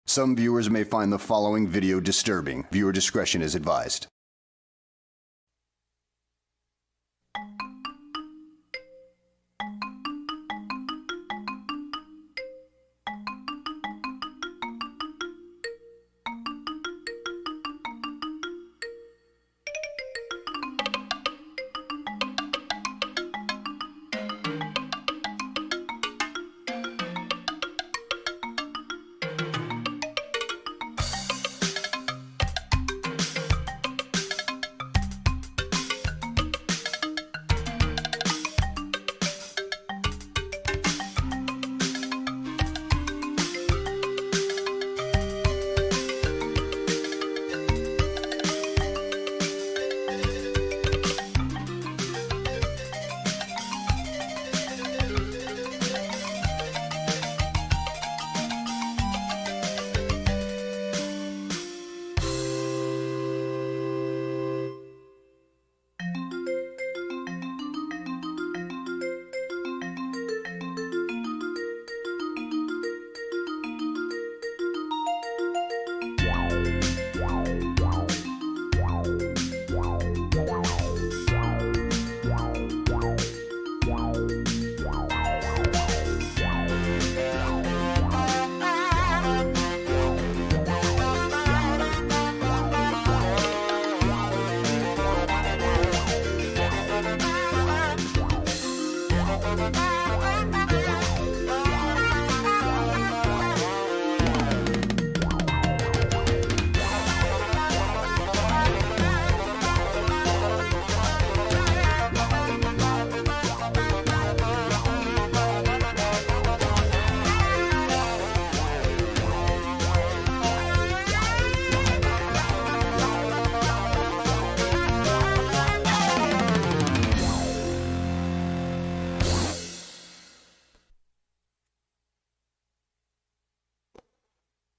Some viewers may find the following video disturbing. Viewer discretion is advised.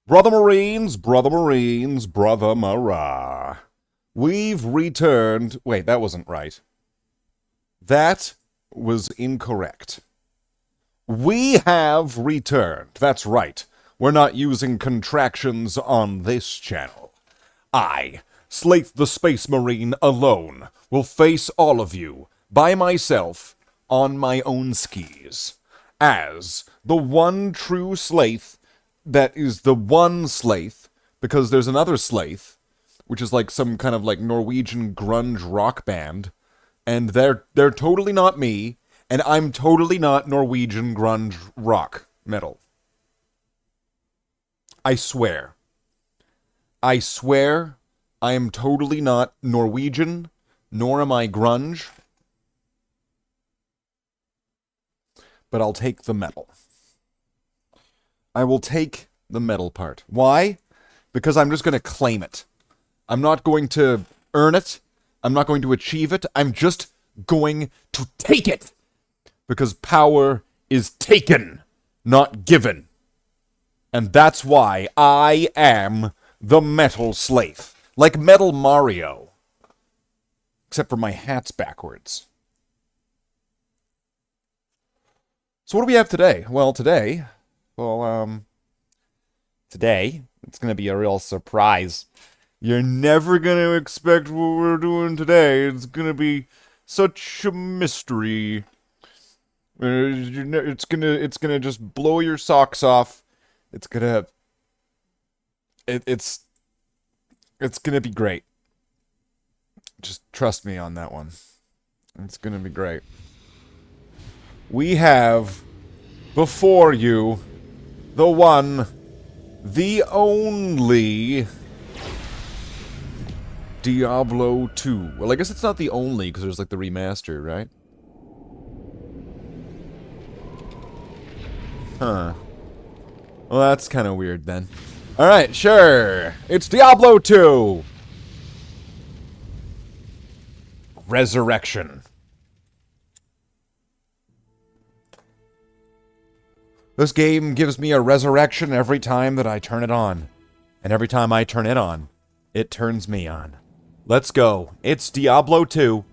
Brother Marines, Brother Marines, Brother Marah. We've returned... Wait, that wasn't right. That was incorrect. We have returned. That's right. We're not using contractions on this channel. I, Slathe the Space Marine alone, will face all of you, by myself, on my own skis. As the one true Slathe that is the one Slathe, because there's another Slathe, which is like some kind of like Norwegian grunge rock band, and they're totally not me, and I'm totally not Norwegian grunge rock metal. I swear. I swear I am totally not Norwegian, nor am I grunge, but I'll take the metal. I will take the metal part. Why? Because I'm just going to claim it. I'm not going to earn it. I'm not going to achieve it. I'm just going to take it. Because power is taken, not given. And that's why I am the Metal Slathe. Like Metal Mario. Except for my hat's backwards. So what do we have today? Well, today... today, it's going to be a real surprise. You're never going to expect what we're doing today. It's going to be such a mystery. It's gonna just blow your socks off. It's gonna be great. Just trust me on that one. It's gonna be great. We have before you the one, the only Diablo 2. Well, I guess it's not the only, because there's like the remaster, right? Huh. Well, that's kind of weird then. Alright, sure. It's Diablo 2! Resurrection. This game gives me a resurrection every time that I turn it on. And every time I turn it on, it turns me on. Let's go. It's Diablo 2.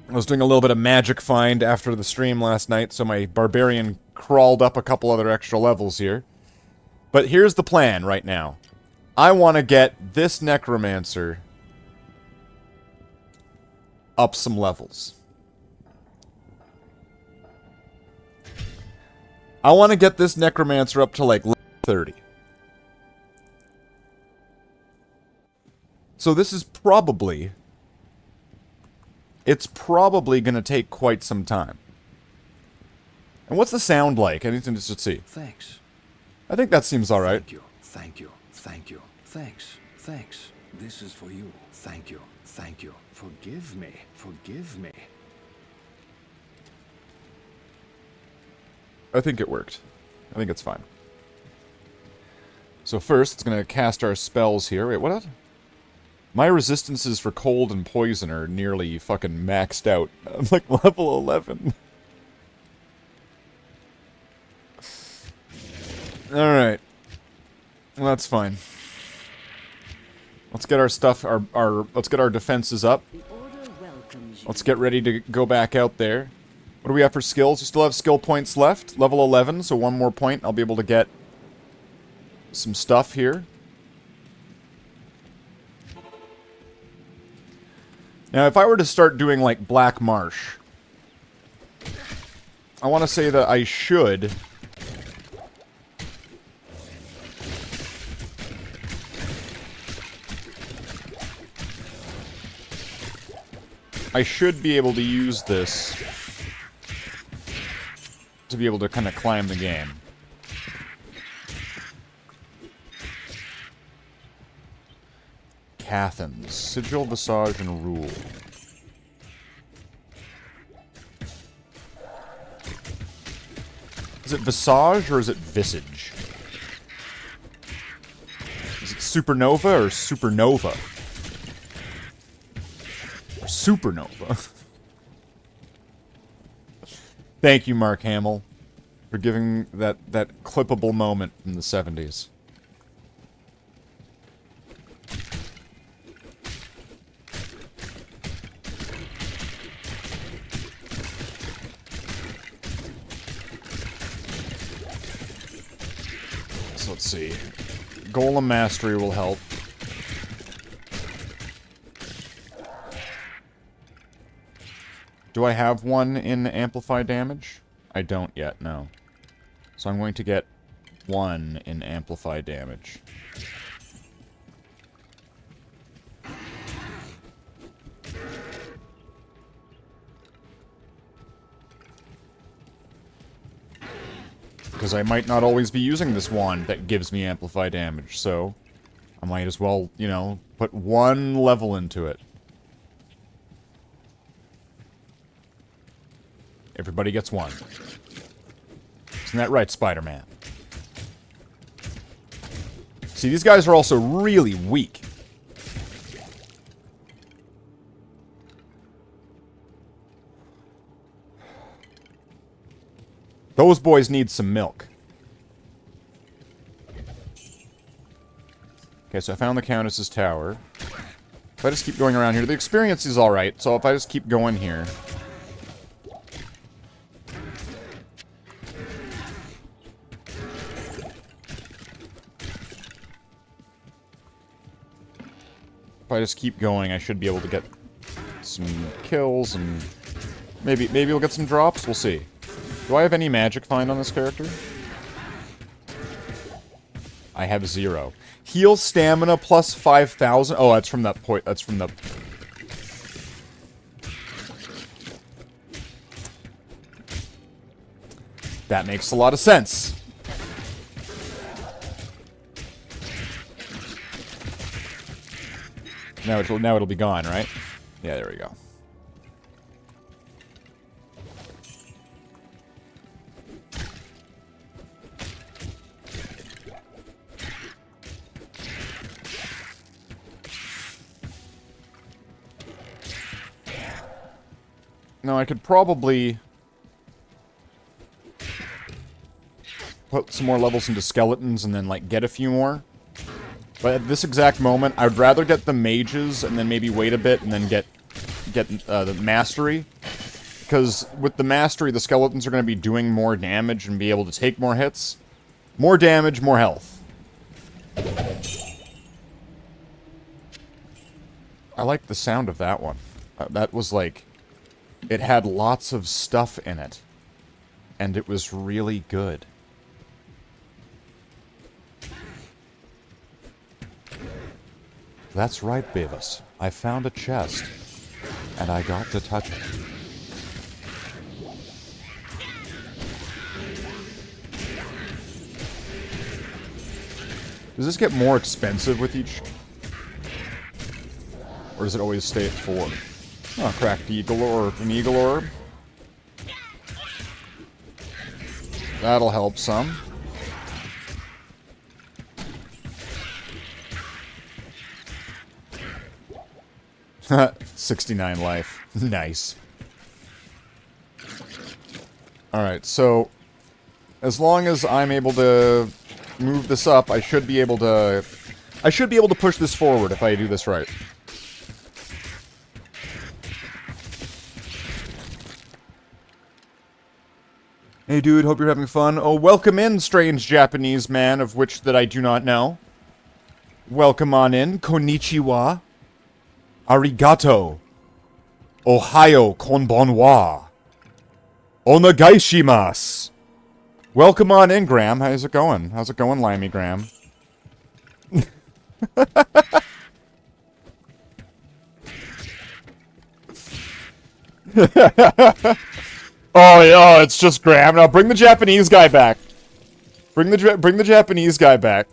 I was doing a little bit of magic find after the stream last night, so my barbarian crawled up a couple other extra levels here. But here's the plan right now. I want to get this Necromancer up some levels. I want to get this Necromancer up to, like, level 30. So this is probably... It's probably going to take quite some time. And what's the sound like? Anything to see? Thanks. I think that seems alright. Thank you. Thank you. Thank you. Thanks. Thanks. This is for you. Thank you. Thank you. Forgive me. Forgive me. I think it worked. I think it's fine. So first, it's going to cast our spells here. Wait, what? My resistances for cold and poison are nearly fucking maxed out. I'm like level 11. Alright. Well, that's fine. Let's get our stuff, let's get our defenses up. Let's get ready to go back out there. What do we have for skills? We still have skill points left. Level 11, so one more point. I'll be able to get some stuff here. Now, if I were to start doing, like, Black Marsh, I want to say that I should... I should be able to use this to be able to kind of climb the game. Cathans. Sigil, Visage, and Rule. Is it Visage or is it Visage? Is it Supernova or Supernova? Or Supernova? Thank you, Mark Hamill, for giving that clippable moment from the 70s. So let's see. Golem Mastery will help. Do I have one in Amplify Damage? I don't yet, no. So I'm going to get one in Amplify Damage. Because I might not always be using this wand that gives me Amplify Damage, so I might as well, you know, put one level into it. Everybody gets one. Isn't that right, Spider-Man? See, these guys are also really weak. Those boys need some milk. Okay, so I found the Countess's tower. If I just keep going around here, the experience is alright, so if I just keep going here... If I just keep going, I should be able to get some kills, and maybe we'll get some drops, we'll see. Do I have any magic find on this character? I have 0. Heal stamina plus 5,000. Oh, that's from that point. That's from the... That makes a lot of sense. Now it'll be gone, right? Yeah, there we go. Now I could probably put some more levels into skeletons and then, like, get a few more. But at this exact moment, I would rather get the mages and then maybe wait a bit and then get the mastery. Because with the mastery, the skeletons are going to be doing more damage and be able to take more hits. More damage, more health. I like the sound of that one. That was like... It had lots of stuff in it. And it was really good. That's right, Beavis. I found a chest. And I got to touch it. Does this get more expensive with each... Or does it always stay at 4? Oh, cracked eagle orb. An eagle orb. That'll help some. $69 life. Nice. Alright, so... As long as I'm able to move this up, I should be able to... I should be able to push this forward if I do this right. Hey dude, hope you're having fun. Oh, welcome in, strange Japanese man, of which that I do not know. Welcome on in. Konnichiwa. Arigato. Ohayo konbanwa. Onegaishimasu. Welcome on in, Graham. How's it going? How's it going, Limey Graham? Oh, yeah, it's just Graham. Now bring the Japanese guy back. Bring the Japanese guy back.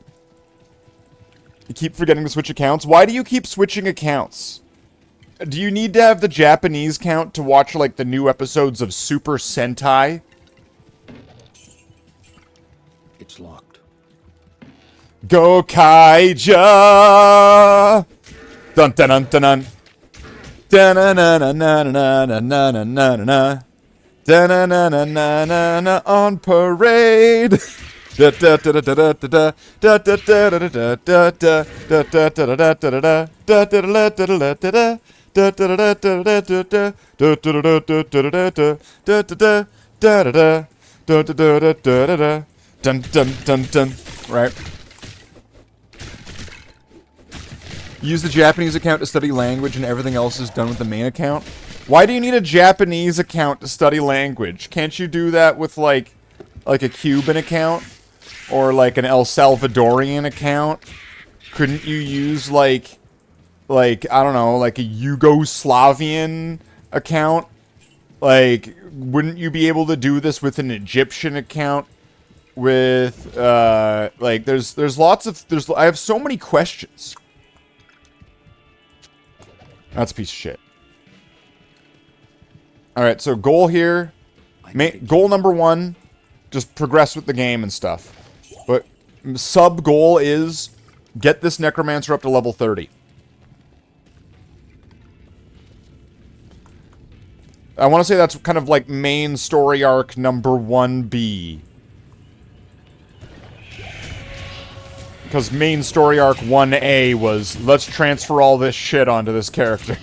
You keep forgetting to switch accounts. Why do you keep switching accounts? Do you need to have the Japanese count to watch, like, the new episodes of Super Sentai? It's locked. Go Kaija! Dun dun dun dun dun. Dun na na na na na na na na na na. Dun na na na na na na on parade. Da da da da da da da da da da da da da da da da da da da. Dun dun dun dun. Right. Use the Japanese account to study language and everything else is done with the main account. Why do you need a Japanese account to study language? Can't you do that with like a Cuban account? Or like an El Salvadorian account? Couldn't you use like I don't know, like a Yugoslavian account? Like, wouldn't you be able to do this with an Egyptian account? With like there's lots of I have so many questions. That's a piece of shit. Alright, so goal here. Goal number 1, just progress with the game and stuff. But sub-goal is get this Necromancer up to level 30. I want to say that's kind of like main story arc number 1B. Because main story arc 1A was, let's transfer all this shit onto this character.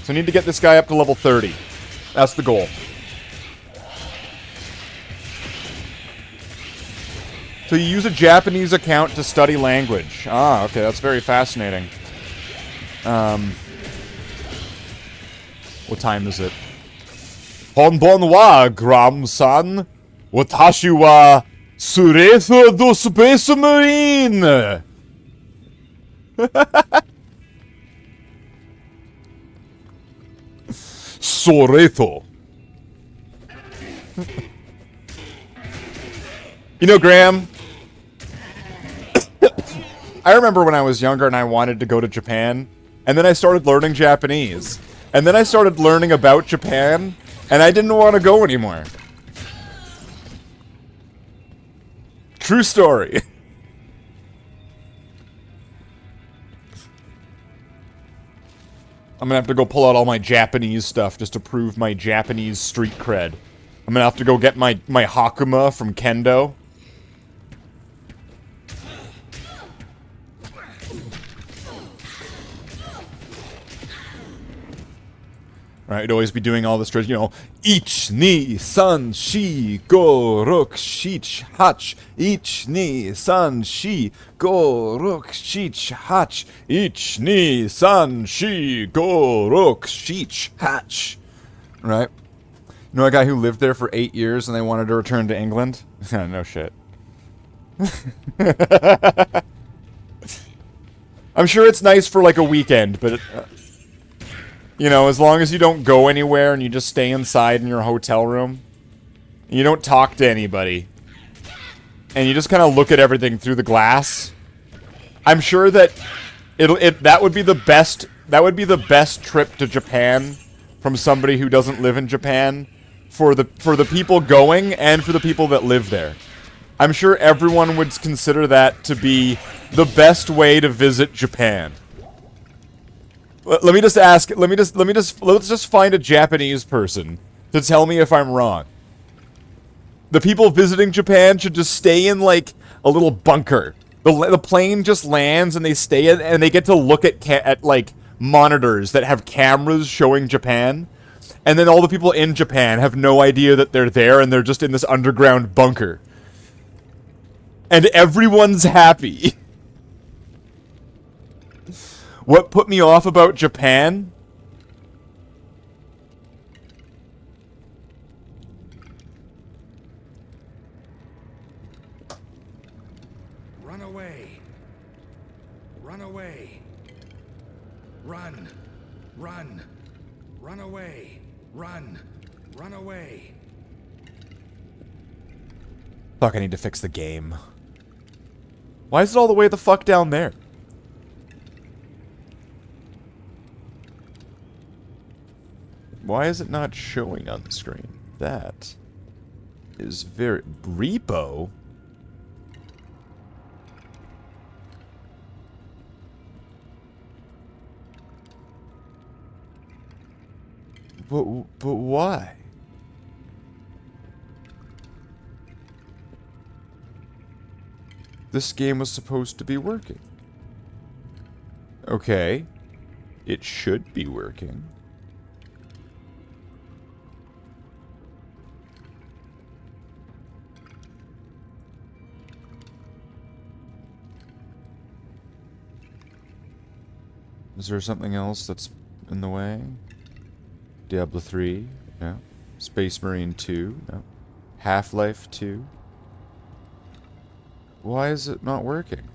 So I need to get this guy up to level 30. That's the goal. So you use a Japanese account to study language. Ah, okay, that's very fascinating. What time is it? Honbon wa, Gram-san. Watashi wa Slathe do Space Marine. Soreto. You know, Graham, I remember when I was younger and I wanted to go to Japan, and then I started learning Japanese, and then I started learning about Japan, and I didn't want to go anymore. True story. I'm gonna have to go pull out all my Japanese stuff just to prove my Japanese street cred. I'm gonna have to go get my Hakuma from Kendo. Right? You'd always be doing all this, you know, ich, ni, san, shi, go, ruk, shich, hach, ich, ni, san, shi, go, ruk, shich, hach, ich, ni, san, shi, go, ruk, shich, hach. Right? You know a guy who lived there for 8 years and they wanted to return to England? No shit. I'm sure it's nice for like a weekend, but you know, as long as you don't go anywhere and you just stay inside in your hotel room, and you don't talk to anybody, and you just kind of look at everything through the glass, I'm sure that that would be the best trip to Japan from somebody who doesn't live in Japan, for the people going and for the people that live there. I'm sure everyone would consider that to be the best way to visit Japan. Let's just find a Japanese person to tell me if I'm wrong. The people visiting Japan should just stay in, like, a little bunker. The plane just lands and they stay in, and they get to look at like, monitors that have cameras showing Japan. And then all the people in Japan have no idea that they're there, and they're just in this underground bunker. And everyone's happy. What put me off about Japan? Run away. Run away. Run. Run. Run away. Run. Run away. Fuck, I need to fix the game. Why is it all the way the fuck down there? Why is it not showing on the screen? That is very... Repo? But why? This game was supposed to be working. Okay. It should be working. Is there something else that's in the way? Diablo 3? No. Space Marine 2? No. Half-Life 2? Why is it not working?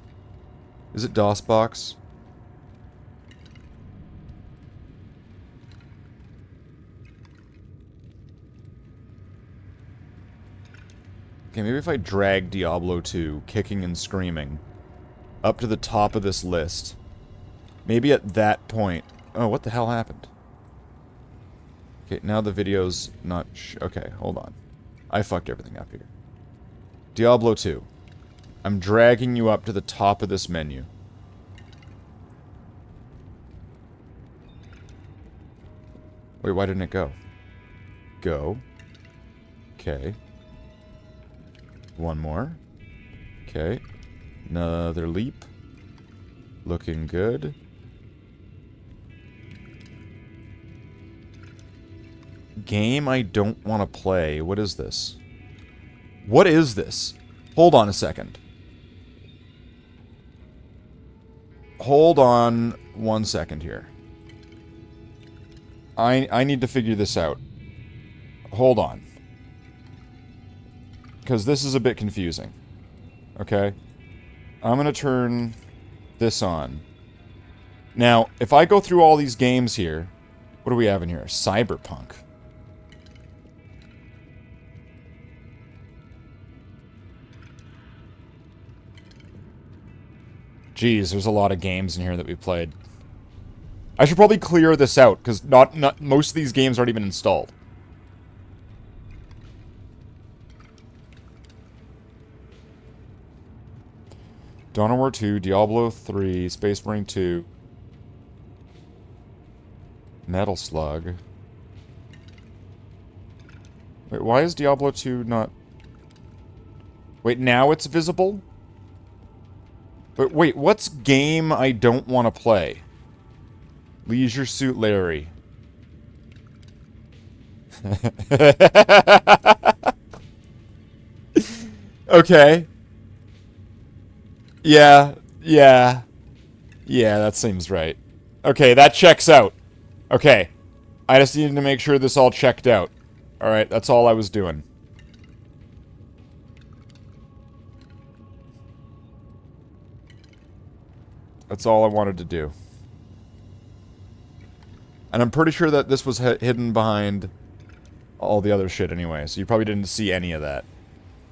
Is it DOSBox? Okay, maybe if I drag Diablo 2, kicking and screaming, up to the top of this list, maybe at that point... Oh, what the hell happened? Okay, now the video's not... okay, hold on. I fucked everything up here. Diablo 2. I'm dragging you up to the top of this menu. Wait, why didn't it go? Go. Okay. One more. Okay. Another leap. Looking good. Game I don't want to play. What is this? What is this? Hold on a second. Hold on 1 second here. I need to figure this out. Hold on. Because this is a bit confusing. Okay? I'm going to turn this on. Now, if I go through all these games here, what do we have in here? Cyberpunk. Jeez, there's a lot of games in here that we played. I should probably clear this out, because not most of these games aren't even installed. Dawn of War 2, Diablo 3, Space Marine 2, Metal Slug. Wait, why is Diablo 2 not... Wait, now it's visible? But wait, what's game I don't want to play? Leisure Suit Larry. Okay. Yeah, yeah. Yeah, that seems right. Okay, that checks out. Okay. I just needed to make sure this all checked out. Alright, that's all I was doing. That's all I wanted to do. And I'm pretty sure that this was hidden behind all the other shit anyway, so you probably didn't see any of that.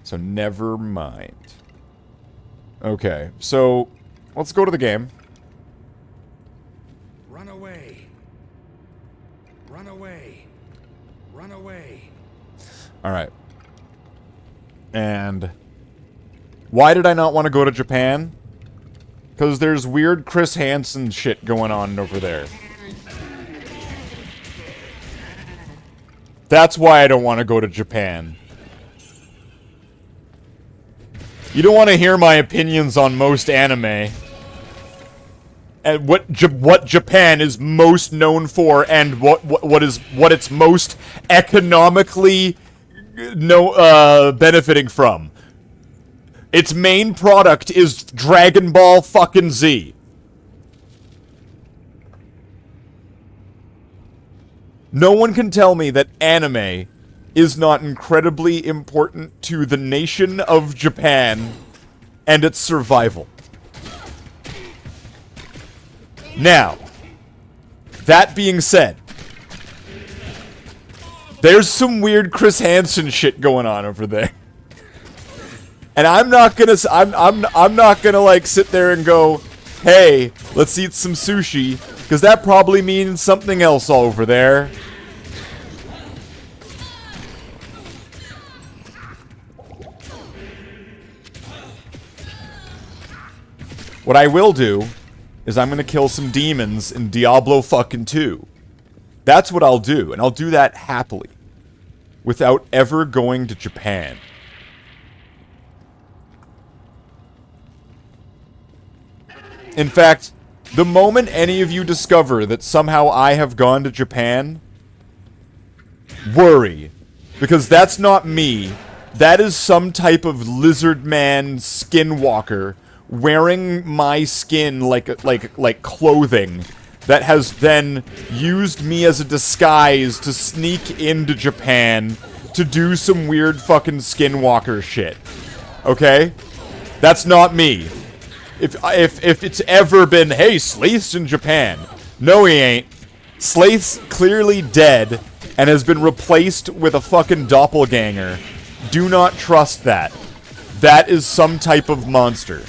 So never mind. Okay, so let's go to the game. Run away. Run away. Run away. Alright. And why did I not want to go to Japan? Because there's weird Chris Hansen shit going on over there. That's why I don't want to go to Japan. You don't want to hear my opinions on most anime. And what Japan is most known for, and what it's most economically benefiting from. Its main product is Dragon Ball fucking Z. No one can tell me that anime is not incredibly important to the nation of Japan and its survival. Now, that being said, there's some weird Chris Hansen shit going on over there. And I'm not gonna like sit there and go, hey, let's eat some sushi, because that probably means something else all over there. What I will do is I'm gonna kill some demons in Diablo fucking 2. That's what I'll do, and I'll do that happily, without ever going to Japan. In fact, the moment any of you discover that somehow I have gone to Japan, worry. Because that's not me. That is some type of lizard man skinwalker wearing my skin like clothing that has then used me as a disguise to sneak into Japan to do some weird fucking skinwalker shit. Okay? That's not me. If it's ever been, hey, Slathe's in Japan. No, he ain't. Slathe's clearly dead and has been replaced with a fucking doppelganger. Do not trust that. That is some type of monster.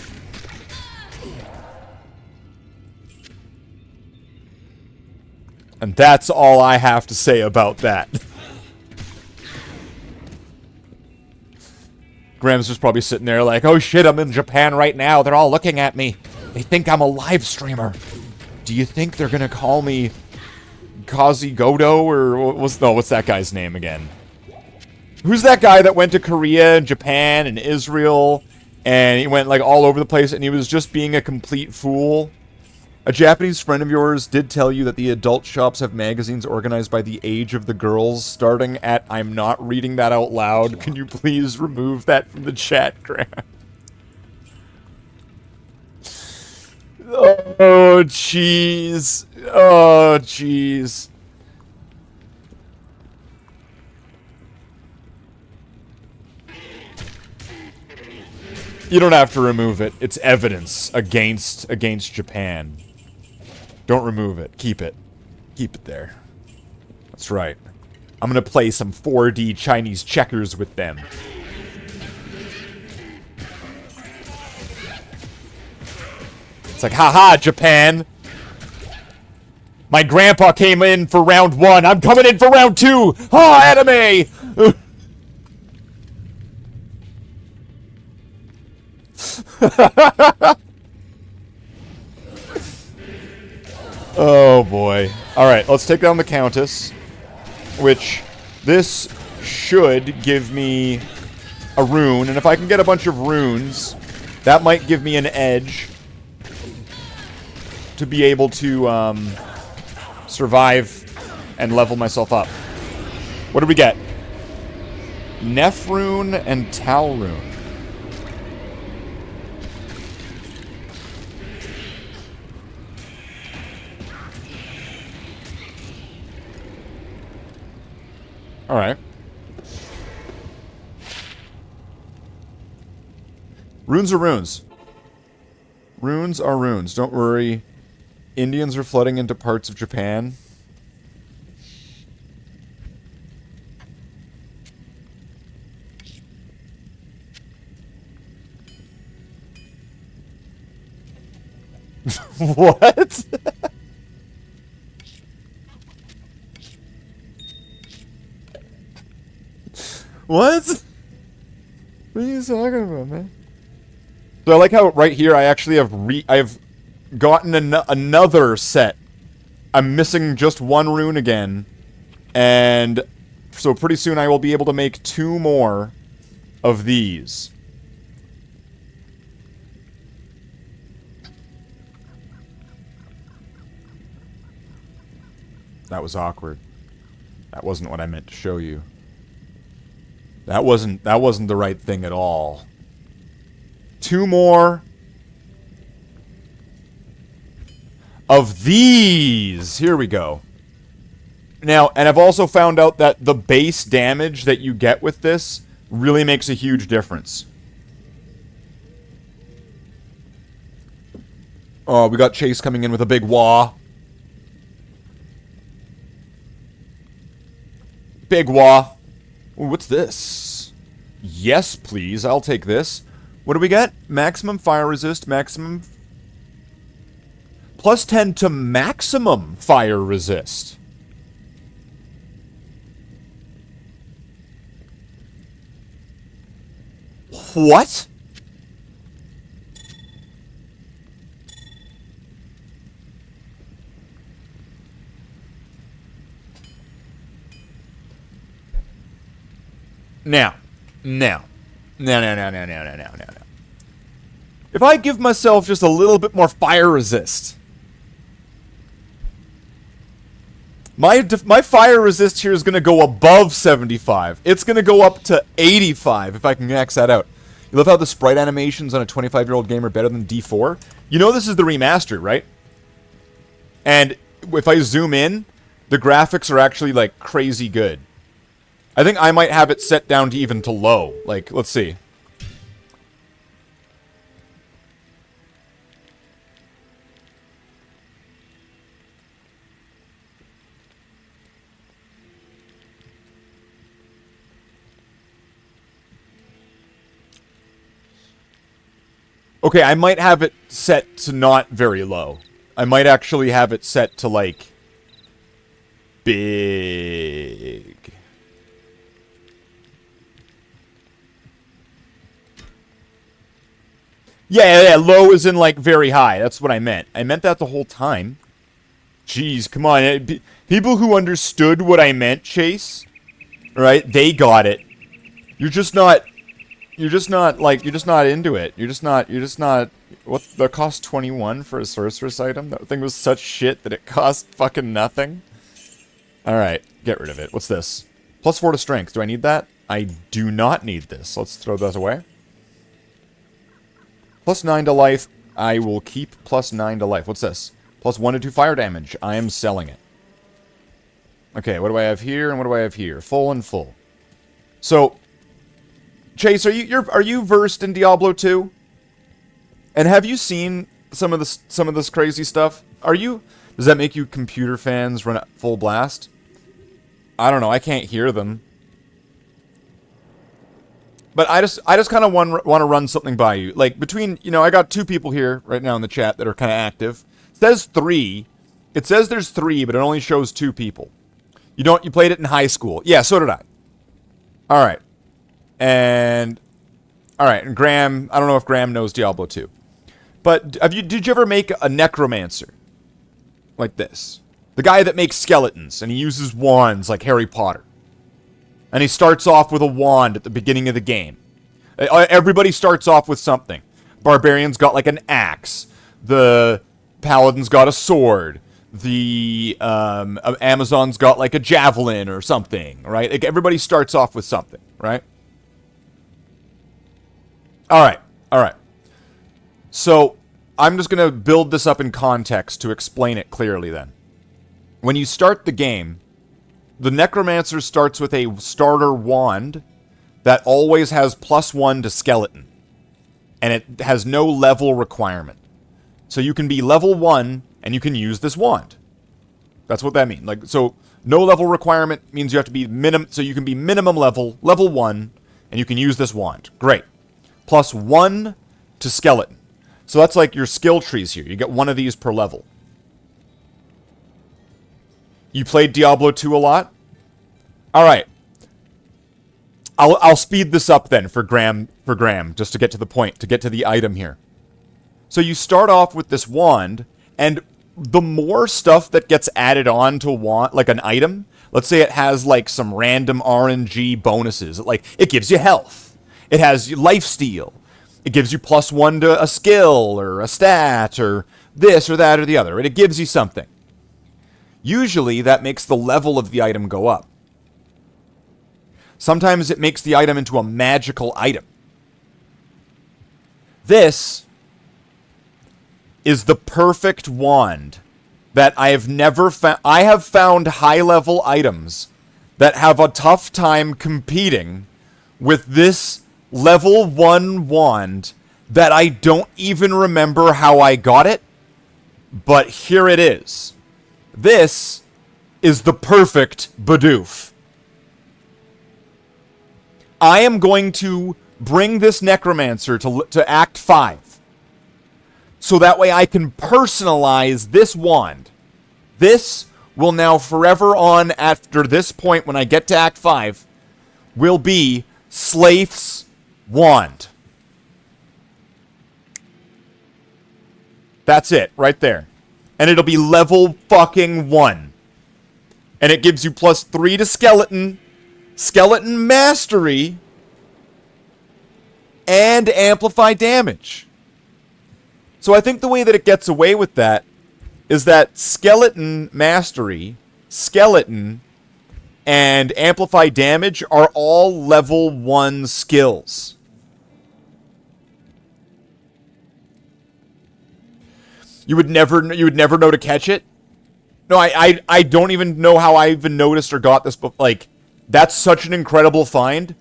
And that's all I have to say about that. Graham's just probably sitting there like, oh shit, I'm in Japan right now. They're all looking at me. They think I'm a live streamer. Do you think they're gonna call me Kazi Godo or what's that guy's name again? Who's that guy that went to Korea and Japan and Israel and he went like all over the place and he was just being a complete fool? A Japanese friend of yours did tell you that the adult shops have magazines organized by the age of the girls, starting at, I'm not reading that out loud. Can you please remove that from the chat, Graham? Oh, jeez. Oh, jeez. You don't have to remove it. It's evidence against Japan. Don't remove it. Keep it. Keep it there. That's right. I'm gonna play some 4D Chinese checkers with them. It's like, haha, Japan! My grandpa came in for round 1. I'm coming in for round 2! Ha, anime! Oh boy. Alright, let's take down the Countess. Which, this should give me a rune. And if I can get a bunch of runes, that might give me an edge to be able to survive and level myself up. What do we get? Nephrune and Talrune. Alright. Runes are runes. Runes are runes. Don't worry. Indians are flooding into parts of Japan. What? What? What are you talking about, man? So I like how right here I actually have I've gotten another set. I'm missing just one rune again, and so pretty soon I will be able to make 2 more of these. That was awkward. That wasn't what I meant to show you. That wasn't the right thing at all. 2 more of these. Here we go. Now, and I've also found out that the base damage that you get with this really makes a huge difference. Oh, we got Chase coming in with a big wah. Big wah. Ooh, what's this? Yes, please. I'll take this. What do we get? Maximum fire resist, maximum... Plus 10 to maximum fire resist. What? Now. If I give myself just a little bit more fire resist. My fire resist here is going to go above 75. It's going to go up to 85 if I can max that out. You love how the sprite animations on a 25-year-old game are better than D4? You know this is the remastered, right? And if I zoom in, the graphics are actually, like, crazy good. I think I might have it set down to even to low. Like, let's see. Okay, I might have it set to not very low. I might actually have it set to, like, big. Yeah, low is in, like, very high. That's what I meant. I meant that the whole time. Jeez, come on. People who understood what I meant, Chase, right, they got it. You're just not into it. You're just not, what, that cost 21 for a sorceress item? That thing was such shit that it cost fucking nothing. Alright, get rid of it. What's this? Plus 4 to strength. Do I need that? I do not need this. Let's throw that away. Plus 9 to life. I will keep plus 9 to life. What's this? Plus 1 to 2 fire damage. I am selling it. Okay, what do I have here and what do I have here? Full and full. So, Chase, are you versed in Diablo 2? And have you seen some of this crazy stuff? Does that make you computer fans run at full blast? I don't know, I can't hear them. But I just kind of want to run something by you. Like, between, I got 2 people here right now in the chat that are kind of active. It says 3. It says there's 3, but it only shows 2 people. You played it in high school. Yeah, so did I. Alright. And Graham, I don't know if Graham knows Diablo 2. But did you ever make a Necromancer? Like this. The guy that makes skeletons, and he uses wands like Harry Potter. And he starts off with a wand at the beginning of the game. Everybody starts off with something. Barbarian's got like an axe. The Paladin's got a sword. the Amazon's got like a javelin or something, right? Like everybody starts off with something, right? All right. So I'm just going to build this up in context to explain it clearly then. When you start the game, the Necromancer starts with a starter wand that always has +1 to skeleton. And it has no level requirement. So you can be level 1 and you can use this wand. That's what that means. Like, so no level requirement means you have to be so you can be minimum level 1, and you can use this wand. Great. +1 to skeleton. So that's like your skill trees here. You get one of these per level. You played Diablo 2 a lot? Alright. I'll speed this up then for Graham, just to get to the point, to get to the item here. So you start off with this wand, and the more stuff that gets added on to a wand, like an item, let's say it has like some random RNG bonuses, like it gives you health, it has lifesteal, it gives you +1 to a skill or a stat or this or that or the other, right? It gives you something. Usually that makes the level of the item go up. Sometimes it makes the item into a magical item. This is the perfect wand that I have never found. I have found high-level items that have a tough time competing with this level 1 wand that I don't even remember how I got it, but here it is. This is the perfect Bidoof. I am going to bring this Necromancer to Act 5. So that way I can personalize this wand. This will now forever on after this point when I get to Act 5 will be Slathe's wand. That's it, right there. And it'll be level fucking 1. And it gives you +3 to skeleton, skeleton mastery, and amplify damage. So I think the way that it gets away with that is that skeleton mastery, skeleton, and amplify damage are all level 1 skills. You would never know to catch it. No, I don't even know how I even noticed or got this, but like that's such an incredible find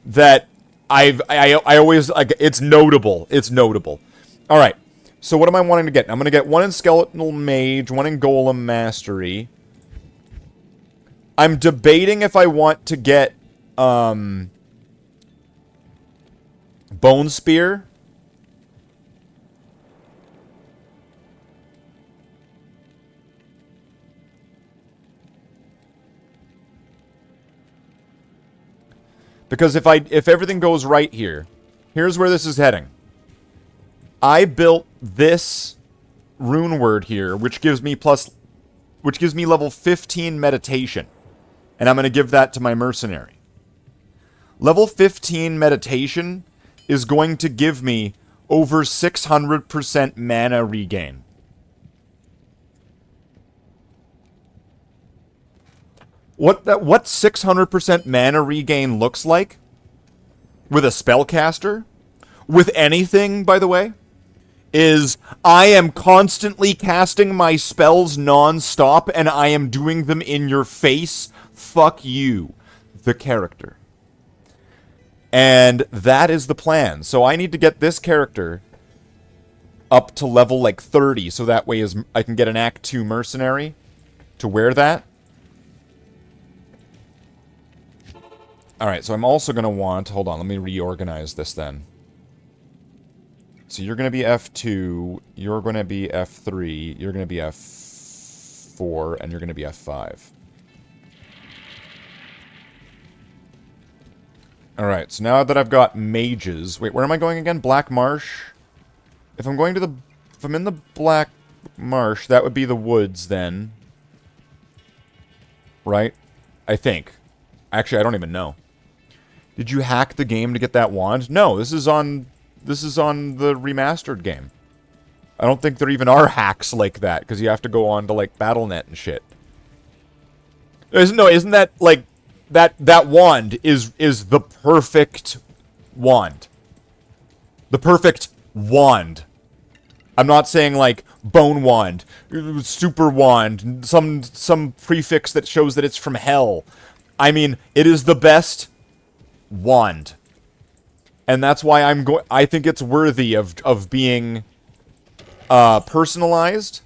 that I always like. It's notable. It's notable. All right. So what am I wanting to get? I'm going to get 1 in Skeletal Mage, 1 in Golem Mastery. I'm debating if I want to get Bone Spear. Because if everything goes right here, here's where this is heading. I built this rune word here, which gives me level 15 meditation. And I'm going to give that to my mercenary. Level 15 meditation is going to give me over 600% mana regain. What 600% mana regain looks like with a spellcaster, with anything, by the way, is I am constantly casting my spells non-stop and I am doing them in your face. Fuck you, the character. And that is the plan. So I need to get this character up to level like 30 so that way I can get an Act 2 mercenary to wear that. Alright, so I'm also going to want... Hold on, let me reorganize this then. So you're going to be F2, you're going to be F3, you're going to be F4, and you're going to be F5. Alright, so now that I've got mages... Wait, where am I going again? Black Marsh? If I'm going to the... If I'm in the Black Marsh, that would be the woods then. Right? I think. Actually, I don't even know. Did you hack the game to get that wand? No, this is on the remastered game. I don't think there even are hacks like that, because you have to go on to, like, Battle.net and shit. Isn't that, like, that wand is the perfect wand. The perfect wand. I'm not saying, like, bone wand, super wand, some prefix that shows that it's from hell. I mean, it is the best wand. And that's why I think it's worthy of being personalized.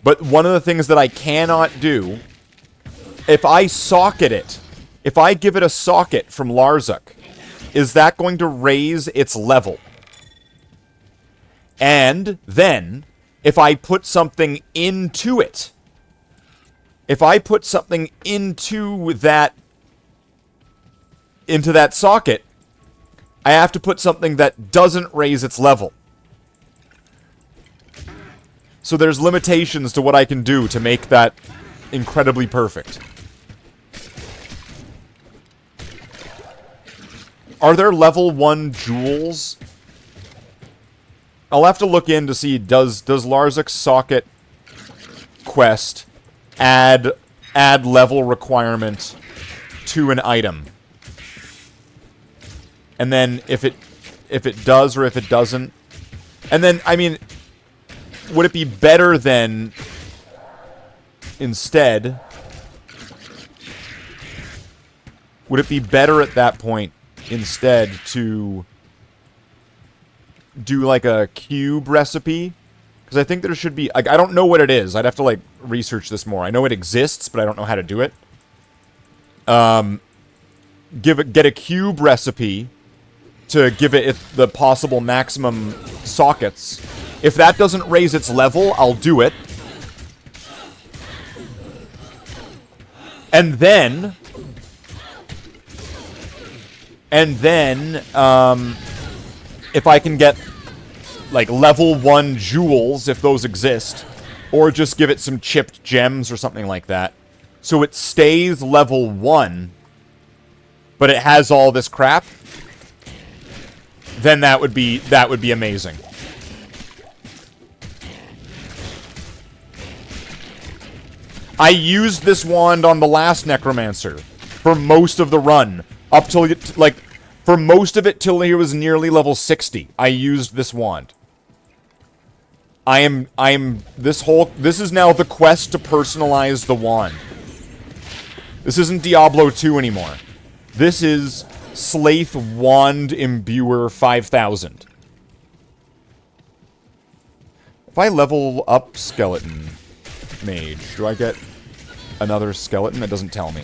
But one of the things that I cannot do, if I socket it, if I give it a socket from Larzuk, is that going to raise its level? And then, if I put something into it, if I put something into that socket, I have to put something that doesn't raise its level. So there's limitations to what I can do to make that incredibly perfect. Are there level 1 jewels? I'll have to look in to see, does Larzuk's socket quest add level requirement to an item? And then if it does or if it doesn't. And then, I mean, would it be better then instead? Would it be better at that point instead to do like a cube recipe? Because I think there should be, like, I don't know what it is. I'd have to, like, research this more. I know it exists, but I don't know how to do it. Get a cube recipe to give it the possible maximum sockets. If that doesn't raise its level, I'll do it. And then if I can get, like, level 1 jewels, if those exist, or just give it some chipped gems or something like that, so it stays level 1, but it has all this crap, then that would be amazing. I used this wand on the last Necromancer for most of the run, up till, like, for most of it till he was nearly level 60. I used this wand. This is now the quest to personalize the wand. This isn't Diablo 2 anymore. This is Slathe Wand Imbuer 5000. If I level up Skeleton Mage, do I get another skeleton? It doesn't tell me.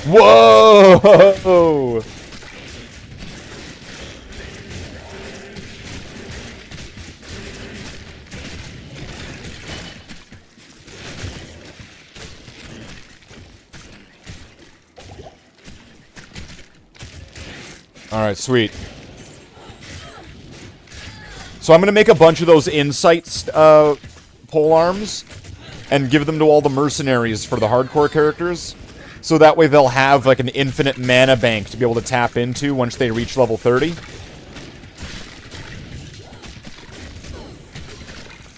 Whoa! Alright, sweet. So I'm gonna make a bunch of those insights pole arms and give them to all the mercenaries for the hardcore characters. So that way they'll have, like, an infinite mana bank to be able to tap into once they reach level 30.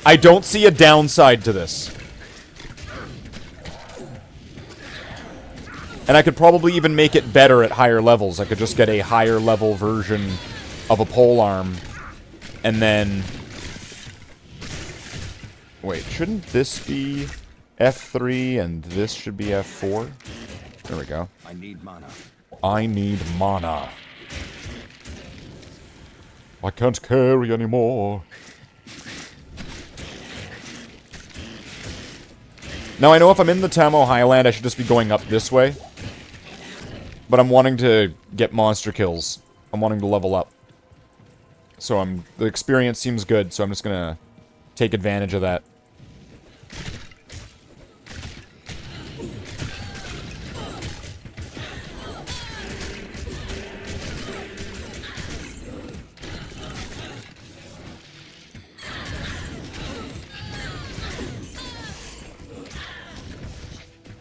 I don't see a downside to this. And I could probably even make it better at higher levels. I could just get a higher level version of a polearm. And then... Wait, shouldn't this be F3 and this should be F4? There we go. I need mana. I need mana. I can't carry anymore. Now, I know if I'm in the Tamo Highland, I should just be going up this way. But I'm wanting to get monster kills. I'm wanting to level up. So the experience seems good, so I'm just gonna take advantage of that.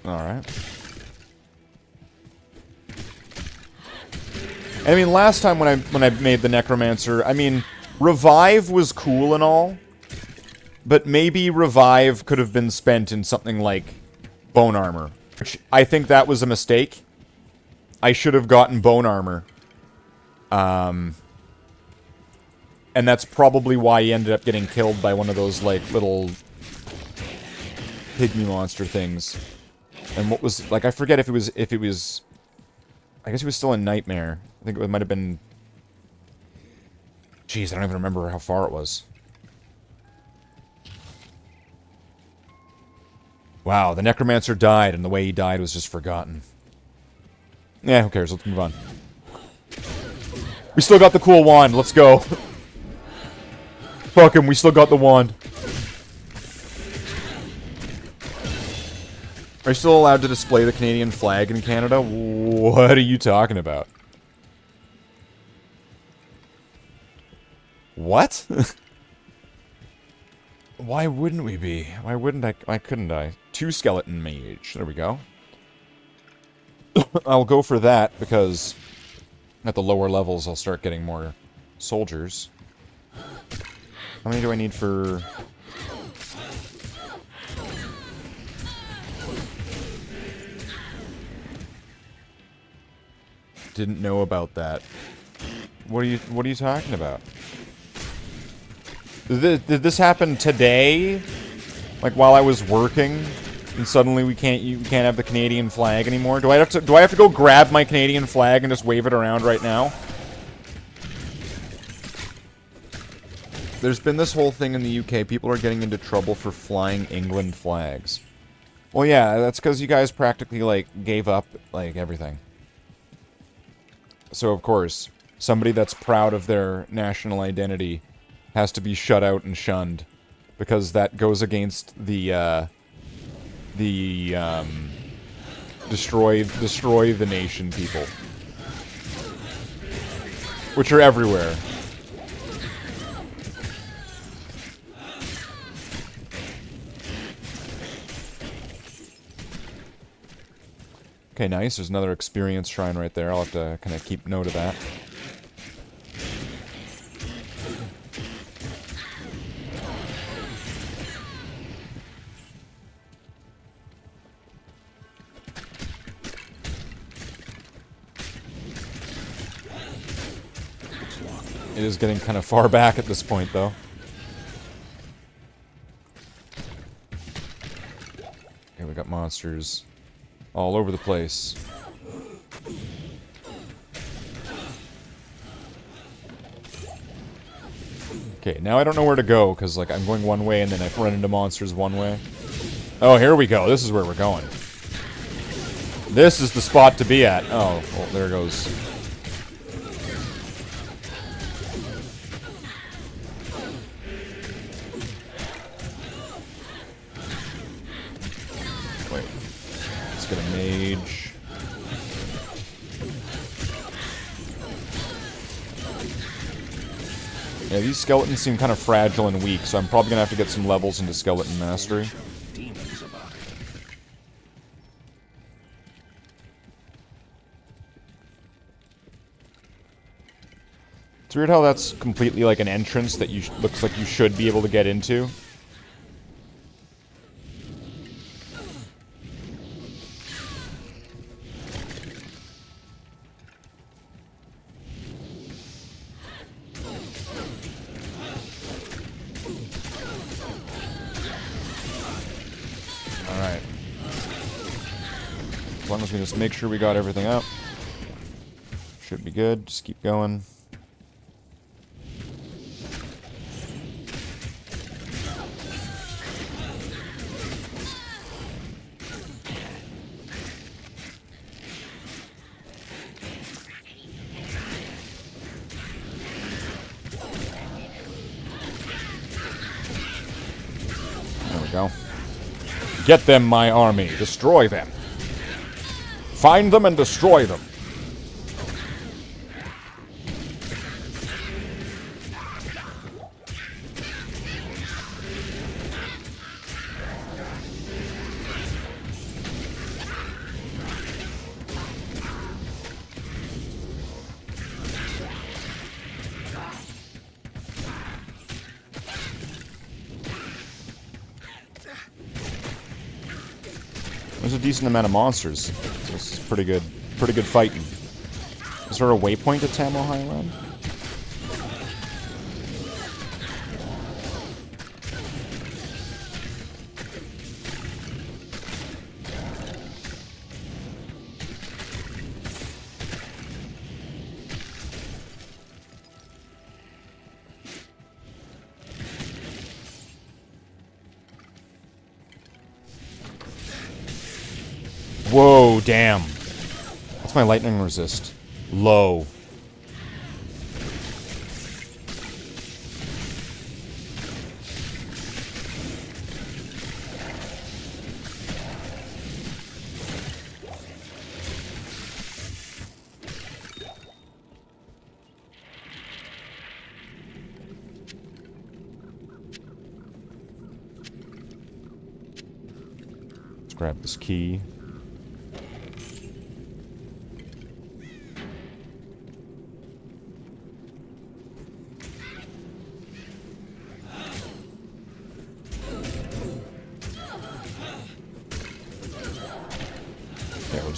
Alright. I mean, last time when I made the Necromancer, I mean, Revive was cool and all, but maybe Revive could have been spent in something like Bone Armor. Which I think that was a mistake. I should have gotten Bone Armor. And that's probably why he ended up getting killed by one of those, like, little pygmy monster things. And what was, like, I forget if it was, I guess he was still in Nightmare. I think it might have been, jeez, I don't even remember how far it was. Wow, the Necromancer died, and the way he died was just forgotten. Yeah, who cares? Let's move on. We still got the cool wand. Let's go. Fuck him, we still got the wand. Are you still allowed to display the Canadian flag in Canada? What are you talking about? What? Why wouldn't we be? Why wouldn't I? Why couldn't I? 2 skeleton mage. There we go. I'll go for that because at the lower levels I'll start getting more soldiers. How many do I need for... Didn't know about that. What are you talking about? Did this happen today? Like while I was working, and suddenly you can't have the Canadian flag anymore? Do I have to go grab my Canadian flag and just wave it around right now? There's been this whole thing in the UK. People are getting into trouble for flying England flags. Well, yeah, that's because you guys practically, like, gave up, like, everything. So, of course, somebody that's proud of their national identity has to be shut out and shunned. Because that goes against the destroy the nation people. Which are everywhere. Okay, nice. There's another experience shrine right there. I'll have to kind of keep note of that. It is getting kind of far back at this point, though. Okay, we got monsters all over the place. Okay, now I don't know where to go, because, like, I'm going one way, and then I run into monsters one way. Oh, here we go. This is where we're going. This is the spot to be at. Oh, well, there goes. Wait. Let's get a mage. Yeah, these skeletons seem kind of fragile and weak, so I'm probably gonna have to get some levels into skeleton mastery. Demons about it. It's weird how that's completely like an entrance that you looks like you should be able to get into. Alright. As long as we just make sure we got everything up. Should be good. Just keep going. There we go. Get them, my army. Destroy them. Find them and destroy them. There's a decent amount of monsters. So this is pretty good fighting. Is there a waypoint at Tamo Highland? Whoa, damn. What's my lightning resist? Low. Let's grab this key.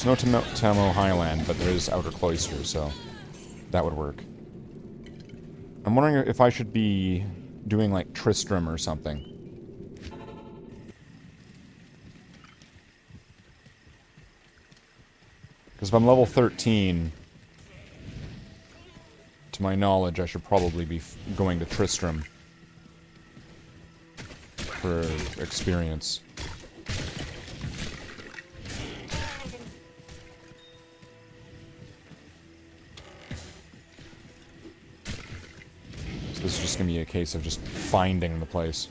There's no Tamo Highland, but there is Outer Cloister, so that would work. I'm wondering if I should be doing, like, Tristram or something. Because if I'm level 13, to my knowledge, I should probably be going to Tristram for experience. This is just going to be a case of just finding the place.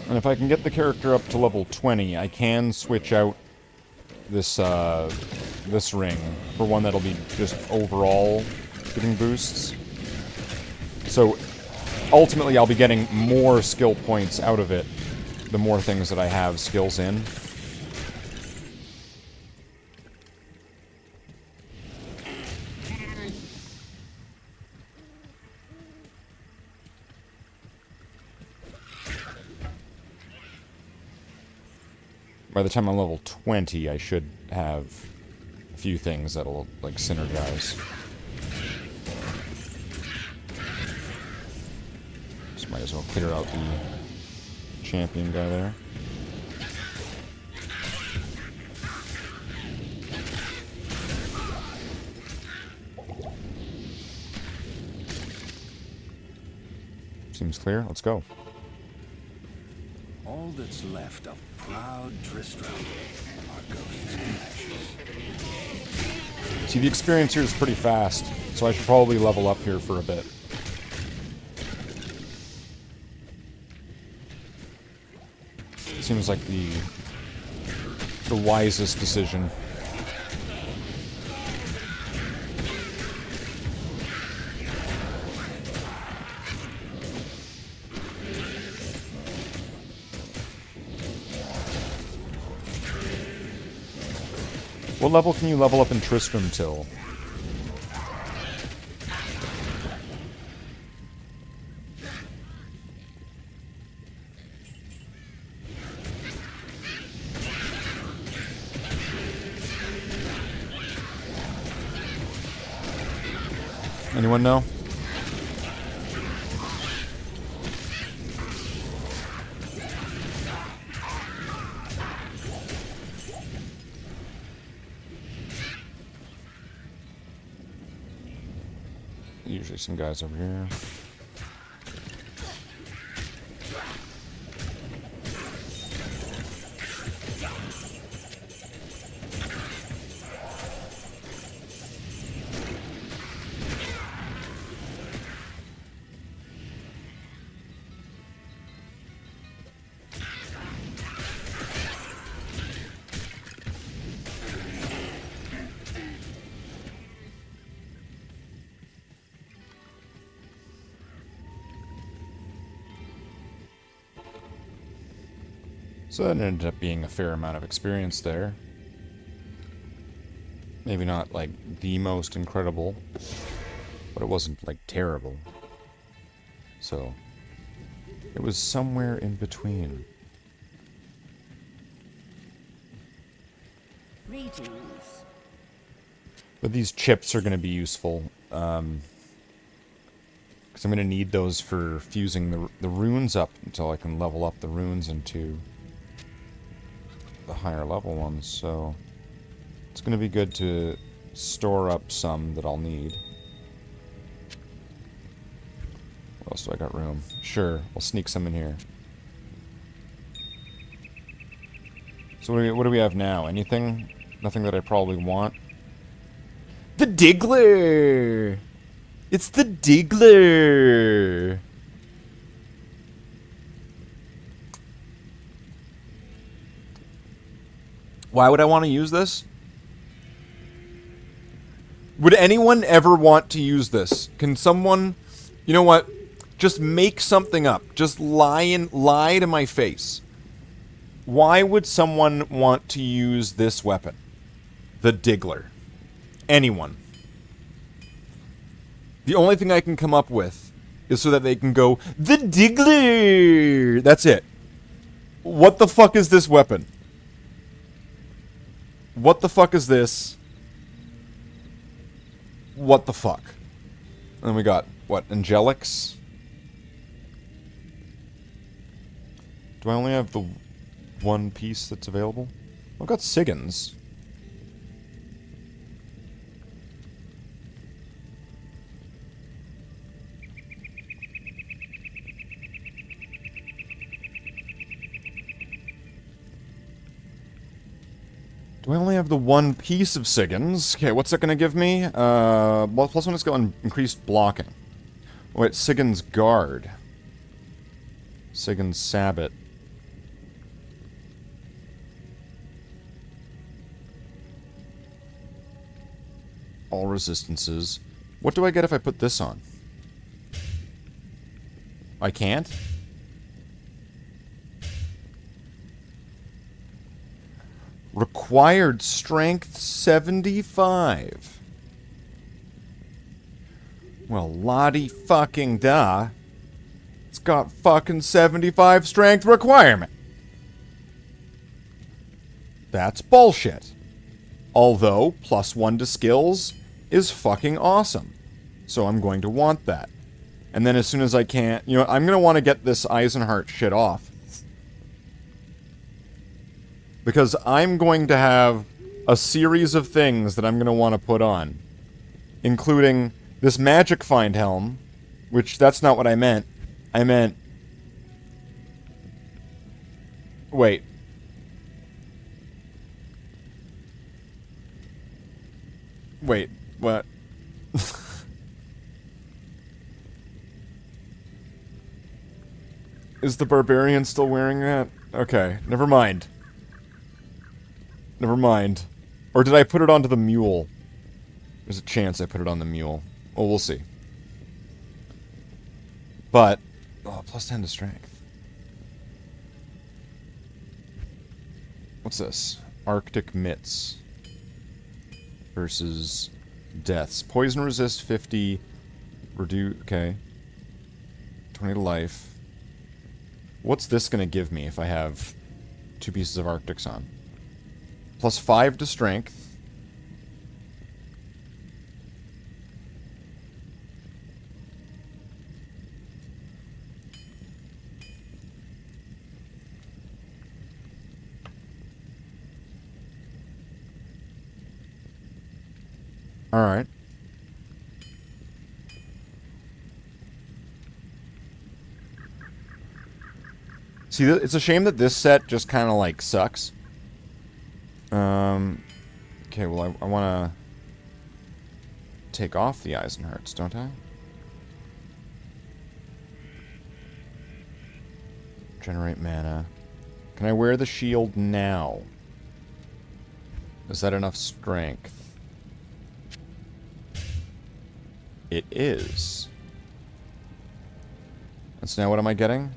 And if I can get the character up to level 20, I can switch out this this ring for one that'll be just overall getting boosts. So ultimately I'll be getting more skill points out of it the more things that I have skills in. By the time I'm level 20, I should have a few things that'll, like, synergize. So might as well clear out the champion guy there. Seems clear. Let's go. All that's left of proud Tristram are ghosts and ashes. See, the experience here is pretty fast, so I should probably level up here for a bit. Seems like the wisest decision. What level can you level up in Tristram till? Anyone know? Usually some guys over here. So that ended up being a fair amount of experience there. Maybe not, like, the most incredible, but it wasn't, like, terrible. So, it was somewhere in between. Greetings. But these chips are going to be useful, because I'm going to need those for fusing the runes up until I can level up the runes into the higher level ones, so it's going to be good to store up some that I'll need. What else do I got room? Sure, we'll sneak some in here. So what do we have now? Anything? Nothing that I probably want? The Diggler! It's the Diggler! Why would I want to use this? Would anyone ever want to use this? Can someone... You know what? Just make something up. Just lie to my face. Why would someone want to use this weapon? The Diggler. Anyone. The only thing I can come up with is so that they can go, the Diggler! That's it. What the fuck is this weapon? What the fuck is this? What the fuck? And then we got, what, Angelics? Do I only have the one piece that's available? I've got Siggins. Do I only have the one piece of Siggins? Okay, what's that going to give me? Well, plus one is going to increased blocking. Wait, Siggins Guard. Siggins Sabbat. All resistances. What do I get if I put this on? I can't? Required strength 75. Well, lottie fucking da. It's got fucking 75 strength requirement. That's bullshit. Although, +1 to skills is fucking awesome. So I'm going to want that. And then as soon as I can, you know, I'm going to want to get this Eisenheart shit off. Because I'm going to have a series of things that I'm going to want to put on. Including this Magic Find Helm. Which, that's not what I meant. I meant... Wait. Wait, what? Is the Barbarian still wearing that? Okay, never mind. Never mind. Or did I put it onto the mule? There's a chance I put it on the mule. Oh, we'll see. But, oh, +10 to strength. What's this? Arctic Mitts. Versus Deaths. Poison resist 50. Reduce, okay. 20 to life. What's this gonna give me if I have 2 pieces of Arctics on? +5 to strength. Alright. See, it's a shame that this set just kind of, like, sucks. Okay, well, I want to take off the Eisenhearts, don't I? Generate mana. Can I wear the shield now? Is that enough strength? It is. And so now what am I getting?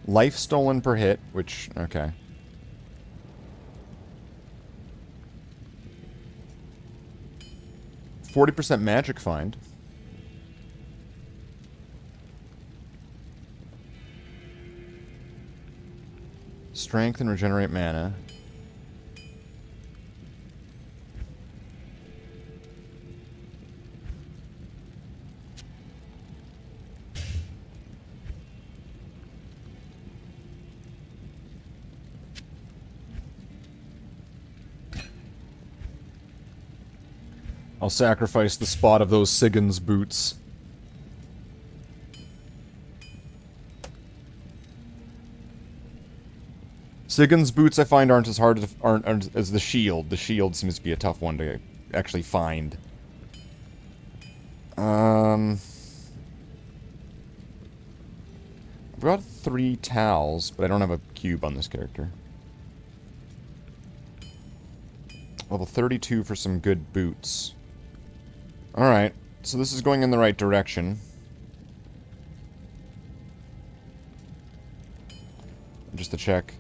Life stolen per hit, which, okay. 40% magic find. Strength and regenerate mana. I'll sacrifice the spot of those Sigyn's boots. Sigyn's boots I find aren't as hard aren't as the shield. The shield seems to be a tough one to actually find. I've got 3 towels, but I don't have a cube on this character. Level 32 for some good boots. Alright, so this is going in the right direction. Just to check.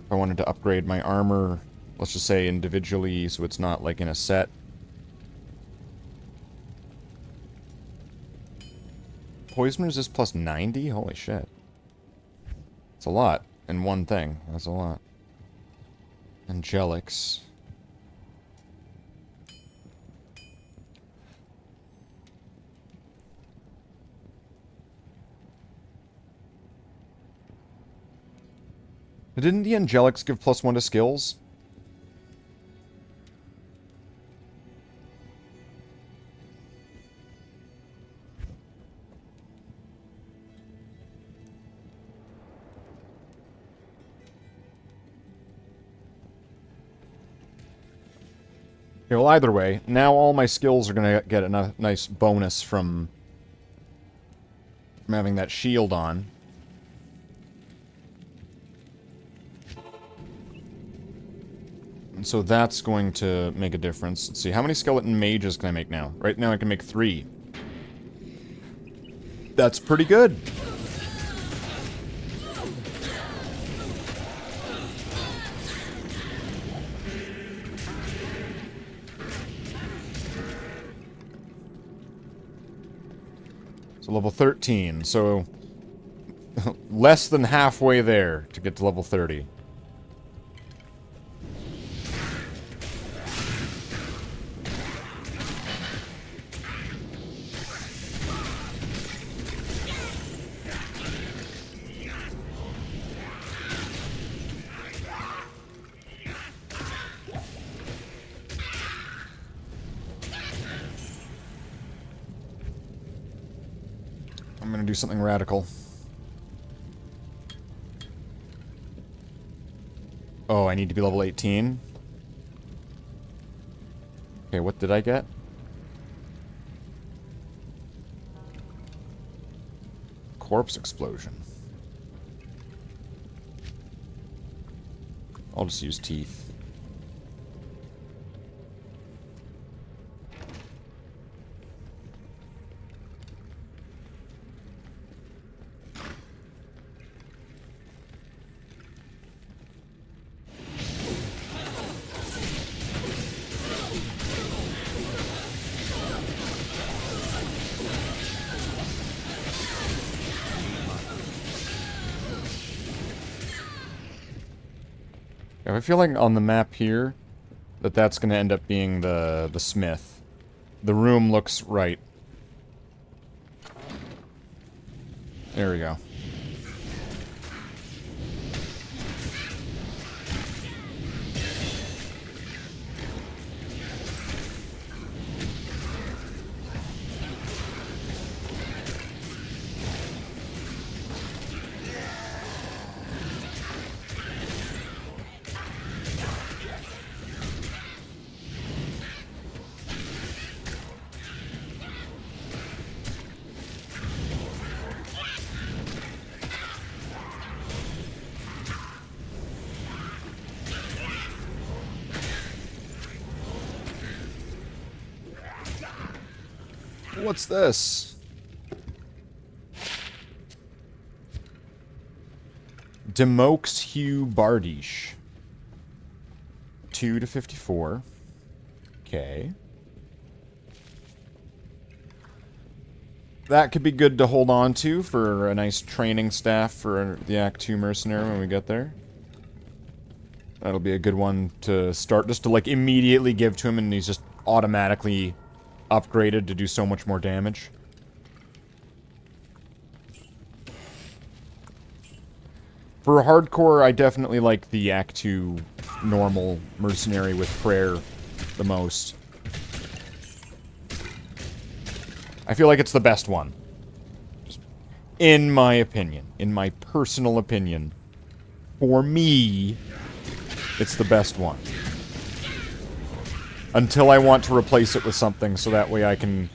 If I wanted to upgrade my armor, let's just say individually, so it's not like in a set. Poison resist plus 90? Holy shit. That's a lot in one thing. That's a lot. Angelics. Didn't the Angelics give +1 to skills? Okay, well, either way, now all my skills are going to get a nice bonus from having that shield on. And so that's going to make a difference. Let's see, how many skeleton mages can I make now? Right now I can make 3. That's pretty good. So level 13, so less than halfway there to get to level 30. I'm gonna do something radical. Oh, I need to be level 18? Okay, what did I get? Corpse explosion. I'll just use teeth. I feel like on the map here, that's going to end up being the smith. The room looks right. There we go. What's this? Demox Hugh Bardish. 2 to 54. Okay. that could be good to hold on to for a nice training staff for the Act 2 mercenary when we get there. That'll be a good one to start, just to, like, immediately give to him, and he's just automatically upgraded to do so much more damage. For hardcore, I definitely like the Act 2 normal mercenary with prayer the most. I feel like it's the best one. Just in my opinion. In my personal opinion. For me, it's the best one. Until I want to replace it with something, so that way I can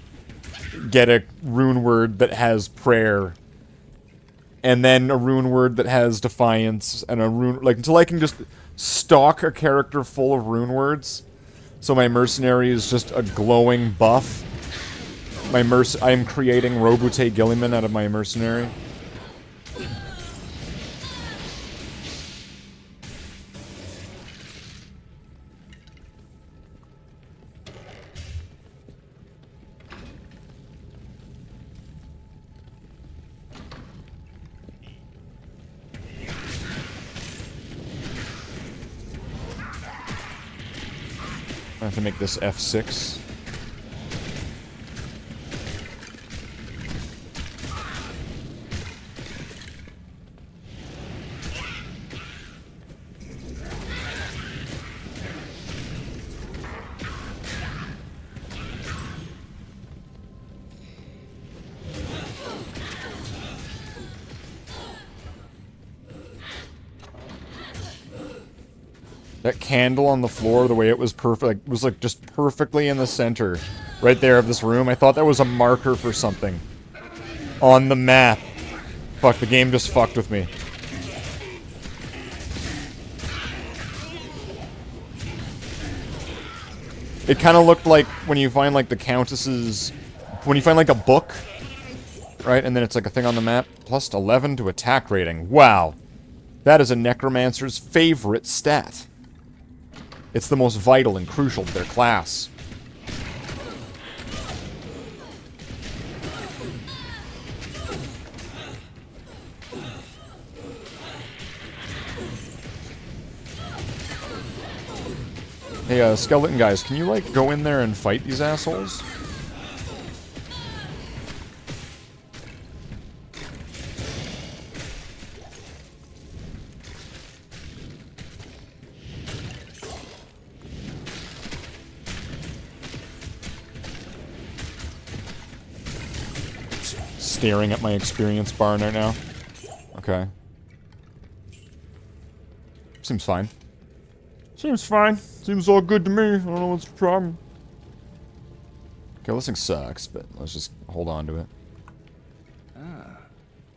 get a rune word that has prayer, and then a rune word that has defiance, and a rune... like, until I can just stock a character full of rune words, so my mercenary is just a glowing buff. I am creating Robute Gilliman out of my mercenary. I have to make this F6. That candle on the floor, the way it was perfect, like, it was like just perfectly in the center, right there of this room. I thought that was a marker for something on the map. Fuck, the game just fucked with me. It kind of looked like when you find like the Countess's, when you find like a book, right, and then it's like a thing on the map, plus 11 to attack rating. Wow, that is a Necromancer's favorite stat. It's the most vital and crucial to their class. Hey, skeleton guys, can you, like, go in there and fight these assholes? Staring at my experience bar right now. Okay. Seems fine. Seems fine. Seems all good to me. I don't know what's the problem. Okay, this thing sucks, but let's just hold on to it.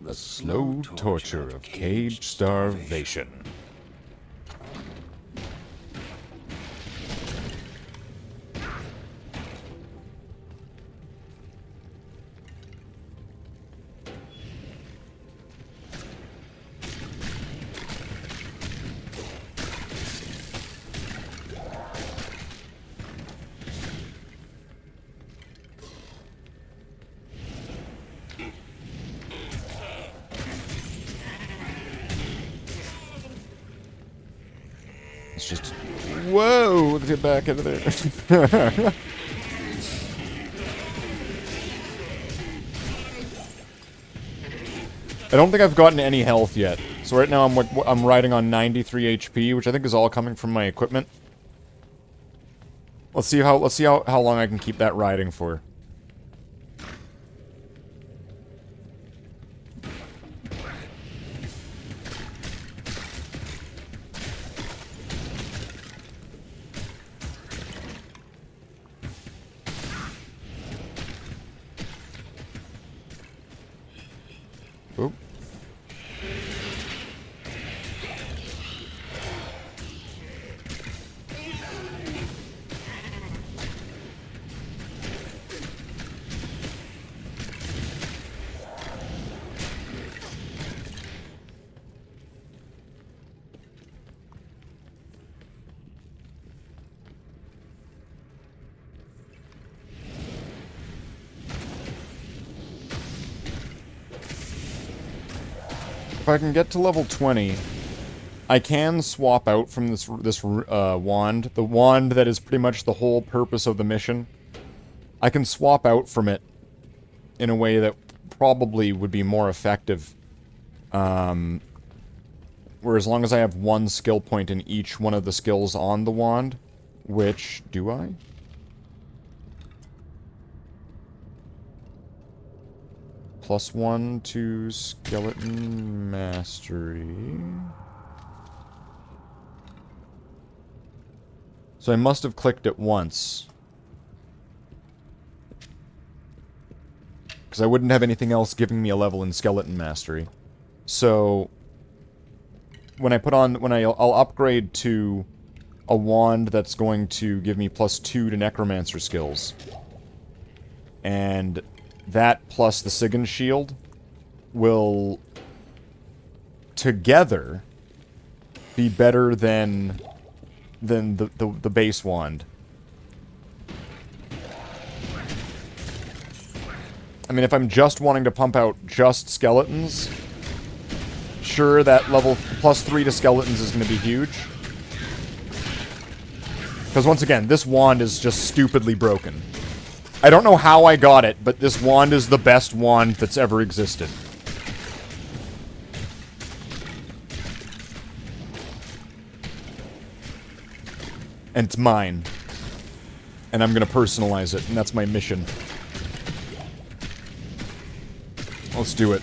The slow torture of caged starvation. It's just... Whoa! Let's get back into there. I don't think I've gotten any health yet. So right now I'm riding on 93 HP, which I think is all coming from my equipment. Let's see how long I can keep that riding for. Oop. if I can get to level 20, I can swap out from this wand. The wand that is pretty much the whole purpose of the mission. I can swap out from it in a way that probably would be more effective. Where as long as I have one skill point in each one of the skills on the wand, which, do I? +1 to skeleton mastery. So I must have clicked it once. Because I wouldn't have anything else giving me a level in skeleton mastery. So when I'll upgrade to a wand that's going to give me +2 to necromancer skills. And that plus the Sigan shield will together be better than the base wand. I mean, if I'm just wanting to pump out just skeletons, sure, that level +3 to skeletons is going to be huge. Because once again, this wand is just stupidly broken. I don't know how I got it, but this wand is the best wand that's ever existed. And it's mine. And I'm gonna personalize it, and that's my mission. Let's do it.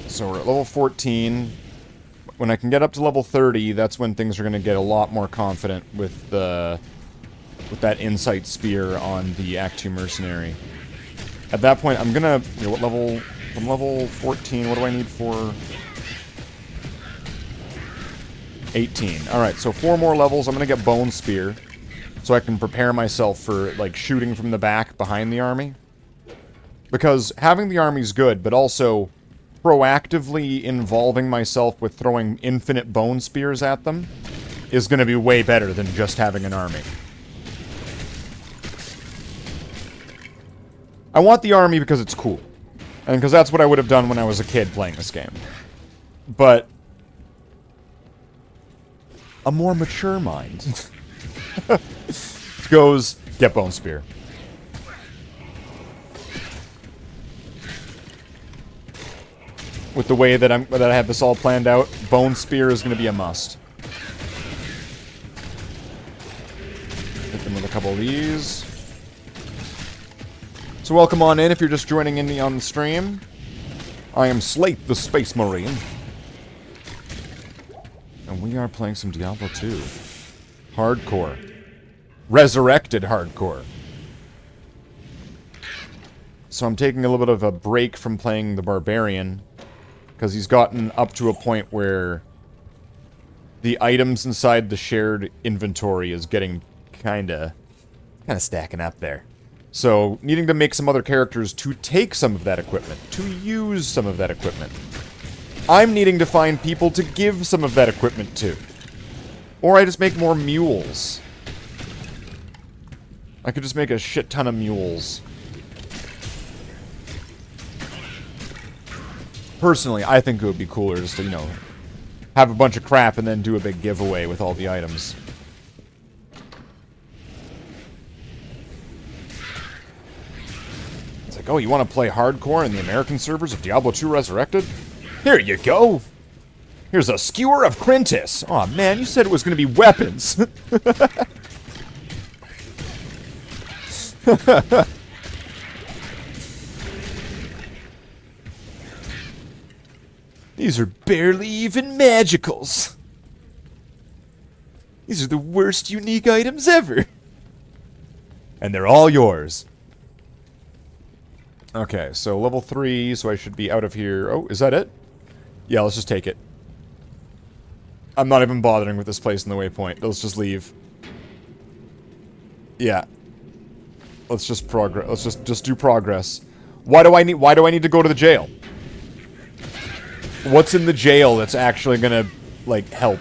So we're at level 14. When I can get up to level 30, that's when things are going to get a lot more confident with that insight spear on the Act 2 mercenary. At that point, I'm gonna, you know, from level 14, what do I need for 18? Alright, so 4 more levels, I'm gonna get Bone Spear, so I can prepare myself for, like, shooting from the back behind the army. Because having the army's good, but also proactively involving myself with throwing infinite bone spears at them is going to be way better than just having an army. I want the army because it's cool. And because that's what I would have done when I was a kid playing this game. But a more mature mind goes, get Bone Spear. With the way that I have this all planned out, Bone Spear is going to be a must. Hit them with a couple of these. So welcome on in if you're just joining in on the stream. I am Slathe, the Space Marine. And we are playing some Diablo 2. Hardcore. Resurrected hardcore. So I'm taking a little bit of a break from playing the Barbarian, because he's gotten up to a point where the items inside the shared inventory is getting kinda stacking up there. So, needing to make some other characters to take some of that equipment, to use some of that equipment. I'm needing to find people to give some of that equipment to. Or I just make more mules. I could just make a shit ton of mules. Personally, I think it would be cooler just to, you know, have a bunch of crap and then do a big giveaway with all the items. It's like, oh, you want to play hardcore in the American servers of Diablo 2 Resurrected? Here you go! Here's a skewer of Crintis! Aw, man, you said it was going to be weapons! These are barely even magicals. These are the worst unique items ever. And they're all yours. Okay, so level 3, so I should be out of here. Oh, is that it? Yeah, let's just take it. I'm not even bothering with this place in the waypoint. Let's just leave. Yeah. Let's just progress. Let's just do progress. Why do I need to go to the jail? What's in the jail that's actually gonna, like, help?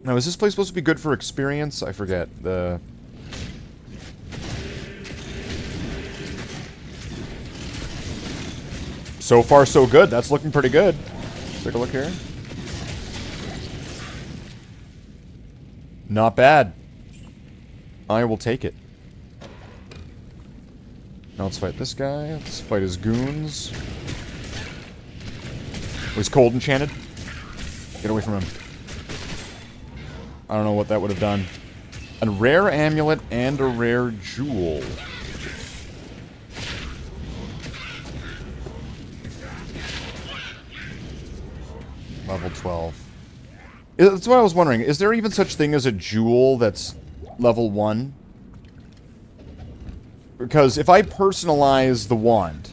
Now, is this place supposed to be good for experience? I forget. So far, so good. That's looking pretty good. Let's take a look here. Not bad. I will take it. Now let's fight this guy. Let's fight his goons. Oh, he's cold enchanted. Get away from him. I don't know what that would have done. A rare amulet and a rare jewel. Level 12. That's what I was wondering. Is there even such thing as a jewel that's level 1? Because if I personalize the wand,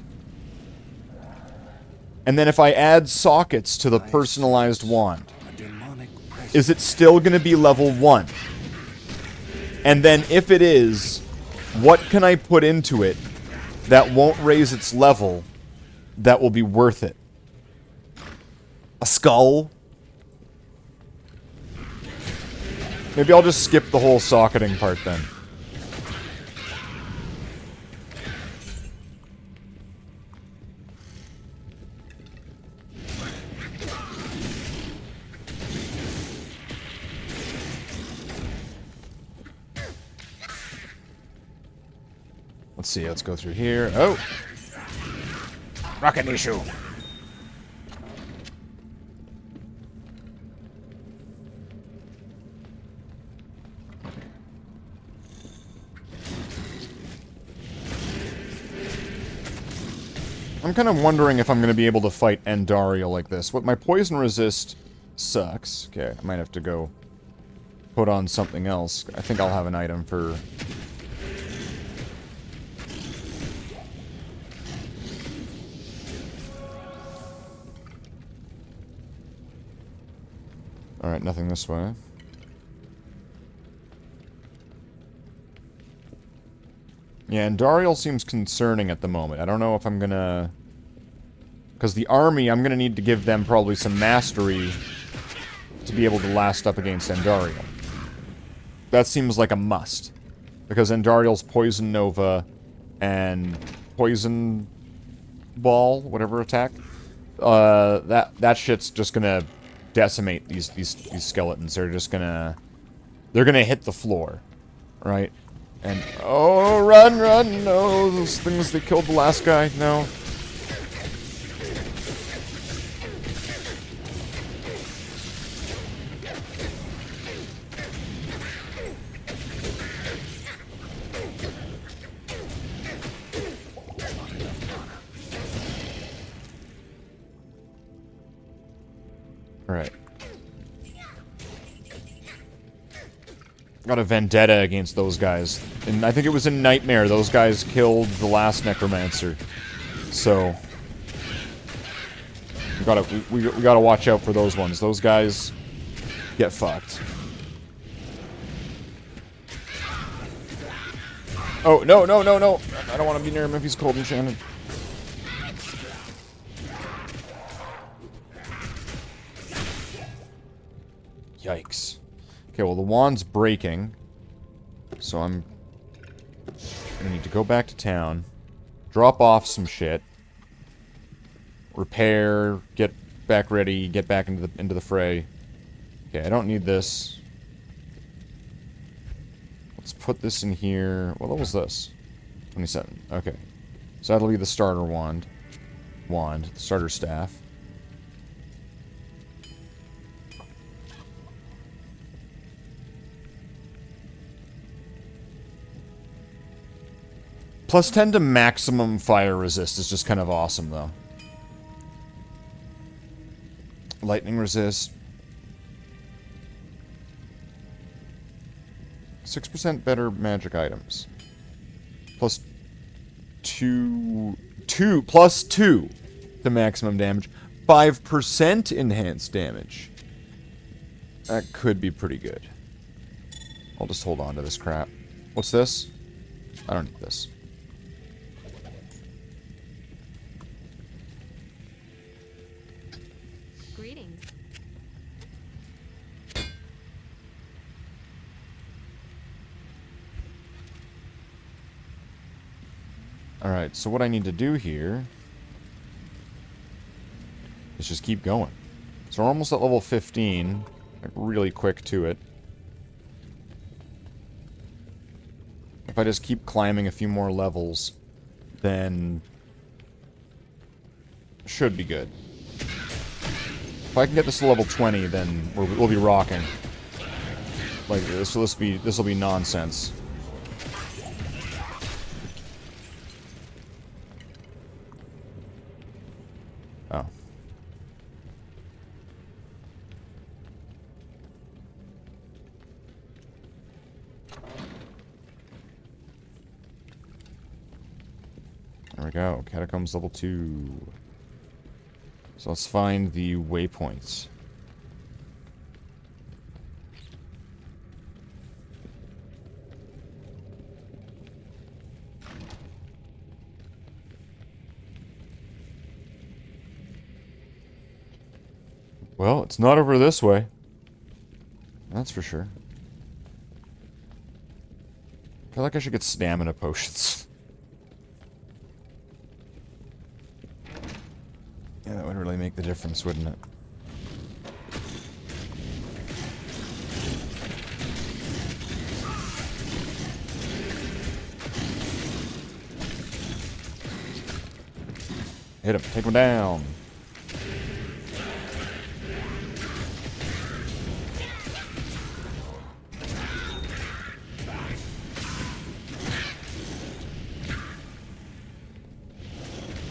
and then if I add sockets to the personalized wand, is it still going to be level 1? And then if it is, what can I put into it that won't raise its level that will be worth it? A skull? Maybe I'll just skip the whole socketing part then. Let's see, let's go through here. Oh! Rocket issue. I'm kind of wondering if I'm going to be able to fight Andariel like this. What my poison resist sucks. Okay, I might have to go put on something else. I think I'll have an item for... Alright, nothing this way. Yeah, Andariel seems concerning at the moment. I don't know if I'm gonna... Because the army, I'm gonna need to give them probably some mastery to be able to last up against Andariel. That seems like a must. Because Andariel's Poison Nova and Poison Ball, whatever attack, that shit's just gonna decimate these skeletons. They're just gonna... They're gonna hit the floor. Right? And, oh, run, run, no, those things that killed the last guy, no. Alright. Got a vendetta against those guys. And I think it was in Nightmare, those guys killed the last Necromancer. So... We gotta watch out for those ones. Those guys get fucked. Oh, no, no, no, no! I don't want to be near him if he's cold enchanted. Yikes. Okay, well, the wand's breaking. So I'm gonna need to go back to town. Drop off some shit. Repair, get back ready, get back into the fray. Okay, I don't need this. Let's put this in here. What level was this? 27. Okay. So that'll be the starter wand. The starter staff. Plus 10 to maximum fire resist is just kind of awesome, though. Lightning resist. 6% better magic items. Plus 2 to maximum damage. 5% enhanced damage. That could be pretty good. I'll just hold on to this crap. What's this? I don't need this. Alright, so what I need to do here is just keep going. So we're almost at level 15. Like, really quick to it. If I just keep climbing a few more levels, then should be good. If I can get this to level 20, then we'll be rocking. Like, this will be nonsense. Oh. There we go. Catacombs level 2. So let's find the waypoints. Well, it's not over this way. That's for sure. I feel like I should get stamina potions. Yeah, that would really make the difference, wouldn't it? Hit him. Take him down.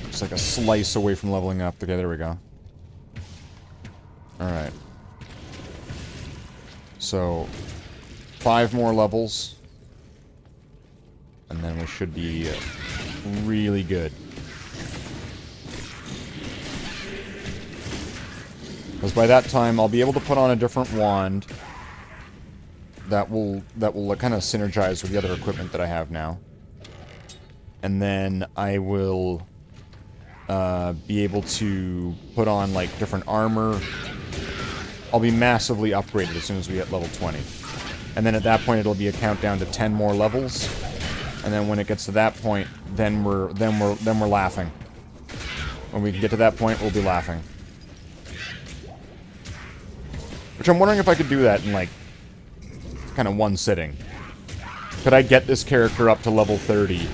Just like a slice away from leveling up. Okay, there we go. Alright. So, 5 more levels. And then we should be really good. Because by that time, I'll be able to put on a different wand that will kind of synergize with the other equipment that I have now. And then I will be able to put on, like, different armor. I'll be massively upgraded as soon as we hit level 20. And then at that point, it'll be a countdown to 10 more levels. And then when it gets to that point, then we're laughing. When we get to that point, we'll be laughing. Which I'm wondering if I could do that in, like, kind of one sitting. Could I get this character up to level 30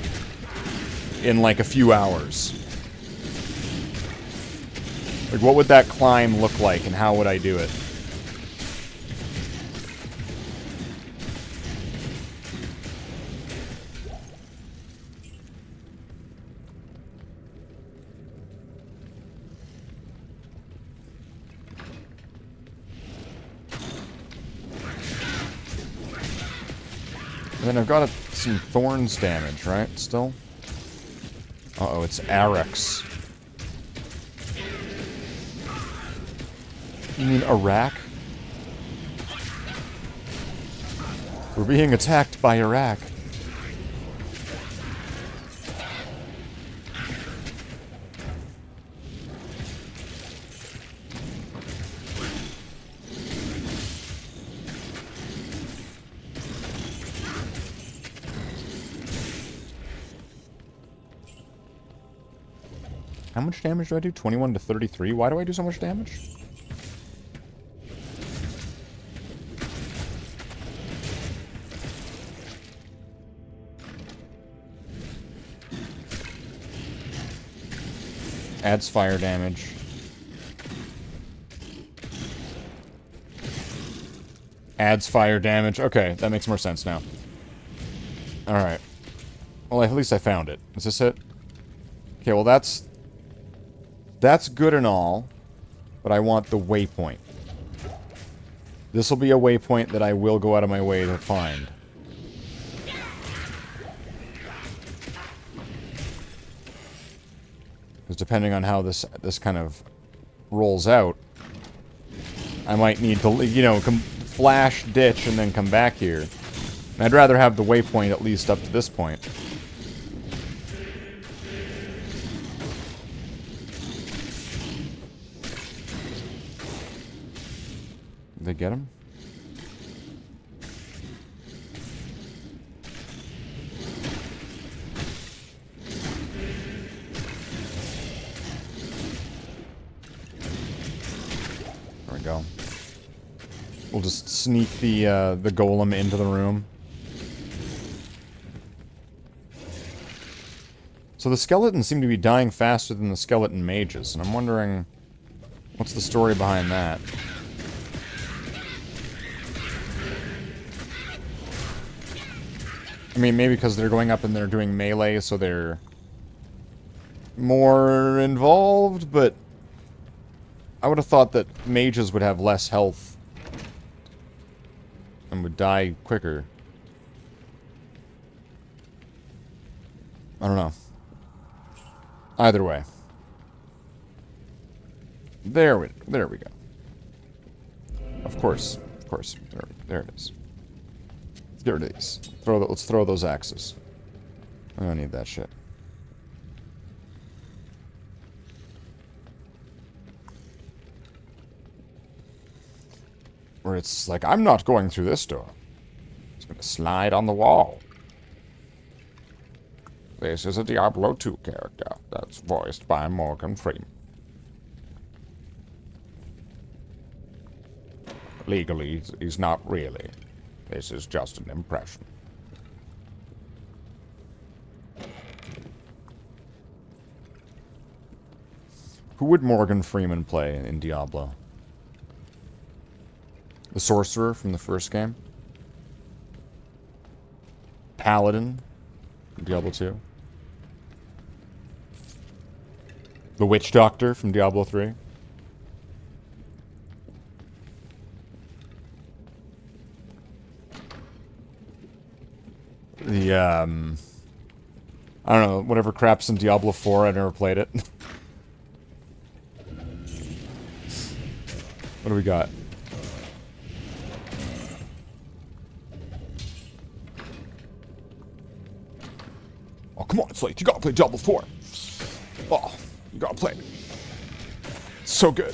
in, like, a few hours? Like, what would that climb look like, and how would I do it? And then I've got some thorns damage, right? Still? Uh-oh, it's Arax. You mean Iraq? We're being attacked by Iraq. How much damage do I do? 21 to 33? Why do I do so much damage? Adds fire damage. Adds fire damage. Okay, that makes more sense now. Alright. Well, at least I found it. Is this it? Okay, well that's good and all, but I want the waypoint. This will be a waypoint that I will go out of my way to find. Because depending on how this kind of rolls out, I might need to, you know, flash, ditch, and then come back here. And I'd rather have the waypoint at least up to this point. Did they get him? We'll just sneak the golem into the room. So the skeletons seem to be dying faster than the skeleton mages, and I'm wondering what's the story behind that. I mean, maybe because they're going up and they're doing melee, so they're more involved, but I would have thought that mages would have less health and would die quicker. I don't know. Either way. There we go. Of course. There it is. Let's get rid of these. Let's throw those axes. I don't need that shit. Where it's like, I'm not going through this door. It's gonna slide on the wall. This is a Diablo 2 character that's voiced by Morgan Freeman. Legally, he's not really. This is just an impression. Who would Morgan Freeman play in Diablo? The sorcerer from the first game? Paladin from Diablo 2? The witch doctor from Diablo 3? The, I don't know, whatever crap's in Diablo 4, I never played it. What do we got? Oh, come on, it's late. You gotta play Diablo 4. Oh, you gotta play it. It's so good.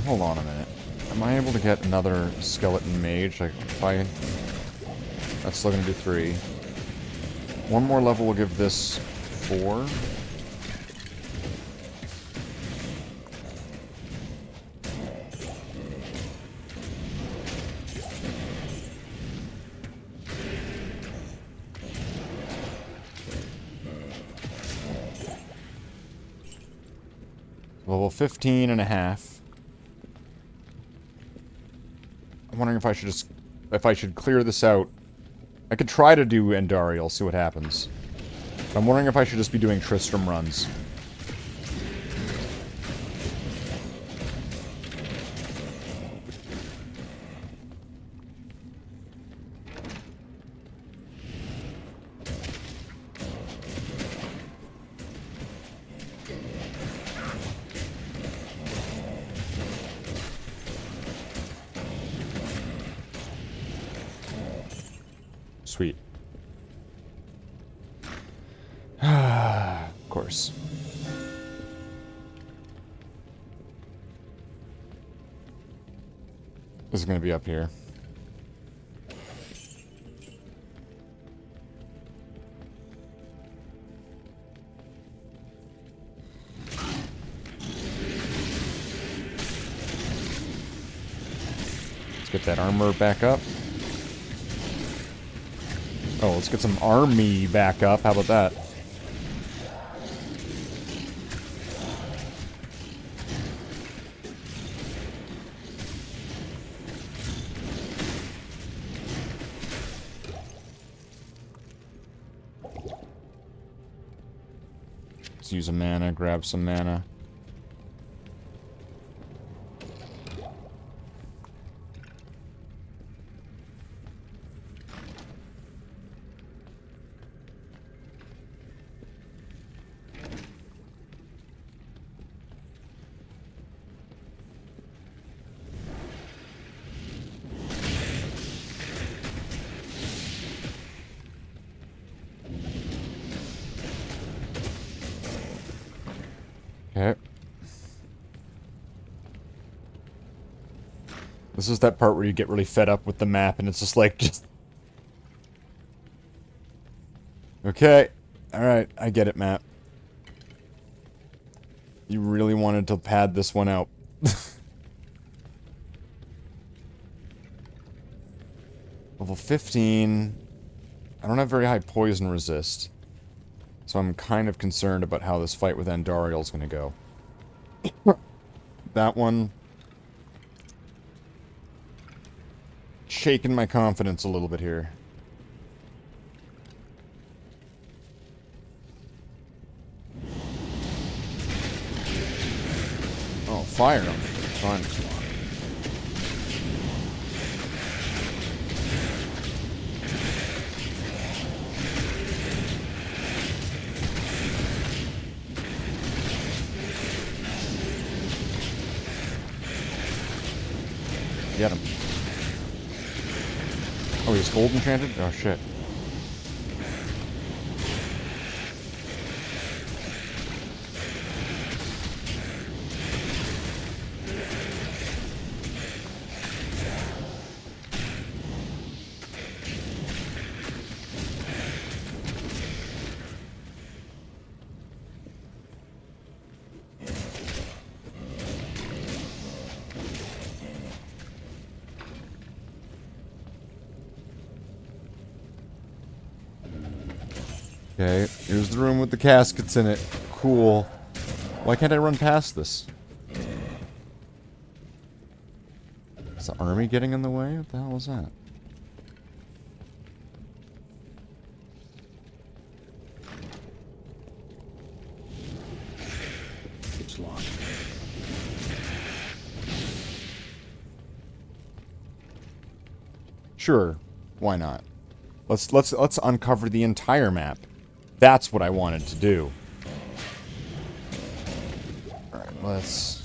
Hold on a minute. Am I able to get another skeleton mage? Like, if I... That's still gonna do 3. One more level will give this 4. Level 15 and a half. I'm wondering if I should clear this out. I could try to do Endariel, see what happens. I'm wondering if I should just be doing Tristram runs. Sweet. Of course. This is going to be up here. Let's get that armor back up. Oh, let's get some army back up. How about that? Let's use a mana, grab some mana. This is that part where you get really fed up with the map, and it's just like, Okay. Alright, I get it, map. You really wanted to pad this one out. Level 15. I don't have very high poison resist. So I'm kind of concerned about how this fight with Andariel is going to go. That one... shaking my confidence a little bit here. Oh, fire him. Fine. Get him. Oh, he's gold enchanted? Oh, shit. Okay, here's the room with the caskets in it. Cool. Why can't I run past this? Is the army getting in the way? What the hell was that? It's locked. Sure. Why not? Let's uncover the entire map. That's what I wanted to do. Alright, let's...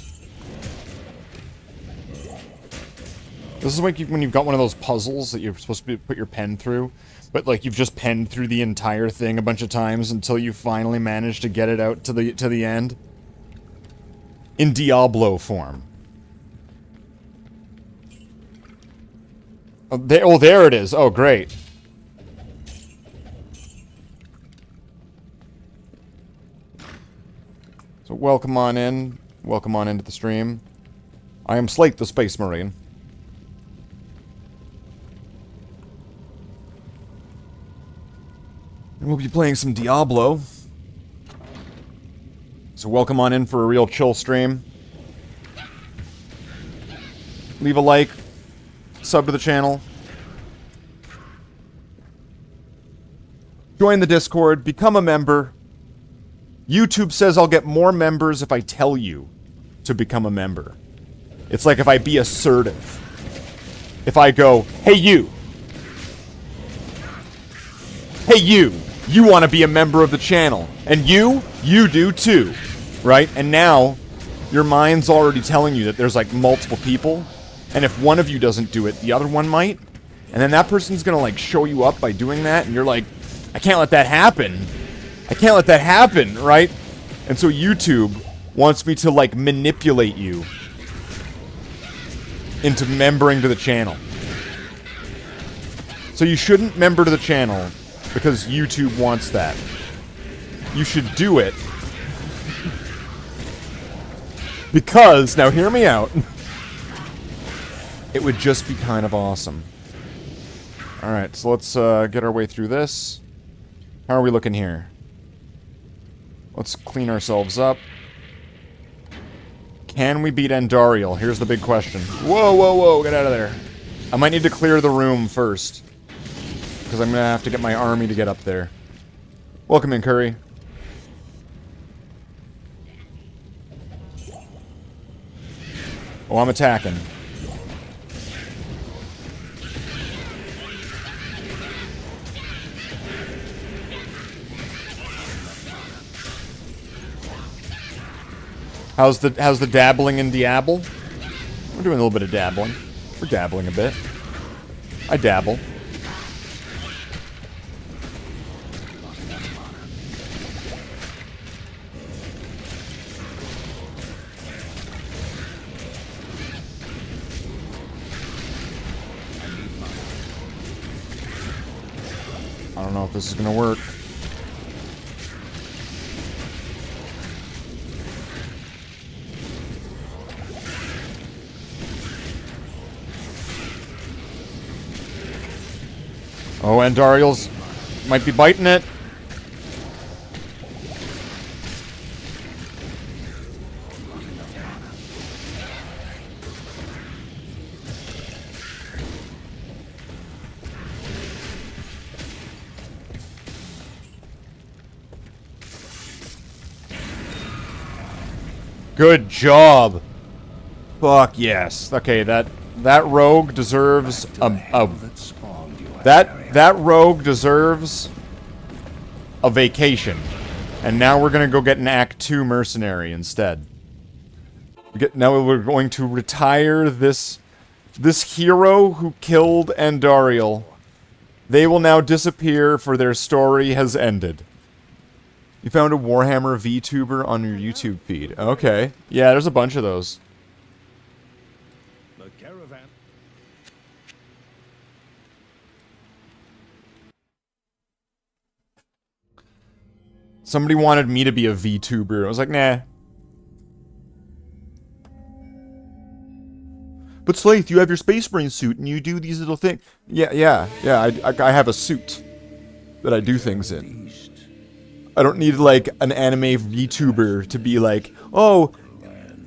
This is like when you've got one of those puzzles that you're supposed to put your pen through, but like you've just penned through the entire thing a bunch of times until you finally manage to get it out to the end. In Diablo form. Oh, there it is. Oh, great. So welcome on in. Welcome on into the stream. I am Slathe the Space Marine. And we'll be playing some Diablo. So welcome on in for a real chill stream. Leave a like. Sub to the channel. Join the Discord. Become a member. YouTube says I'll get more members if I tell you to become a member. It's like if I be assertive. If I go, hey you. Hey you. You want to be a member of the channel. And you do too. Right? And now, your mind's already telling you that there's like multiple people. And if one of you doesn't do it, the other one might. And then that person's gonna like show you up by doing that. And you're like, I can't let that happen. I can't let that happen, right? And so YouTube wants me to, like, manipulate you into membering to the channel. So you shouldn't member to the channel because YouTube wants that. You should do it because, now hear me out, it would just be kind of awesome. Alright, so let's get our way through this. How are we looking here? Let's clean ourselves up. Can we beat Andariel? Here's the big question. Whoa, whoa, whoa, get out of there. I might need to clear the room first. Because I'm going to have to get my army to get up there. Welcome in, Curry. Oh, I'm attacking. How's the dabbling in Diablo? We're doing a little bit of dabbling. We're dabbling a bit. I dabble. I don't know if this is gonna work. Oh, and Dariel's might be biting it. Good job. Fuck yes. Okay, that rogue deserves that rogue deserves a vacation. And now we're gonna go get an Act 2 mercenary instead. Now we're going to retire this hero who killed Andariel. They will now disappear, for their story has ended. You found a Warhammer VTuber on your YouTube feed. Okay. Yeah, there's a bunch of those. The caravan. Somebody wanted me to be a VTuber. I was like, nah. But Slathe, you have your Space Marine suit and you do these little things. Yeah. I have a suit that I do things in. I don't need, like, an anime VTuber to be like, oh,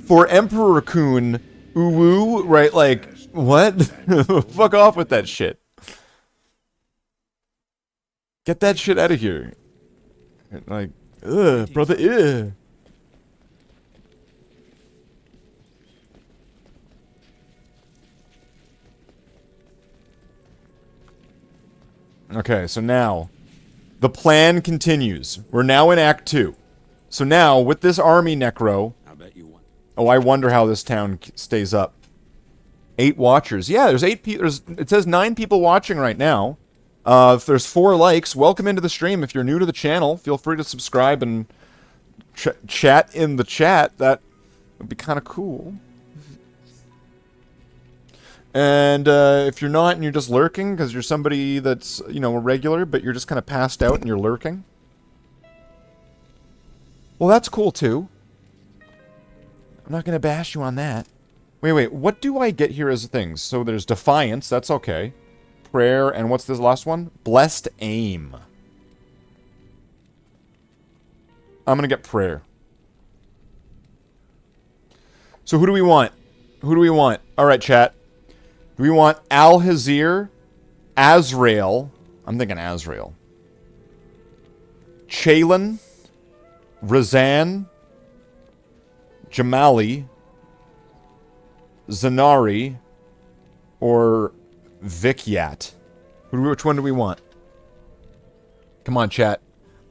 for Emperor Kun, ooh, right? Like, what? Fuck off with that shit. Get that shit out of here. Like, ugh, brother, ugh. Okay, so now the plan continues. We're now in Act 2. So now, with this army necro... I bet you won. Oh, I wonder how this town stays up. 8 watchers. Yeah, there's 8 people. It says 9 people watching right now. If there's 4 likes, welcome into the stream. If you're new to the channel, feel free to subscribe and chat in the chat. That would be kind of cool. And if you're not and you're just lurking because you're somebody that's, you know, a regular, but you're just kind of passed out and you're lurking, well, that's cool too. I'm not going to bash you on that. Wait, what do I get here as things? So there's Defiance, that's okay. Prayer, and what's this last one? Blessed Aim. I'm going to get Prayer. So who do we want? Who do we want? Alright, chat. Do we want Al-Hazir, Azrael, I'm thinking Azrael, Chalin, Razan, Jamali, Zanari, or Vikyat? Which one do we want? Come on, chat.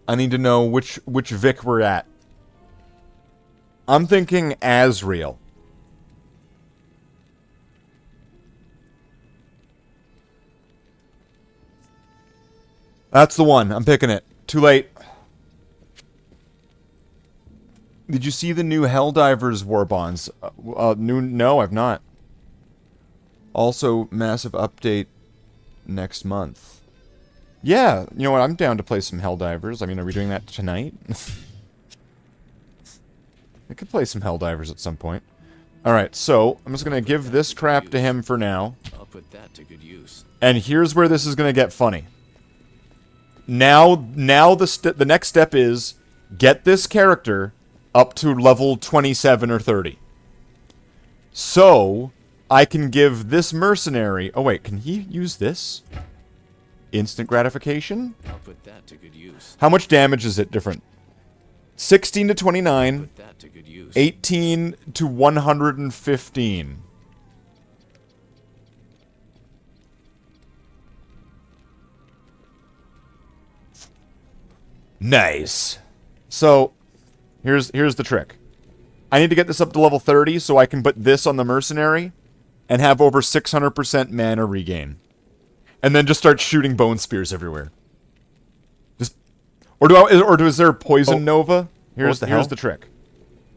I need to know which Vic we're at. I'm thinking Azrael. That's the one. I'm picking it. Too late. Did you see the new Helldivers War Bonds? No, I've not. Also, massive update next month. Yeah, you know what? I'm down to play some Helldivers. I mean, are we doing that tonight? I could play some Helldivers at some point. Alright, so, I'm just gonna give this crap to him for now. I'll put that to good use. And here's where this is gonna get funny. Now the next step is get this character up to level 27 or 30. So, I can give this mercenary... Oh wait, can he use this? Instant gratification? I'll put that to good use. How much damage is it different? 16 to 29, Put that to good use. 18 to 115. Nice. So, here's the trick. I need to get this up to level 30 so I can put this on the mercenary and have over 600% mana regain. And then just start shooting bone spears everywhere. Just, is there poison nova? Here's the trick.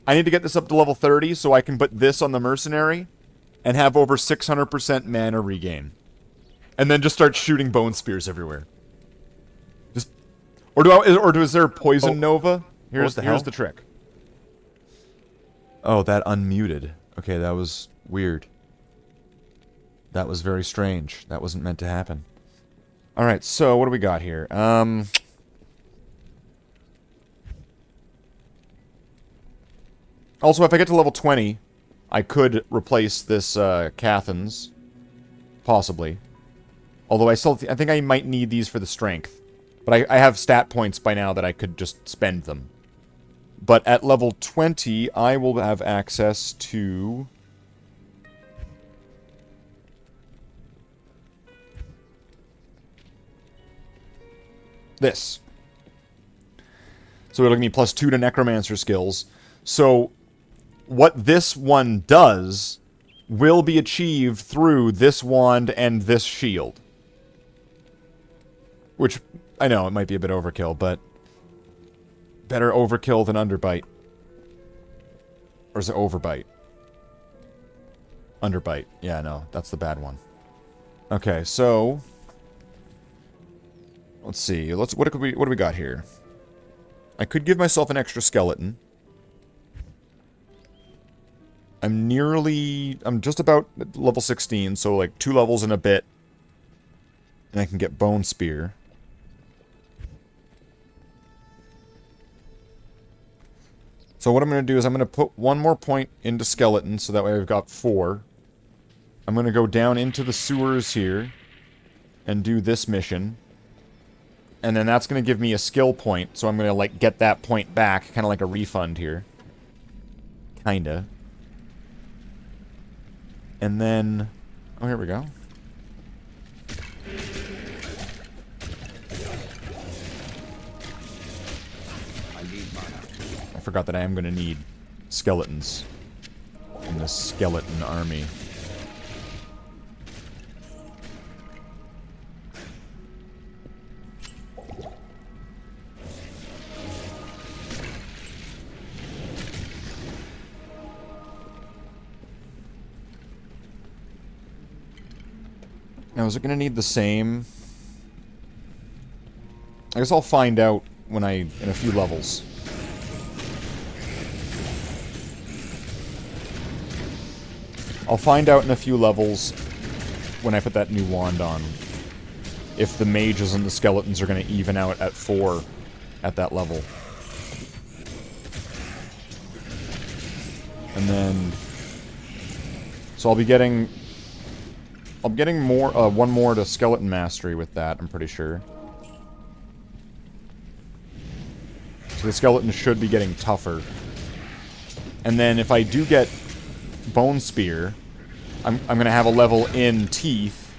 I need to get this up to level 30 so I can put this on the mercenary and have over 600% mana regain. And then just start shooting bone spears everywhere. Or is there Poison Nova? Here's the hell? the trick. Oh, that unmuted. Okay, that was weird. That was very strange. That wasn't meant to happen. Alright, so what do we got here? Also, if I get to level 20, I could replace this Cathans. Possibly. Although I think I might need these for the strength. But I have stat points by now that I could just spend them. But at level 20, I will have access to... this. So it'll give me +2 to Necromancer skills. So what this one does will be achieved through this wand and this shield. Which, I know, it might be a bit overkill, but... better overkill than underbite. Or is it overbite? Underbite. Yeah, no, that's the bad one. Okay, so... let's see. What do we got here? I could give myself an extra skeleton. I'm just about level 16, so like 2 levels and a bit. And I can get Bone Spear. So what I'm going to do is I'm going to put 1 more point into skeleton, so that way I've got 4. I'm going to go down into the sewers here and do this mission. And then that's going to give me a skill point, so I'm going to, like, get that point back, kind of like a refund here. Kinda. And then... oh, here we go. I forgot that I am going to need skeletons in the skeleton army. Now, is it going to need the same? I guess I'll find out when in a few levels. I'll find out in a few levels when I put that new wand on. If the mages and the skeletons are going to even out at 4 at that level. And then... so I'll be getting more, 1 more to Skeleton Mastery with that, I'm pretty sure. So the skeleton should be getting tougher. And then if I do get Bone Spear, I'm going to have a level in Teeth.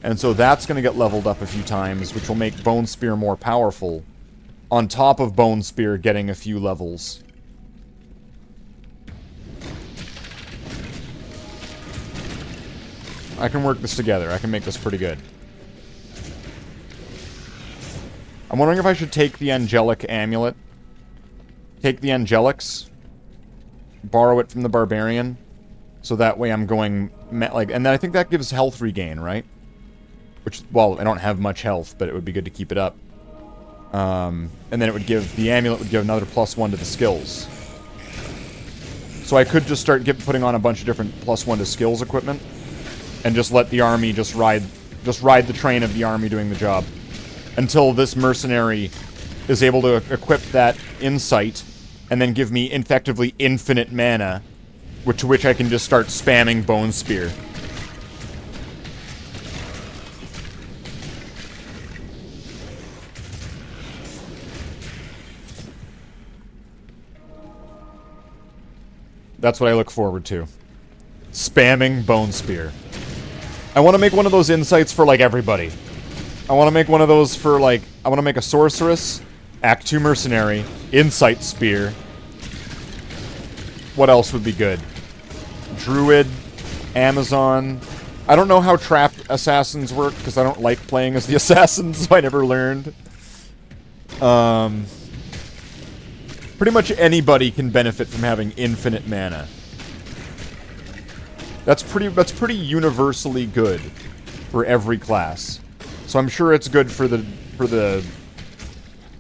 And so that's going to get leveled up a few times, which will make Bone Spear more powerful. On top of Bone Spear getting a few levels. I can work this together. I can make this pretty good. I'm wondering if I should take the Angelic Amulet. Take the Angelics. Borrow it from the Barbarian. So that way I'm going... like, and then I think that gives health regain, right? Which, well, I don't have much health, but it would be good to keep it up. And then it would give... the Amulet would give another +1 to the skills. So I could just start putting on a bunch of different +1 to skills equipment. And just let the army just ride the train of the army doing the job. Until this mercenary is able to equip that insight, and then give me effectively infinite mana, to which I can just start spamming Bone Spear. That's what I look forward to. Spamming Bone Spear. I want to make one of those insights for, like, everybody. I want to make one of those for, like... I want to make a Sorceress, Act 2 Mercenary, Insight Spear. What else would be good? Druid, Amazon. I don't know how trapped assassins work, because I don't like playing as the assassins, so I never learned. Pretty much anybody can benefit from having infinite mana. That's pretty universally good for every class. So I'm sure it's good for the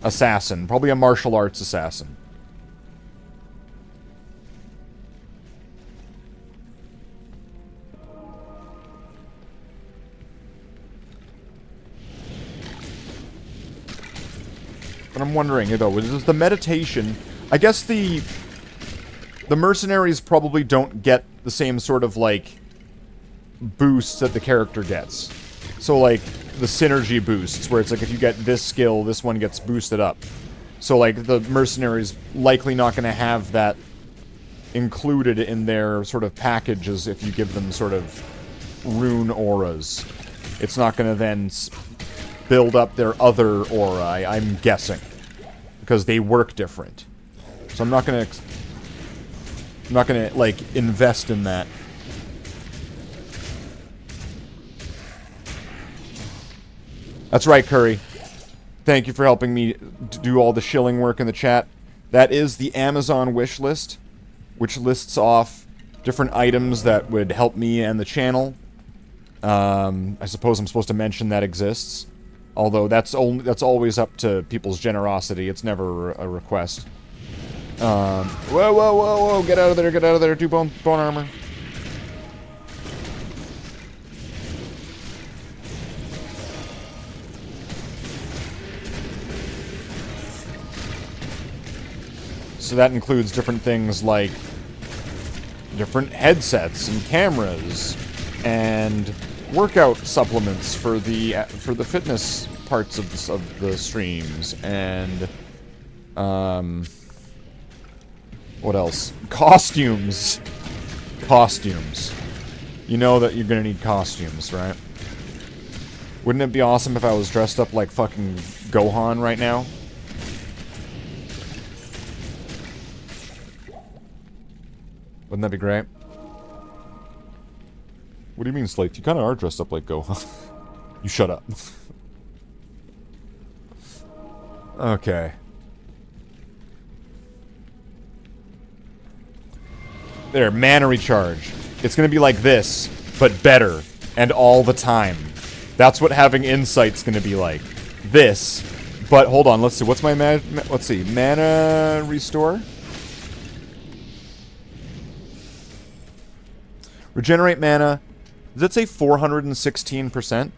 assassin. Probably a martial arts assassin. But I'm wondering, though, is the meditation... I guess the mercenaries probably don't get the same sort of, like, boosts that the character gets. So, like, the synergy boosts, where it's like, if you get this skill, this one gets boosted up. So, like, the mercenaries likely not going to have that included in their sort of packages if you give them sort of rune auras. It's not going to then build up their other aura, I'm guessing. Because they work different. So I'm not going to, like, invest in that. That's right, Curry. Thank you for helping me do all the shilling work in the chat. That is the Amazon wish list, which lists off different items that would help me and the channel. I suppose I'm supposed to mention that exists. Although that's always up to people's generosity. It's never a request. Whoa, whoa, whoa, whoa! Get out of there! Get out of there! Do bone armor. So that includes different things like different headsets and cameras and workout supplements for the fitness parts of the streams, and what else? Costumes. You know that you're gonna need costumes, right? Wouldn't it be awesome if I was dressed up like fucking Gohan right now? Wouldn't that be great? What do you mean, Slathe? You kind of are dressed up like Gohan. You shut up. Okay. There, mana recharge. It's gonna be like this, but better, and all the time. That's what having insight's gonna be like. This, but hold on, let's see, what's my let's see, mana restore? Regenerate mana. Does it say 416%?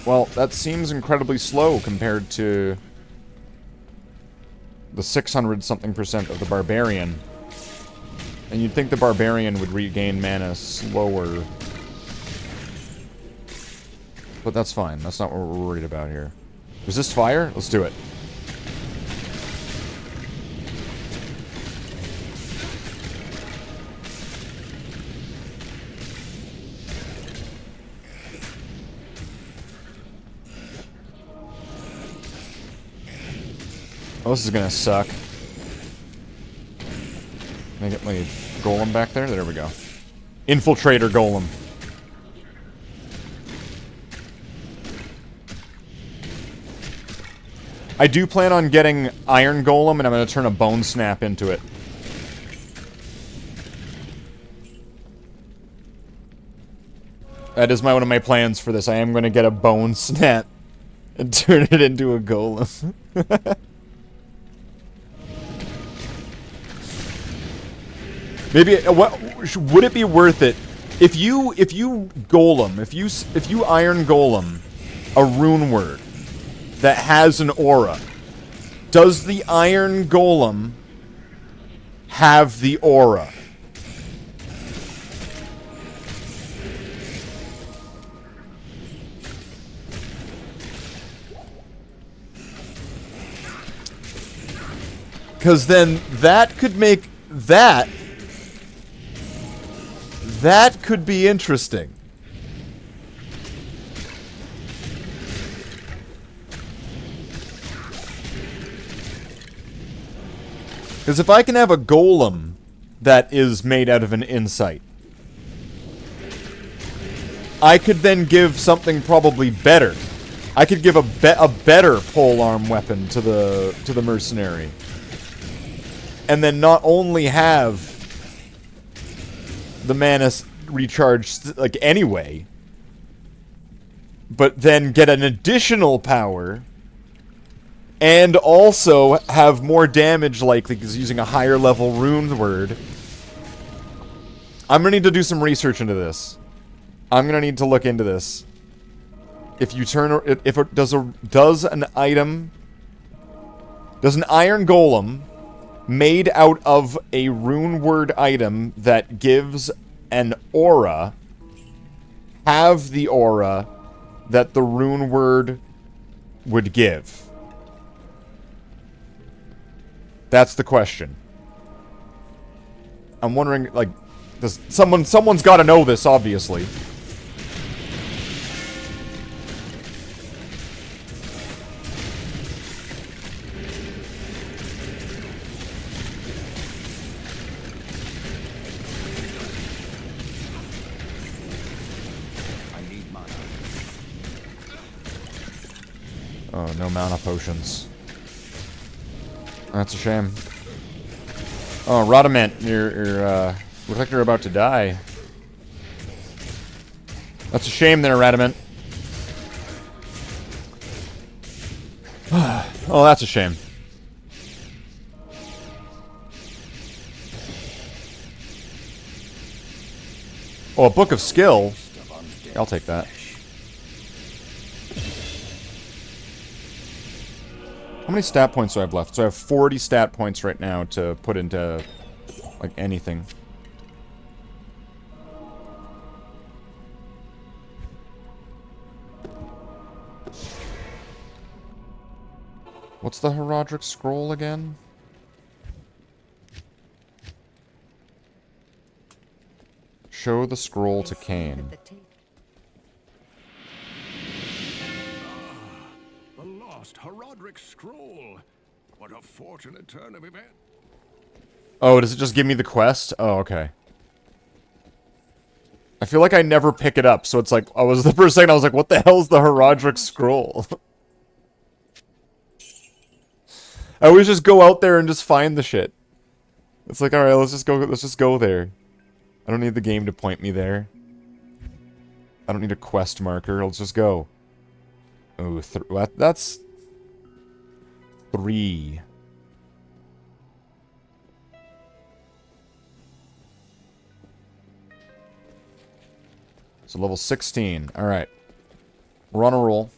Well, that seems incredibly slow compared to the 600-something% of the Barbarian. And you'd think the Barbarian would regain mana slower. But that's fine. That's not what we're worried about here. Resist fire? Let's do it. Oh, this is gonna suck. Can I get my golem back there? There we go. Infiltrator golem. I do plan on getting iron golem, and I'm gonna turn a bone snap into it. That is one of my plans for this. I am gonna get a bone snap and turn it into a golem. Maybe would it be worth it if you golem, if you iron golem a rune word that has an aura? Does the iron golem have the aura? Because then that could make that could be interesting. Because if I can have a golem that is made out of an insight, I could then give something probably better. I could give a better polearm weapon to the mercenary. And then not only have the mana recharged, like, anyway, but then get an additional power and also have more damage likely because using a higher level rune word. I'm gonna need to do some research into this. I'm gonna need to look into this. If you turn, if it does an item, does an iron golem made out of a rune word item that gives an aura have the aura that the rune word would give? That's the question. I'm wondering, like, does someone's got to know this, obviously. Oh, no mana potions. That's a shame. Oh, Rodament, you're look like you're about to die. That's a shame there, Radament. Oh, that's a shame. Oh, a book of skill. I'll take that. How many stat points do I have left? So I have 40 stat points right now to put into, like, anything. What's the Heraldric Scroll again? Show the scroll to Cain. The lost Heraldric Scroll. What a fortunate turn of events. Oh, does it just give me the quest? Oh, okay. I feel like I never pick it up, so it's like, I was the first second I was like, what the hell's the Heraldric Scroll? I always just go out there and just find the shit. It's like, alright, let's just go there. I don't need the game to point me there. I don't need a quest marker, let's just go. Oh, that's 3. So level 16. Alright. We're on a roll.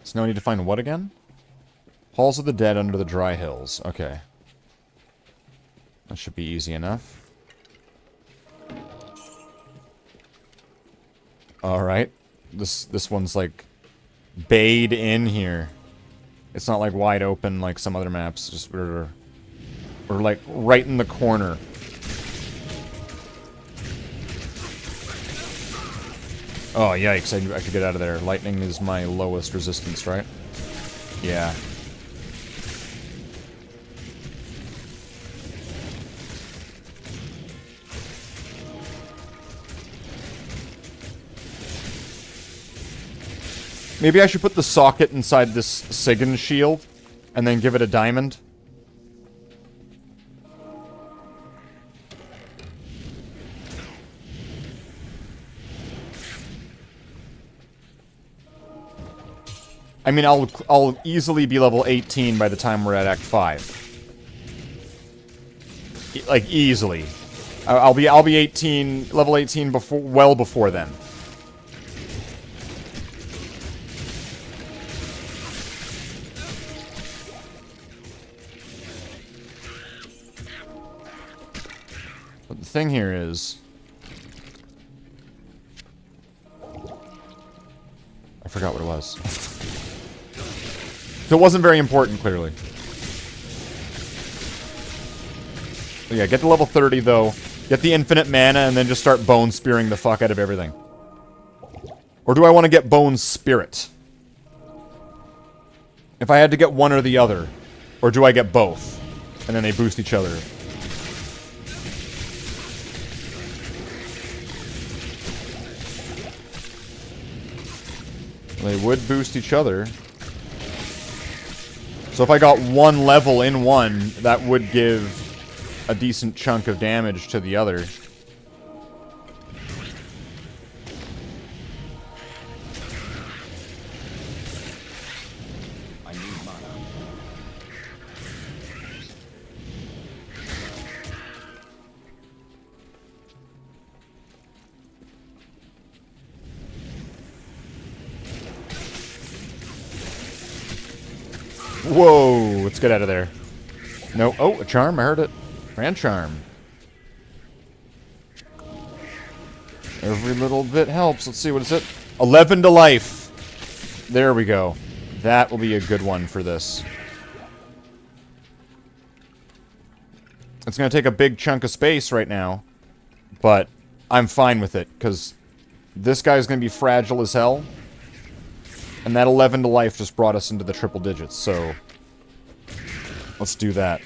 So now I need to find what again? Halls of the Dead under the Dry Hills. Okay. That should be easy enough. Alright. This one's like bayed in here. It's not like wide open like some other maps. Just we're like right in the corner. Oh, yikes. I could get out of there. Lightning is my lowest resistance, right? Yeah. Maybe I should put the socket inside this Sigan shield and then give it a diamond. I mean, I'll easily be level 18 by the time we're at Act 5. Like, easily. I'll be level 18 well before then. But the thing here is, I forgot what it was. So it wasn't very important, clearly. But yeah, get to level 30, though. Get the infinite mana, and then just start bone spearing the fuck out of everything. Or do I want to get bone spirit? If I had to get one or the other. Or do I get both? And then they boost each other. They would boost each other. So if I got one level in one, that would give a decent chunk of damage to the other. I need mana. Whoa, let's get out of there. No, oh, a charm, I heard it. Grand charm. Every little bit helps. Let's see, what is it? 11 to life. There we go. That will be a good one for this. It's going to take a big chunk of space right now, but I'm fine with it, because this guy's going to be fragile as hell. And that 11 to life just brought us into the triple digits, so let's do that.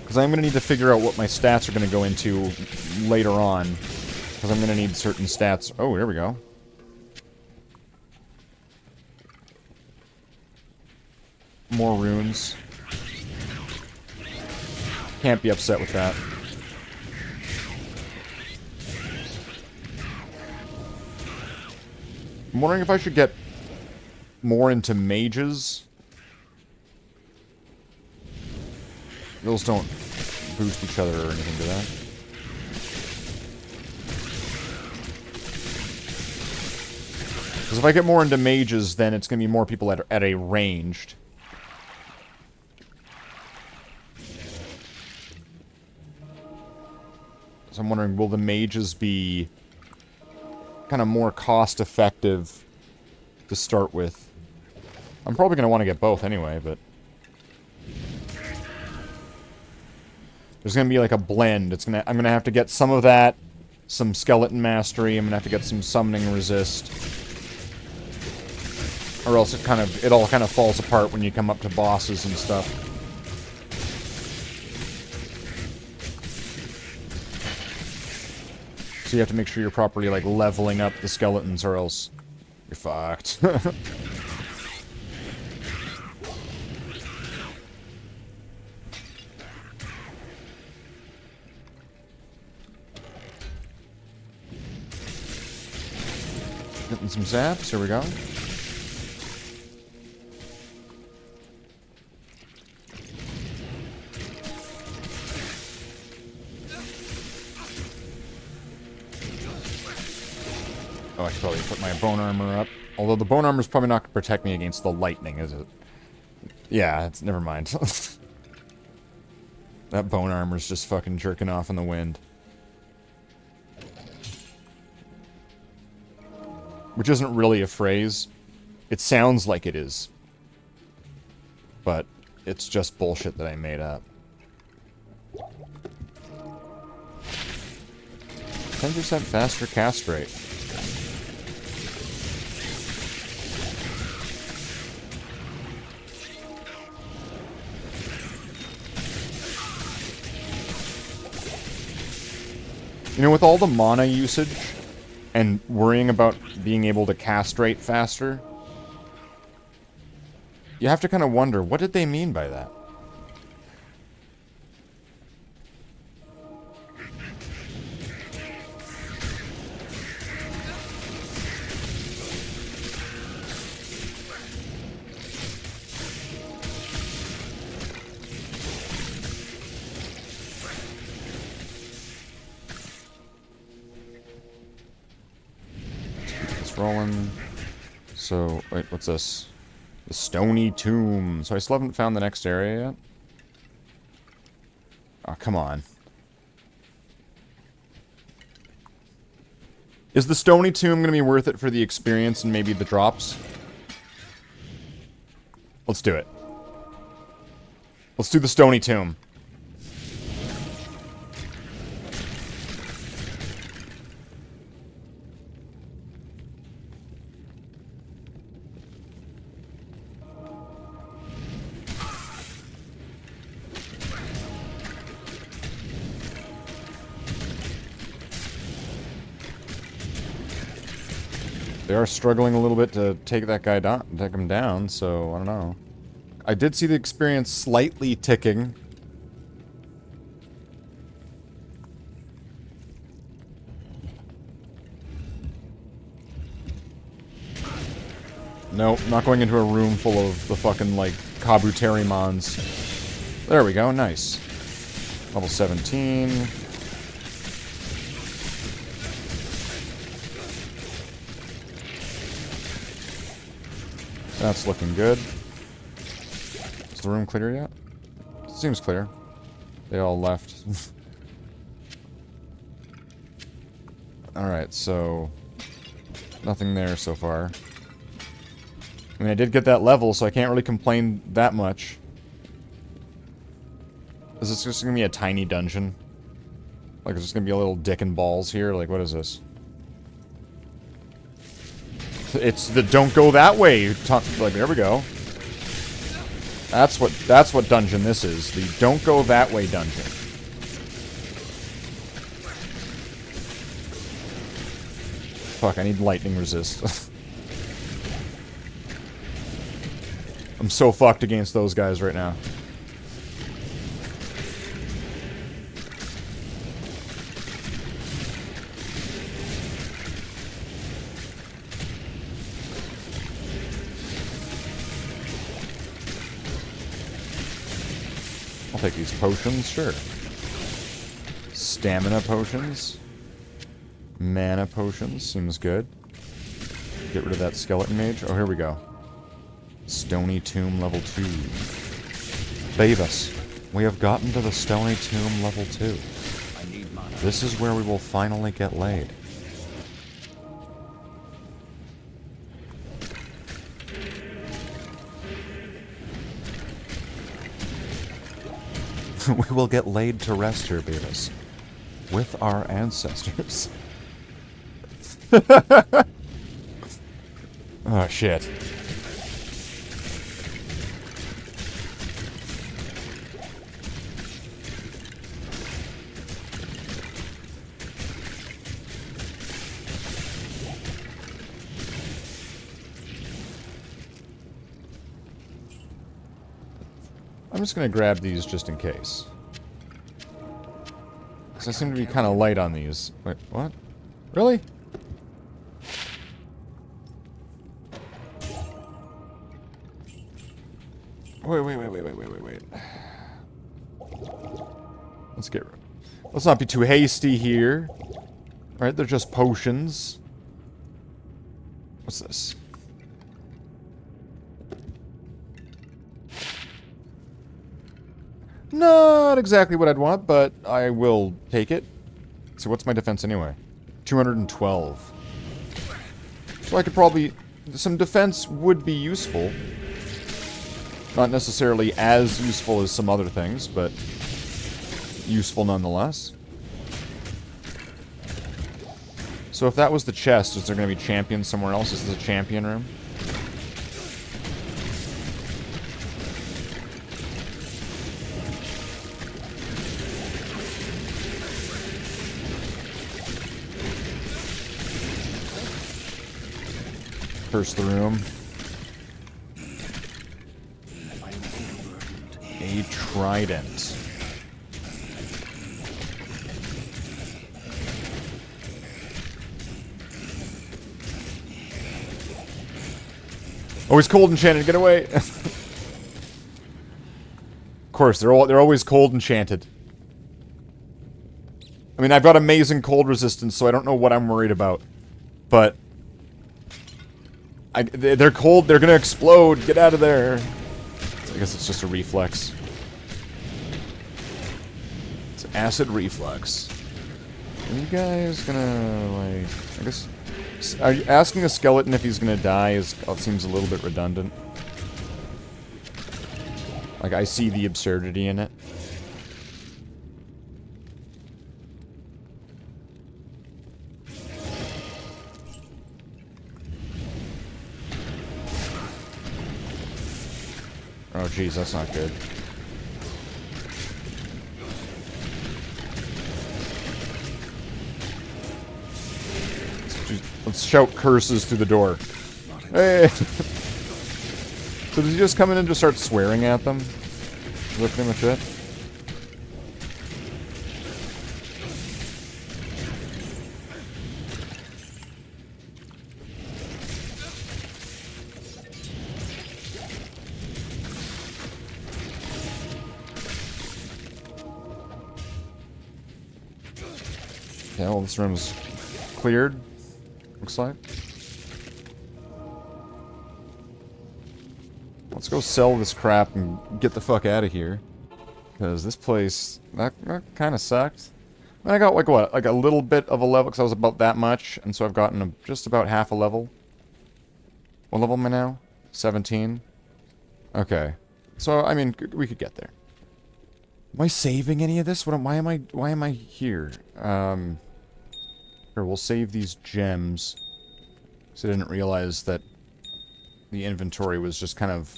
Because I'm going to need to figure out what my stats are going to go into later on. Because I'm going to need certain stats. Oh, here we go. More runes. Can't be upset with that. I'm wondering if I should get more into mages. Those don't boost each other or anything, do that? Because if I get more into mages, then it's going to be more people at a ranged. So I'm wondering, will the mages be kind of more cost-effective to start with? I'm probably going to want to get both anyway, but there's going to be like a blend. I'm going to have to get some of that, some skeleton mastery. I'm going to have to get some summoning resist, or else it all kind of falls apart when you come up to bosses and stuff. So you have to make sure you're properly, like, leveling up the skeletons, or else you're fucked. Getting some zaps, here we go. Oh, I should probably put my bone armor up. Although the bone armor is probably not going to protect me against the lightning, is it? Yeah, it's never mind. That bone armor's just fucking jerking off in the wind. Which isn't really a phrase. It sounds like it is. But it's just bullshit that I made up. 10% faster cast rate. You know, with all the mana usage and worrying about being able to castrate faster, you have to kind of wonder, what did they mean by that? Rolling. So, wait, what's this? The Stony Tomb. So I still haven't found the next area yet? Oh, come on. Is the Stony Tomb going to be worth it for the experience and maybe the drops? Let's do it. Let's do the Stony Tomb. They are struggling a little bit to take that guy down, take him down, so I don't know. I did see the experience slightly ticking. Nope, not going into a room full of the fucking, like, Kabuterimons. There we go, nice. Level 17. That's looking good. Is the room clear yet? Seems clear. They all left. Alright, so... nothing there so far. I mean, I did get that level, so I can't really complain that much. Is this just gonna be a tiny dungeon? Like, is this gonna be a little dick and balls here? Like, what is this? It's the don't go that way. Like, there we go. That's what dungeon this is. The don't go that way dungeon. Fuck, I need lightning resist. I'm so fucked against those guys right now. I'll take these potions, sure. Stamina potions. Mana potions, seems good. Get rid of that skeleton mage. Oh, here we go. Stony Tomb level 2. Beavis, we have gotten to the Stony Tomb level 2. This is where we will finally get laid. We will get laid to rest here, Beavis. With our ancestors. Oh, shit. I'm just gonna grab these just in case. Because I seem to be kind of light on these. Wait, what? Really? Wait. Let's not be too hasty here. Alright, they're just potions. What's this? Not exactly what I'd want, but I will take it. So what's my defense anyway? 212. So I could probably... some defense would be useful. Not necessarily as useful as some other things, but useful nonetheless. So if that was the chest, is there going to be champions somewhere else? Is this a champion room? Curse the room. A trident. Oh, he's cold enchanted. Get away! Of course, they're always cold enchanted. I mean, I've got amazing cold resistance, so I don't know what I'm worried about. But they're cold. They're gonna explode. Get out of there. I guess it's just a reflex. It's acid reflux. Are you guys gonna, like... I guess... Are you asking a skeleton if he's gonna die seems a little bit redundant. Like, I see the absurdity in it. Oh, jeez, that's not good. Let's shout curses through the door. Hey! So does he just come in and just start swearing at them? Is that pretty much it? Okay, all this room's cleared, looks like. Let's go sell this crap and get the fuck out of here. Because this place, that kind of sucked. And I got, like, what? Like a little bit of a level, because I was about that much. And so I've gotten just about half a level. What level am I now? 17? Okay. So, I mean, we could get there. Am I saving any of this? Why am I here? Here, we'll save these gems. So I didn't realize that the inventory was just kind of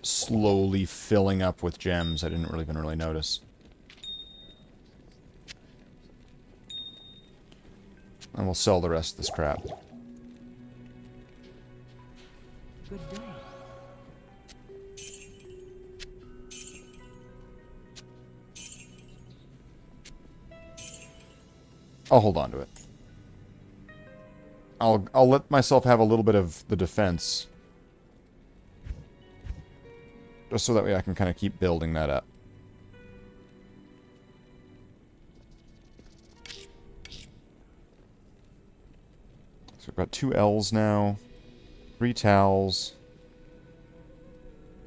slowly filling up with gems. I didn't even really notice. And we'll sell the rest of this crap. Good day. I'll hold on to it. I'll let myself have a little bit of the defense. Just so that way I can kind of keep building that up. So we've got 2 L's now. 3 towels.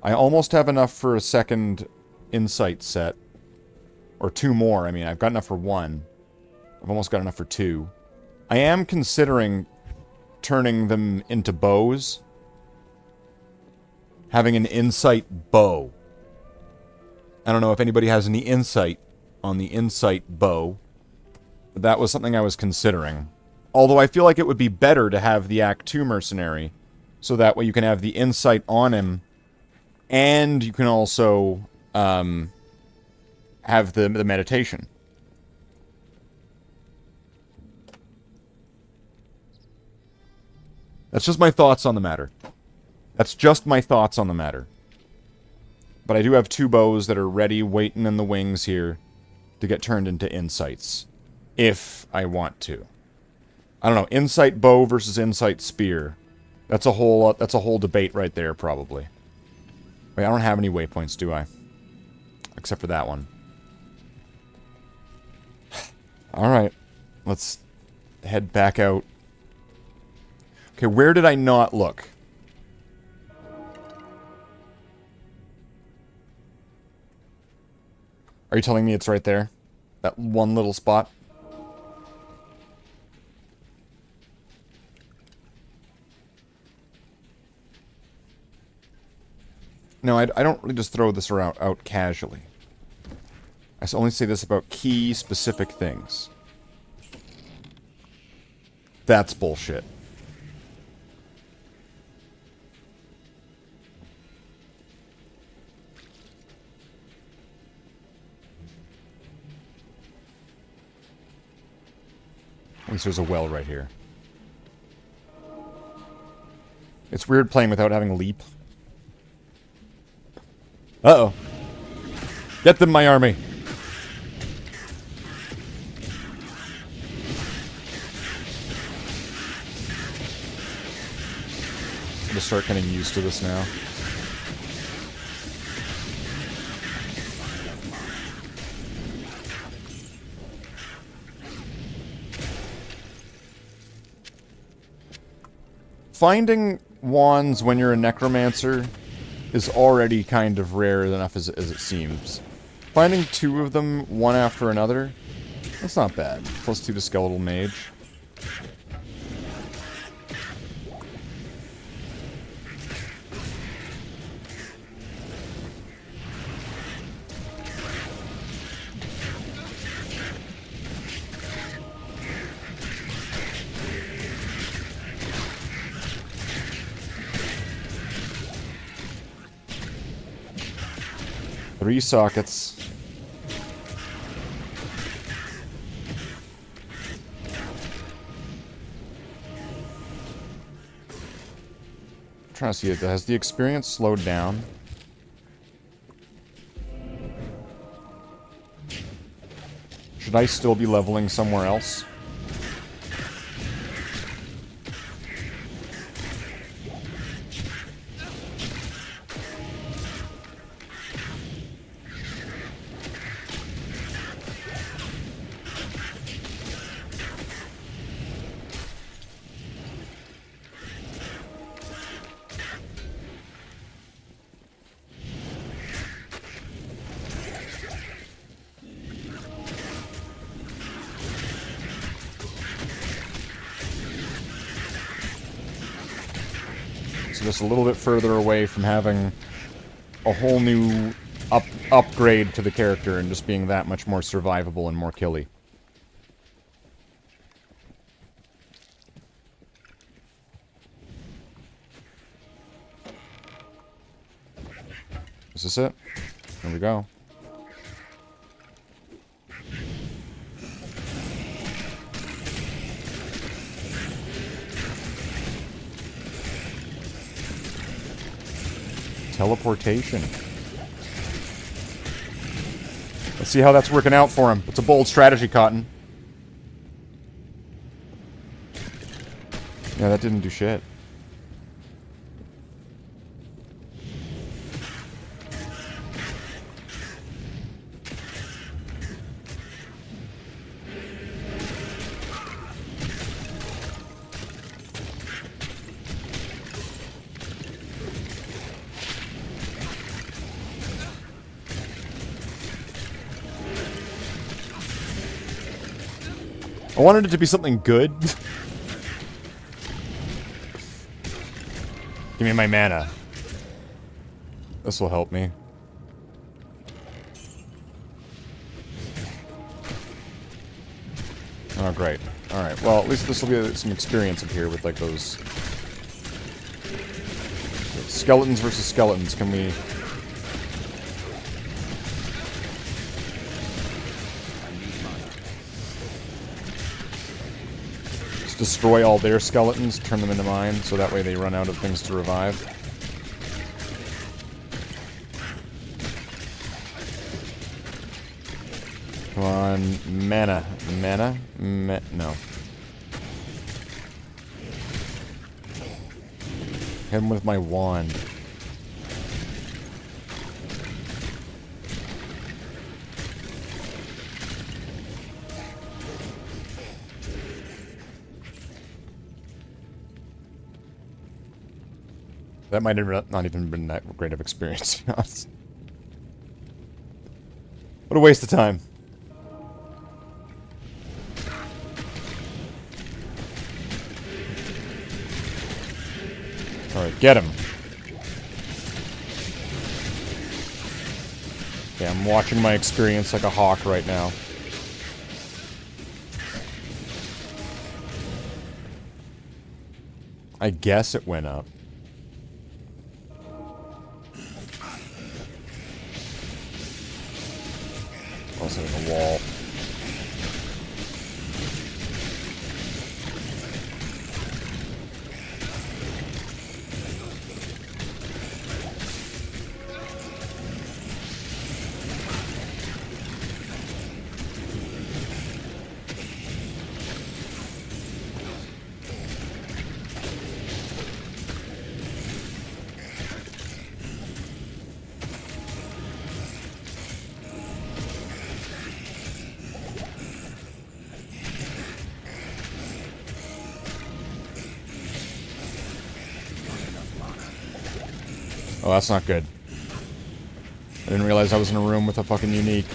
I almost have enough for a second insight set. Or 2 more. I mean, I've got enough for 1. I've almost got enough for 2. I am considering turning them into bows. Having an insight bow. I don't know if anybody has any insight on the insight bow. But that was something I was considering. Although I feel like it would be better to have the Act 2 mercenary. So that way you can have the insight on him. And you can also have the meditation. That's just my thoughts on the matter. That's just my thoughts on the matter. But I do have 2 bows that are ready, waiting in the wings here to get turned into insights. If I want to. I don't know, insight bow versus insight spear. That's a whole debate right there, probably. Wait, I don't have any waypoints, do I? Except for that one. Alright. Let's head back out. Okay, where did I not look? Are you telling me it's right there? That one little spot? No, I don't really just throw this around out casually. I only say this about key specific things. That's bullshit. At least there's a well right here. It's weird playing without having leap. Uh-oh. Get them, my army. I'm gonna start getting used to this now. Finding wands when you're a necromancer is already kind of rare enough as it seems. Finding 2 of them, one after another, that's not bad. +2 to skeletal mage. Three sockets. trying to see it. Has the experience slowed down? Should I still be leveling somewhere else? Just a little bit further away from having a whole new upgrade to the character and just being that much more survivable and more killy. Is this it? Here we go. Teleportation. Let's see how that's working out for him. It's a bold strategy, Cotton. Yeah, that didn't do shit. I wanted it to be something good. Give me my mana. This will help me. Oh, great. Alright, well, at least this will be some experience up here with, like, those... Skeletons versus skeletons. Can we... destroy all their skeletons, turn them into mine, so that way they run out of things to revive. Come on, mana. Mana? No. Hit him with my wand. That might have not even been that great of experience, to be honest. What a waste of time. Alright, get him. Okay, I'm watching my experience like a hawk right now. I guess it went up. Also in the wall. Oh, that's not good. I didn't realize I was in a room with a fucking unique.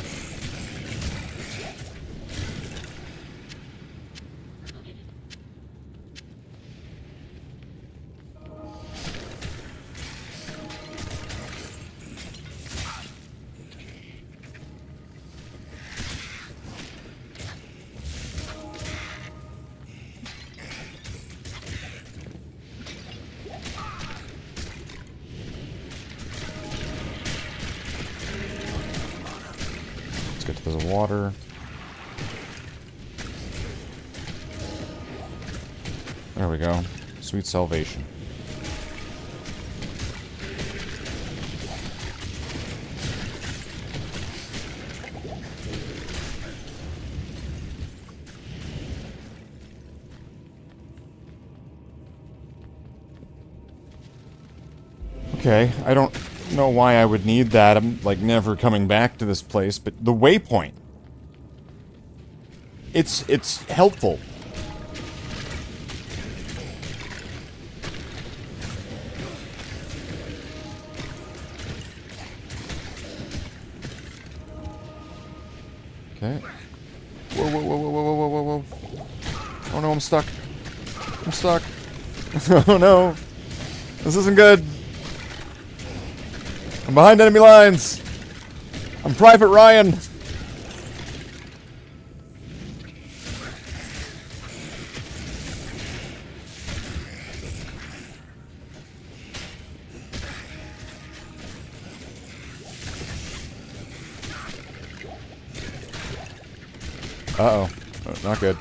There's a water. There we go. Sweet salvation. Okay, I don't know why I would need that. I'm, like, never coming back to this place, but the waypoint. It's helpful. Okay. Whoa, whoa, whoa, whoa, whoa, whoa, whoa, whoa. Oh no, I'm stuck. I'm stuck. Oh no. This isn't good. I'm behind enemy lines. I'm Private Ryan. Uh-oh. Not good.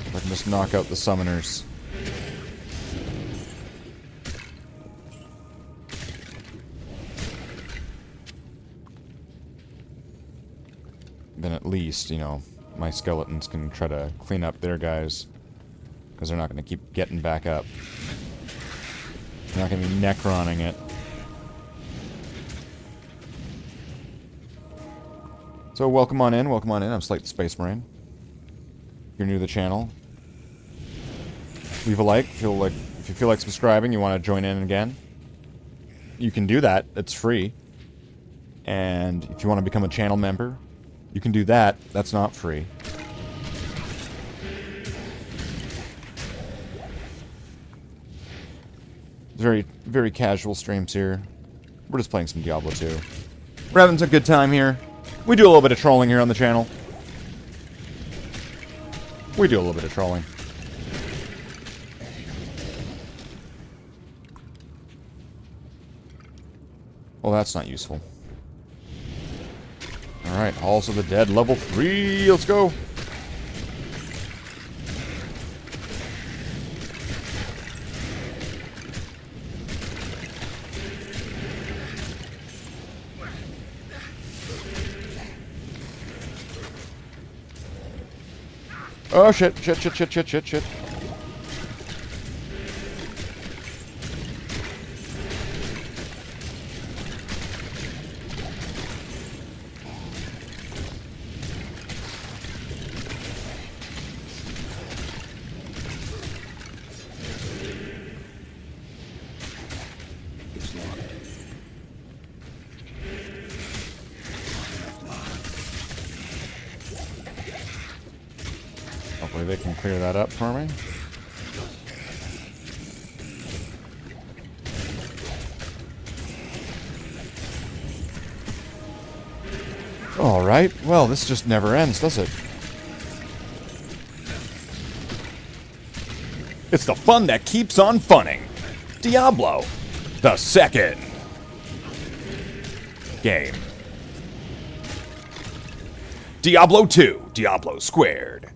If I can just knock out the summoners. Then at least, you know, my skeletons can try to clean up their guys. Because they're not going to keep getting back up. They're not going to be necroning it. So welcome on in, welcome on in. I'm Slathe the Space Marine. If you're new to the channel, leave a like. If you feel like subscribing, you want to join in again, you can do that. It's free. And if you want to become a channel member, you can do that. That's not free. Very, very casual streams here. We're just playing some Diablo 2. We're having a good time here. We do a little bit of trolling here on the channel. We do a little bit of trolling. Well, that's not useful. Alright, Halls of the Dead, level 3. Let's go. Oh shit, shit, shit, shit, shit, shit, shit. It's locked. Hopefully they can clear that up for me. Alright, well, this just never ends, does it? It's the fun that keeps on funning. Diablo, the second game. Diablo 2, Diablo Squared.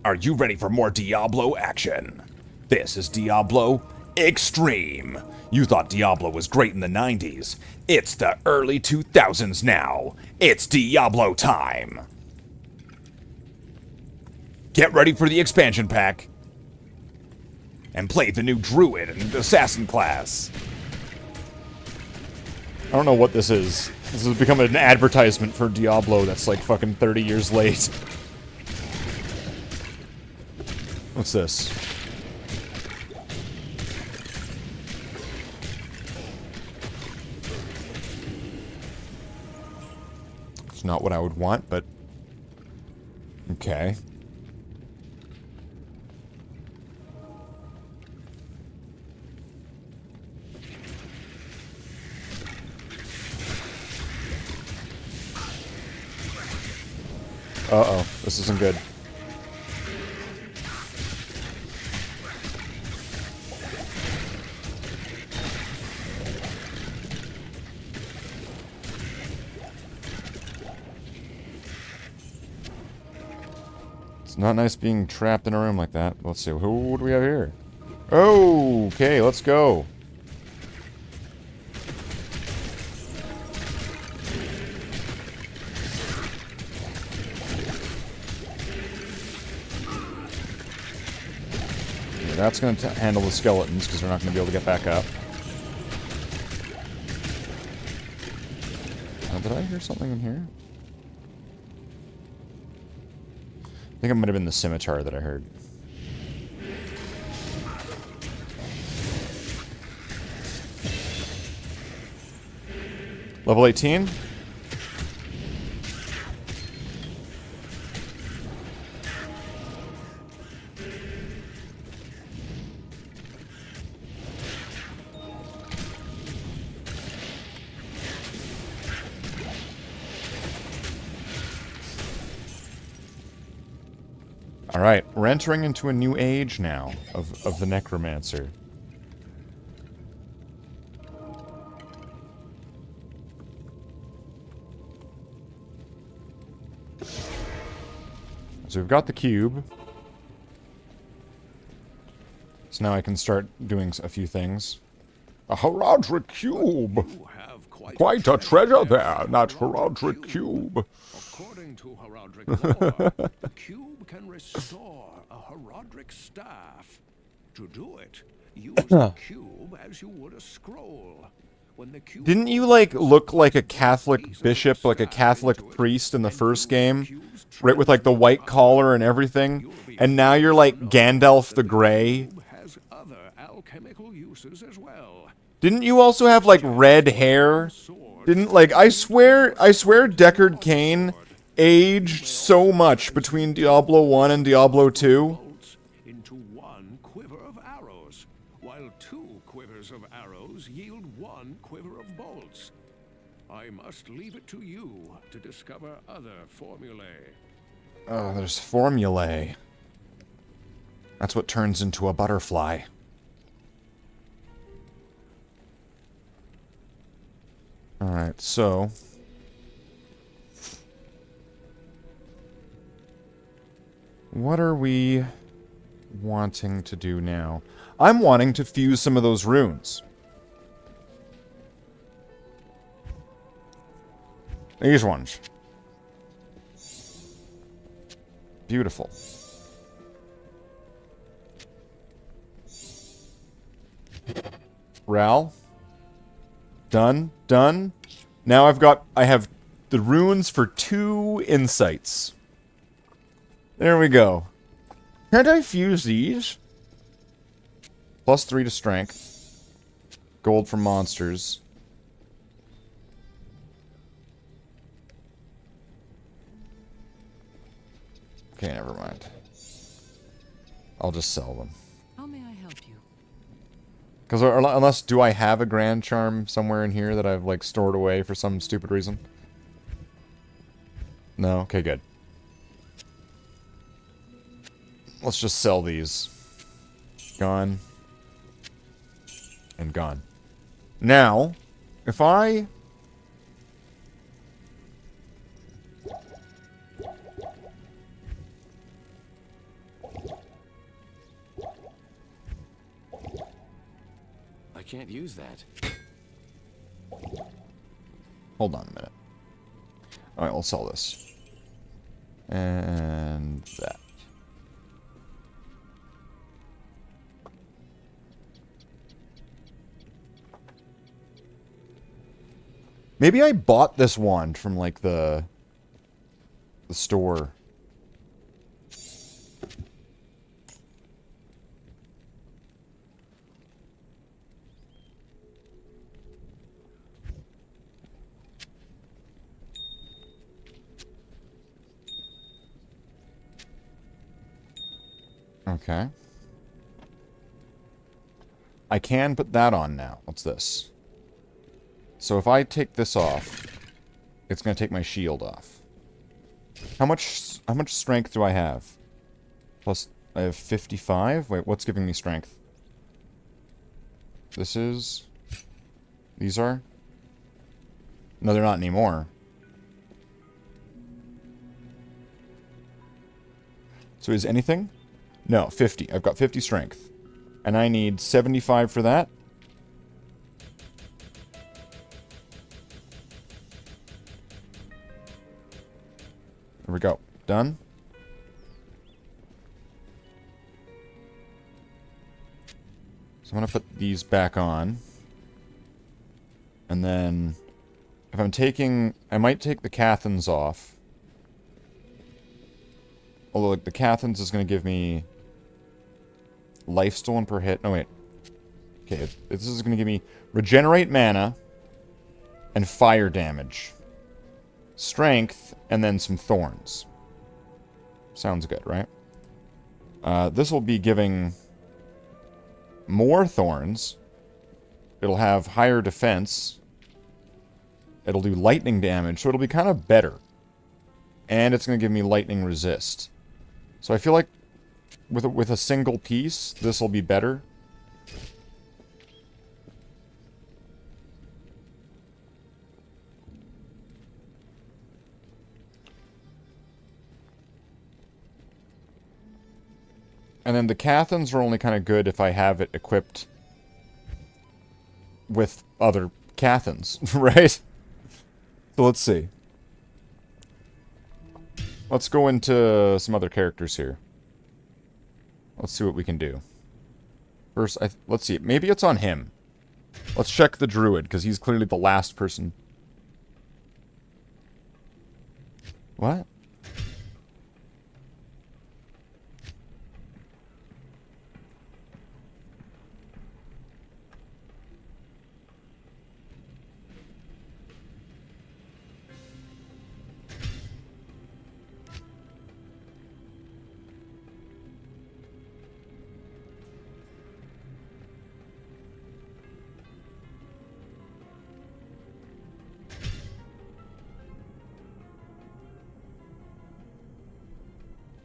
Are you ready for more Diablo action? This is Diablo Extreme. You thought Diablo was great in the 90s. It's the early 2000s now. It's Diablo time. Get ready for the expansion pack. And play the new Druid and Assassin class. I don't know what this is. This has become an advertisement for Diablo that's like fucking 30 years late. What's this? It's not what I would want, but... okay. Uh-oh, this isn't good. It's not nice being trapped in a room like that. Let's see, who do we have here? Oh, okay, let's go. That's going to handle the skeletons, because they're not going to be able to get back up. Did I hear something in here? I think it might have been the scimitar that I heard. Level 18? Alright, we're entering into a new age now of the Necromancer. So we've got the cube. So now I can start doing a few things. A Heraldric cube! You have Quite a treasure there, that Heraldric cube. According to heraldic lore, the cube can restore a heraldic staff. To do it, use the cube as you would a scroll. When the cube Didn't you, like, look like a Catholic bishop, like a Catholic priest in the first game? Right, with, like, the white collar and everything? And now you're, like, Gandalf the Grey? has other alchemical uses as well. Didn't you also have, like, red hair? Didn't, like, I swear Deckard Cain aged so much between Diablo 1 and Diablo 2. Bolts into one quiver of arrows, while 2 quivers of arrows yield 1 quiver of bolts. I must leave it to you to discover other formulae. Oh, there's formulae. That's what turns into a butterfly. Alright, so... what are we wanting to do now? I'm wanting to fuse some of those runes. These ones. Beautiful. Ral. Done. Done. Now I have the runes for 2 insights. There we go. Can't I fuse these? +3 to strength. Gold from monsters. Okay, never mind. I'll just sell them. How may I help you? Because unless, do I have a Grand Charm somewhere in here that I've, like, stored away for some stupid reason? No? Okay, good. Let's just sell these. Gone. And gone. Now, if I... I can't use that. Hold on a minute. Alright, we'll sell this. And that. Maybe I bought this wand from, like, the store. Okay. I can put that on now. What's this? So if I take this off, it's going to take my shield off. How much strength do I have? Plus, I have 55? Wait, what's giving me strength? This is... these are? No, they're not anymore. So is anything? No, 50. I've got 50 strength. And I need 75 for that. There we go. Done. I'm going to put these back on. And then, if I'm taking... I might take the Cathans off. Although, like, the Cathans is going to give me... life stolen per hit. No, wait. Okay, this is going to give me regenerate mana and fire damage. Strength, and then some thorns. Sounds good, right? This will be giving more thorns. It'll have higher defense. It'll do lightning damage, so it'll be kind of better. And it's going to give me lightning resist. So I feel like with a single piece, this will be better. And then the Cathans are only kind of good if I have it equipped with other Cathans, right? So let's see. Let's go into some other characters here. Let's see what we can do. First, let's see. Maybe it's on him. Let's check the Druid, because he's clearly the last person. What?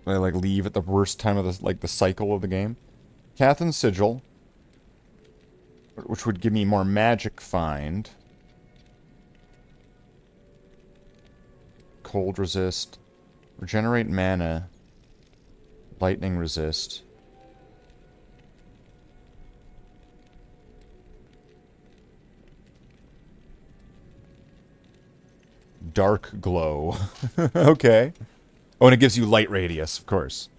I like leave at the worst time of the cycle of the game. Cathan's Sigil, which would give me more magic find. Cold resist, regenerate mana, lightning resist. Dark glow. Okay. Oh, and it gives you light radius, of course.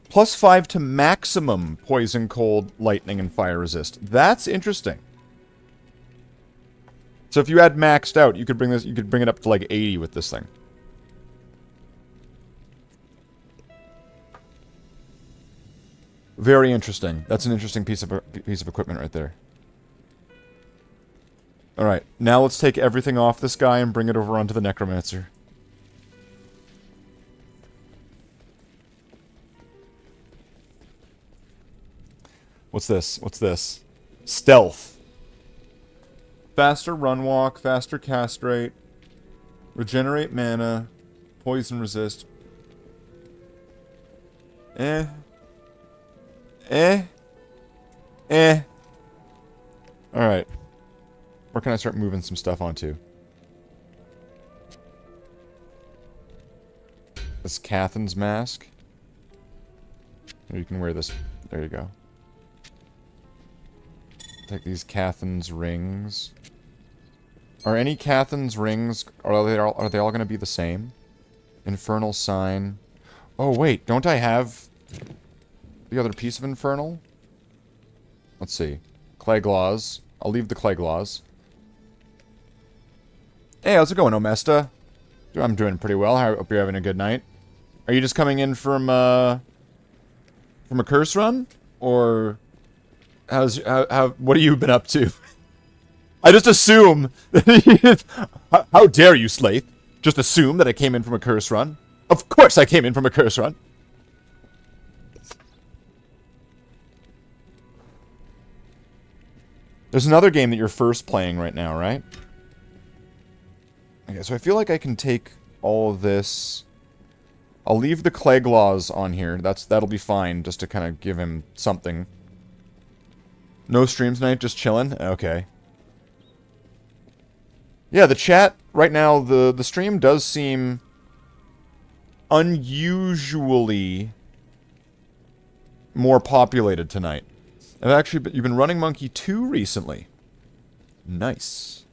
+5 to maximum poison, cold, lightning, and fire resist. That's interesting. So if you had maxed out, you could bring it up to like 80 with this thing. Very interesting. That's an interesting piece of equipment right there. All right, now let's take everything off this guy and bring it over onto the Necromancer. What's this? What's this? Stealth. Faster run walk, faster cast rate, regenerate mana, poison resist. Alright. Where can I start moving some stuff onto? This Cathan's mask. Or you can wear this. There you go. Take these Cathan's rings. Are any Cathan's rings, are they all going to be the same? Infernal sign. Oh wait, don't I have the other piece of Infernal? Let's see. Clay Glaws. I'll leave the Clay Glaws. Hey, how's it going, Omesta? I'm doing pretty well. I hope you're having a good night. Are you just coming in from a curse run? Or what have you been up to? I just assume that how dare you, Slathe? Just assume that I came in from a curse run. Of course I came in from a curse run. There's another game that you're first playing right now, right? Okay, so I feel like I can take all of this. I'll leave the Clay Glaws on here. That'll be fine, just to kind of give him something. No stream tonight, just chilling? Okay. Yeah, the chat, right now, the stream does seem unusually more populated tonight. You've been running Monkey 2 recently. Nice.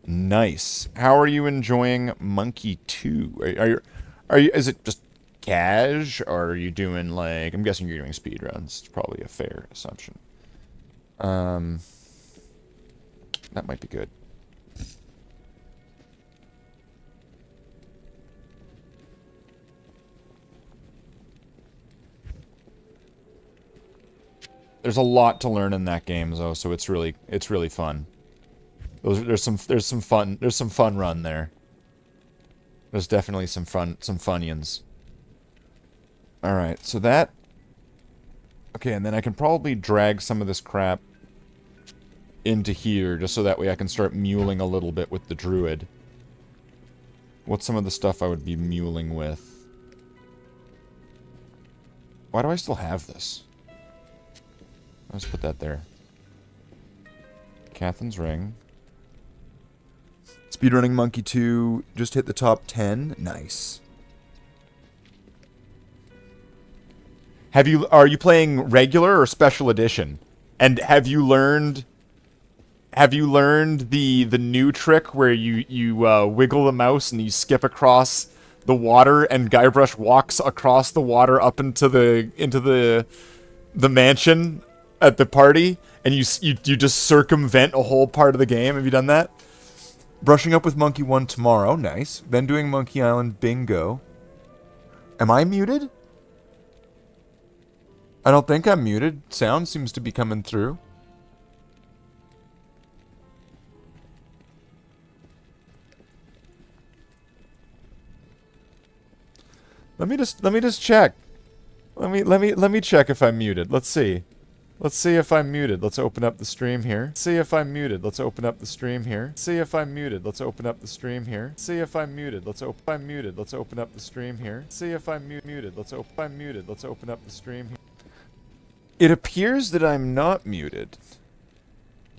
Nice. How are you enjoying Monkey 2? Is it just cash, or are you doing, like... I'm guessing you're doing speedruns. It's probably a fair assumption. That might be good. There's a lot to learn in that game, though, so it's really fun. There's some fun run there. There's definitely some funyuns. All right, so that. Okay, and then I can probably drag some of this crap into here, just so that way I can start muling a little bit with the druid. What's some of the stuff I would be muling with? Why do I still have this? Let's put that there. Catherine's Ring. Speedrunning Monkey 2 just hit the top 10. Nice. Are you playing regular or special edition? And have you learned the new trick where you wiggle the mouse and you skip across the water and Guybrush walks across the water up into the mansion at the party, and you just circumvent a whole part of the game? Have you done that? Brushing up with Monkey 1 tomorrow. Nice. Then doing Monkey Island bingo. Am I muted? I don't think I'm muted. Sound seems to be coming through. Let me just check. Let me check if I'm muted. Let's see. Let's see if I'm muted. Let's open up the stream here. See if I'm muted. Let's open up the stream here. See if I'm muted. Let's open up the stream here. See if I'm muted. Let's open muted. Let's open up the stream here. See if I'm muted. Let's open up the stream here. It appears that I'm not muted.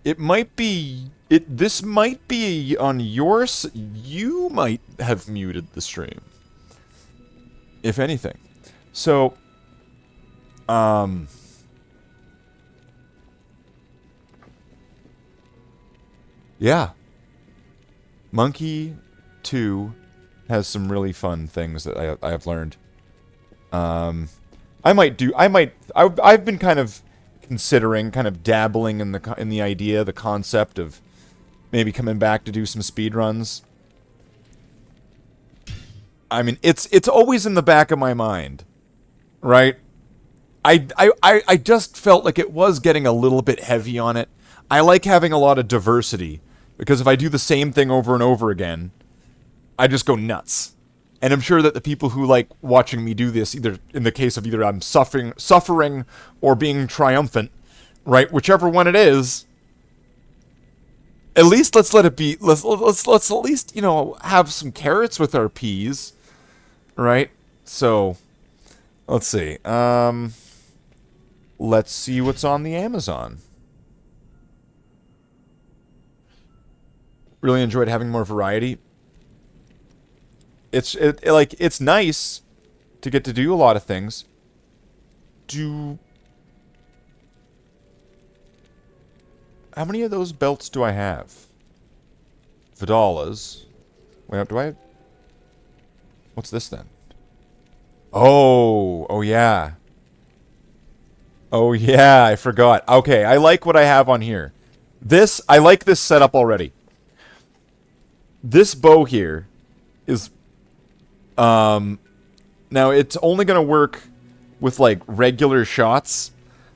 It might be this might be on yours. You might have muted the stream. If anything. So yeah. Monkey 2 has some really fun things that I have learned. I've been kind of considering, kind of dabbling in the idea, the concept of maybe coming back to do some speedruns. I mean, it's always in the back of my mind, right? I just felt like it was getting a little bit heavy on it. I like having a lot of diversity, because if I do the same thing over and over again, I just go nuts. And I'm sure that the people who like watching me do this, either in the case of either I'm suffering or being triumphant, right? Whichever one it is, at least let's let it be. Let's at least, you know, have some carrots with our peas, right? So let's see. Let's see what's on the Amazon. Really enjoyed having more variety. It's nice to get to do a lot of things. How many of those belts do I have? Vidala's. Wait, do I have... What's this then? Oh yeah. Oh yeah, I forgot. Okay, I like what I have on here. I like this setup already. This bow here is... now it's only gonna work with like regular shots,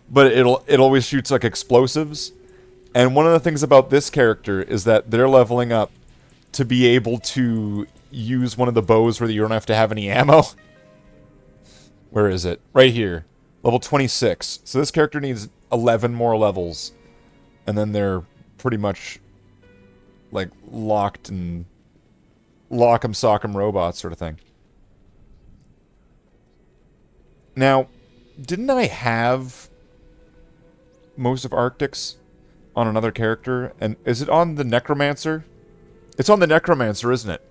but it always shoots like explosives. And one of the things about this character is that they're leveling up to be able to use one of the bows where you don't have to have any ammo. Where is it? Right here. Level 26. So this character needs 11 more levels. And then they're pretty much like locked and lock 'em sock 'em robots sort of thing. Now, didn't I have most of Arctic's on another character? And is it on the Necromancer? It's on the Necromancer, isn't it?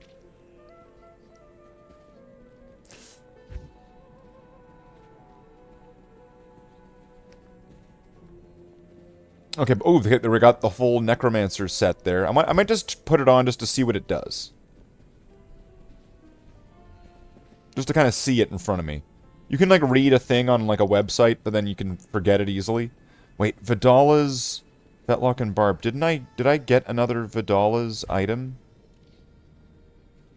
Okay, oh, we got the full Necromancer set there. I might just put it on just to see what it does. Just to kind of see it in front of me. You can, like, read a thing on, like, a website, but then you can forget it easily. Wait, Vidala's... Fetlock and Barb. Did I get another Vidala's item?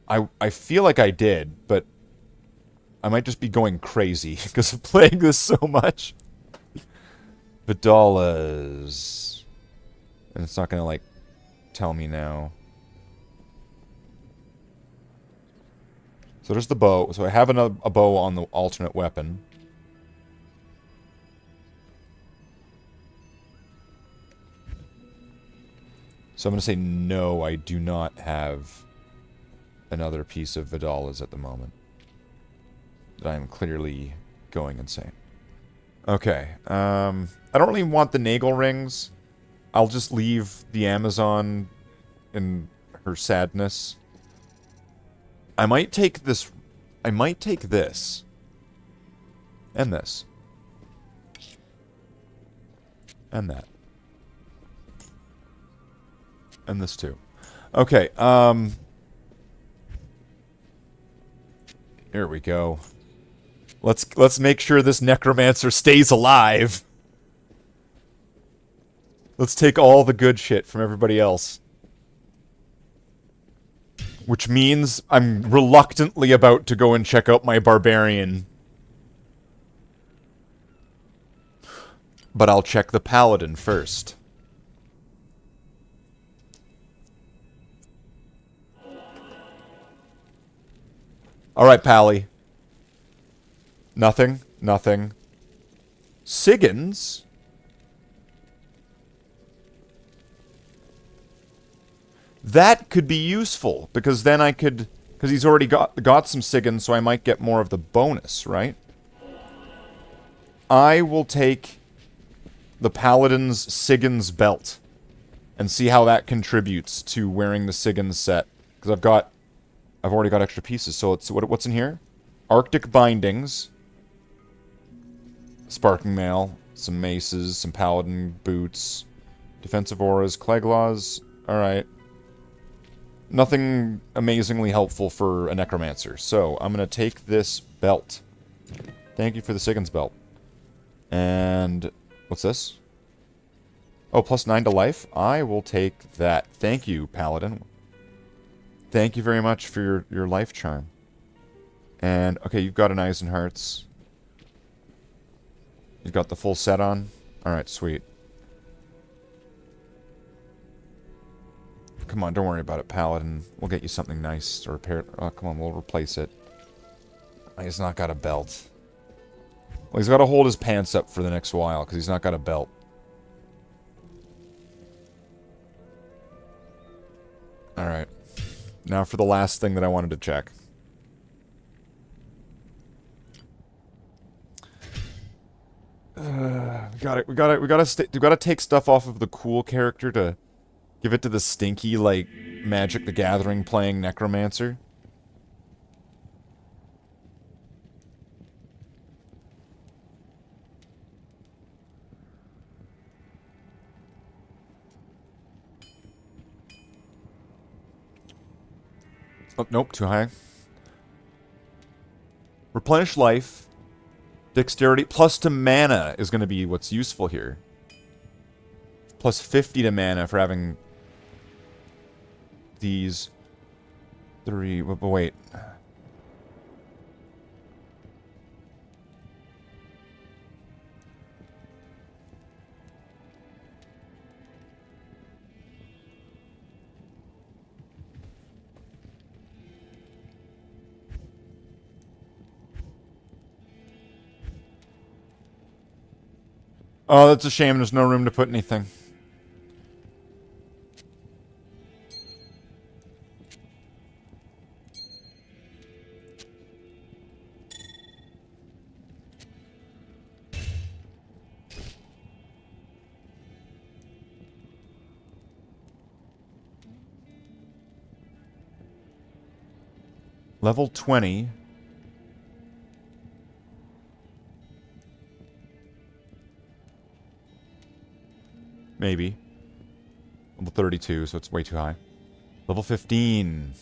I feel like I did, but... I might just be going crazy, because of playing this so much. Vidala's... And it's not gonna, like, tell me now. So there's the bow. So I have a bow on the alternate weapon. So I'm going to say no, I do not have another piece of Vidala's at the moment. That I am clearly going insane. Okay. I don't really want the Nagel rings. I'll just leave the Amazon in her sadness. I might take this. I might take this. And this. And that. And this too. Okay, here we go. Let's make sure this Necromancer stays alive. Let's take all the good shit from everybody else. Which means I'm reluctantly about to go and check out my Barbarian. But I'll check the Paladin first. Alright, Pally. Nothing. Nothing. Siggins? That could be useful, because then I could... Because he's already got some Siggins, so I might get more of the bonus, right? I will take the Paladin's Siggins belt and see how that contributes to wearing the Siggins set. Because I've already got extra pieces, so it's... What's in here? Arctic Bindings. Sparking Mail. Some maces, some Paladin boots. Defensive auras, Cleglaws. Alright. Nothing amazingly helpful for a Necromancer. So, I'm going to take this belt. Thank you for the Siggins belt. And... what's this? Oh, +9 to life? I will take that. Thank you, Paladin. Thank you very much for your life charm. And, okay, you've got an Eisenhearts. You've got the full set on? Alright, sweet. Come on, don't worry about it, Paladin. We'll get you something nice to repair it. Oh, come on, we'll replace it. He's not got a belt. Well, he's got to hold his pants up for the next while, because he's not got a belt. Alright. Now for the last thing that I wanted to check. We gotta take stuff off of the cool character to give it to the stinky, like, Magic the Gathering playing Necromancer. Oh, nope, too high. Replenish life. Dexterity. Plus to mana is going to be what's useful here. Plus 50 to mana for having these three... But wait. Oh, that's a shame. There's no room to put anything. Level 20. Maybe. Level 32, so it's way too high. Level 15.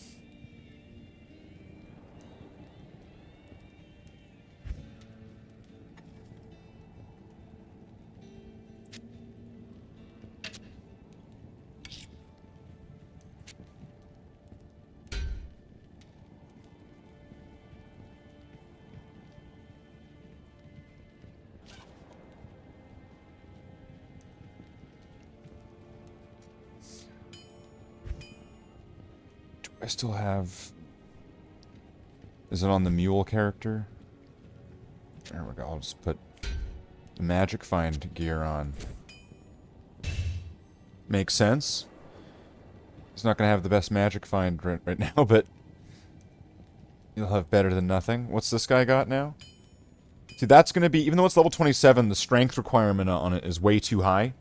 I still have... Is it on the mule character? There we go. I'll just put the magic find gear on. Makes sense. He's not going to have the best magic find right now, but you'll have better than nothing. What's this guy got now? See, that's going to be... Even though it's level 27, the strength requirement on it is way too high.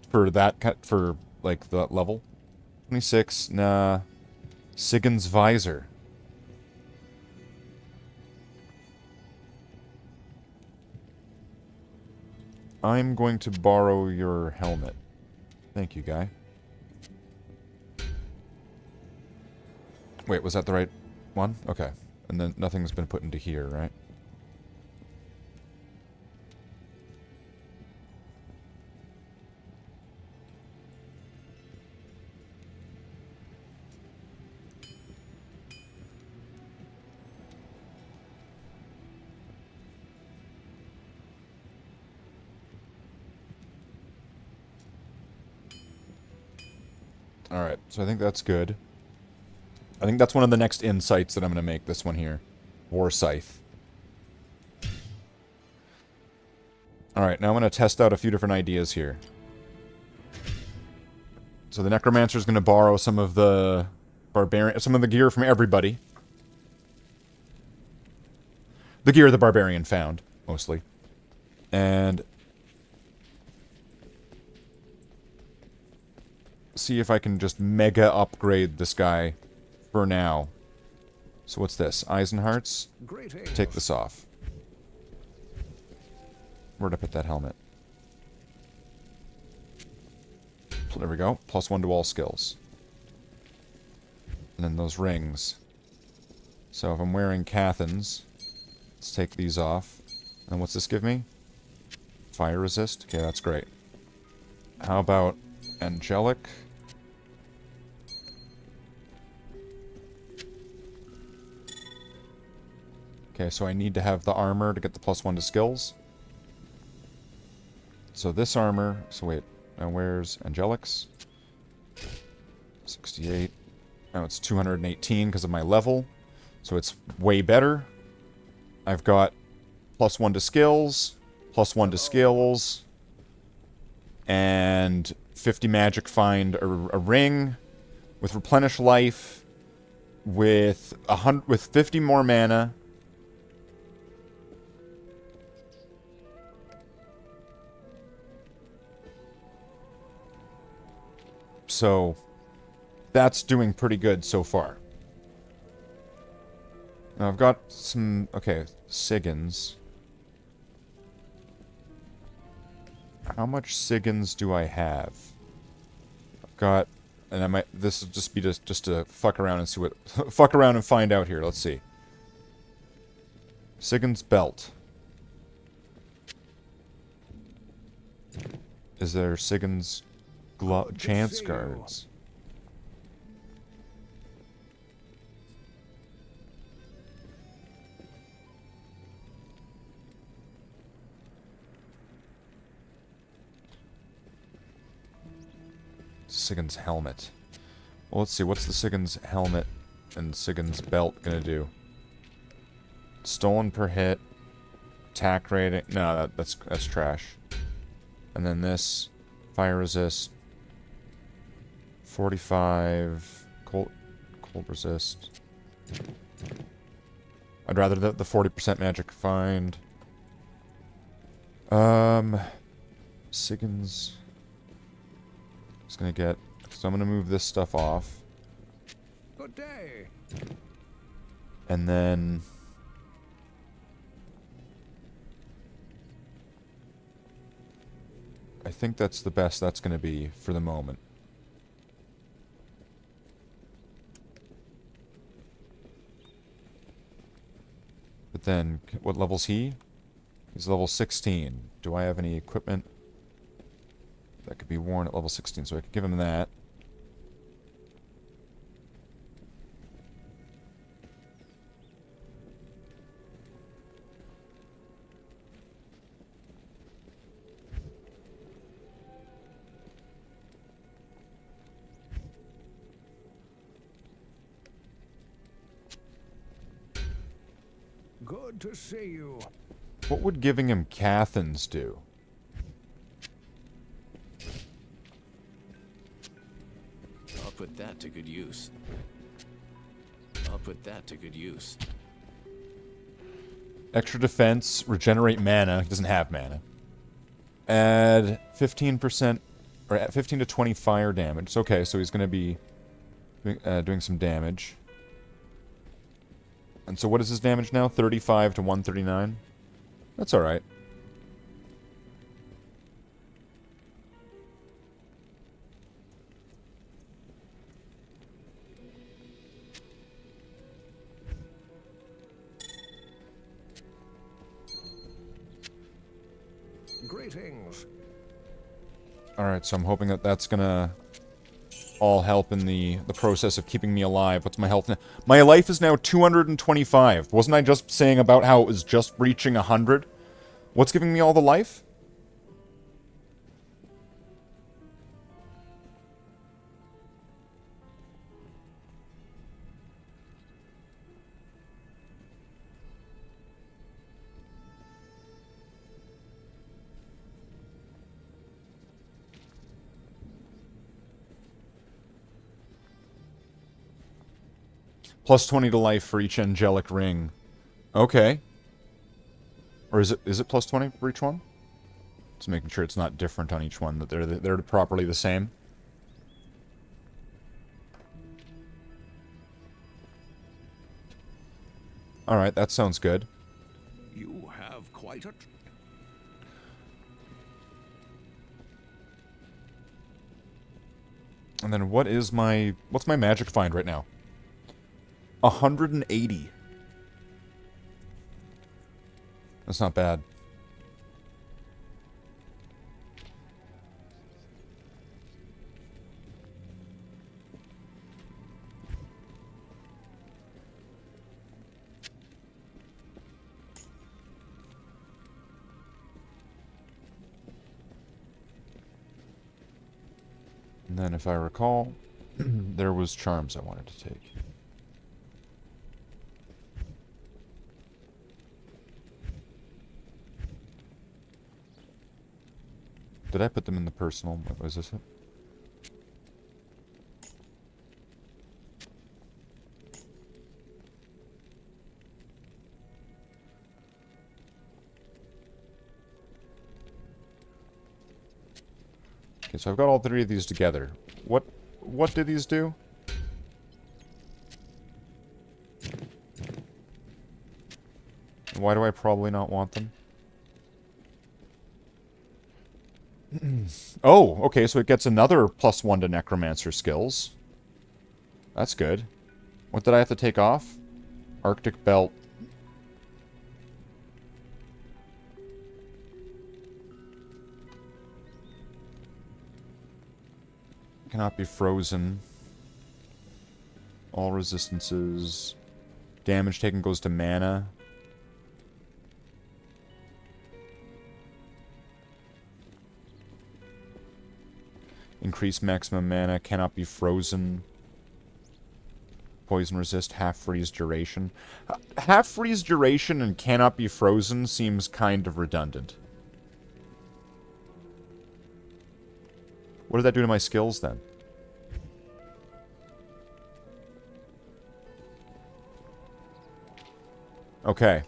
For that... For, like, the level. 26, nah. Sigyn's Visor. I'm going to borrow your helmet. Thank you, guy. Wait, was that the right one? Okay. And then nothing's been put into here, right? Alright, so I think that's good. I think that's one of the next insights that I'm going to make, this one here. War Scythe. Alright, now I'm going to test out a few different ideas here. So the Necromancer is going to borrow some of the some of the gear from everybody. The gear the Barbarian found, mostly. And see if I can just mega upgrade this guy for now. So what's this? Eisenhearts? Take this off. Where'd I put that helmet? There we go. +1 to all skills. And then those rings. So if I'm wearing Cathans, let's take these off. And what's this give me? Fire resist? Okay, that's great. How about Angelic? Okay, so I need to have the armor to get the +1 to skills. So this armor... So wait, now where's Angelic's? 68. Now it's 218 because of my level. So it's way better. I've got +1 to skills, +1 to skills, and 50 magic find a ring with replenish life, with 50 more mana. So that's doing pretty good so far. Now I've got some... Okay, Sigyn's. How much Sigyn's do I have? I've got... And I might... This will just be just to fuck around and see what... fuck around and find out here. Let's see. Sigyn's belt. Is there Sigyn's... chance cards? Sigyn's helmet. Well, let's see. What's the Sigyn's helmet and Sigyn's belt gonna do? Stolen per hit. Attack rating. No, that's trash. And then this. Fire resist. 45. Cold resist. I'd rather the 40% magic find. Sigyn's... Just gonna get... So I'm gonna move this stuff off. Good day. And then... I think that's the best that's gonna be for the moment. But then, what level's he? He's level 16. Do I have any equipment that could be worn at level 16? So I could give him that. Good to see you. What would giving him Cathans do? I'll put that to good use. I'll put that to good use. Extra defense, regenerate mana. He doesn't have mana. Add 15%, or add 15 to 20 fire damage. Okay, so he's going to be doing some damage. And so what is his damage now? 35 to 139? That's alright. Greetings. Alright, so I'm hoping that that's gonna all help in the process of keeping me alive. What's my health now? My life is now 225. Wasn't I just saying about how it was just reaching 100? What's giving me all the life? Plus 20 to life for each angelic ring. Okay. Or is it plus 20 for each one? Just making sure it's not different on each one, that they're properly the same. Alright, that sounds good. You have quite a... And then what's my magic find right now? 180. That's not bad. And then if I recall, there was charms I wanted to take. Did I put them in the personal? Was this it? Okay, so I've got all three of these together. What do these do? Why do I probably not want them? Oh, okay, so it gets another +1 to Necromancer skills. That's good. What did I have to take off? Arctic Belt. Cannot be frozen. All resistances. Damage taken goes to mana. Increase maximum mana, cannot be frozen. Poison resist, half freeze duration. Half freeze duration and cannot be frozen seems kind of redundant. What did that do to my skills then? Okay.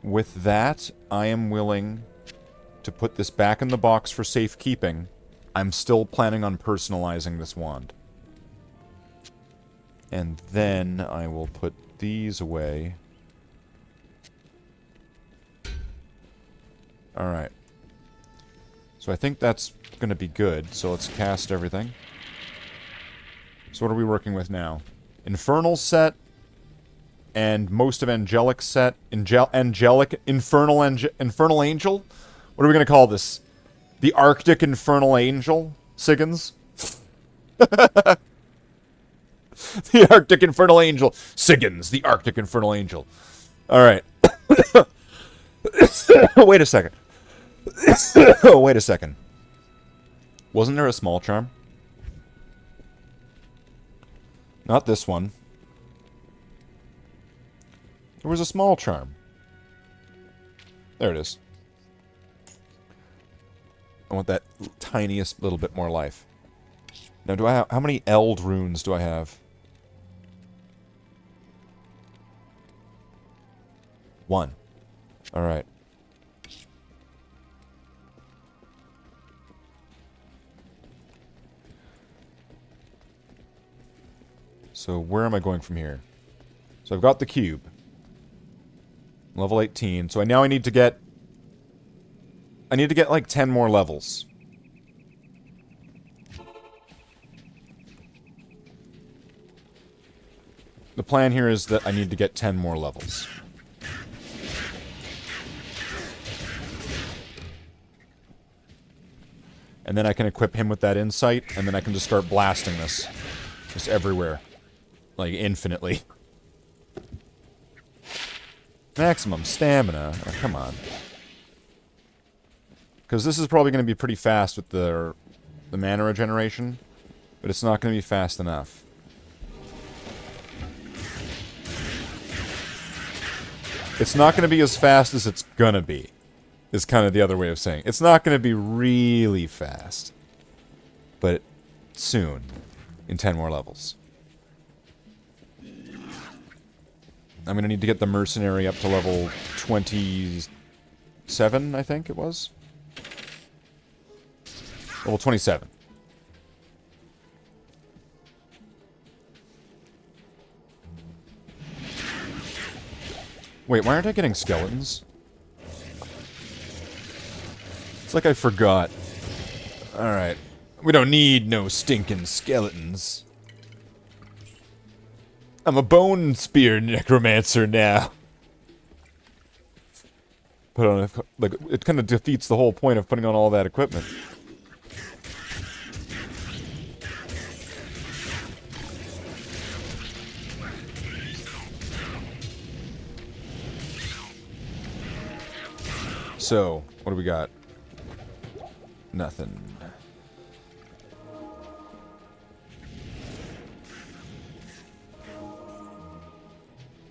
With that, I am willing to put this back in the box for safekeeping. I'm still planning on personalizing this wand. And then I will put these away. Alright. So I think that's going to be good. So let's cast everything. So what are we working with now? Infernal set. And most of Angelic set. Infernal Angel? What are we going to call this? The Arctic Infernal Angel? Siggins? The Arctic Infernal Angel. Siggins, the Arctic Infernal Angel. Alright. Wait a second. Wait a second. Wasn't there a small charm? Not this one. There was a small charm. There it is. I want that tiniest little bit more life. Now, do I have... How many Eld runes do I have? 1. Alright. So, where am I going from here? So, I've got the cube. Level 18. So, now I need to get... I need to get, like, 10 more levels. The plan here is that I need to get 10 more levels. And then I can equip him with that insight, and then I can just start blasting this. Just everywhere. Like, infinitely. Maximum stamina. Oh, come on. Because this is probably going to be pretty fast with the mana regeneration. But it's not going to be fast enough. It's not going to be as fast as it's going to be. Is kind of the other way of saying. It's not going to be really fast. But soon. In 10 more levels. I'm going to need to get the mercenary up to level 27, I think it was. Level 27. Wait, why aren't I getting skeletons? It's like I forgot. Alright. We don't need no stinking skeletons. I'm a bone spear necromancer now. Put on like it kind of defeats the whole point of putting on all that equipment. So, what do we got? Nothing.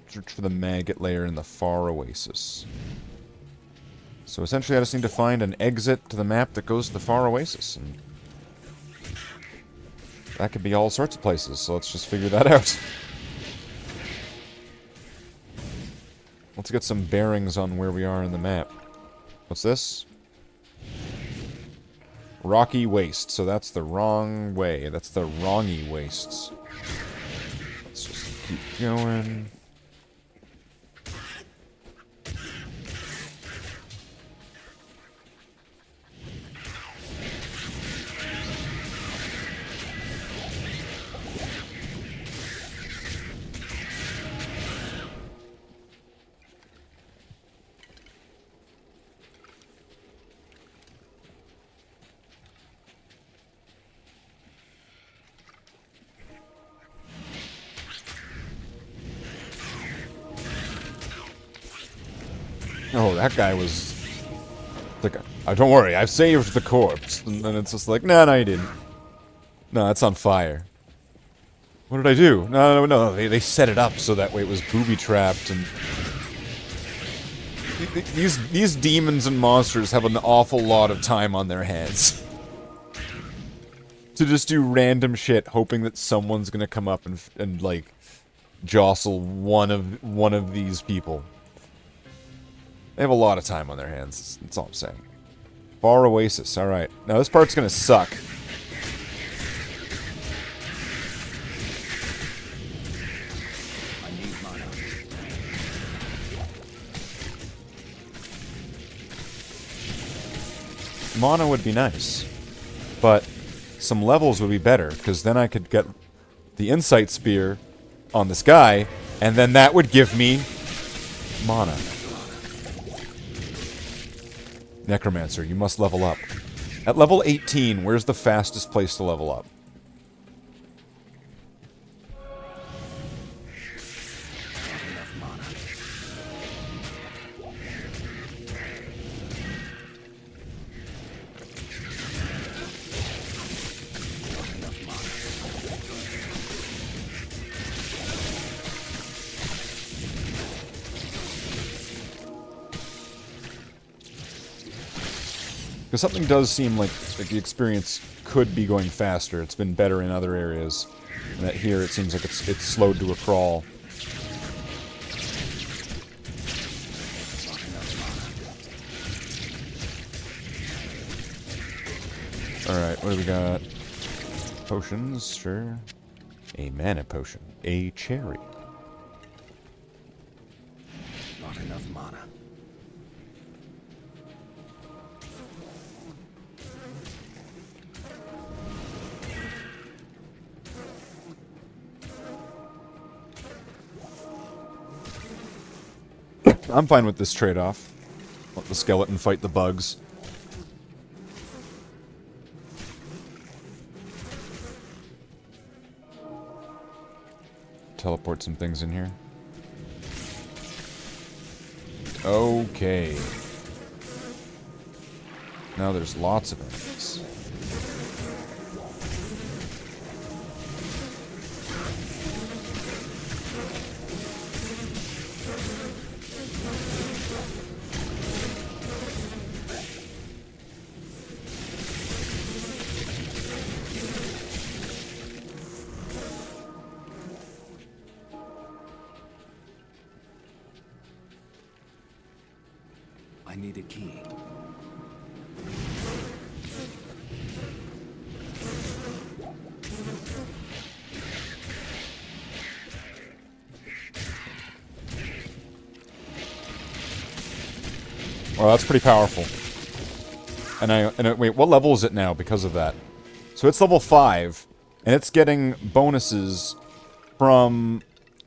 Search for the maggot layer in the far oasis. So essentially I just need to find an exit to the map that goes to the far oasis. And that could be all sorts of places, so let's just figure that out. Let's get some bearings on where we are in the map. What's this? Rocky Waste, so that's the wrong way. That's the wrongy wastes. Let's just keep going. Oh, that guy was... like, oh, don't worry, I've saved the corpse. And then it's just like, no, you didn't. No, it's on fire. What did I do? No, they set it up so that way it was booby-trapped and... These demons and monsters have an awful lot of time on their hands. To just do random shit, hoping that someone's gonna come up and like, jostle one of these people. They have a lot of time on their hands, that's all I'm saying. Far Oasis, alright. Now this part's gonna suck. I need mana. Mana would be nice. But some levels would be better, because then I could get the Insight Spear on this guy, and then that would give me mana. Necromancer, you must level up. At level 18, where's the fastest place to level up? Because something does seem like the experience could be going faster. It's been better in other areas. And that here it seems like it's slowed to a crawl. Alright, what do we got? Potions, sure. A mana potion. A cherry. Not enough mana. I'm fine with this trade-off. Let the skeleton fight the bugs. Teleport some things in here. Okay. Now there's lots of enemies. I need a key. Well, that's pretty powerful. Wait, what level is it now because of that? So it's level 5, and it's getting bonuses from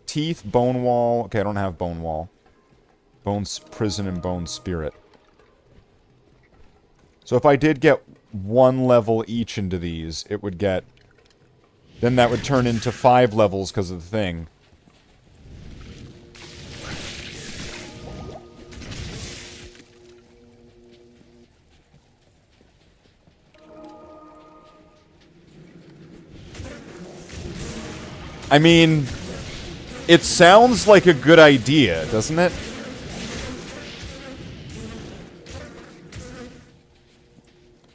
Teeth, Bone Wall. Okay, I don't have Bone Wall. Bone's Prison and Bone Spirit. So if I did get 1 level each into these, it would get... Then that would turn into 5 levels because of the thing. I mean, it sounds like a good idea, doesn't it?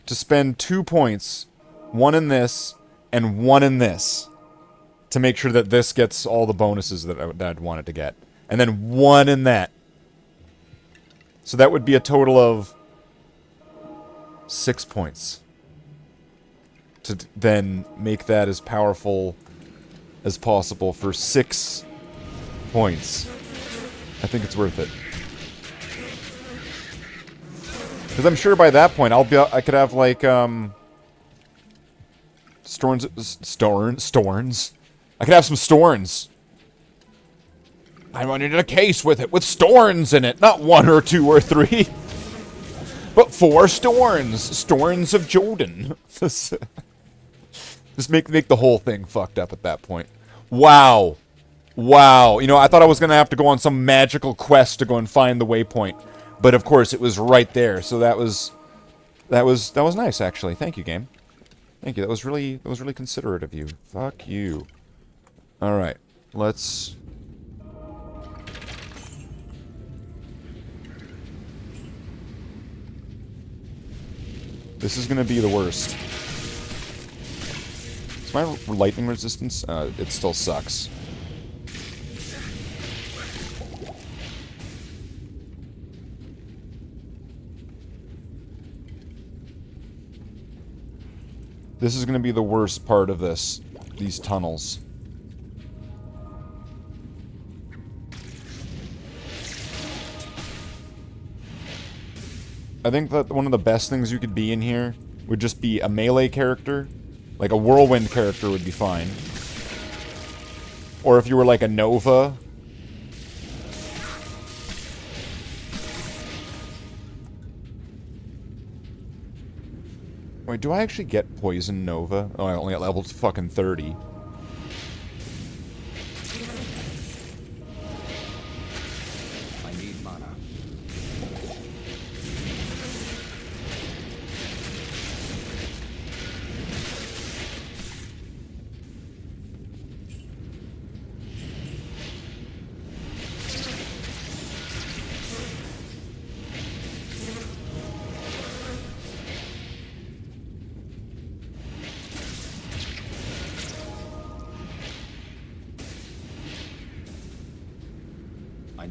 To spend 2 points, 1 in this, and 1 in this, to make sure that this gets all the bonuses that I'd want it to get. And then 1 in that. So that would be a total of 6 points. To then make that as powerful as possible for 6 points. I think it's worth it. Because I'm sure by that point I could have like Storns. I could have some Storns. I wanted a case with it with Storns in it, not 1 or 2 or 3, but 4 Storns. Storns of Jordan. Just make the whole thing fucked up at that point. Wow. Wow. You know, I thought I was going to have to go on some magical quest to go and find the waypoint. But of course, it was right there. So that was nice, actually. Thank you, game. Thank you. That was really considerate of you. Fuck you. All right. Let's... This is going to be the worst. Is my lightning resistance? It still sucks. This is going to be the worst part of this. These tunnels. I think that one of the best things you could be in here would just be a melee character. Like a whirlwind character would be fine. Or if you were like a Nova. Wait, do I actually get Poison Nova? Oh, I only got level fucking 30. I need mana.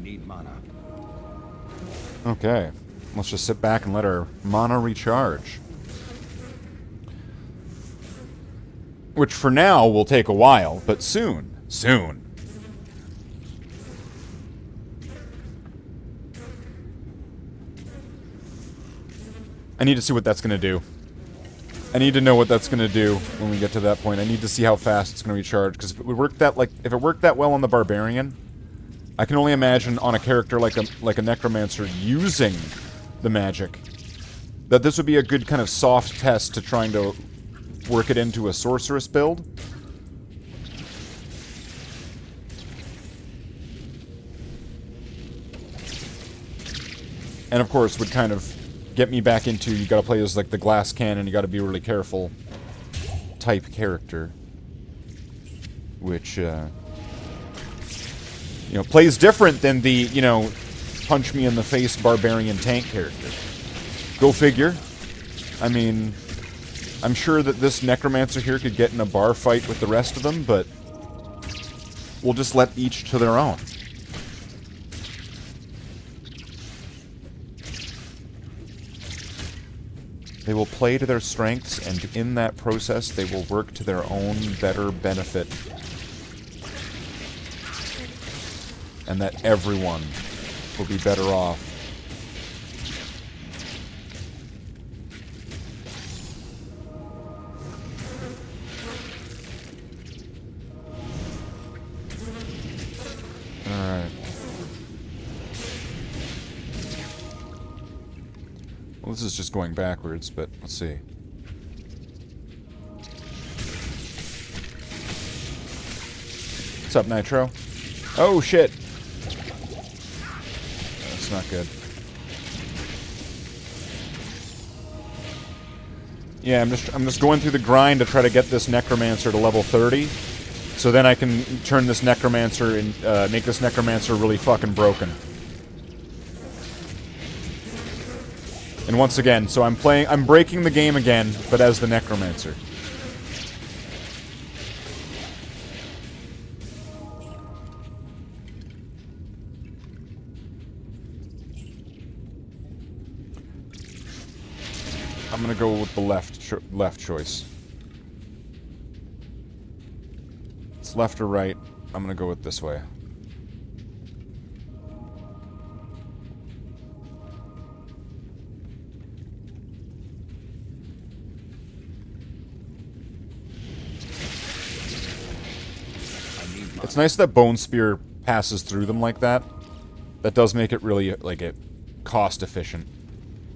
need mana. Okay. Let's just sit back and let our mana recharge. Which for now will take a while, but soon. Soon. I need to see what that's going to do. I need to know what that's going to do when we get to that point. I need to see how fast it's going to recharge, because if it worked that well on the Barbarian, I can only imagine on a character like a Necromancer using the magic, that this would be a good kind of soft test to trying to work it into a Sorceress build. And of course would kind of get me back into, you gotta play as like the glass cannon, you gotta be really careful type character. Which, you know, plays different than the, you know, punch me in the face barbarian tank character. Go figure. I mean, I'm sure that this Necromancer here could get in a bar fight with the rest of them, but we'll just let each to their own. They will play to their strengths, and in that process, they will work to their own better benefit. And that everyone will be better off. Alright. Well, this is just going backwards, but let's see. What's up, Nitro? Oh, shit! That's not good. Yeah, I'm just going through the grind to try to get this Necromancer to level 30. So then I can turn this Necromancer and make this Necromancer really fucking broken. And once again, so I'm breaking the game again, but as the Necromancer. I'm gonna go with the left choice. It's left or right. I'm gonna go with this way. It's nice that Bone Spear passes through them like that. That does make it really, like, cost efficient.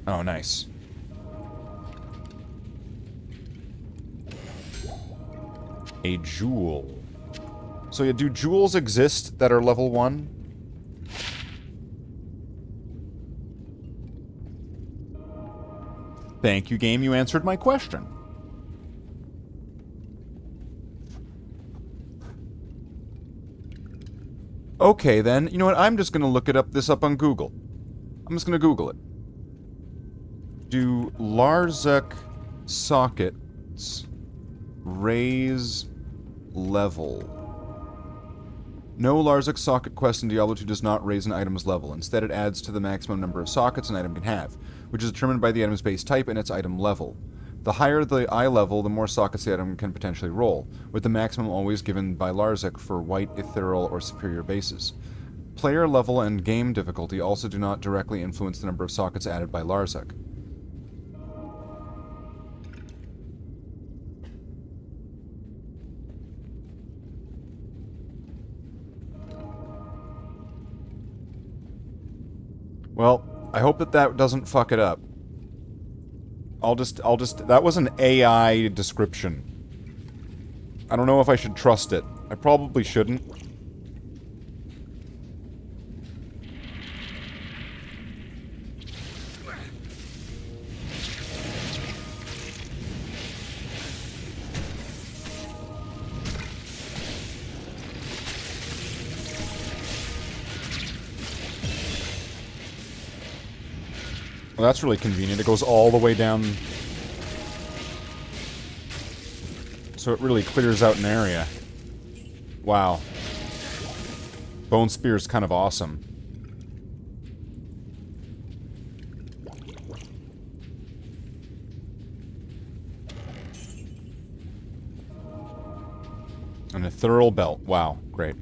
Oh, nice. A jewel. So yeah, do jewels exist that are level 1? Thank you, game. You answered my question. Okay, then. You know what? I'm just going to look this up on Google. I'm just going to Google it. Do Larzek sockets raise level? No, Larzek socket quest in Diablo 2 does not raise an item's level. Instead, it adds to the maximum number of sockets an item can have, which is determined by the item's base type and its item level. The higher the eye level, the more sockets the item can potentially roll, with the maximum always given by Larzek for white, ethereal, or superior bases. Player level and game difficulty also do not directly influence the number of sockets added by Larzek. Well, I hope that doesn't fuck it up. That was an AI description. I don't know if I should trust it. I probably shouldn't. Well, that's really convenient. It goes all the way down. So it really clears out an area. Wow. Bone Spear is kind of awesome. And a thorough belt. Wow, great.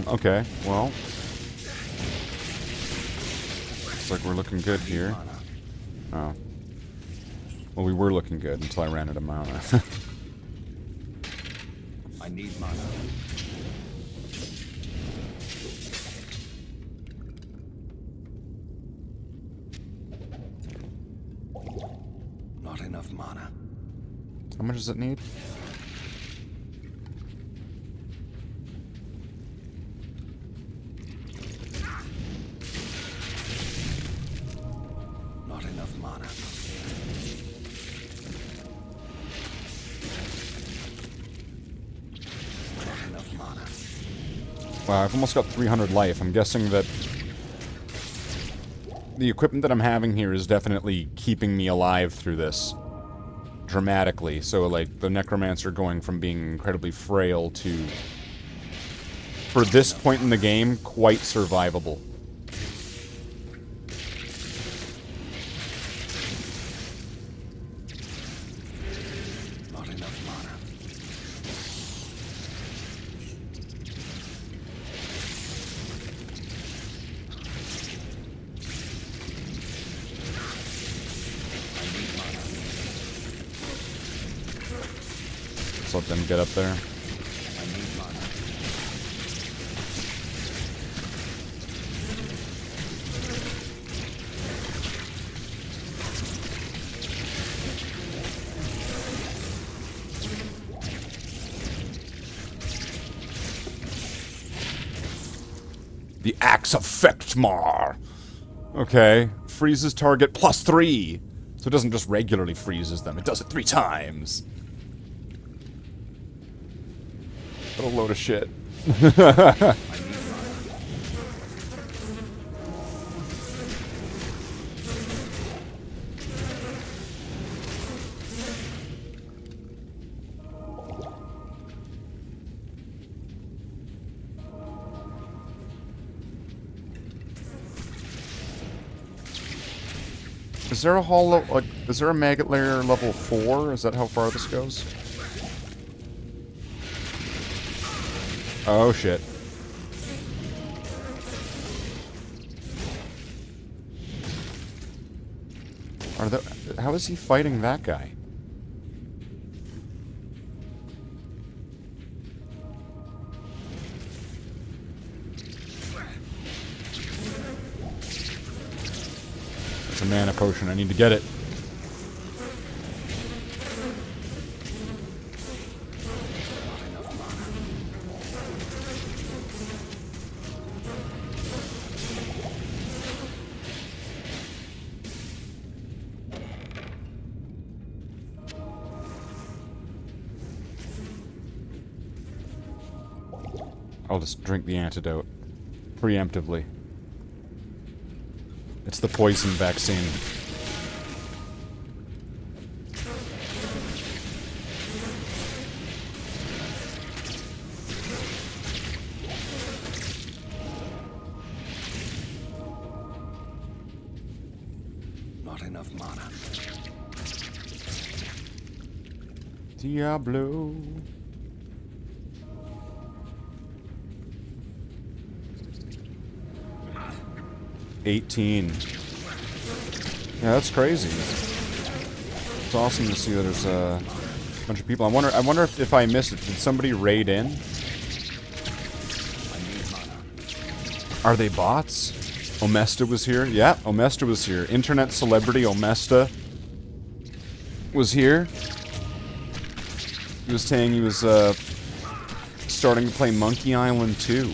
Okay, well. Looks like we're looking good here. Oh. Well, we were looking good until I ran out of mana. I need mana. Not enough mana. How much does it need? Not enough mana. Not enough mana. Wow, I've almost got 300 life. I'm guessing that the equipment that I'm having here is definitely keeping me alive through this. Dramatically. So, like, the Necromancer going from being incredibly frail to, for this point in the game, quite survivable. Not enough mana. Let's let them get up there. I need mana. The Axe of Fechtmar. Okay. Freezes target +3. So it doesn't just regularly freezes them. It does it 3 times. What a load of shit. Is there a hollow, like, is there a maggot layer level 4? Is that how far this goes? Oh, shit. Are there, how is he fighting that guy? It's a mana potion. I need to get it. I'll just drink the antidote. Preemptively. It's the poison vaccine. Not enough mana. Diablo. $18. Yeah, that's crazy. It's awesome to see that there's a bunch of people. I wonder if I missed it. Did somebody raid in? Are they bots? Omesta was here? Yeah, Omesta was here. Internet celebrity Omesta was here. He was saying he was starting to play Monkey Island 2.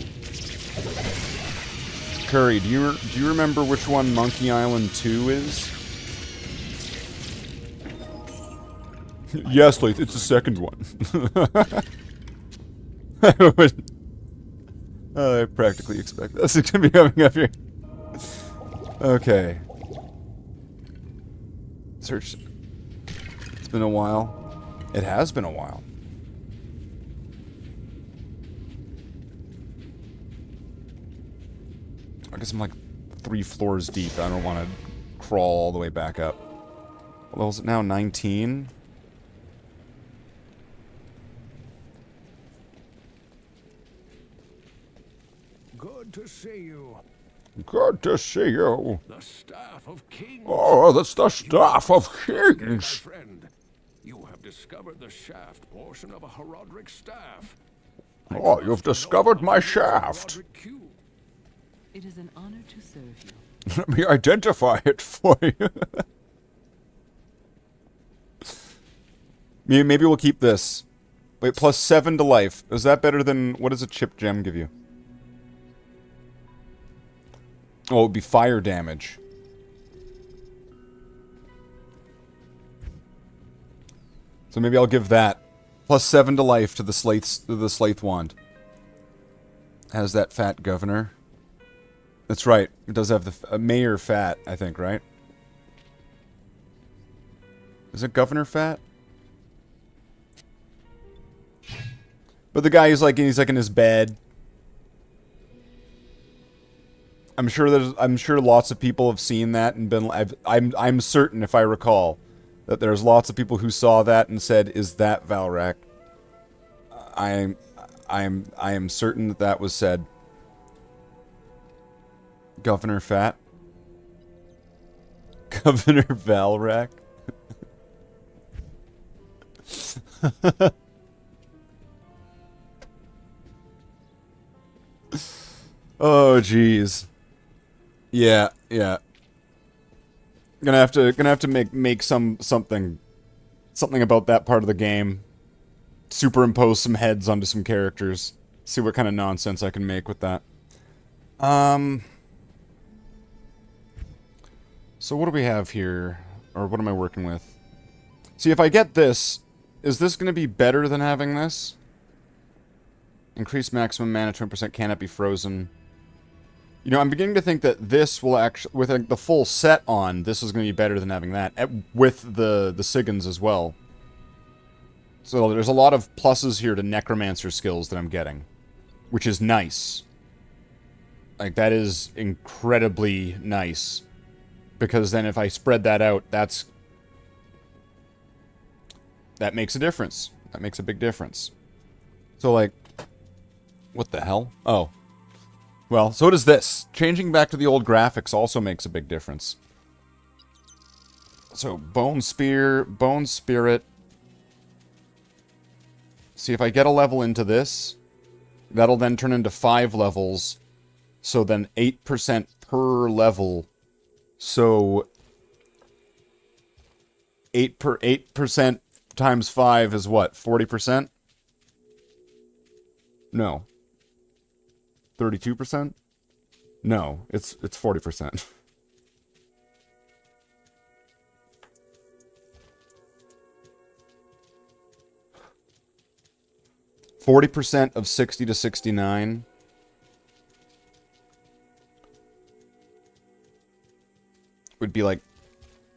Curry, do you remember which one Monkey Island 2 is? Yes, Slathe, it's the second one. I practically expect us to be coming up here. Okay. Search. It's been a while. It has been a while. I guess I'm like 3 floors deep. I don't want to crawl all the way back up. What level is it now? 19? Good to see you. Good to see you. The Staff of Kings. Oh, that's the Staff of My Kings. friend, you have discovered the shaft portion of a Herodric staff. Oh, you've discovered my shaft. Herodric cube. It is an honor to serve you. Let me identify it for you. Maybe we'll keep this. Wait, plus 7 to life. Is that better than... What does a chip gem give you? Oh, it would be fire damage. So maybe I'll give that. Plus 7 to life to the Slathe wand. Has that fat governor. That's right. It does have the mayor fat, I think, right? Is it governor fat? But the guy is like he's like in his bed. I'm sure lots of people have seen that and been. I'm certain, if I recall, that there's lots of people who saw that and said, "Is that Valrak?" I am certain that that was said. Governor Fat. Governor Valrak. Oh, jeez. Yeah. Gonna have to make something about that part of the game. Superimpose some heads onto some characters. See what kind of nonsense I can make with that. So what do we have here? Or what am I working with? See, if I get this, is this going to be better than having this? Increase maximum mana 20%, cannot be frozen. You know, I'm beginning to think that this will actually, with the full set on, this is going to be better than having that. With the Sigins as well. So there's a lot of pluses here to Necromancer skills that I'm getting. Which is nice. Like, that is incredibly nice. Because then if I spread that out, that makes a difference. That makes a big difference. So, like, what the hell? Oh. Well, so does this. Changing back to the old graphics also makes a big difference. So, Bone Spear, Bone Spirit. See, if I get a level into this, that'll then turn into 5 levels. So then 8% per level. So 8% times 5 is what? 40%? No. 32%? No, it's 40%. %40 of 60 to 69. Would be like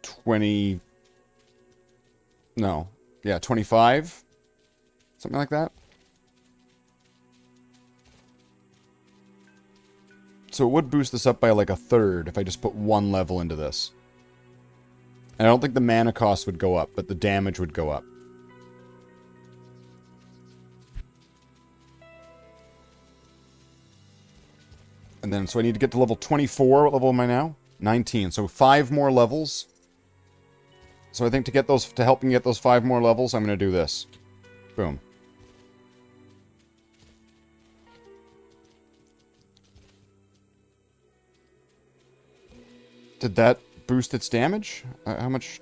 20... No. Yeah, 25? Something like that? So it would boost this up by like a third if I just put 1 level into this. And I don't think the mana cost would go up, but the damage would go up. And then, so I need to get to level 24. What level am I now? 19. So 5 more levels. So I think to help me get those 5 more levels, I'm going to do this. Boom. Did that boost its damage? How much?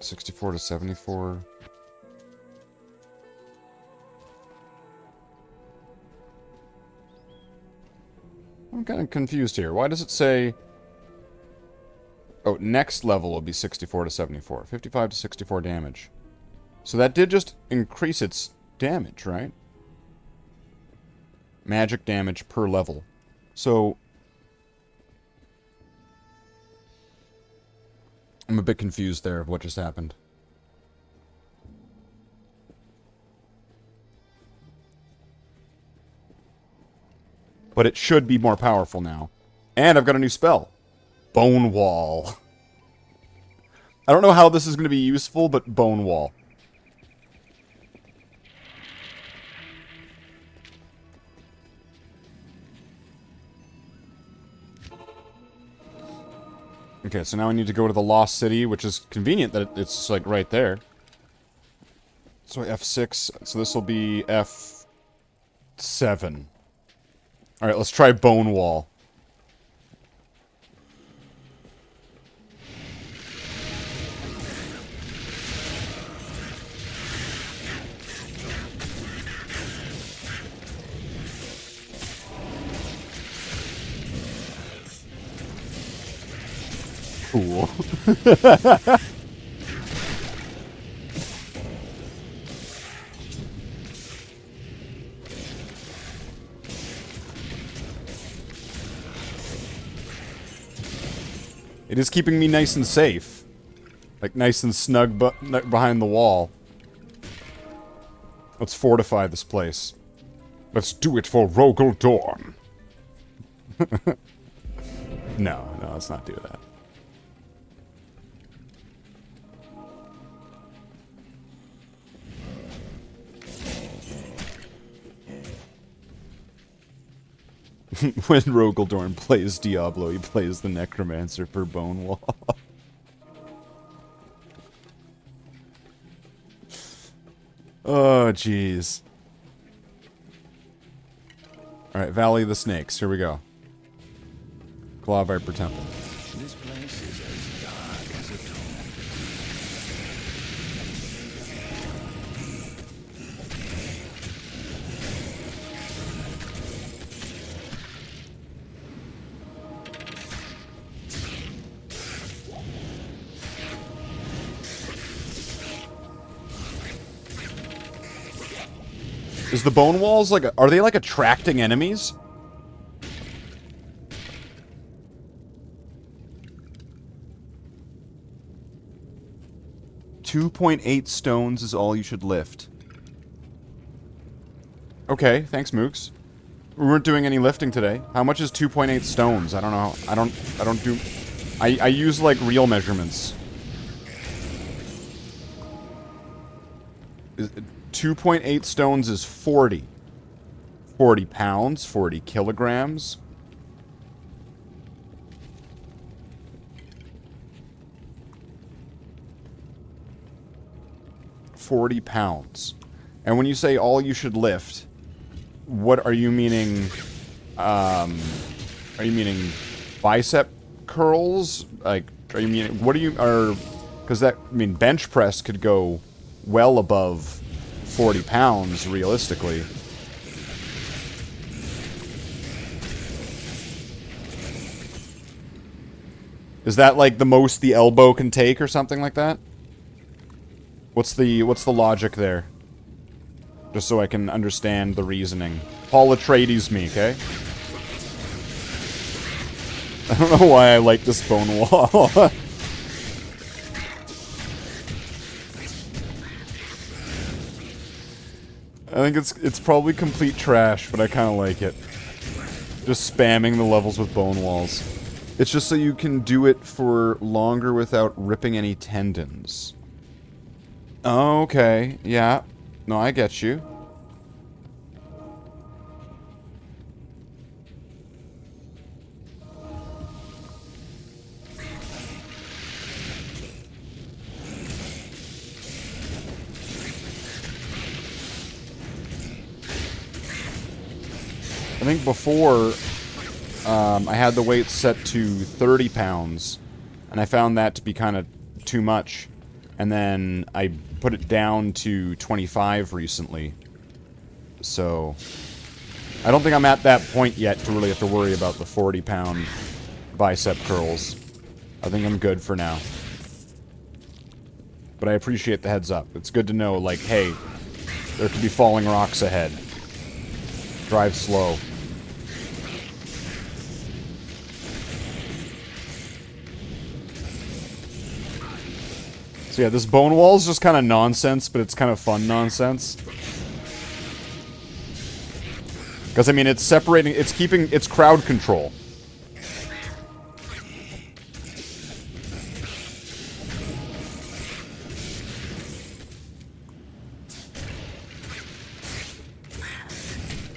$64 to $74. I'm kind of confused here. Why does it say Oh, next level will be 64 to 74. 55 to 64 damage. So that did just increase its damage, right? Magic damage per level. So I'm a bit confused there of what just happened. But it should be more powerful now. And I've got a new spell. Bone Wall. I don't know how this is going to be useful, but Bone Wall. Okay, so now I need to go to the Lost City, which is convenient that it's, like, right there. So F6, so this will be F7. Alright, let's try Bone Wall. Cool. It is keeping me nice and safe. Like, nice and snug behind the wall. Let's fortify this place. Let's do it for Rogel Dorn. No, let's not do that. When Rogaldorn plays Diablo, he plays the Necromancer for Bone Wall. Oh, jeez. Alright, Valley of the Snakes. Here we go. Claw Viper Temple. This place is as dark as a tomb. Is the Bone Walls like... Are they like attracting enemies? .8 stones is all you should lift. Okay, thanks, Mooks. We weren't doing any lifting today. How much is 2.8 stones? I don't know. I don't do... I use, like, real measurements. 2.8 stones is 40. 40 pounds, 40 kilograms. £40. And when you say all you should lift, what are you meaning? Are you meaning bicep curls? Like, are you meaning, what do you, because that, I mean, bench press could go well above 40 pounds, realistically. Is that like the most the elbow can take or something like that? What's the logic there? Just so I can understand the reasoning. Paul Atreides me, okay? I don't know why I like this bone wall. I think it's probably complete trash, but I kind of like it. Just spamming the levels with bone walls. It's just so you can do it for longer without ripping any tendons. Okay, yeah. No, I get you. I think before, I had the weight set to 30 pounds, and I found that to be kind of too much. And then I put it down to 25 recently. So, I don't think I'm at that point yet to really have to worry about the 40-pound bicep curls. I think I'm good for now. But I appreciate the heads up. It's good to know, like, hey, there could be falling rocks ahead. Drive slow. So yeah, this bone wall is just kind of nonsense, but it's kind of fun nonsense. Because, I mean, it's separating, it's keeping, it's crowd control.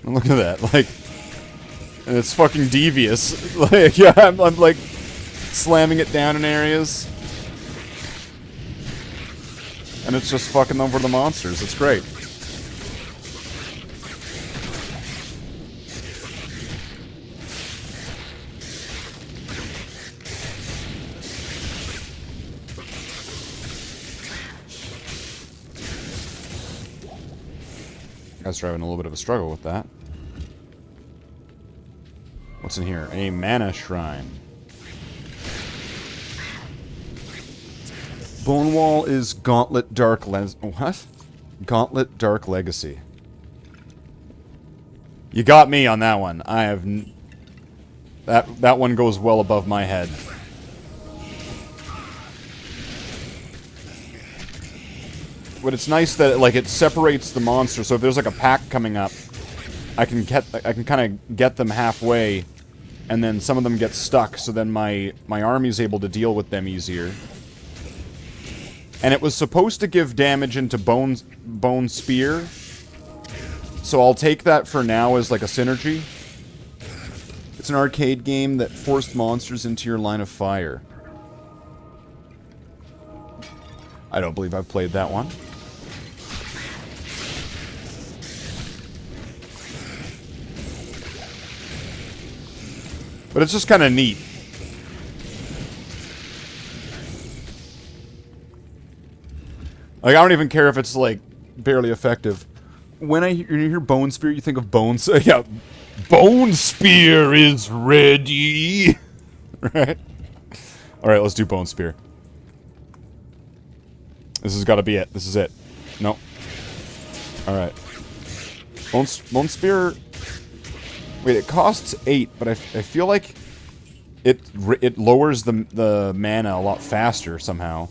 And look at that, like, and it's fucking devious. Like, yeah, I'm like, slamming it down in areas. And it's just fucking over the monsters. It's great. I was having a little bit of a struggle with that. What's in here? A mana shrine. Bonewall is Gauntlet Dark what? Gauntlet Dark Legacy. You got me on that one. I have that one goes well above my head. But it's nice that like it separates the monster. So if there's like a pack coming up, I can kind of get them halfway, and then some of them get stuck. So then my army's able to deal with them easier. And it was supposed to give damage into bone spear. So I'll take that for now as like a synergy. It's an arcade game that forced monsters into your line of fire. I don't believe I've played that one. But it's just kind of neat. Like, I don't even care if it's, like, barely effective. When you hear Bone Spear, you think of Bones. Yeah, Bone Spear is ready! Right? Alright, let's do Bone Spear. This has got to be it. This is it. No. Alright. Bone Spear... Wait, it costs 8, but I feel like it lowers the mana a lot faster somehow.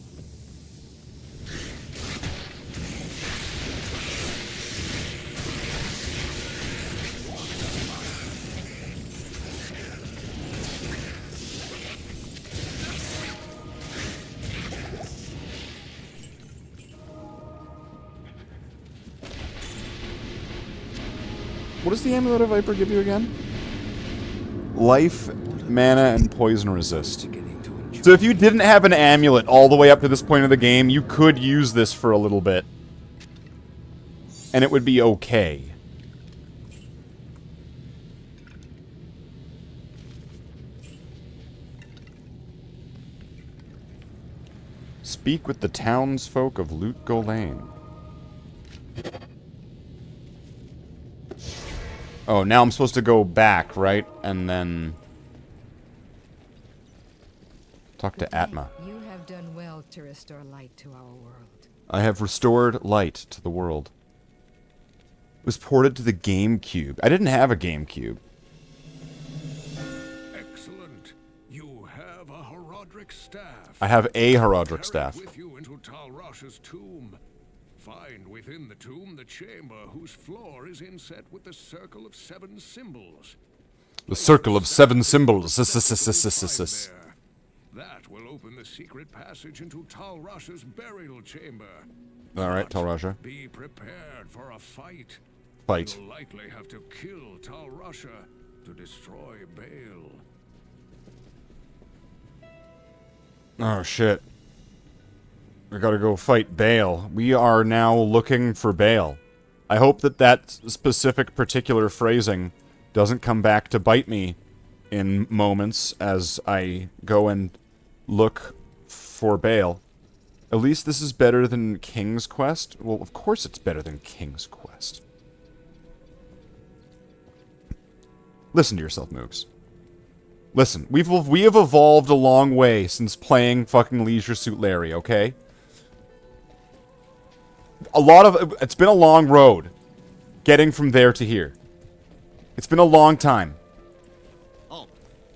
What does the Amulet of Viper give you again? Life, mana, and poison resist. So if you didn't have an amulet all the way up to this point of the game, you could use this for a little bit. And it would be okay. Speak with the townsfolk of Loot Golain. Oh, now I'm supposed to go back, right? And then... talk to Atma. You have done well to restore light to our world. I have restored light to the world. It was ported to the GameCube. I didn't have a GameCube. Excellent. You have a Herodric staff. I have a Herodric staff. Carry it with you into Talrash's tomb. Find within the tomb the chamber whose floor is inset with the circle of 7 symbols. The circle of 7 symbols. That will open the secret passage into Talrash's burial chamber. Alright, But Talrasha. be prepared for a fight. Fight. You'll likely have to kill Talrasha to destroy Baal. Oh, shit. We gotta go fight Baal. We are now looking for Baal. I hope that that specific particular phrasing doesn't come back to bite me in moments as I go and look for Baal. At least this is better than King's Quest. Well, of course it's better than King's Quest. Listen to yourself, Mooks. Listen, we have evolved a long way since playing fucking Leisure Suit Larry, okay? It's been a long road getting from there to here. It's been a long time. Oh,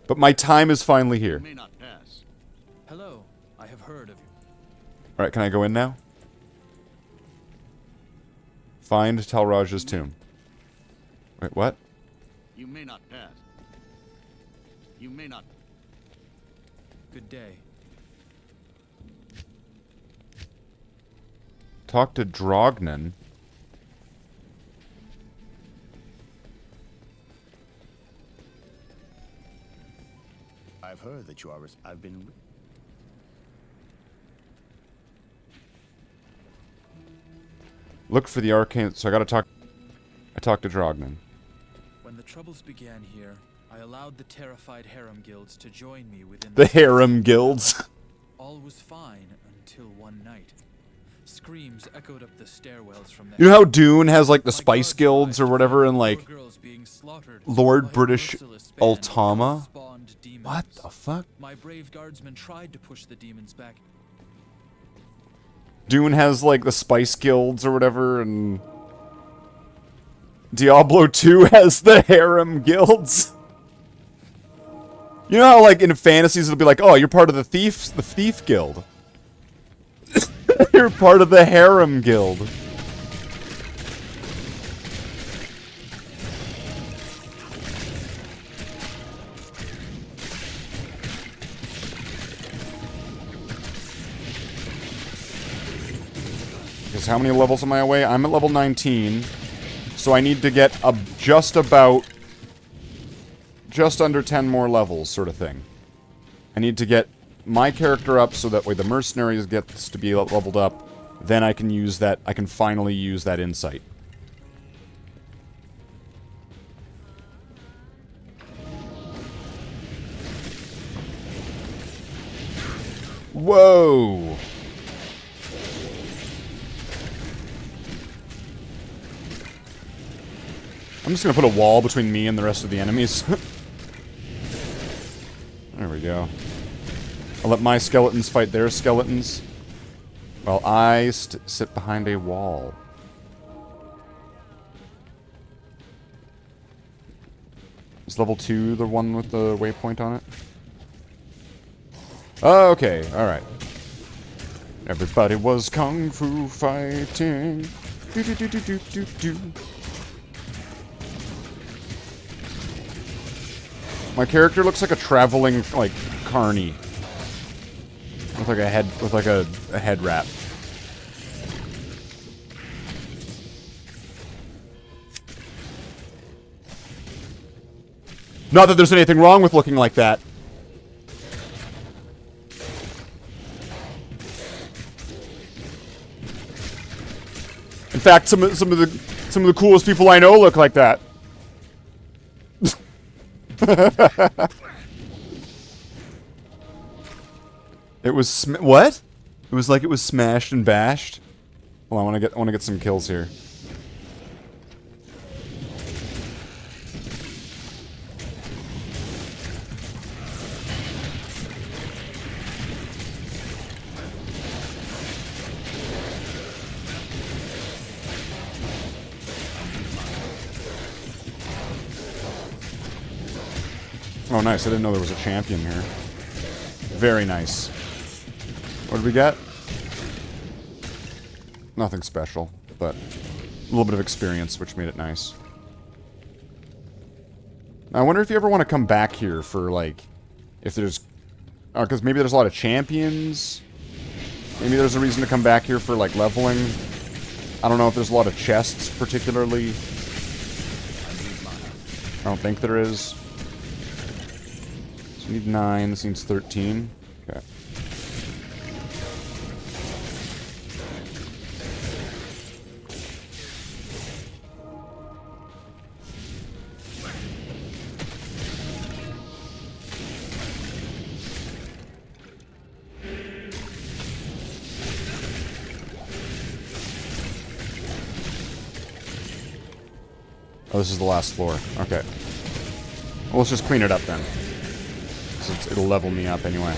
But my time is finally here. may not pass. Hello, I have heard of you. Alright, can I go in now? Find Talraj's tomb. Wait, what? You may not pass. You may not. Good day. Talk to Drognan. I've heard that you are. I've been. Look for the arcane. So I gotta talk. I talked to Drognan. When the troubles began here, I allowed the terrified harem guilds to join me within The harem guilds. All was fine until one night. Screams echoed up the stairwells from the You know how Dune has like the Spice Guilds or whatever, and like girls being slaughtered Lord by a British merciless band of Altama? spawned demons. What the fuck? My brave guardsmen tried to push the demons back. Dune has like the Spice Guilds or whatever, and Diablo 2 has the harem guilds. You know how like in fantasies it'll be like, oh, you're part of the thief guild. You're part of the harem guild. Because how many levels am I away? I'm at level 19. So I need to get just under 10 more levels, sort of thing. I need to get my character up so that way the mercenaries gets to be leveled up. Then I can use that. I can finally use that insight. Whoa! I'm just gonna put a wall between me and the rest of the enemies. There we go. I'll let my skeletons fight their skeletons, while I sit behind a wall. Is level 2 the one with the waypoint on it? Oh, okay, alright. Everybody was kung fu fighting. Do do do do do do do. My character looks like a traveling, like, carny. With like a head wrap. Not that there's anything wrong with looking like that. In fact, some of the coolest people I know look like that. It was what? It was like it was smashed and bashed. Well, I want to get some kills here. Oh, nice. I didn't know there was a champion here. Very nice. What did we get? Nothing special, but a little bit of experience, which made it nice. Now, I wonder if you ever want to come back here for, like, if there's... because maybe there's a lot of champions. Maybe there's a reason to come back here for, like, leveling. I don't know if there's a lot of chests, particularly. I don't think there is. So we need 9. This needs 13. Okay. Oh, this is the last floor. Okay. Well, let's just clean it up then. because it'll level me up anyway.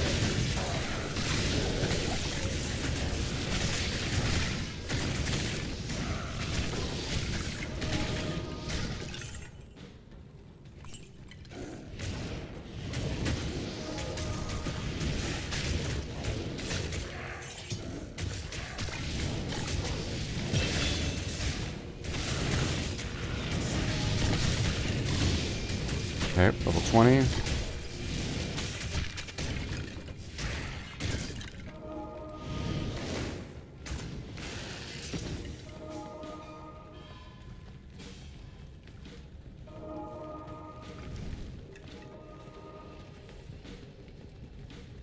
Okay, level 20.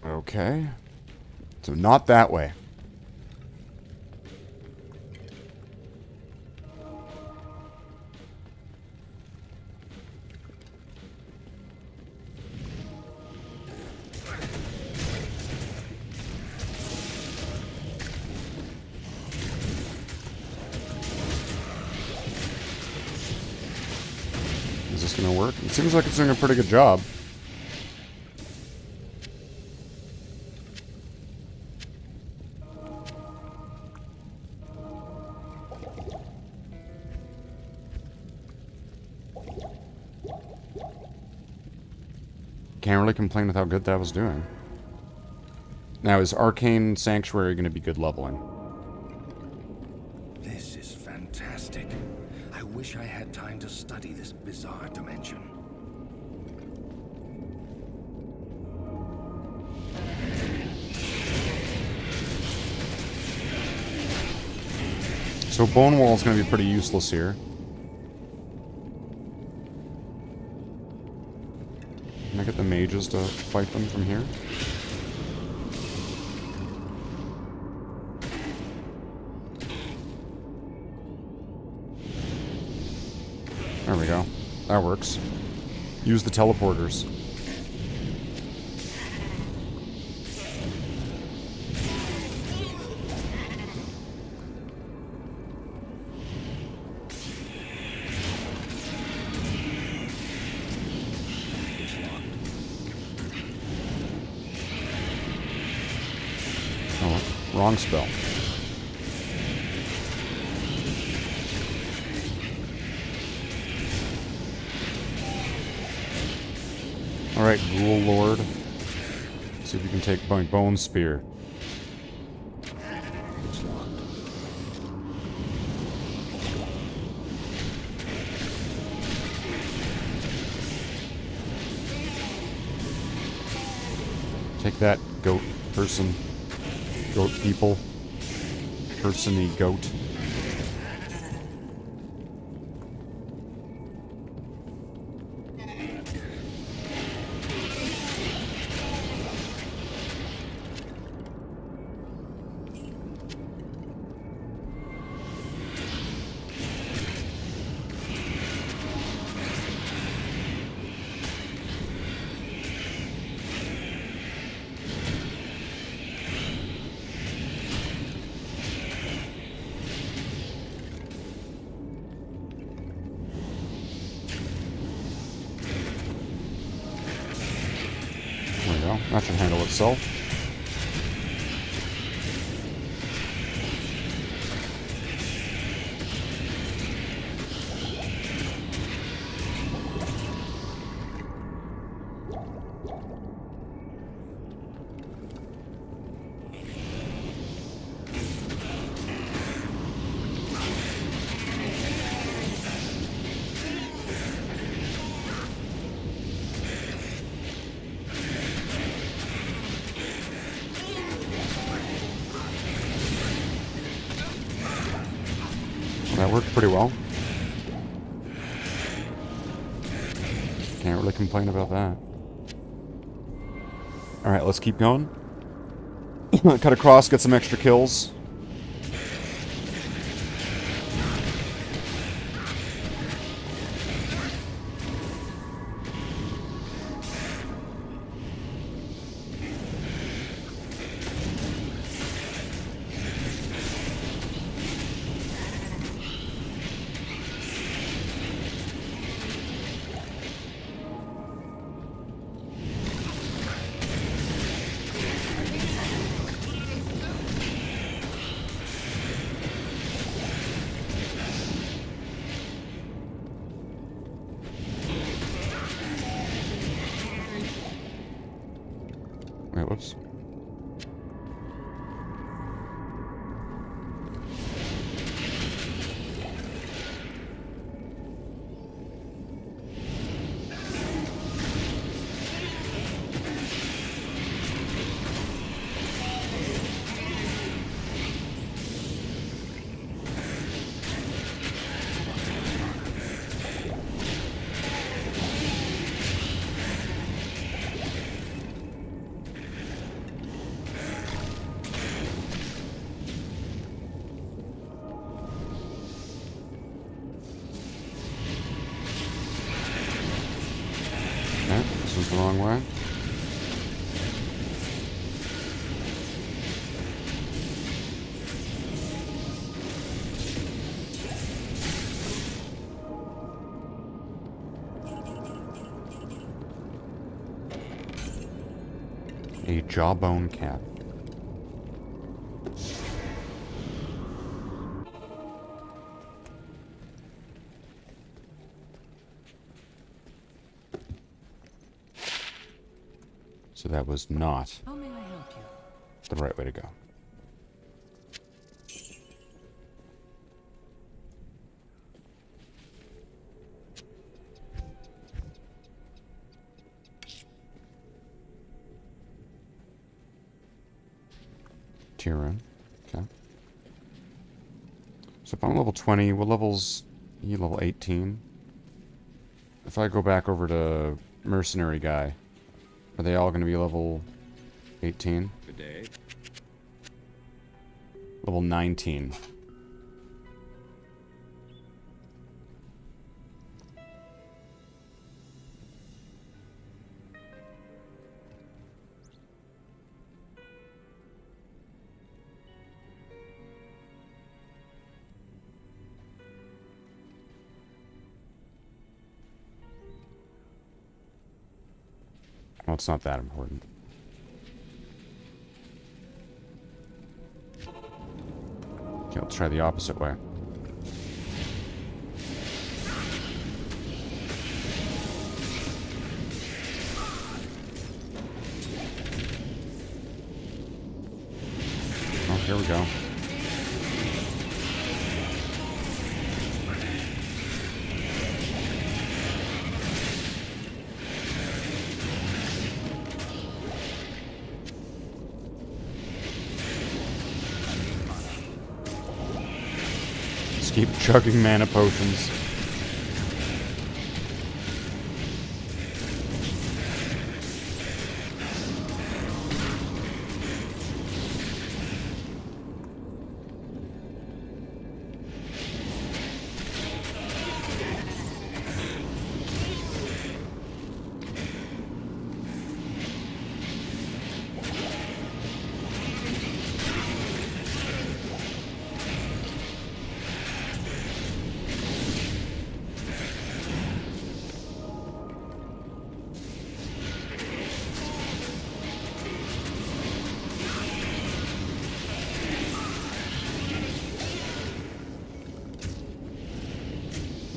Okay. So not that way. Is this gonna work? It seems like it's doing a pretty good job. Can't really complain with how good that was doing. Now, is Arcane Sanctuary going to be good leveling? This is fantastic. I wish I had time to study this bizarre dimension. So Bone Wall is going to be pretty useless here. Can I get the mages to fight them from here? There we go. That works. Use the teleporters. Oh, wrong spell. Alright, Ghoul Lord. See if you can take my Bone Spear. It's locked. Take that, goat person. Goat people. Person-y goat. There we go. That should handle itself. That worked pretty well. Can't really complain about that. Alright, let's keep going. Cut across, get some extra kills. Alright, whoops. Okay, this was the wrong way. A jawbone cat. So that was not How may I help you? the right way to go. Tier room. Okay. So if I'm level 20, what level's he? Level 18? If I go back over to Mercenary Guy, are they all going to be level 18? Good day. Level 19. Well, it's not that important. Okay, let's try the opposite way. Oh, here we go. Keep chugging mana potions.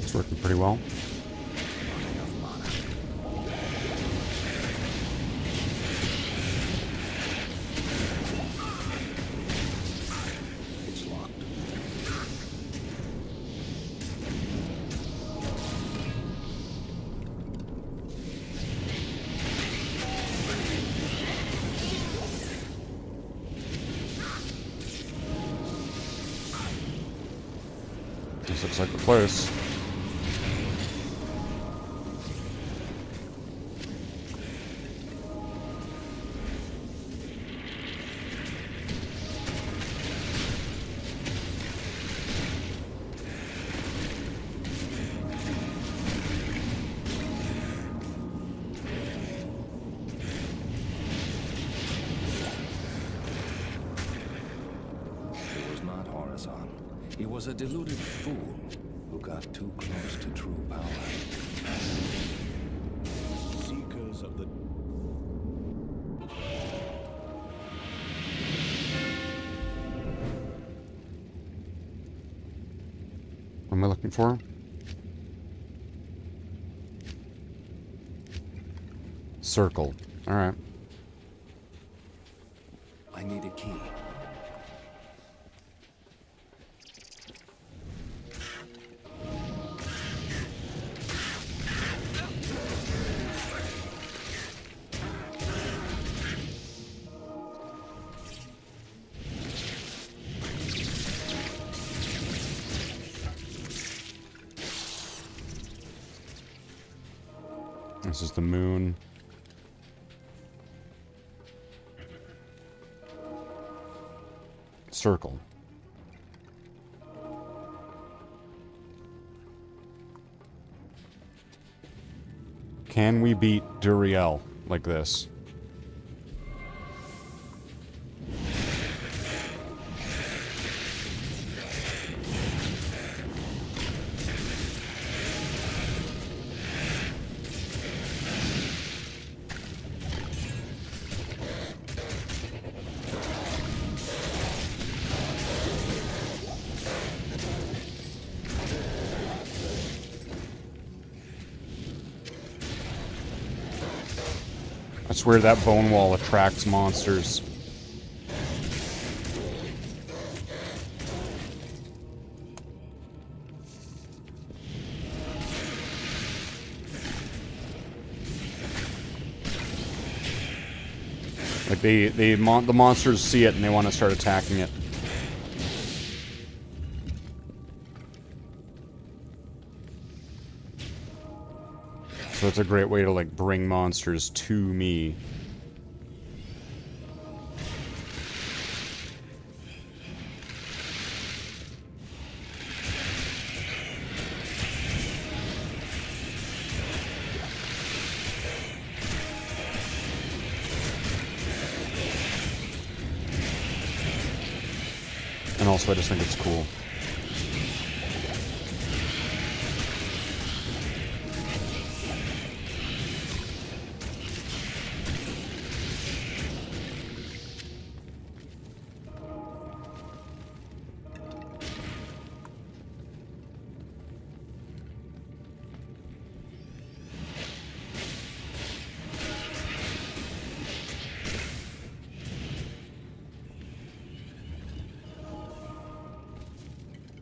It's working pretty well. It's locked. This looks like the place. It was not Horizon. He was a deluded fool who got too close to true power. Seekers of the... What am I looking for? Circle. Alright. I need a key. This is the moon. Circle. Can we beat Duriel like this? I swear that bone wall attracts monsters. Like the monsters see it and they want to start attacking it. So it's a great way to like bring monsters to me. And also I just think it's cool.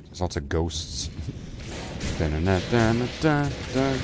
There's lots of ghosts. Da-na-na-da-na-da-da.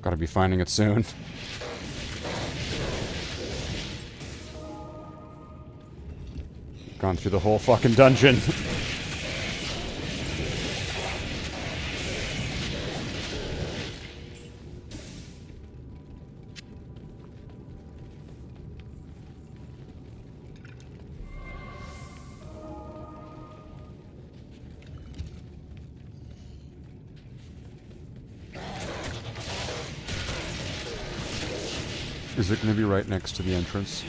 Gotta be finding it soon. Gone through the whole fucking dungeon. Is it going to be right next to the entrance?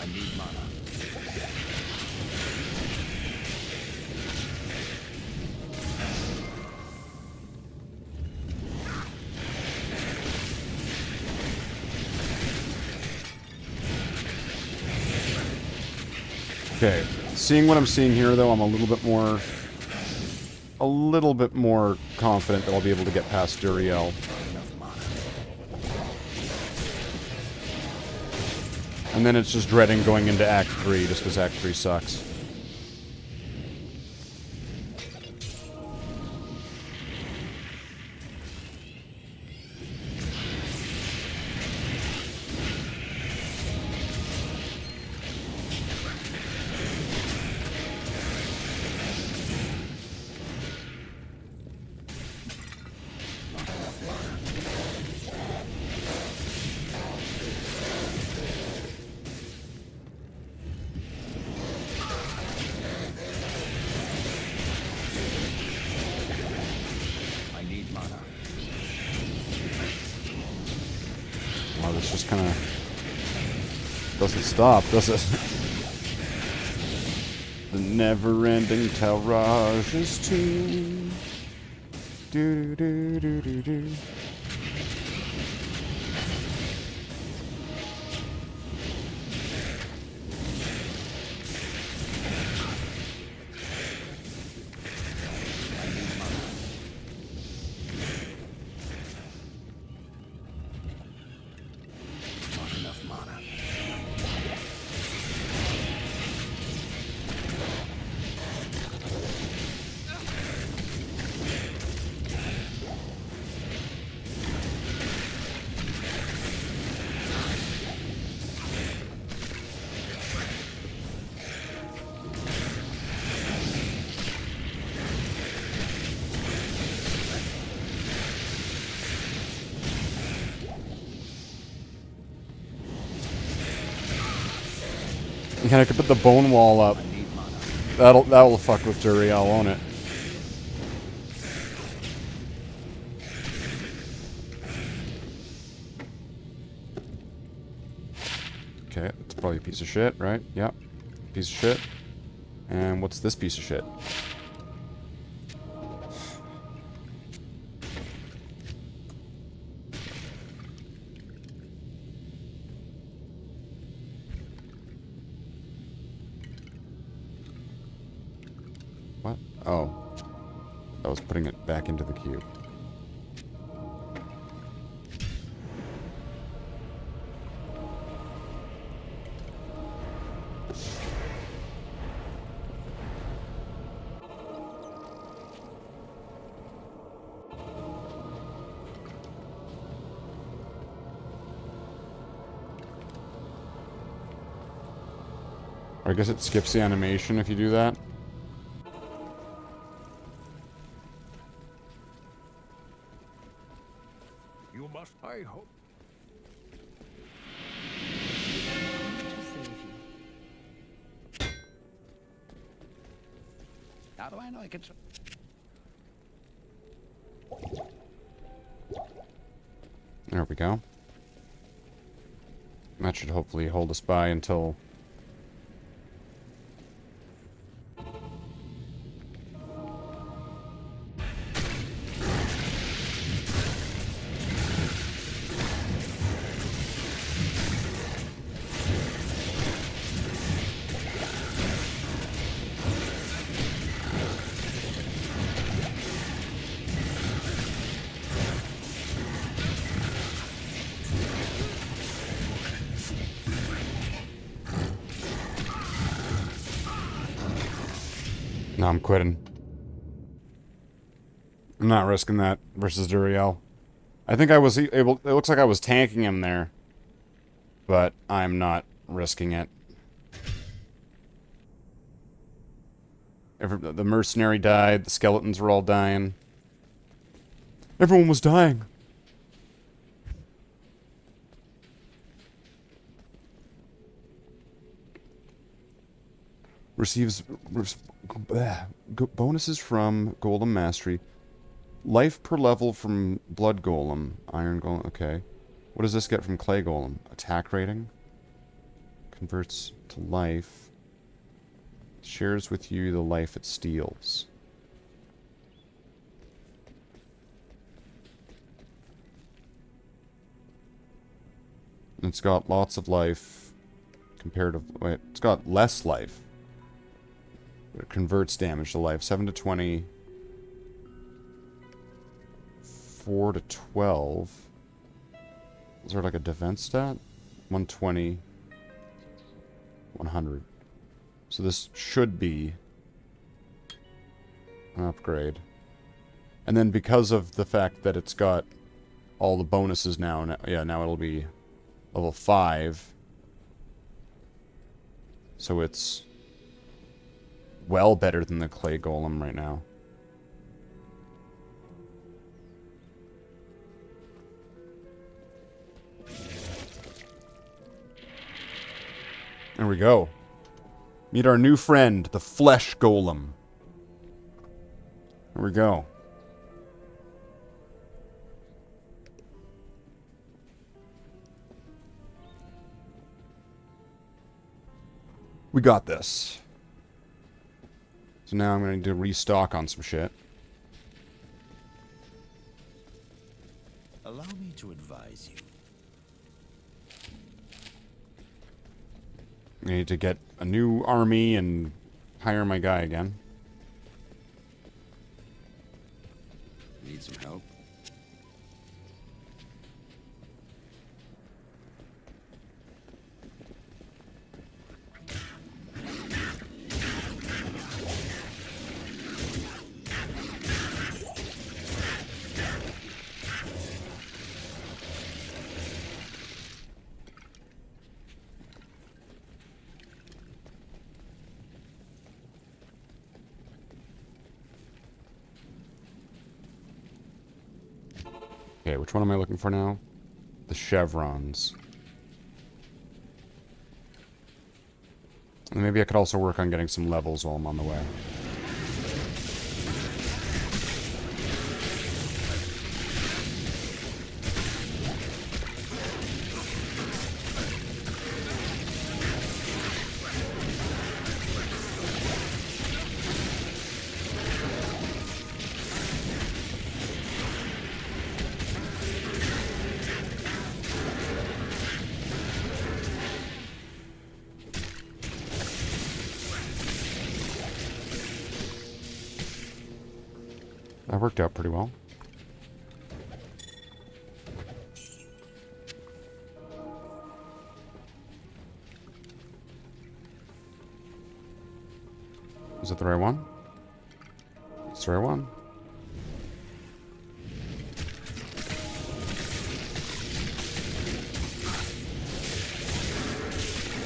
I need mana. Okay, seeing what I'm seeing here, though, I'm a little bit more confident that I'll be able to get past Duriel. And then it's just dreading going into Act 3, just because Act 3 sucks. I need mana. Wow, this just kind of doesn't stop, does it? The never-ending Talraj's tomb. Do do do do do. Not enough mana. Yeah, I could put the bone wall up. That'll fuck with Duriel, won't it? Okay, that's probably a piece of shit, right? Yep. Piece of shit. And what's this piece of shit? What? Oh. I was putting it back into the cube. I guess it skips the animation if you do that. You must, I hope. How do I know I can... There we go. That should hopefully hold us by until... No, I'm quitting. I'm not risking that versus Duriel. I think I was able... It looks like I was tanking him there. But I'm not risking it. The mercenary died. The skeletons were all dying. Everyone was dying. Receives bonuses from Golem Mastery. Life per level from Blood Golem. Iron Golem, okay. What does this get from Clay Golem? Attack rating. Converts to life. Shares with you the life it steals. It's got lots of life. Wait, it's got less life. But it converts damage to life. 7 to 20. 4 to 12. Is there like a defense stat? 120. 100. So this should be an upgrade. And then because of the fact that it's got all the bonuses now, yeah, now it'll be level 5. So it's well better than the Clay Golem right now. There we go. Meet our new friend, the Flesh Golem. There we go. We got this. So now I'm going to need to restock on some shit. Allow me to advise you. I need to get a new army and hire my guy again. Need some help? Okay, which one am I looking for now? The chevrons. And maybe I could also work on getting some levels while I'm on the way. That worked out pretty well. Is it the right one? It's the right one.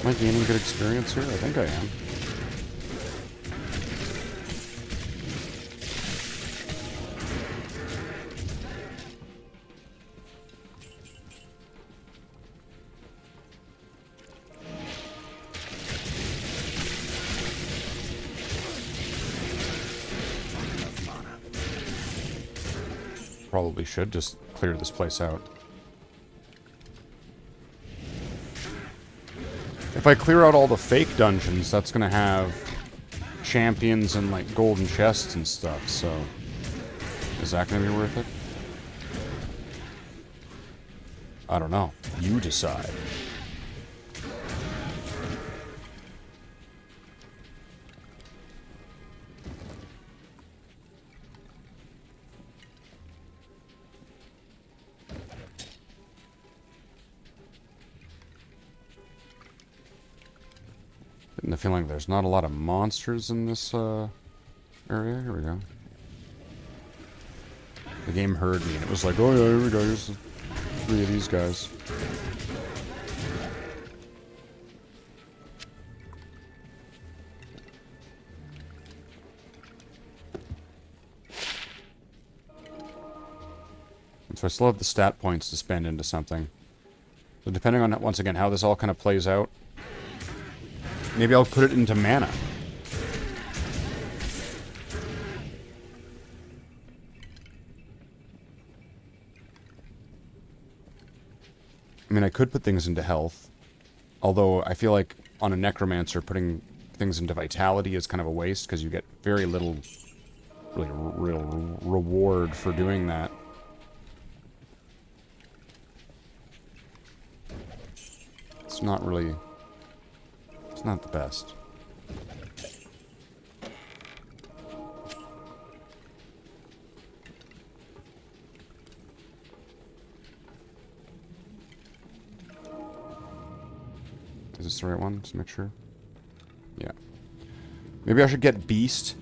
Am I gaining good experience here? I think I am. Probably should just clear this place out. If I clear out all the fake dungeons, that's gonna have champions and like golden chests and stuff, so is that gonna be worth it? I don't know. You decide. Getting the feeling there's not a lot of monsters in this area. Here we go. The game heard me and it was like, oh yeah, here we go. Here's 3 of these guys. So I still have the stat points to spend into something. So depending on, once again, how this all kind of plays out, maybe I'll put it into mana. I mean, I could put things into health. Although, I feel like on a Necromancer, putting things into vitality is kind of a waste, because you get very little, really, real reward for doing that. It's not really... It's not the best. Is this the right one? Just make sure. Yeah. Maybe I should get Beast.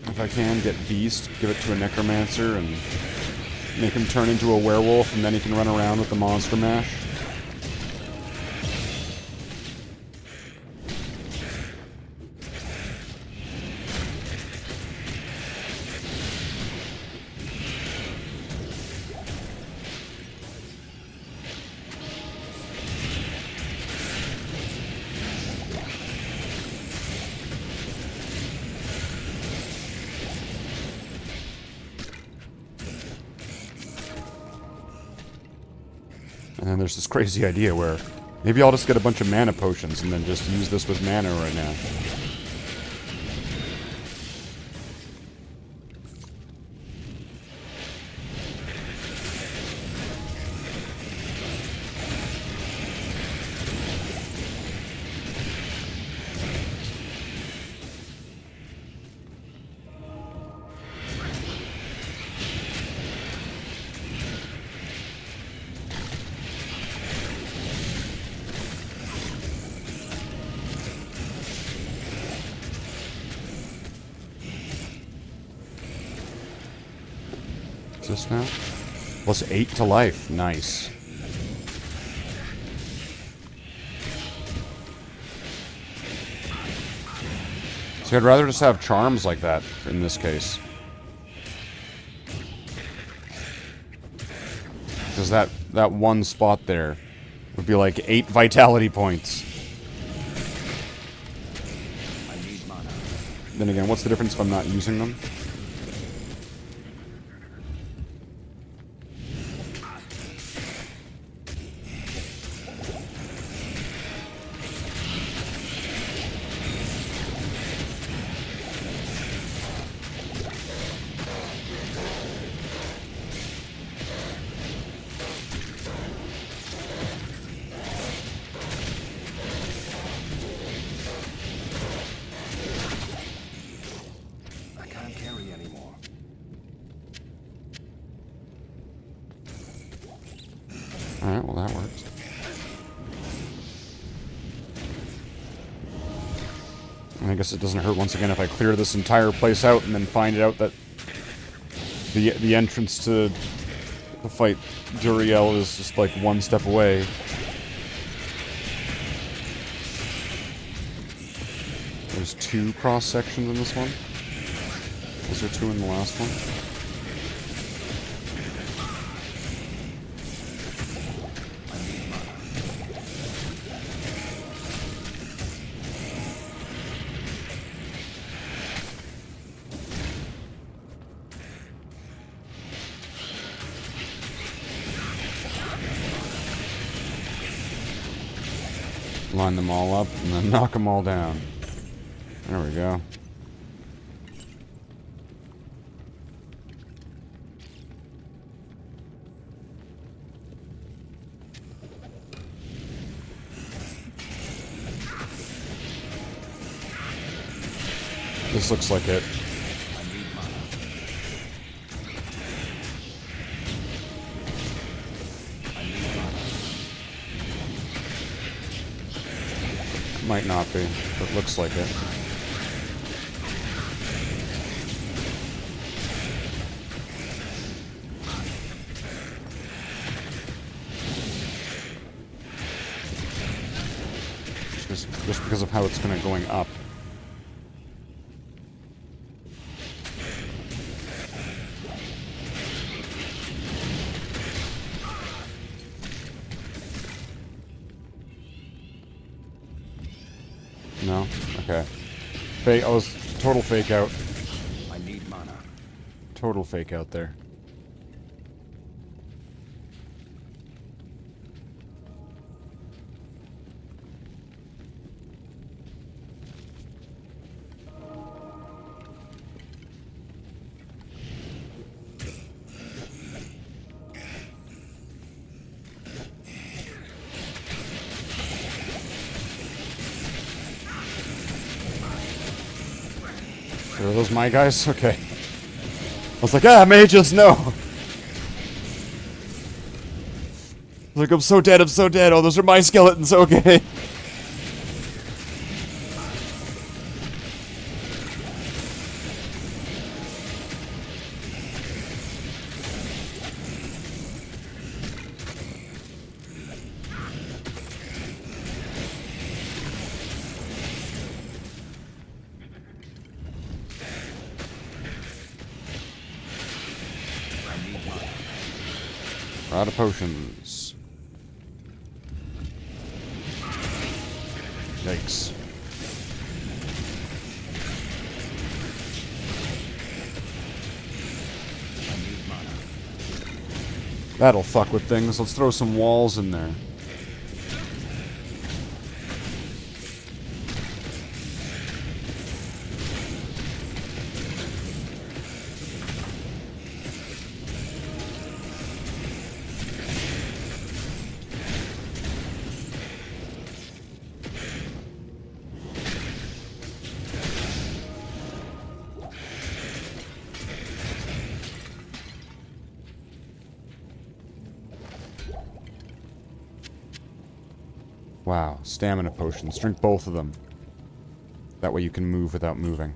If I can, get Beast, give it to a Necromancer, and make him turn into a werewolf, and then he can run around with the Monster Mash. And then there's this crazy idea where maybe I'll just get a bunch of mana potions and then just use this with mana right now. This now? Plus 8 to life. Nice. See, I'd rather just have charms like that in this case. Because that one spot there would be like 8 vitality points. I need mana. Then again, what's the difference if I'm not using them? I can't carry anymore. Alright, well that works. And I guess it doesn't hurt once again if I clear this entire place out and then find out that the entrance to the fight Duriel is just like one step away. There's 2 cross sections in this one. Was there 2 in the last one? Line them all up and then knock them all down. There we go. This looks like it. Might not be, but it looks like it. Just because of how it's kind of going up. No? Okay. Fake. I was total fake out. I need mana. Total fake out there. Are those my guys? Okay. I was like, ah, mages, no! Like, I'm so dead, I'm so dead. Oh, those are my skeletons, okay. We're out of potions. Yikes. That'll fuck with things. Let's throw some walls in there. Wow, stamina potions. Drink both of them. That way you can move without moving.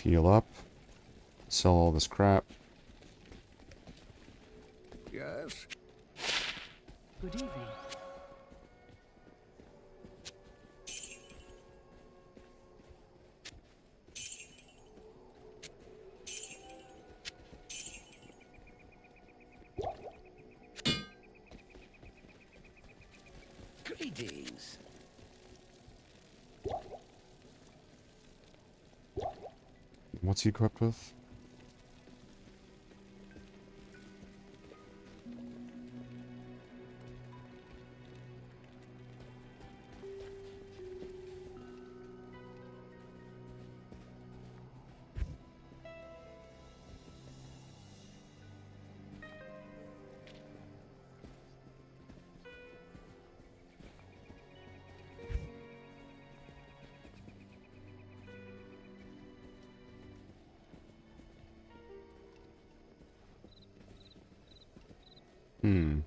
Heal up. Sell all this crap. Yes? Good evening. Greetings. What's he equipped with? Hmm.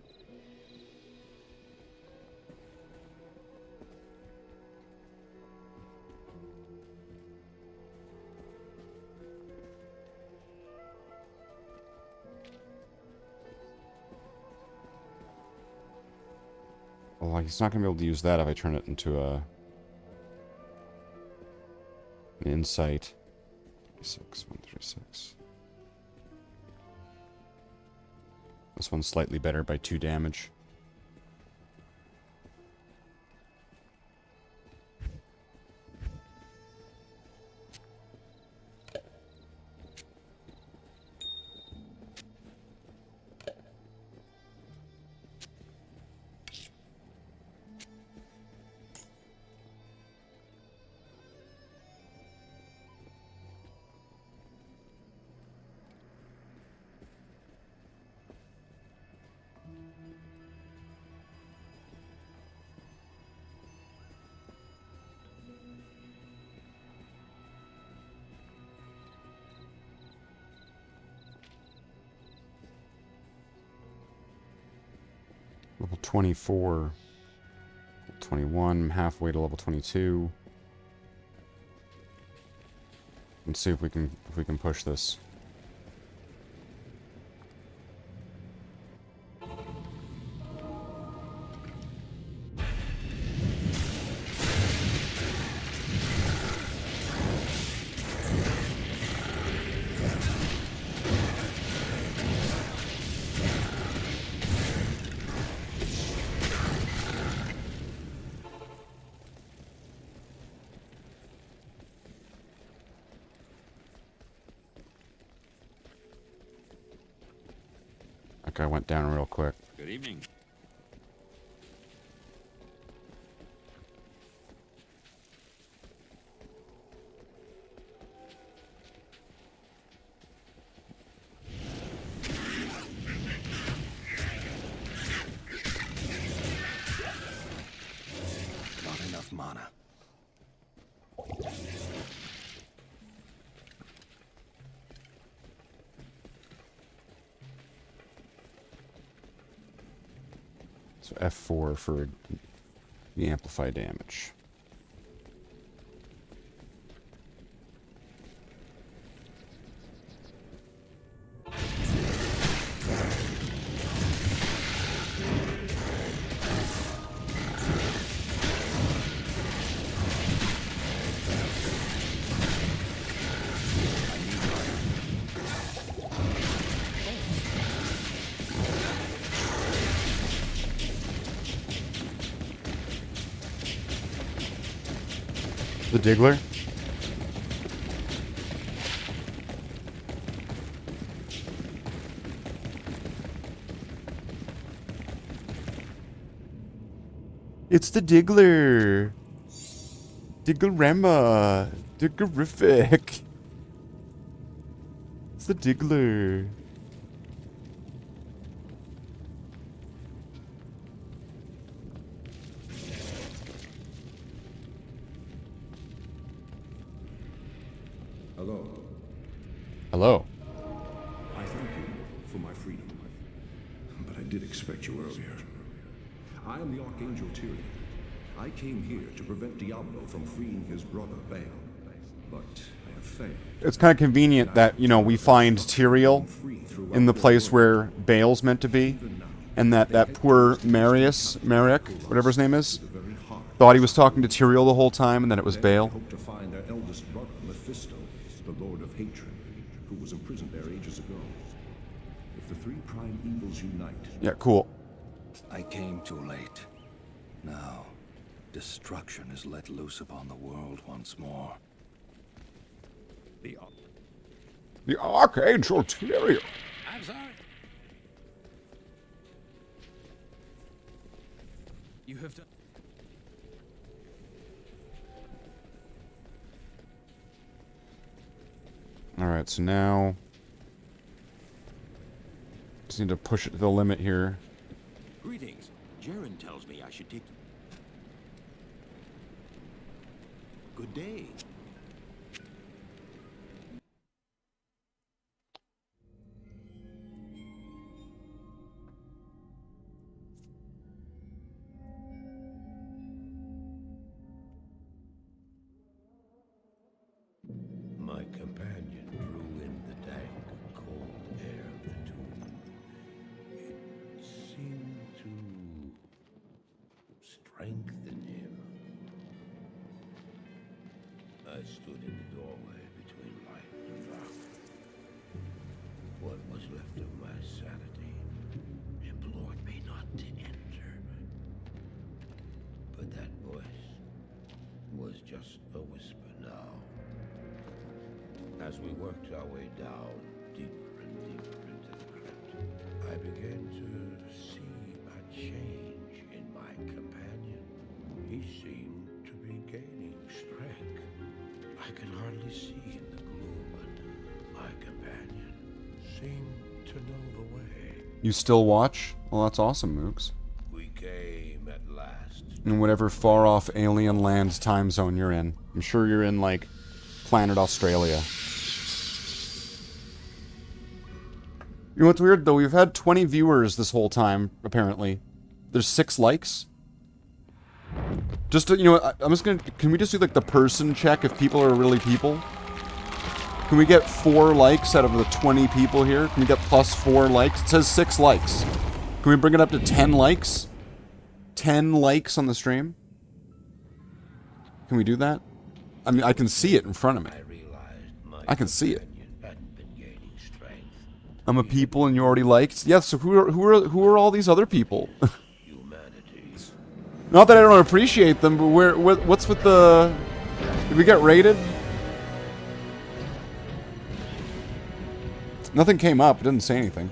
Well, he's not going to be able to use that if I turn it into an insight. 136. This one's slightly better by 2 damage. Level 24. Level 21. I'm halfway to level 22. Let's see if we can push this. That guy went down real quick. Good evening. Not enough mana. So F4 for the amplify damage. The Diggler? It's the Diggler! Diggerama! Diggerific! It's the Diggler! Hello. Hello. I thank you for my freedom, but I did expect you earlier. I am the Archangel Tyrion. I came here to prevent Diablo from freeing his brother Baal, but I have failed. It's kind of convenient that, you know, we find Tyrael in the place where Baal's meant to be, and that poor Merrick, whatever his name is, thought he was talking to Tyrael the whole time, and that it was Baal. Hope to find their eldest brother, Mephisto, the Lord of Hatred, who was imprisoned there ages ago. If the three prime evils unite... Yeah, cool. I came too late. Now, destruction is let loose upon the world once more. The Archangel Tyrion! I'm sorry. You have done. Alright, so now... just need to push it to the limit here. Greetings. Jaren tells me I should take... Good day. My companion drew in the dank, cold air of the tomb. It seemed to strengthen him. I stood in the doorway between light and dark. What was left of my sanity implored me not to enter. But that voice was just a whisper now. As we worked our way down, deeper and deeper into the crypt, I began to see a change in my companion. He seemed to be gaining strength. I could hardly see in the gloom, but my companion seemed to know the way. You still watch? Well, that's awesome, Mooks. We came at last. In whatever far-off alien land time zone you're in. I'm sure you're in, like, planet Australia. You know what's weird, though? We've had 20 viewers this whole time, apparently. There's 6 likes. Just to, you know, I'm just gonna. Can we just do like the person check if people are really people? Can we get 4 likes out of the 20 people here? Can we get plus 4 likes? It says 6 likes. Can we bring it up to 10 likes? 10 likes on the stream? Can we do that? I mean, I can see it in front of me. I can see it. I'm a people and you already liked? Yes, so who are all these other people? Not that I don't appreciate them, but what's with the... Did we get raided? Nothing came up, it didn't say anything.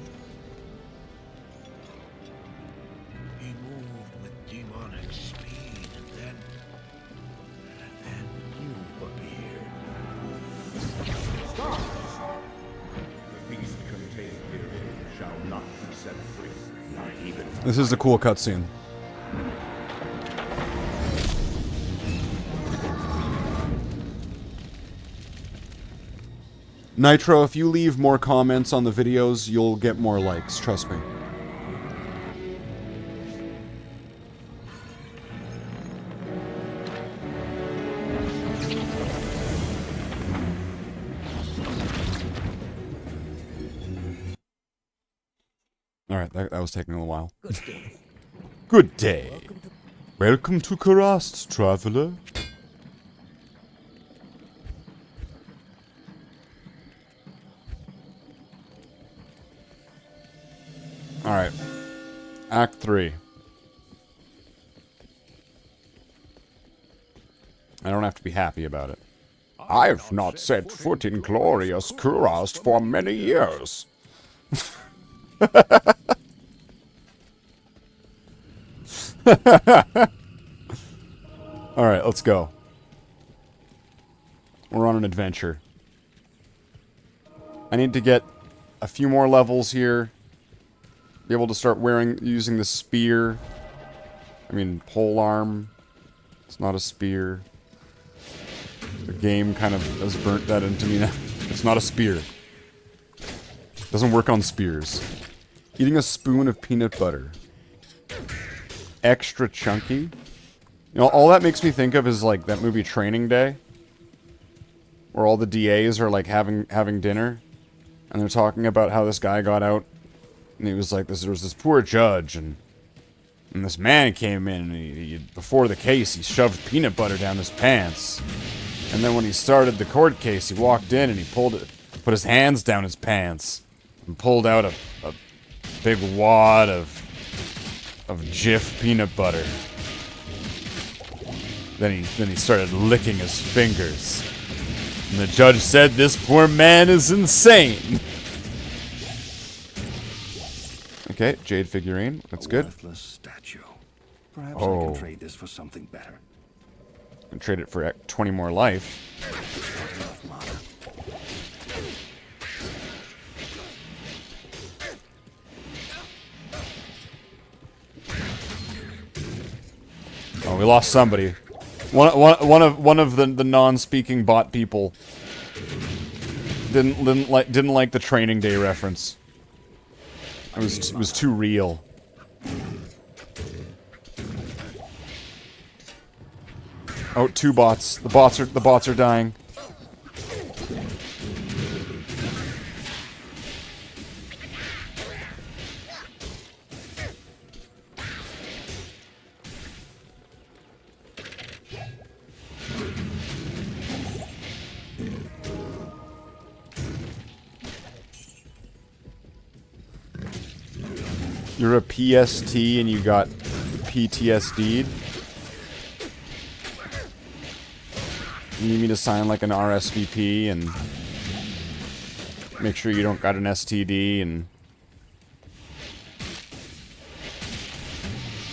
He moved with demonic speed, and then you appeared. Stop! The beast contained herein shall not be set free, not even... This is a cool cutscene. Nitro, if you leave more comments on the videos, you'll get more likes, trust me. Alright, that was taking a little while. Good day. Good day. Welcome to Karast, traveler. Alright. Act 3. I don't have to be happy about it. I've not set foot in glorious Kurast for many years. Alright, let's go. We're on an adventure. I need to get a few more levels here. Be able to start using the spear. I mean, pole arm. It's not a spear. The game kind of has burnt that into me now. It's not a spear. Doesn't work on spears. Eating a spoon of peanut butter. Extra chunky. You know, all that makes me think of is like that movie Training Day. Where all the DAs are like having dinner. And they're talking about how this guy got out. And he was like, there was this poor judge, and this man came in, and he before the case, he shoved peanut butter down his pants. And then when he started the court case, he walked in, and he put his hands down his pants, and pulled out a big wad of Jif peanut butter. Then he started licking his fingers. And the judge said, "This poor man is insane." Okay, jade figurine. That's good. Worthless statue. Perhaps I can trade this for something better. And trade it for 20 more life. Oh, we lost somebody. One of the non-speaking bot people didn't like the Training Day reference. It was too real. Oh, 2 bots. The bots are dying. You're a PST and you got PTSD'd? You need me to sign like an RSVP and make sure you don't got an STD and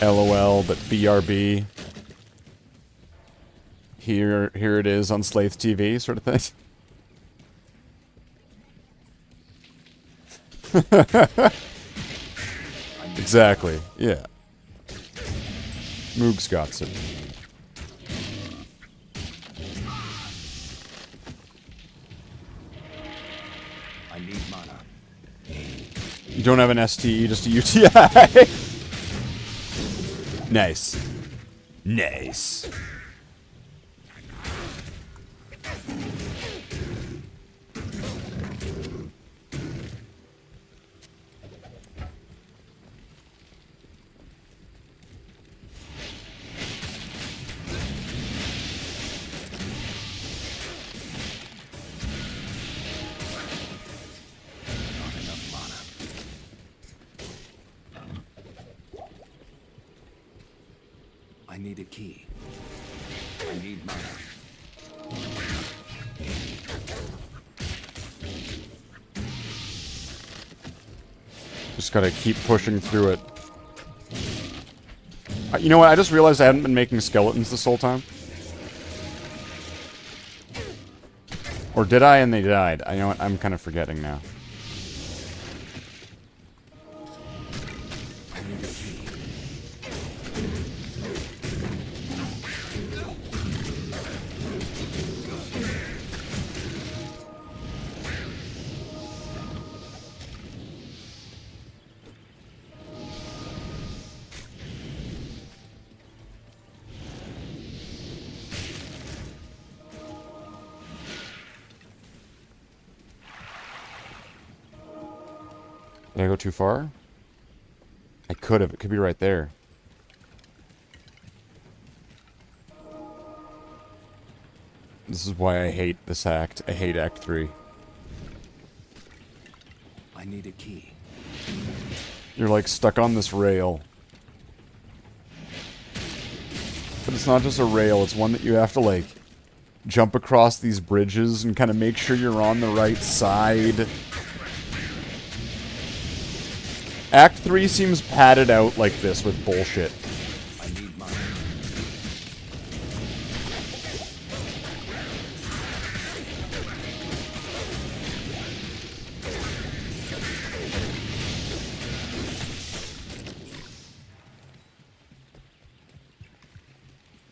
LOL, but BRB. Here it is on Slathe TV, sort of thing. Exactly, yeah. Moogs got it. I need mana. You don't have an STE, just a UTI. Nice. Nice. I need a key. I need mana. Just gotta keep pushing through it. You know what? I just realized I hadn't been making skeletons this whole time. Or did I and they died? You know what? I'm kind of forgetting now. Did I go too far? I could have. It could be right there. This is why I hate this act. I hate Act 3. I need a key. You're like stuck on this rail. But it's not just a rail, it's one that you have to like jump across these bridges and kind of make sure you're on the right side. Act 3 seems padded out like this with bullshit. I need mana.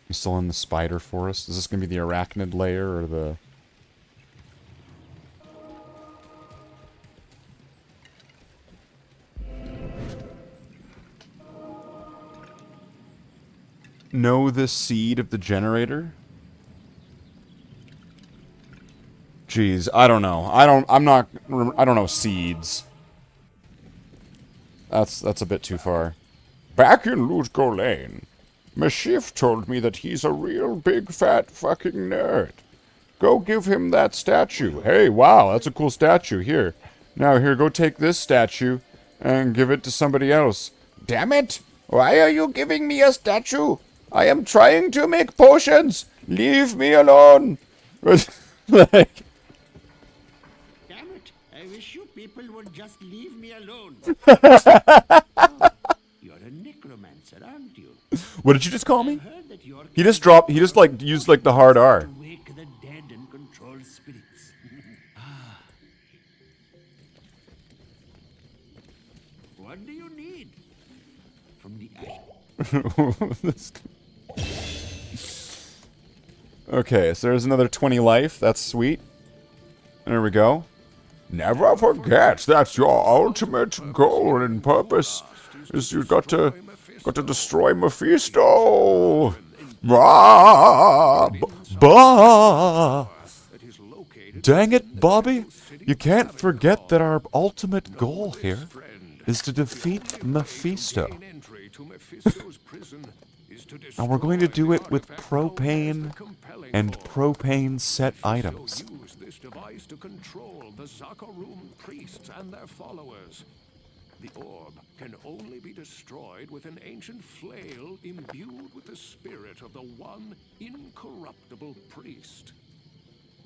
I'm still in the spider forest. Is this gonna be the arachnid layer or the... Know the seed of the generator? Jeez, I don't know. I don't know seeds. That's a bit too far. Back in Lutgo Lane, Mashif told me that he's a real big fat fucking nerd. Go give him that statue. Hey, wow, that's a cool statue. Here. Now, here, go take this statue and give it to somebody else. Damn it! Why are you giving me a statue? I am trying to make potions! Leave me alone! Like... Damn it! I wish you people would just leave me alone. You're a necromancer, aren't you? What did you just call me? I've heard that you're He just like, used like the hard R. to wake the dead and control spirits. What do you need? From the ash. Okay, so there's another 20 life. That's sweet. There we go. Never forget that's your ultimate goal and purpose. Is you got to destroy Mephisto. Dang it, Bobby. You can't forget that our ultimate goal here is to defeat Mephisto. And we're going to do it with propane and propane set items. Use this device to control the Zakarum priests and their followers. The orb can only be destroyed with an ancient flail imbued with the spirit of the one incorruptible priest.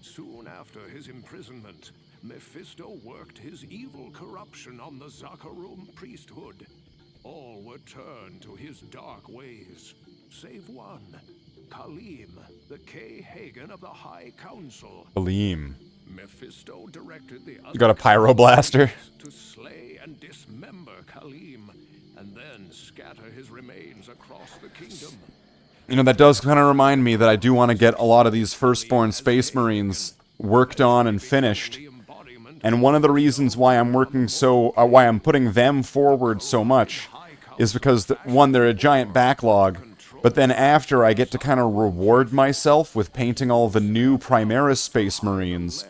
Soon after his imprisonment, Mephisto worked his evil corruption on the Zakarum priesthood. All were turned to his dark ways, save one, Khalim, the K-Hagen of the High Council. Khalim. Mephisto directed the You got a pyroblaster? to slay and dismember Khalim, and then scatter his remains across the kingdom. You know, that does kind of remind me that I do want to get a lot of these Firstborn Space Marines worked on and finished. And one of the reasons why I'm working why I'm putting them forward so much is because, one, they're a giant backlog, but then after I get to kind of reward myself with painting all the new Primaris Space Marines,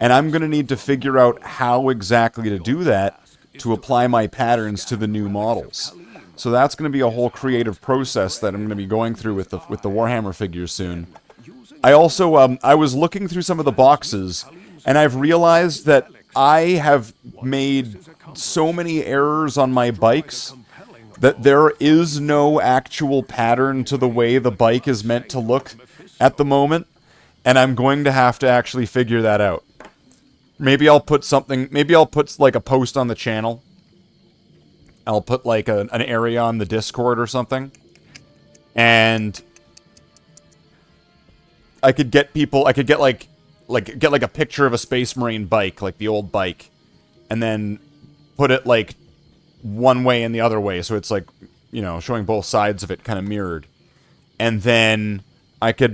and I'm going to need to figure out how exactly to do that to apply my patterns to the new models. So that's going to be a whole creative process that I'm going to be going through with the Warhammer figures soon. I also, I was looking through some of the boxes, and I've realized that I have made so many errors on my bikes that there is no actual pattern to the way the bike is meant to look at the moment, and I'm going to have to actually figure that out. Maybe I'll put something, maybe I'll put like a post on the channel. I'll put like an area on the Discord or something. And I could get people, I could get like a picture of a Space Marine bike, like the old bike, and then put it like one way and the other way, so it's like, you know, showing both sides of it kind of mirrored. And then I could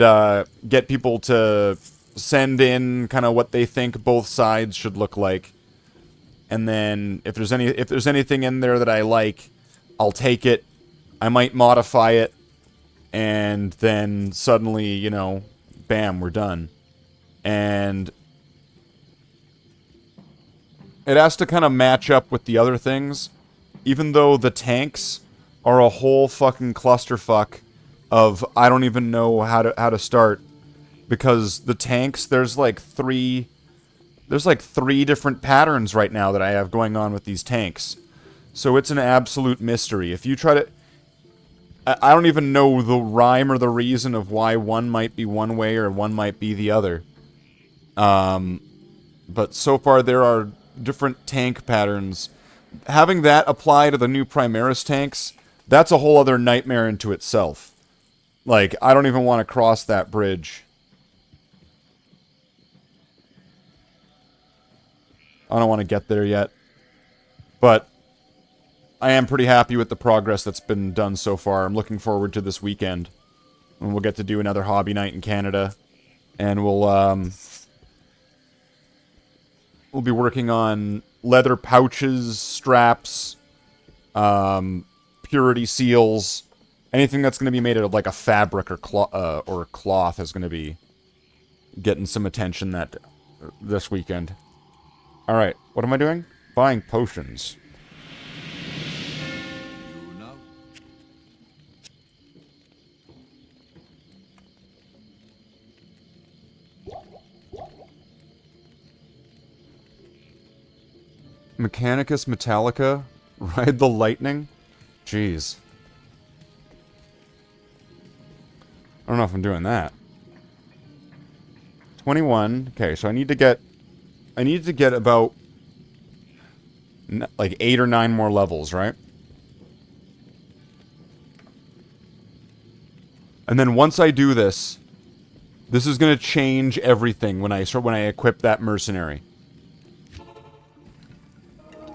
get people to send in kind of what they think both sides should look like. And then if there's anything in there that I like, I'll take it. I might modify it, and then suddenly, you know, bam, we're done. And it has to kind of match up with the other things, even though the tanks are a whole fucking clusterfuck of I don't even know how to start, because the tanks, there's like three different patterns right now that I have going on with these tanks. So it's an absolute mystery. If you try to... I don't even know the rhyme or the reason of why one might be one way or one might be the other. But so far there are different tank patterns. Having that apply to the new Primaris tanks, that's a whole other nightmare into itself. Like, I don't even want to cross that bridge. I don't want to get there yet. But I am pretty happy with the progress that's been done so far. I'm looking forward to this weekend, when we'll get to do another hobby night in Canada. And we'll be working on leather pouches, straps, purity seals. Anything that's going to be made out of like a fabric or cloth is going to be getting some attention this weekend. Alright, what am I doing? Buying potions. Mechanicus Metallica? Ride the Lightning? Jeez. I don't know if I'm doing that. 21. Okay, so I need to get about like 8 or 9 more levels, right? And then once I do this, this is going to change everything when I equip that mercenary.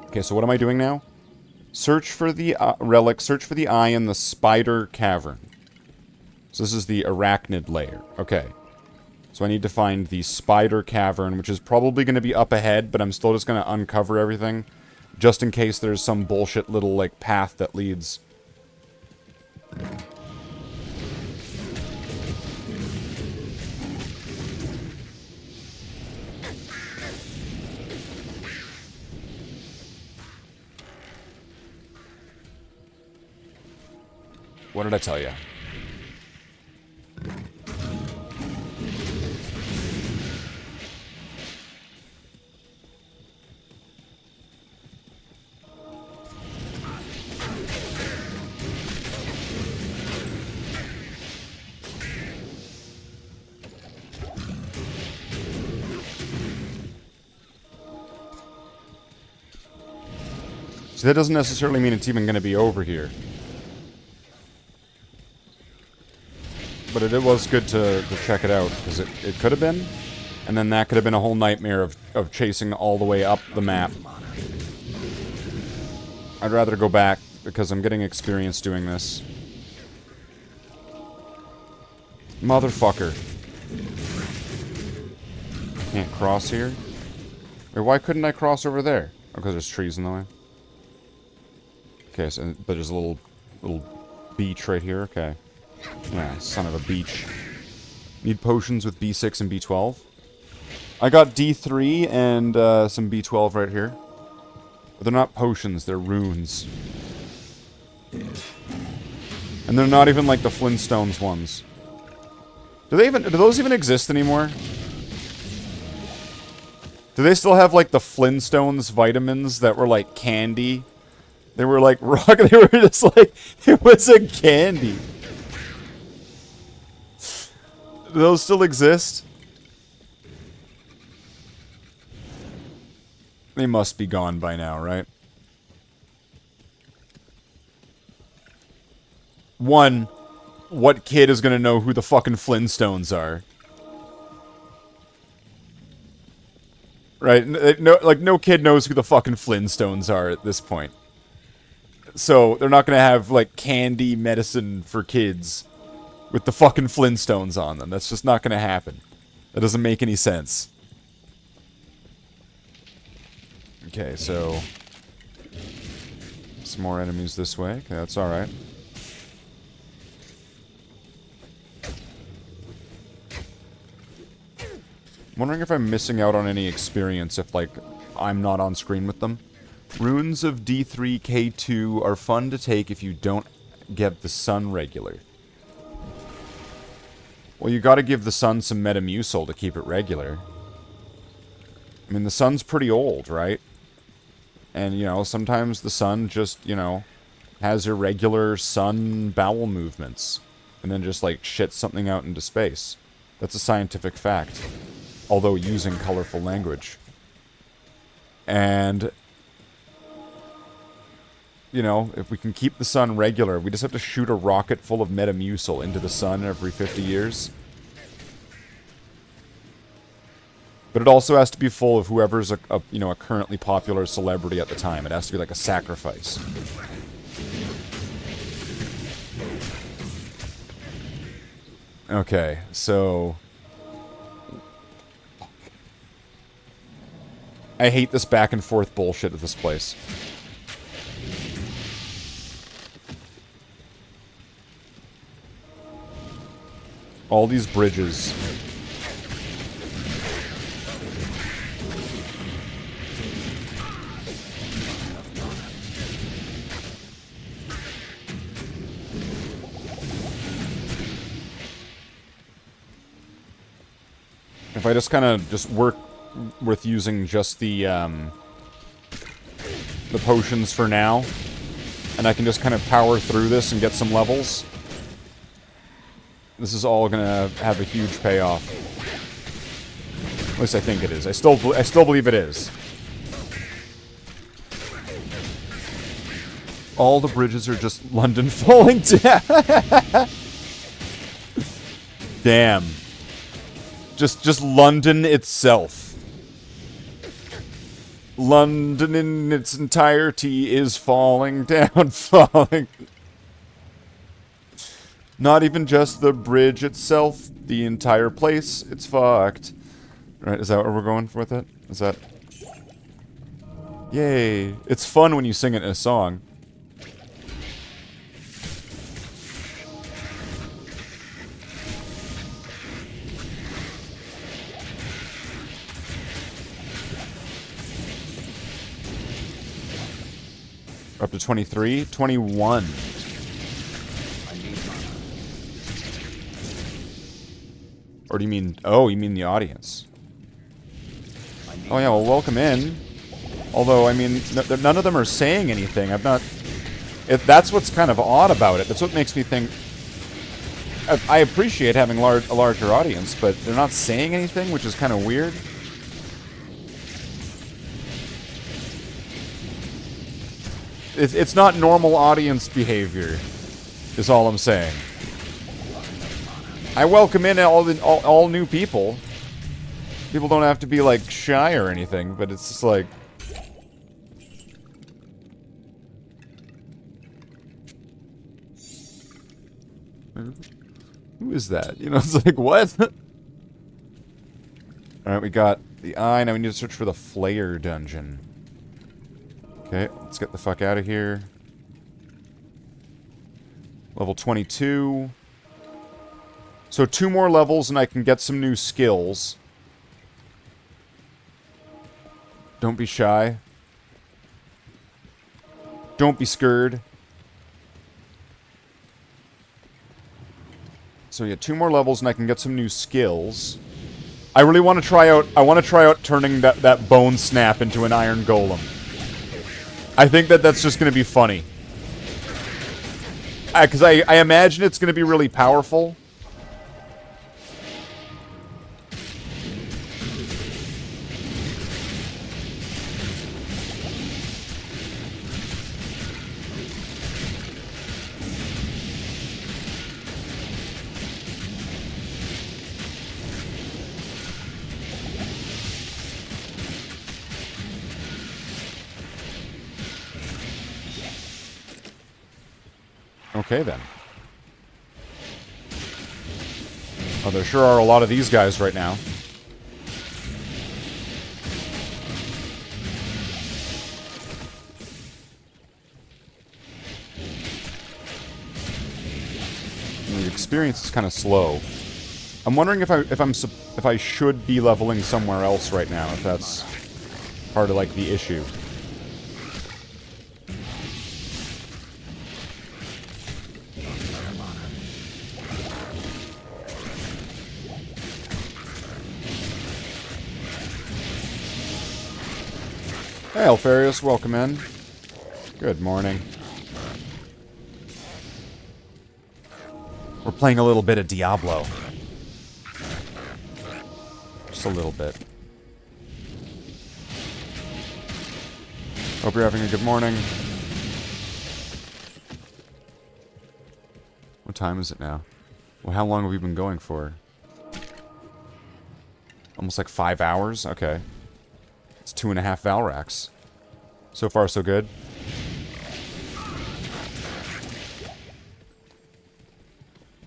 Okay, so what am I doing now? Search for the relic, search for the eye in the spider cavern. So this is the arachnid layer. Okay. So I need to find the spider cavern, which is probably going to be up ahead, but I'm still just going to uncover everything, just in case there's some bullshit little, like, path that leads. What did I tell you? So that doesn't necessarily mean it's even going to be over here. But it was good to check it out, because it could have been, and then that could have been a whole nightmare of chasing all the way up the map. I'd rather go back, because I'm getting experience doing this. Motherfucker. Can't cross here? Wait, why couldn't I cross over there? Oh, because there's trees in the way. Okay, so but there's a little beach right here. Okay. Yeah, son of a beach. Need potions with B6 and B12. I got D3 and some B12 right here. But they're not potions, they're runes. And they're not even like the Flintstones ones. Do those even exist anymore? Do they still have like the Flintstones vitamins that were like candy? They were like rock, they were just like, it was a candy. Do those still exist? They must be gone by now, right? One, what kid is gonna know who the fucking Flintstones are? Right? No kid knows who the fucking Flintstones are at this point. So, they're not gonna have, like, candy medicine for kids with the fucking Flintstones on them. That's just not gonna happen. That doesn't make any sense. Okay, so... some more enemies this way. Okay, that's alright. I'm wondering if I'm missing out on any experience if, like, I'm not on screen with them. Runes of D3, K2 are fun to take if you don't get the sun regular. Well, you gotta give the sun some Metamucil to keep it regular. I mean, the sun's pretty old, right? And, you know, sometimes the sun just, you know, has irregular sun bowel movements. And then just, like, shits something out into space. That's a scientific fact. Although using colorful language. And... you know, if we can keep the sun regular, we just have to shoot a rocket full of Metamucil into the sun every 50 years. But it also has to be full of whoever's a currently popular celebrity at the time. It has to be like a sacrifice. Okay, so... I hate this back and forth bullshit of this place. All these bridges. If I just kind of work with using just the potions for now, and I can just kind of power through this and get some levels, this is all gonna have a huge payoff. At least I think it is. I still believe it is. All the bridges are just London falling down. Damn. Just London itself. London in its entirety is falling down, falling. Not even just the bridge itself, the entire place, it's fucked. Right, is that where we're going with it? Is that... yay. It's fun when you sing it in a song. Up to 23? 21. Or do you mean... oh, you mean the audience. Oh yeah, well, welcome in. Although, I mean, none of them are saying anything. I've not... that's what's kind of odd about it. That's what makes me think... I appreciate having a larger audience, but they're not saying anything, which is kind of weird. It's not normal audience behavior, is all I'm saying. I welcome in all new people. People don't have to be, like, shy or anything, but it's just like... who is that? You know, it's like, what? Alright, we got the eye. Now we need to search for the Flayer dungeon. Okay, let's get the fuck out of here. Level 22. So 2 more levels and I can get some new skills. Don't be shy. Don't be scared. So yeah, 2 more levels and I can get some new skills. I really want to try out, turning that bone snap into an iron golem. I think that's just going to be funny. Because I imagine it's going to be really powerful. Okay, then. Oh, there sure are a lot of these guys right now. The experience is kind of slow. I'm wondering if I should be leveling somewhere else right now, if that's part of, like, the issue. Hey, Alfarius, welcome in. Good morning. We're playing a little bit of Diablo. Just a little bit. Hope you're having a good morning. What time is it now? Well, how long have we been going for? Almost like 5 hours? Okay. It's 2.5 Valrax. So far, so good.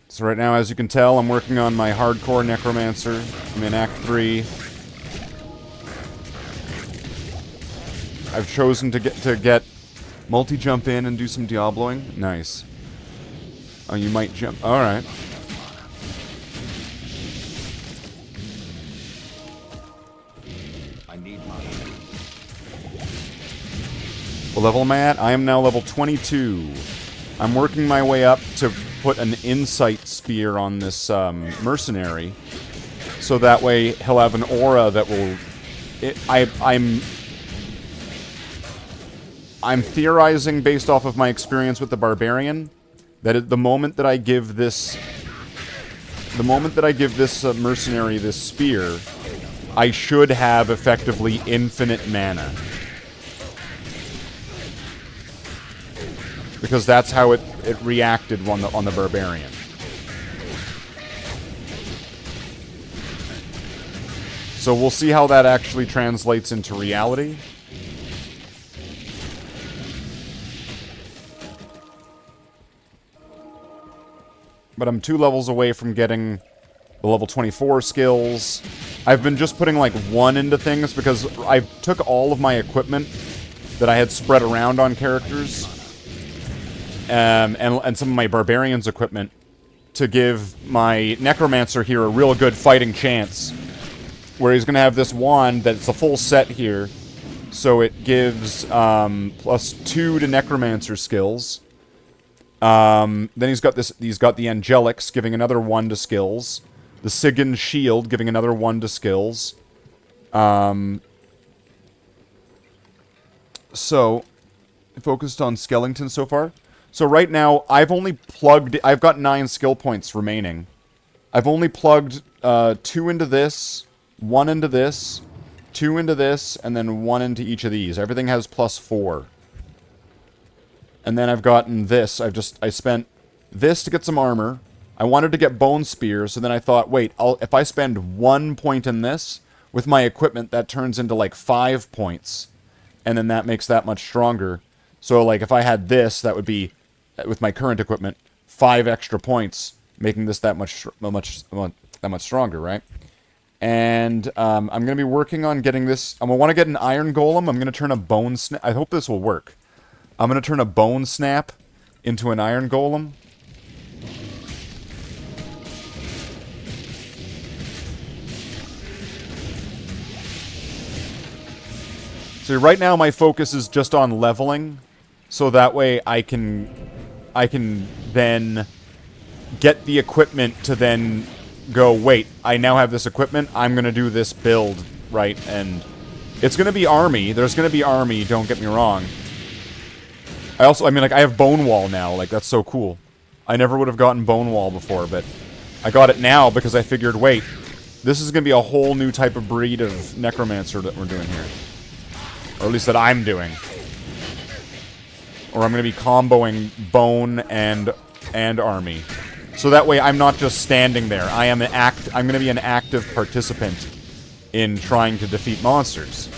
So right now, as you can tell, I'm working on my hardcore Necromancer. I'm in Act 3. I've chosen to get multi-jump in and do some Diabloing. Nice. Oh, you might jump. Alright. What level am I at? I am now level 22. I'm working my way up to put an insight spear on this mercenary, so that way he'll have an aura that will... I'm theorizing based off of my experience with the barbarian that at the moment that I give this... mercenary this spear, I should have effectively infinite mana. Because that's how it reacted on the barbarian. So we'll see how that actually translates into reality. But I'm 2 levels away from getting the level 24 skills. I've been just putting like 1 into things because I took all of my equipment that I had spread around on characters. And some of my Barbarian's equipment to give my Necromancer here a real good fighting chance. Where he's going to have this wand that's a full set here. So it gives +2 to Necromancer skills. Then he's got the Angelics giving another 1 to skills. The Sigan Shield giving another 1 to skills. So, focused on Skeleton so far. So right now, I've got 9 skill points remaining. I've only plugged 2 into this, 1 into this, 2 into this, and then 1 into each of these. Everything has +4. And then I've gotten this. I spent this to get some armor. I wanted to get Bone Spear, so then I thought, wait, if I spend 1 point in this, with my equipment, that turns into like 5 points. And then that makes that much stronger. So like if I had this, that would be... with my current equipment, 5 extra points, making this that much stronger, right? And I'm going to be working on getting this. I'm going to want to get an Iron Golem. I'm going to turn a Bone Snap. I hope this will work. I'm going to turn a Bone Snap into an Iron Golem. So right now my focus is just on leveling, so that way I can then get the equipment to then go, wait, I now have this equipment, I'm going to do this build, right? And it's going to be army. There's going to be army, don't get me wrong. I mean, like, I have Bone Wall now. Like, that's so cool. I never would have gotten Bone Wall before, but I got it now because I figured, wait, this is going to be a whole new type of breed of Necromancer that we're doing here. Or at least that I'm doing. Or I'm going to be comboing Bone and Army. So that way I'm not just standing there. I'm going to be an active participant in trying to defeat monsters.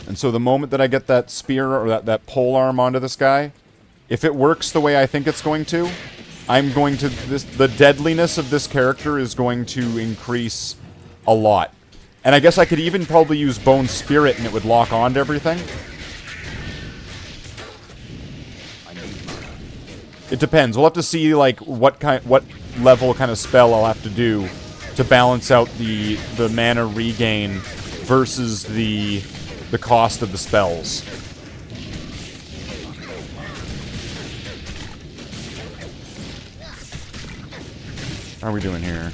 And so the moment that I get that spear or that pole arm onto this guy, if it works the way I think it's going to, the deadliness of this character is going to increase a lot. And I guess I could even probably use Bone Spirit and it would lock onto everything. It depends. We'll have to see like what level kind of spell I'll have to do to balance out the mana regain versus the cost of the spells. How are we doing here?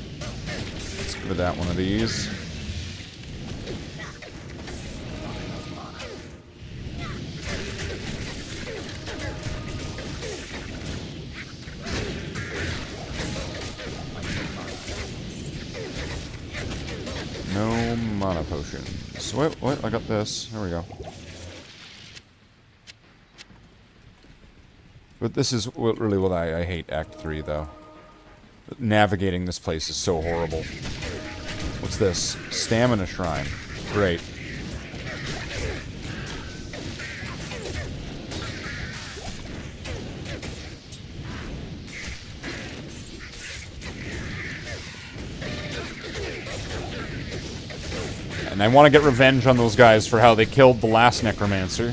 Let's give it that one of these. No mana potions. What? I got this. There we go. But this is really what I hate Act 3, though. Navigating this place is so horrible. What's this? Stamina Shrine. Great. And I want to get revenge on those guys for how they killed the last Necromancer.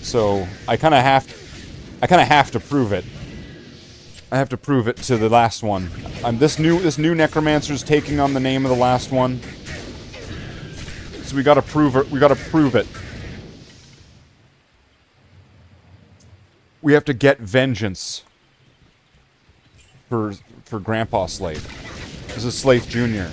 So I kind of have to prove it. I have to prove it to the last one. This new Necromancer's taking on the name of the last one. So we gotta prove it. We gotta prove it. We have to get vengeance for Grandpa Slathe. This is Slathe Jr.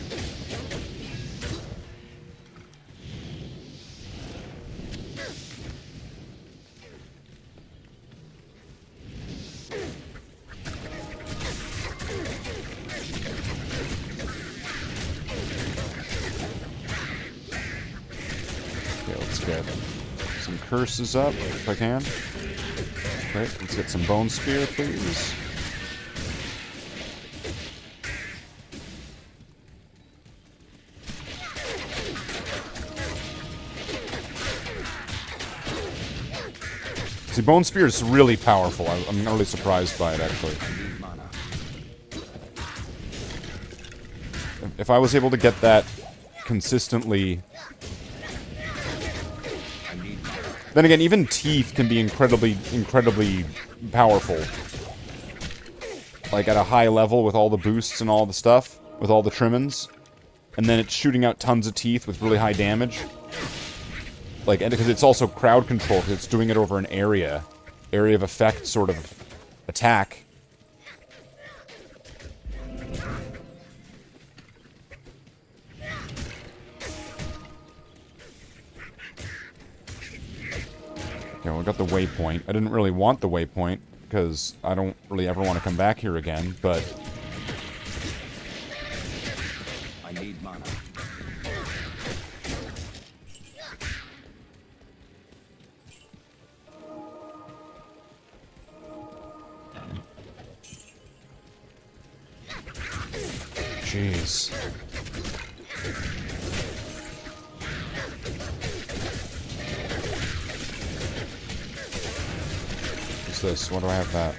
Get some curses up, if I can. Okay, let's get some Bone Spear, please. See, Bone Spear is really powerful. I'm really surprised by it, actually. If I was able to get that consistently... Then again, even Teeth can be incredibly powerful. Like, at a high level with all the boosts and all the stuff. With all the trimmings. And then it's shooting out tons of Teeth with really high damage. Like, and because it's also crowd control, because it's doing it over an area. Area of effect sort of attack. Okay, well, we got the waypoint. I didn't really want the waypoint, because I don't really ever want to come back here again, but... I need mana. Jeez. What's this? Why do I have that?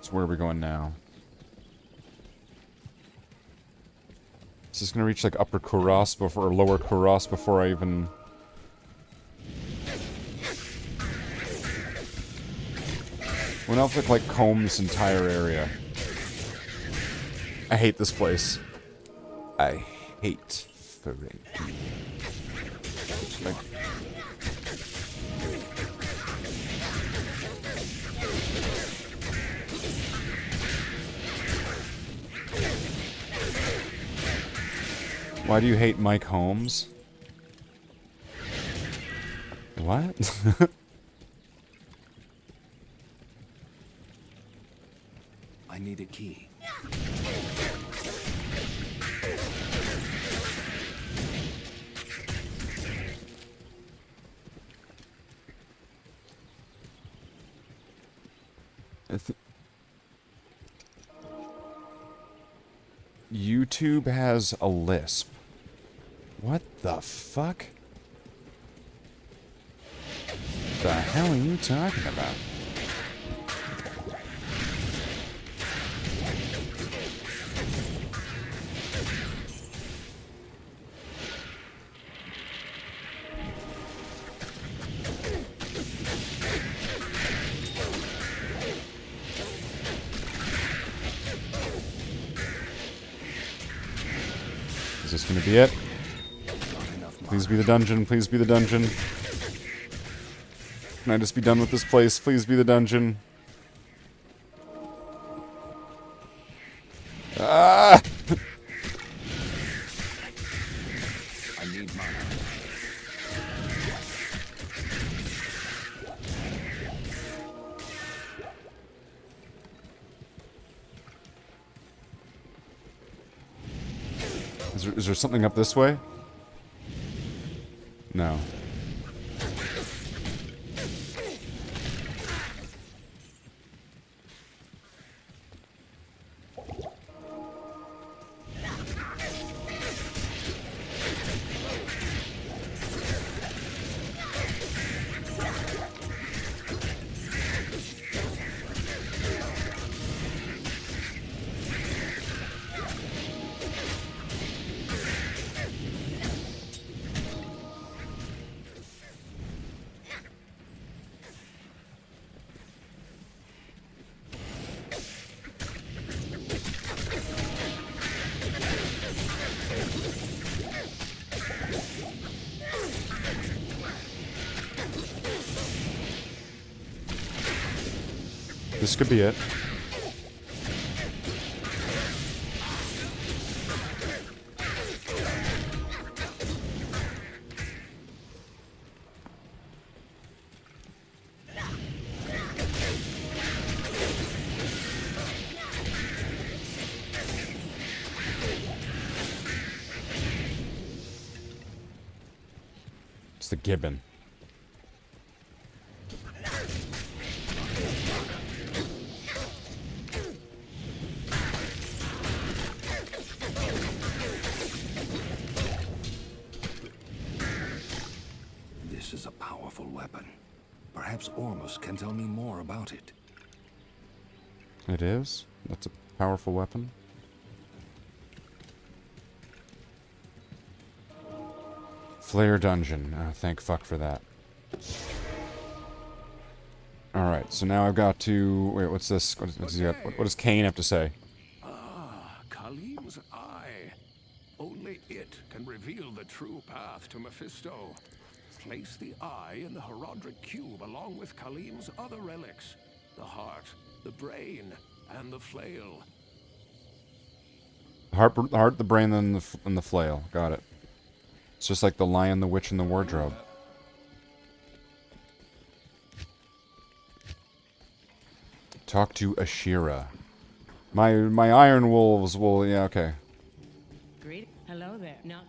So where are we going now? Is this gonna reach like upper Kuros before or lower Kuros before I even? We're gonna have to like comb this entire area. I hate this place. I hate Ferengi. Like, why do you hate Mike Holmes? What? I need a key. YouTube has a lisp. What the fuck? The hell are you talking about? Is this gonna be it? Please be the dungeon, please be the dungeon. Can I just be done with this place? Please be the dungeon. Ah! I need mana. Is there something up this way? No. This could be it. It's the gibbon. This is a powerful weapon. Perhaps Ormus can tell me more about it. It is? That's a powerful weapon. Flare dungeon. Oh, thank fuck for that. Alright, so now I've got to... Wait, what's this? What does Cain have to say? Ah, Khalim's eye. Only it can reveal the true path to Mephisto. Place the eye in the Herodric cube along with Khalim's other relics. The heart, the brain, and the flail. The heart, the brain, and the flail. Got it. It's just like the lion, the witch, and the wardrobe. Talk to Ashira. My iron wolves will... Yeah, okay. Great. Hello there. Now,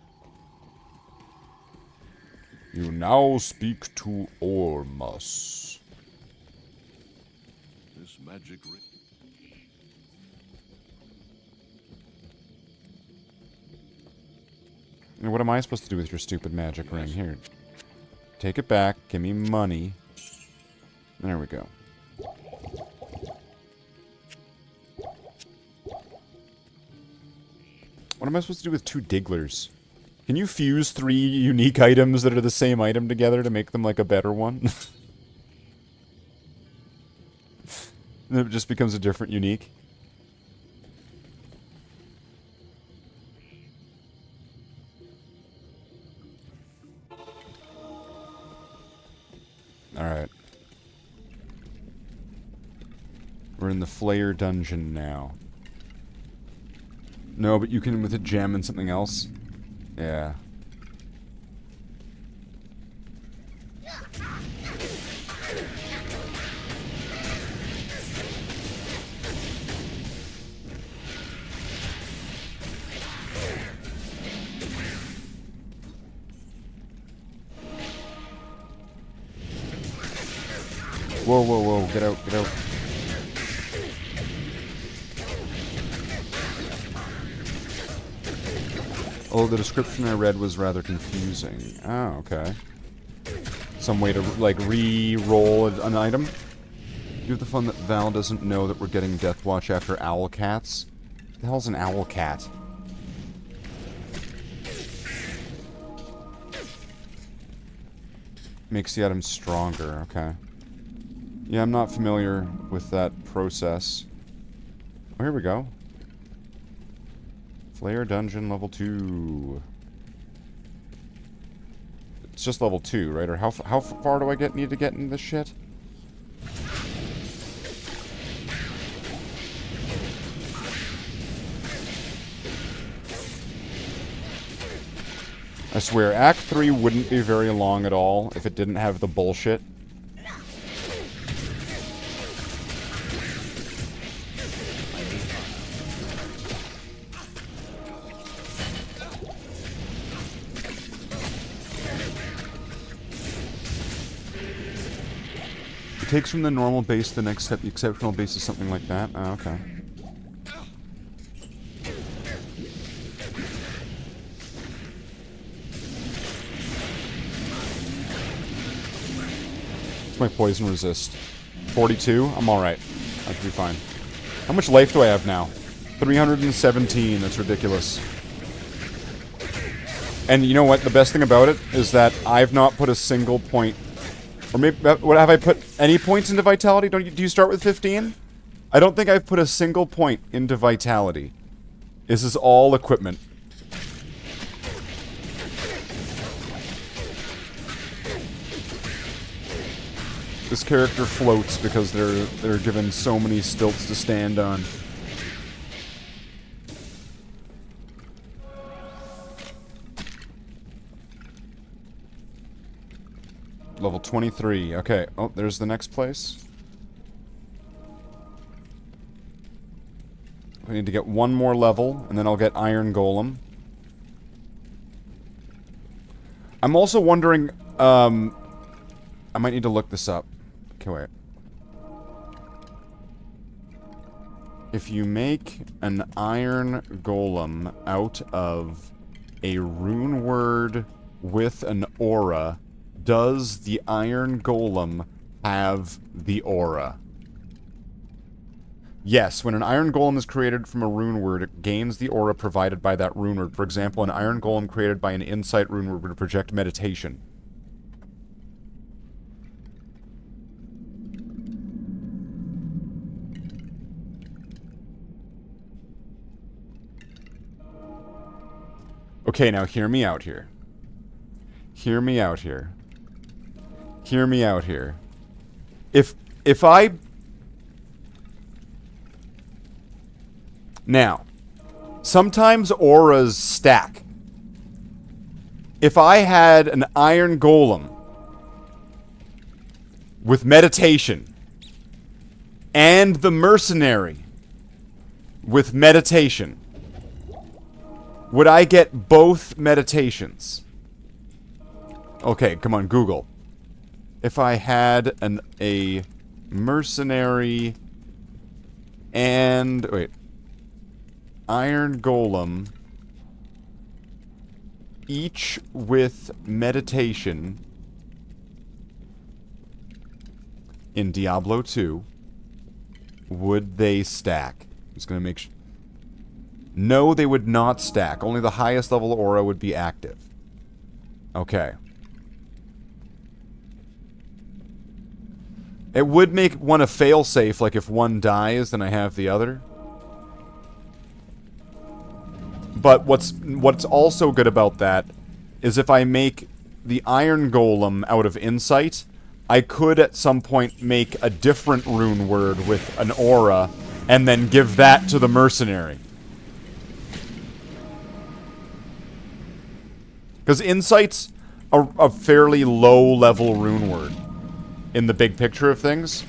You now speak to Ormus. This magic ring. And what am I supposed to do with your stupid magic ring? Here. Take it back. Give me money. There we go. What am I supposed to do with 2 digglers? Can you fuse 3 unique items that are the same item together to make them, like, a better one? And it just becomes a different unique? Alright. We're in the Flayer dungeon now. No, but you can with a gem and something else? Yeah. Whoa, whoa, whoa, get out, get out. Oh, the description I read was rather confusing. Oh, okay. Some way to, like, re-roll an item? You have the fun that Val doesn't know that we're getting Death Watch after owl cats. What the hell's an owl cat? Makes the item stronger, okay. Yeah, I'm not familiar with that process. Oh, here we go. Flayer Dungeon level 2. It's just level 2, right? Or how far do I need to get in this shit? I swear, Act 3 wouldn't be very long at all if it didn't have the bullshit. It takes from the normal base to the next step. The exceptional base is something like that. Oh, okay. What's my poison resist? 42? I'm alright. I should be fine. How much life do I have now? 317. That's ridiculous. And you know what? The best thing about it is that I've not put a single point... Or maybe, what, have I put any points into Vitality? Do you start with 15? I don't think I've put a single point into Vitality. This is all equipment. This character floats because they're given so many stilts to stand on. Level 23. Okay. Oh, there's the next place. I need to get one more level, and then I'll get Iron Golem. I'm also wondering, I might need to look this up. Okay, wait. If you make an Iron Golem out of a rune word with an aura, does the Iron Golem have the aura? Yes, when an Iron Golem is created from a rune word, it gains the aura provided by that rune word. For example, an Iron Golem created by an Insight rune word would project meditation. Okay, now hear me out here. Hear me out here. Hear me out here. If I... Now, sometimes auras stack. If I had an Iron Golem with meditation and the Mercenary with meditation, would I get both meditations? Okay, come on, Google. If I had a Mercenary and... Wait. Iron Golem, each with meditation in Diablo 2, would they stack? I'm just gonna make sure. No, they would not stack. Only the highest level aura would be active. Okay. It would make one a failsafe, like if one dies, then I have the other. But what's also good about that is if I make the Iron Golem out of Insight, I could at some point make a different rune word with an aura, and then give that to the mercenary. Because Insight's a fairly low-level rune word in the big picture of things.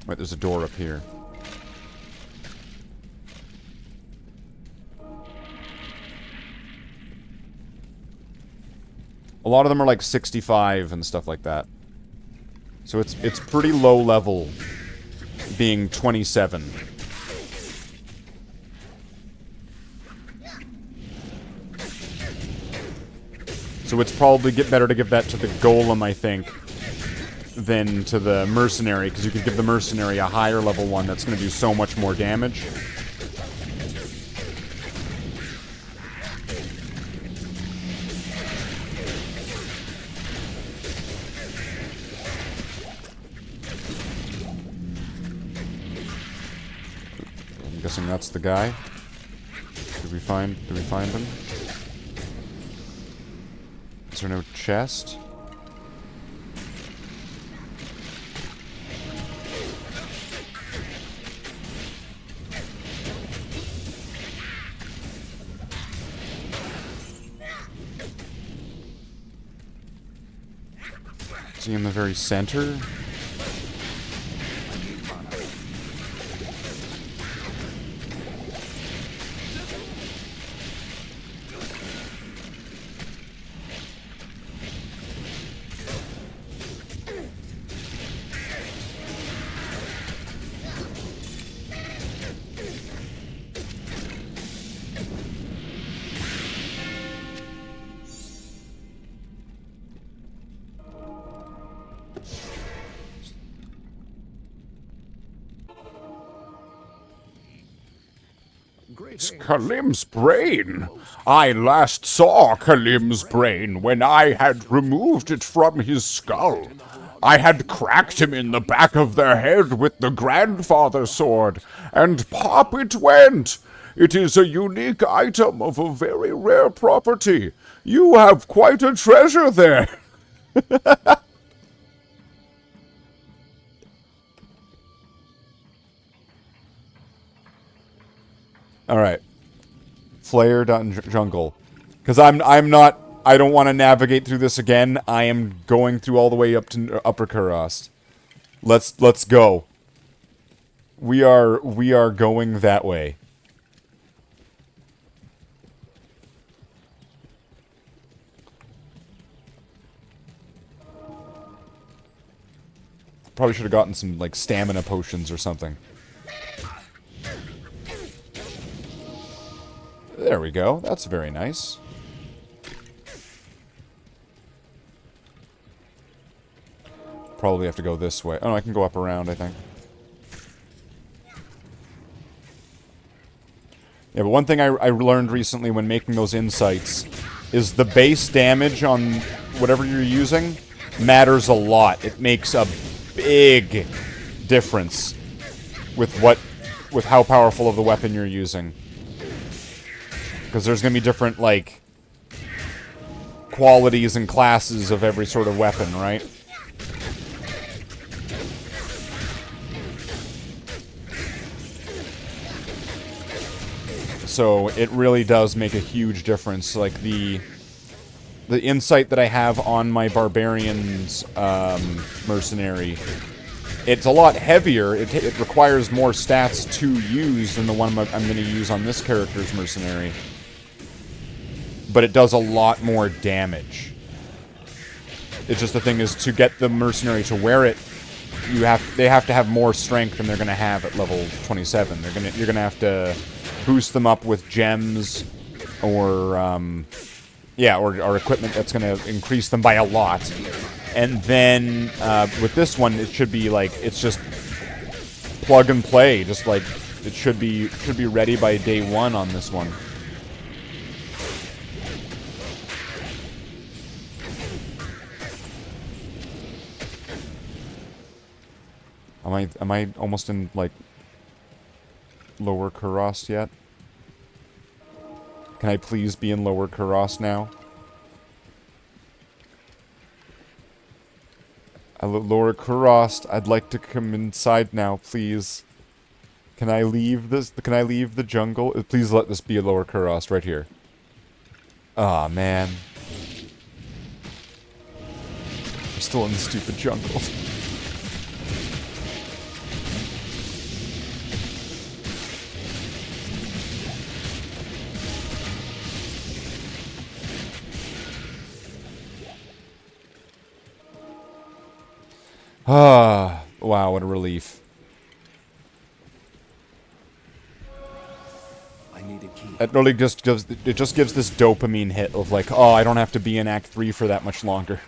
Wait, there's a door up here. A lot of them are like 65 and stuff like that. So it's pretty low level being 27. So it's probably better to give that to the golem, I think, than to the mercenary, because you could give the mercenary a higher level one that's going to do so much more damage. I'm guessing that's the guy. Did we find him? Is there no chest? Is he in the very center? It's Kalim's brain. I last saw Kalim's brain when I had removed it from his skull. I had cracked him in the back of the head with the grandfather sword, and pop it went. It is a unique item of a very rare property. You have quite a treasure there. Alright. Flare jungle. Because I don't want to navigate through this again. I am going through all the way up to Upper Kurast. Let's go. We are going that way. Probably should have gotten some, like, stamina potions or something. There we go. That's very nice. Probably have to go this way. Oh, no, I can go up around, I think. Yeah, but one thing I learned recently when making those insights is the base damage on whatever you're using matters a lot. It makes a big difference with how powerful of the weapon you're using. Because there's going to be different, like, qualities and classes of every sort of weapon, right? So it really does make a huge difference. Like, the insight that I have on my Barbarian's mercenary, it's a lot heavier. It requires more stats to use than the one I'm going to use on this character's mercenary. But it does a lot more damage. It's just the thing is, to get the mercenary to wear it, they have to have more strength than they're going to have at level 27. You're going to have to boost them up with gems or equipment that's going to increase them by a lot. And then with this one, it should be like, it's just plug and play, just like It should be ready by day 1 on this one. Am I almost in, like, Lower Kuros yet? Can I please be in Lower Kuros now? Lower Kuros, I'd like to come inside now, please. Can I leave this? Can I leave the jungle? Please let this be a Lower Kuros right here. Aw, man. I'm still in the stupid jungle. Ah, wow, what a relief. I need a key. It really just gives this dopamine hit of like, oh, I don't have to be in Act 3 for that much longer.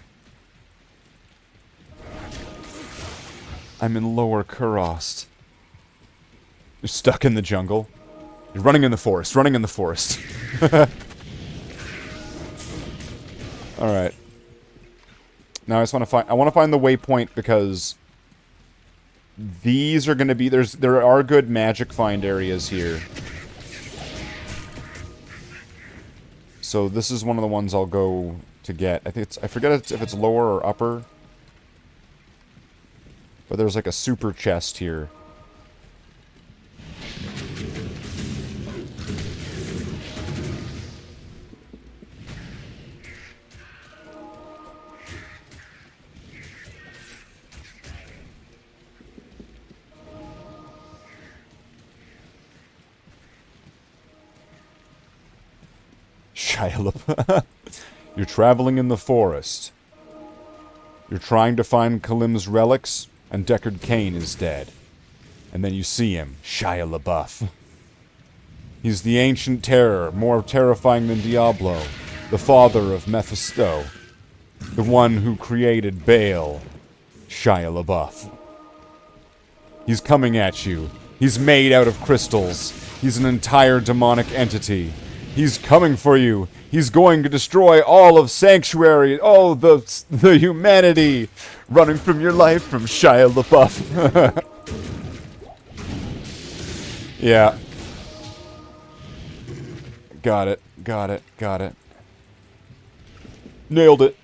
I'm in Lower Kuros. You're stuck in the jungle. You're running in the forest, running in the forest. Alright. Now I just want to find the waypoint because these are going to be there are good magic find areas here. So this is one of the ones I'll go to get. I forget if it's lower or upper. But there's like a super chest here. Shia LaBeouf. You're traveling in the forest. You're trying to find Kalim's relics, and Deckard Cain is dead. And then you see him, Shia LaBeouf. He's the ancient terror, more terrifying than Diablo, the father of Mephisto, the one who created Baal, Shia LaBeouf. He's coming at you. He's made out of crystals. He's an entire demonic entity. He's coming for you. He's going to destroy all of Sanctuary, all the humanity. Running from your life from Shia LaBeouf. Yeah. Got it. Got it. Got it. Nailed it.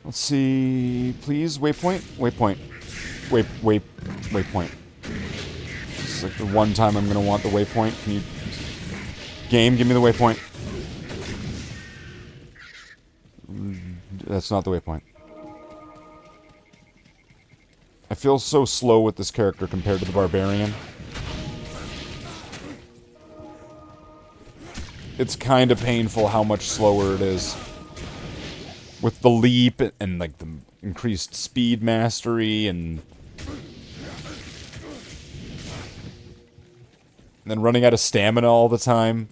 Let's see, please, waypoint? Waypoint. Waypoint. This is like the one time I'm gonna want the waypoint. Can you... Game, give me the waypoint. That's not the waypoint. I feel so slow with this character compared to the Barbarian. It's kind of painful how much slower it is. With the leap and like the increased speed mastery and then running out of stamina all the time.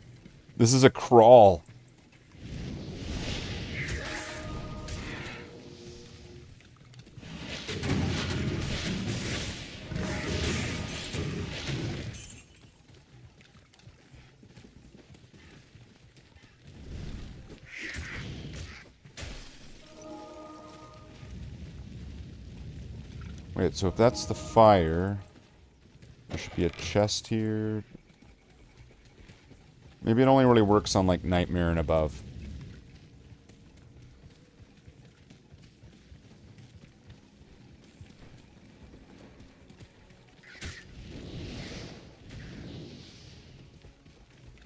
This is a crawl. Wait, so if that's the fire, there should be a chest here. Maybe it only really works on, like, Nightmare and above.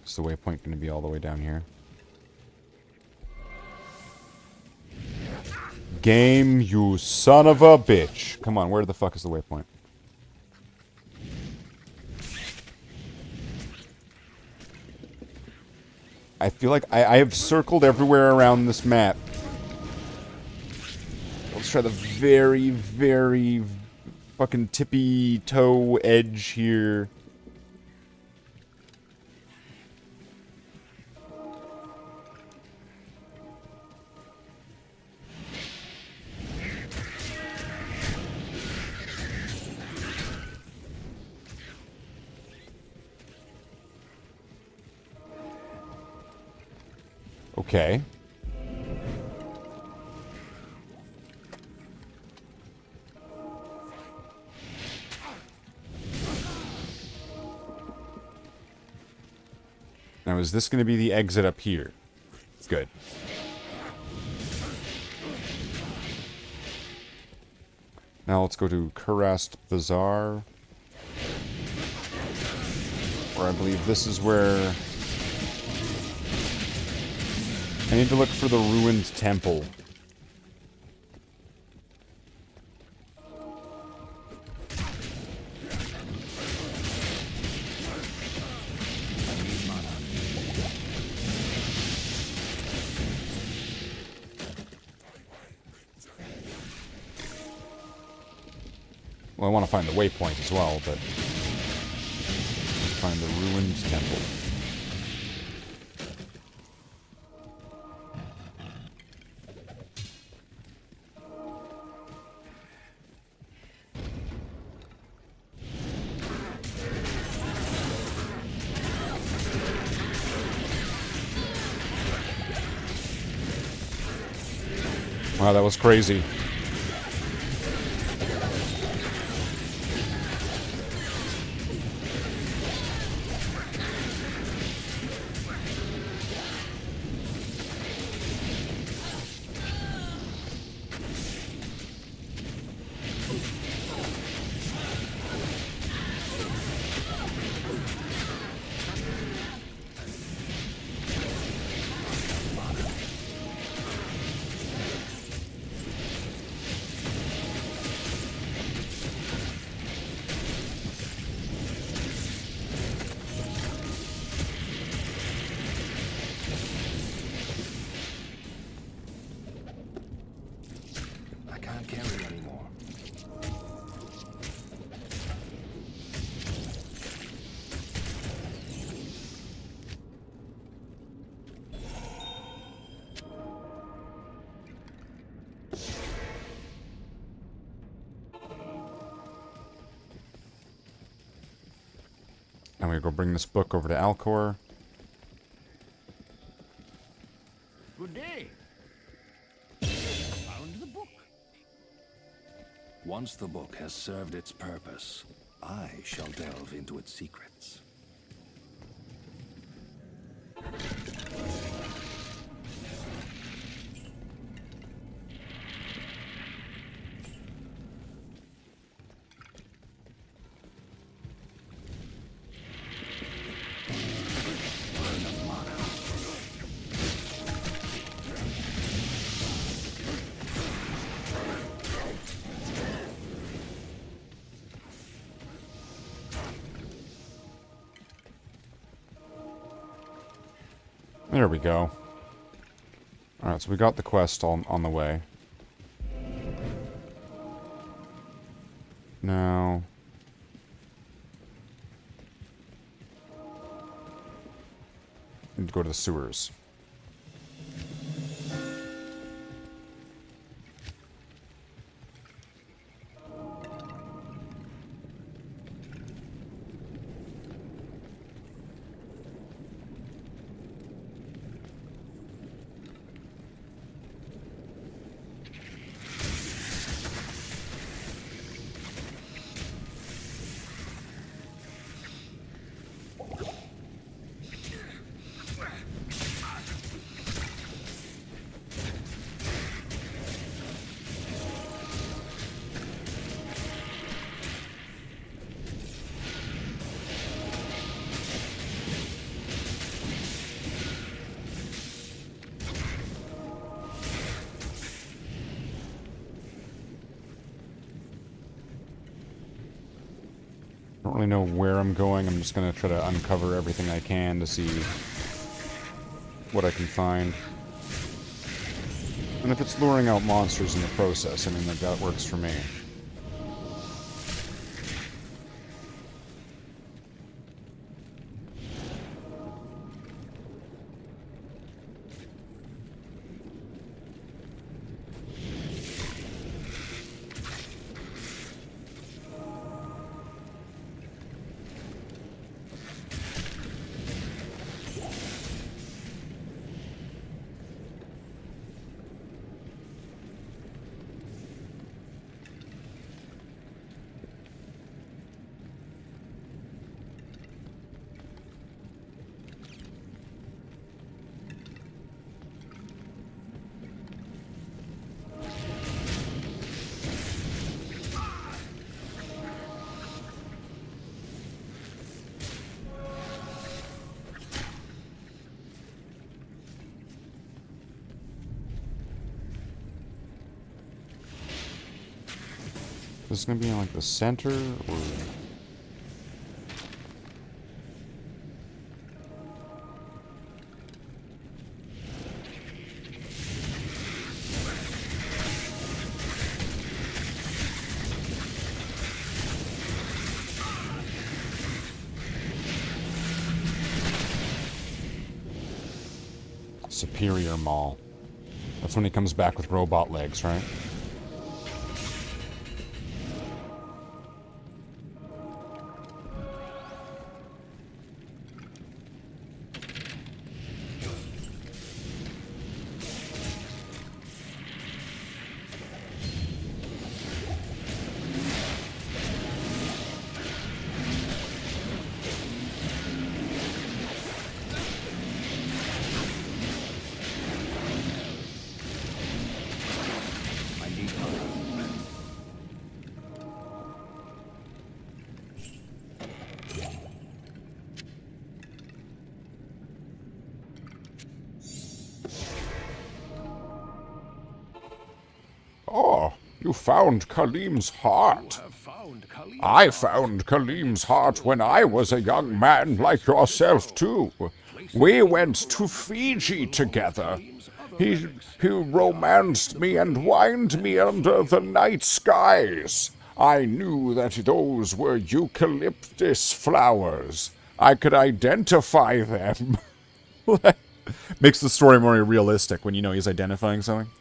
Is the waypoint going to be all the way down here? Game, you son of a bitch. Come on, where the fuck is the waypoint? I feel like I have circled everywhere around this map. Let's try the very, very fucking tippy toe edge here. Okay. Now, is this going to be the exit up here? Good. Now let's go to Kurast Bazaar. Where I believe this is where... I need to look for the ruined temple. Well, I want to find the waypoint as well, but... Find the ruined temple. Wow, that was crazy. I'm gonna go bring this book over to Alcor. Good day. Found the book. Once the book has served its purpose, I shall delve into its secrets. There we go. Alright, so we got the quest on the way. Now... need to go to the sewers. Don't really know where I'm going. I'm just gonna try to uncover everything I can to see what I can find. And if it's luring out monsters in the process, I mean, that works for me. This is gonna be in like the center or... Superior Mall. That's when he comes back with robot legs, right? Oh, you found Kalim's heart. I found Kalim's heart when I was a young man like yourself, too. We went to Fiji together. He romanced me and wined me under the night skies. I knew that those were eucalyptus flowers. I could identify them. Makes the story more realistic when you know he's identifying something.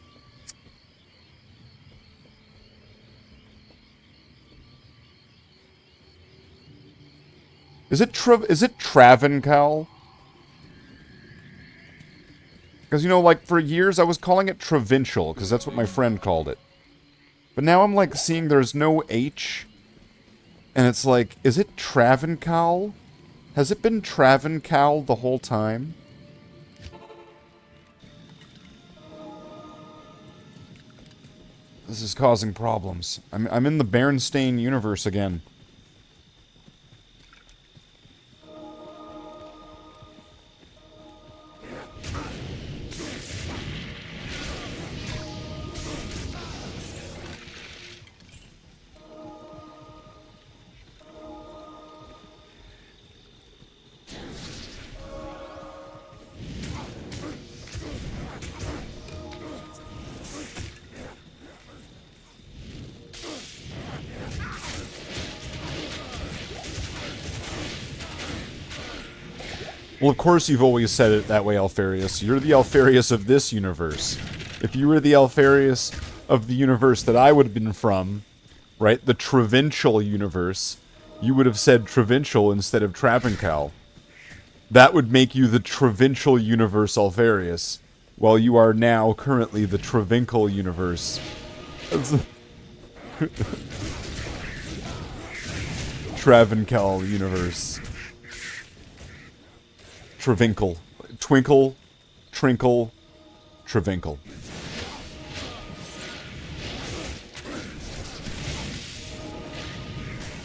Is it Travancal? Because, you know, like, for years I was calling it Travincial, because that's what my friend called it. But now I'm, like, seeing there's no H. And it's like, is it Travancal? Has it been Travancal the whole time? This is causing problems. I'm in the Berenstain universe again. Well, of course you've always said it that way, Alfarius. You're the Alfarius of this universe. If you were the Alfarius of the universe that I would have been from, right, the Travincial universe, you would have said Travincial instead of Travancal. That would make you the Travincial universe Alfarius, while you are now currently the Travincal universe. Travancal universe. Travinkle. Twinkle, Trinkle, Travinkle.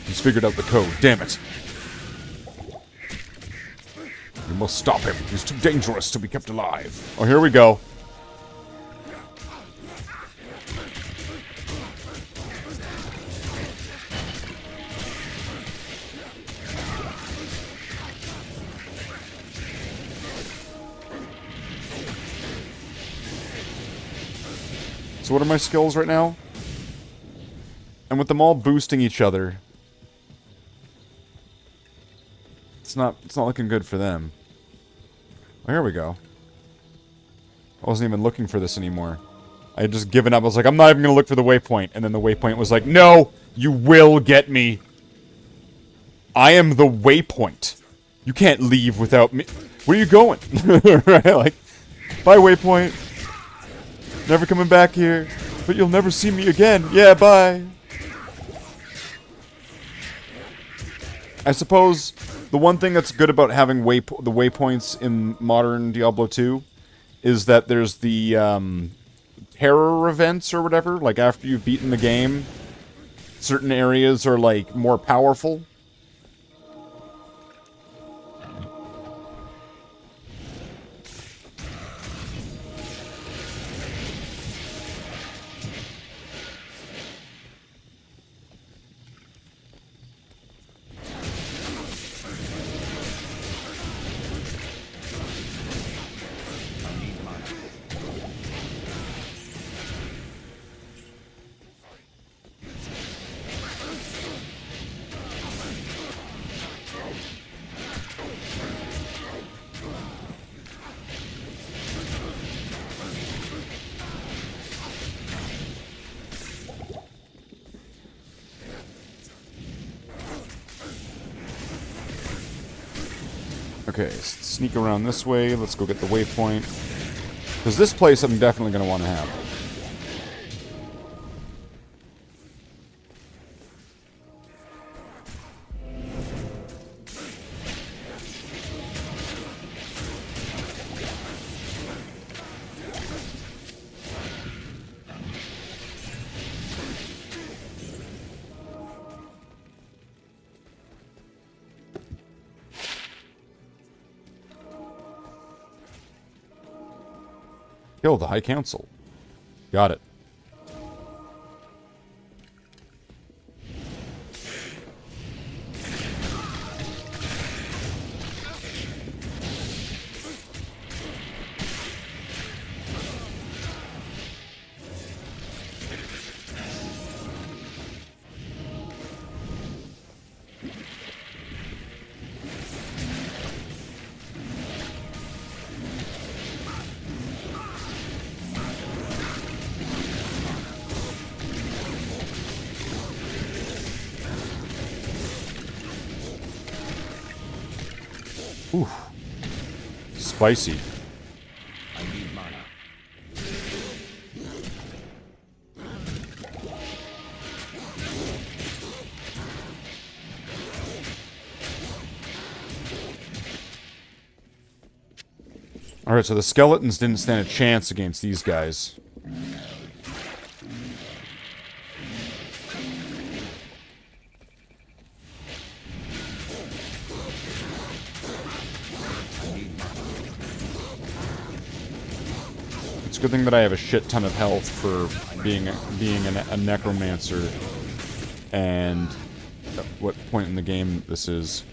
He's figured out the code. Damn it. You must stop him. He's too dangerous to be kept alive. Oh, here we go. So what are my skills right now? And with them all boosting each other, it's not looking good for them. Oh, here we go. I wasn't even looking for this anymore. I had just given up. I was like, I'm not even going to look for the waypoint. And then the waypoint was like, no, you will get me. I am the waypoint. You can't leave without me. Where are you going? Right? Like, bye, waypoint. Never coming back here, but you'll never see me again. Yeah, bye. I suppose the one thing that's good about having the waypoints in modern Diablo 2 is that there's the terror events or whatever. Like after you've beaten the game, certain areas are like more powerful. Okay, sneak around this way. Let's go get the waypoint. Because this place I'm definitely going to want to have. Kill the High Council. Got it. Ooh. Spicy. I need mana. Alright, so the skeletons didn't stand a chance against these guys. It's a good thing that I have a shit ton of health for being a necromancer, and at what point in the game this is.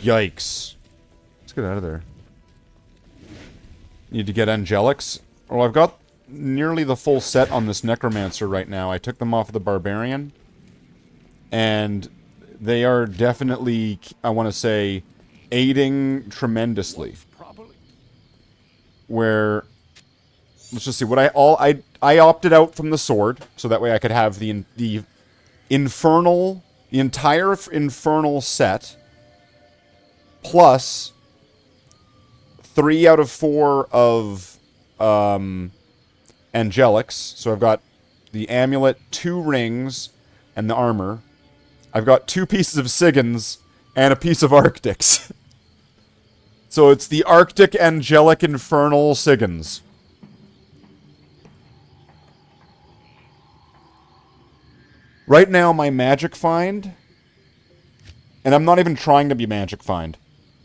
Yikes. Let's get out of there. Need to get Angelics. Well, I've got nearly the full set on this Necromancer right now. I took them off of the Barbarian. And they are definitely, I want to say, aiding tremendously. Where, let's just see, what I opted out from the sword, so that way I could have the entire Infernal set, plus 3 out of 4 of Angelics. So I've got the amulet, 2 rings, and the armor. I've got 2 pieces of Sigins and a piece of Arctics. So it's the Arctic Angelic Infernal Sigins. Right now, my magic find, and I'm not even trying to be magic find,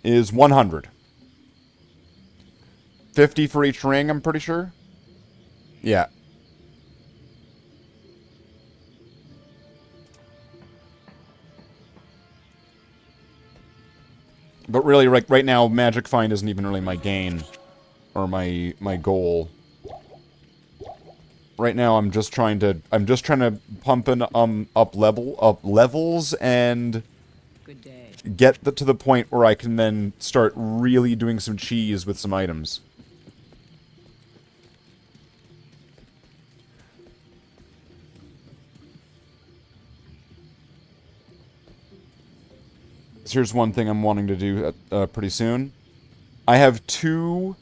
is 100. 50 for each ring, I'm pretty sure. Yeah. But really, right now, magic find isn't even really my gain, or my goal. Right now, I'm just trying to pump in up levels and get to the point where I can then start really doing some cheese with some items. So here's one thing I'm wanting to do pretty soon. I have 2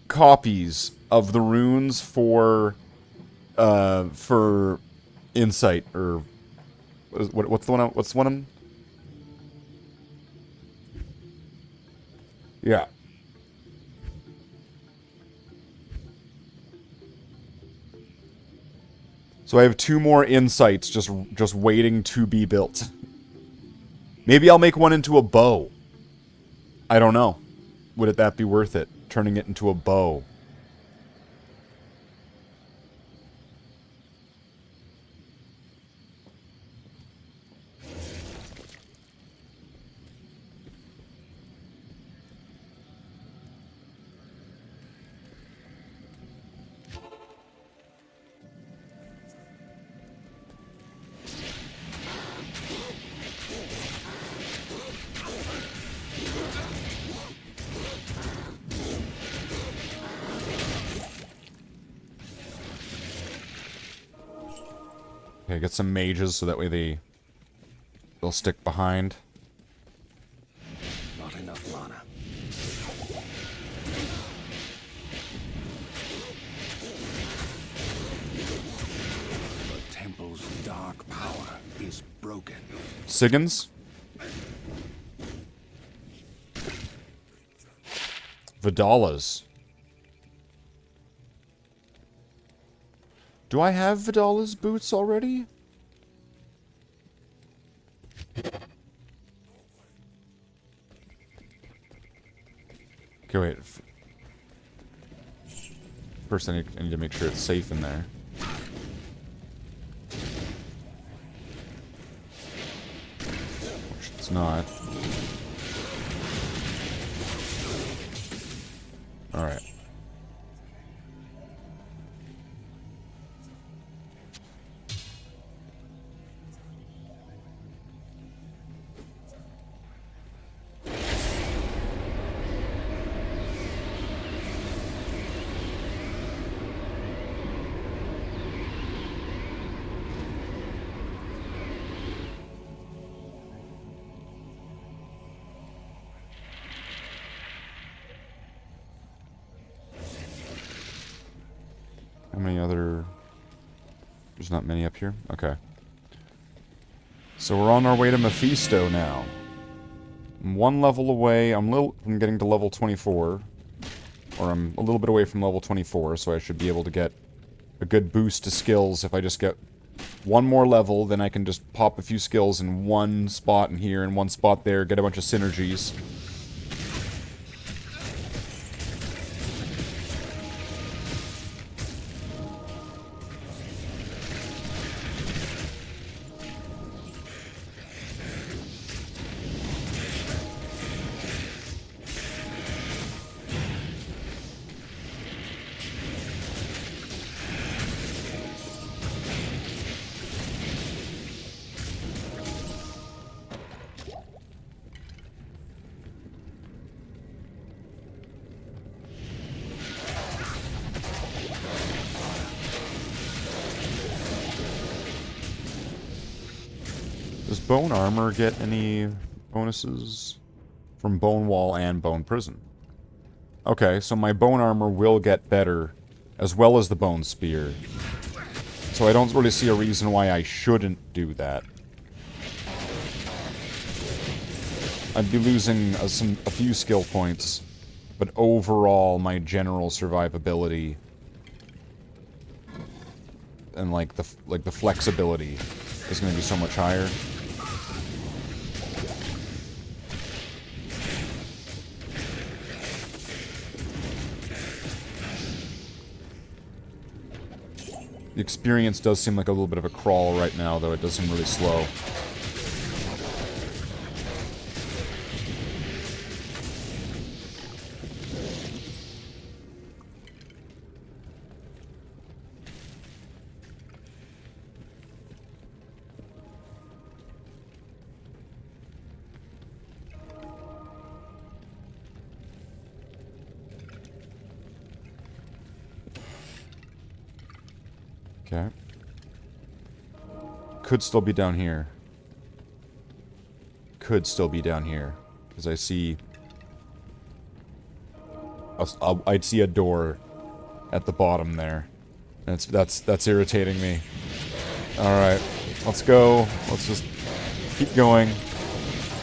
copies of the runes for insight, or what's the one? Yeah. So I have 2 more insights just waiting to be built. Maybe I'll make one into a bow. I don't know. Would that be worth it? Turning it into a bow. Okay, get some mages so that way they'll stick behind. Not enough mana. The temple's dark power is broken. Siggins? Vidalas. Do I have Vidala's boots already? Okay, wait. First, I need to make sure it's safe in there. Which it's not. Alright. How many other... There's not many up here? Okay. So we're on our way to Mephisto now. I'm one level away. I'm getting to level 24. Or I'm a little bit away from level 24, so I should be able to get a good boost to skills. If I just get one more level, then I can just pop a few skills in one spot in here and one spot there, get a bunch of synergies. Does Bone Armor get any bonuses? From Bone Wall and Bone Prison. Okay, so my Bone Armor will get better, as well as the Bone Spear. So I don't really see a reason why I shouldn't do that. I'd be losing a few skill points, but overall my general survivability and like the flexibility is going to be so much higher. The experience does seem like a little bit of a crawl right now, though it does seem really slow. Okay. Could still be down here. Could still be down here. Because I see... I'd see a door at the bottom there. And that's irritating me. Alright. Let's go. Let's just keep going.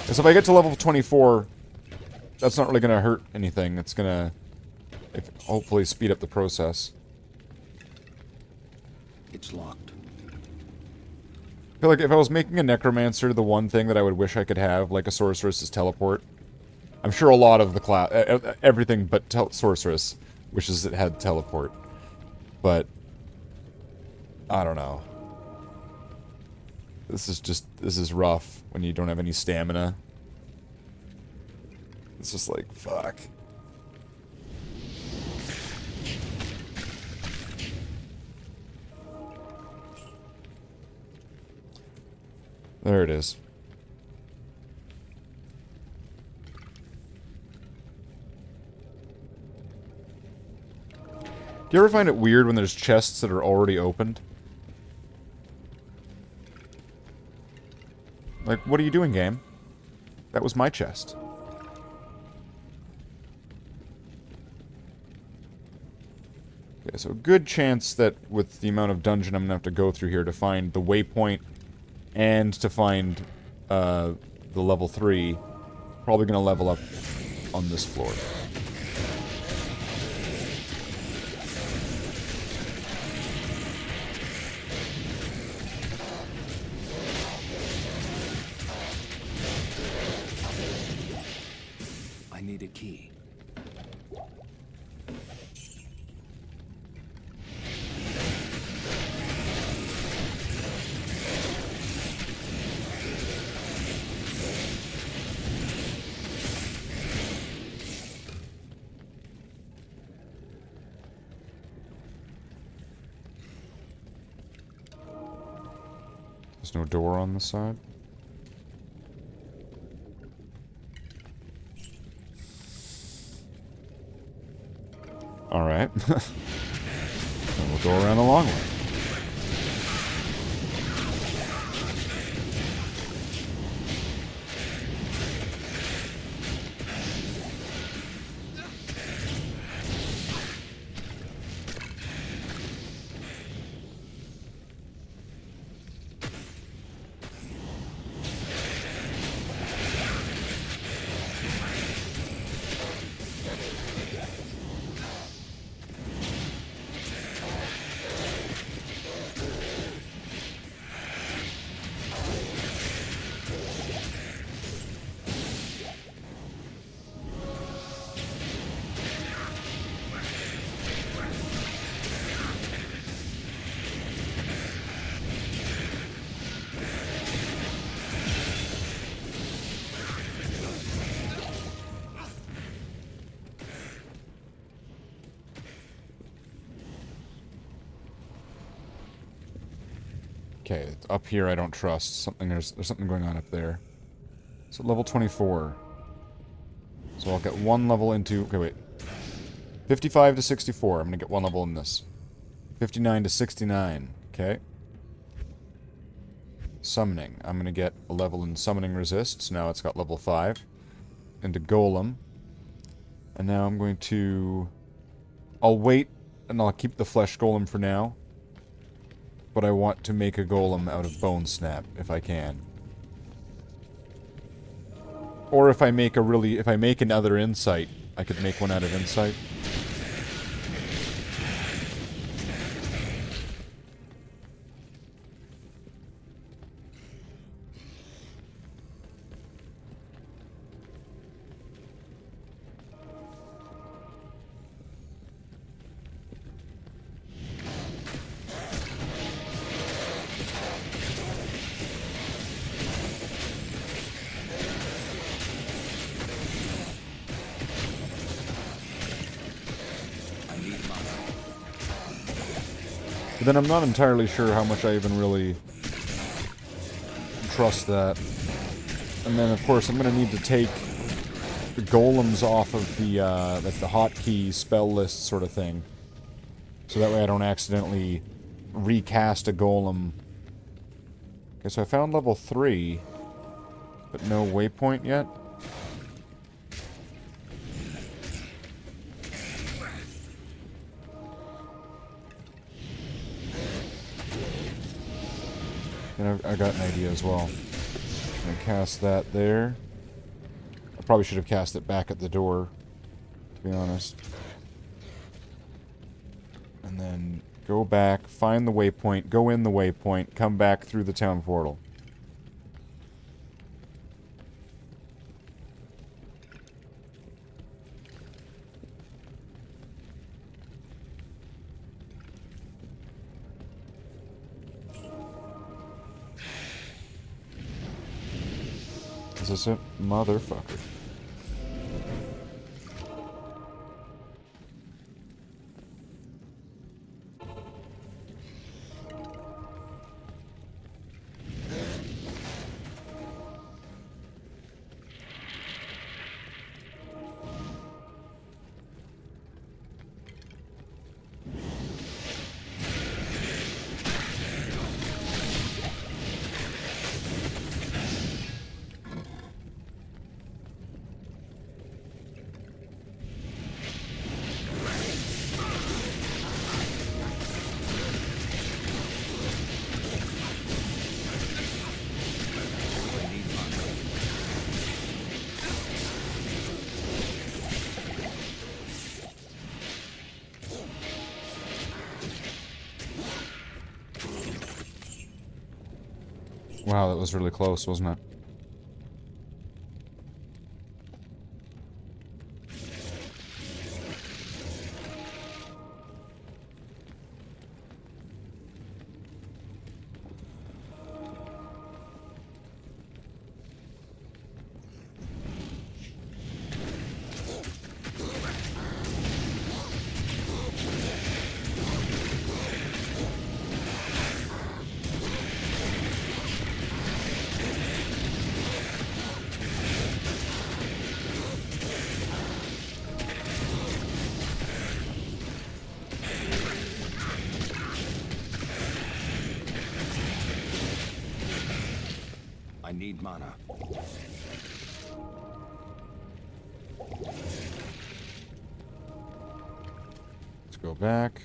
Because if I get to level 24, that's not really going to hurt anything. It's going to hopefully speed up the process. It's locked. I feel like if I was making a Necromancer, the one thing that I would wish I could have, like a Sorceress, is teleport. I'm sure a lot of the class, everything but Sorceress wishes it had teleport. But, I don't know. This is rough when you don't have any stamina. It's just like, fuck. There it is. Do you ever find it weird when there's chests that are already opened? Like, what are you doing, game? That was my chest. Okay, so a good chance that with the amount of dungeon I'm going to have to go through here to find the waypoint and to find the level 3, probably going to level up on this floor. I need a key. There's no door on the side. Alright. Then we'll go around the long way. Okay, up here I don't trust. There's something going on up there. So level 24. So I'll get one level into... Okay, wait. 55 to 64. I'm gonna get one level in this. 59 to 69. Okay. Summoning. I'm gonna get a level in Summoning Resist. So now it's got level 5. Into Golem. And now I'm going to... I'll wait, and I'll keep the Flesh Golem for now. But I want to make a golem out of Bone Snap, if I can. Or if I make another Insight, I could make one out of Insight. But then I'm not entirely sure how much I even really trust that. And then, of course, I'm going to need to take the golems off of the, like the hotkey spell list sort of thing. So that way I don't accidentally recast a golem. Okay, so I found level 3, but no waypoint yet. And I got an idea as well. I'm gonna cast that there. I probably should have cast it back at the door, to be honest. And then go back, find the waypoint, go in the waypoint, come back through the town portal. Is this it? Motherfucker. Wow, that was really close, wasn't it? I need mana. Let's go back.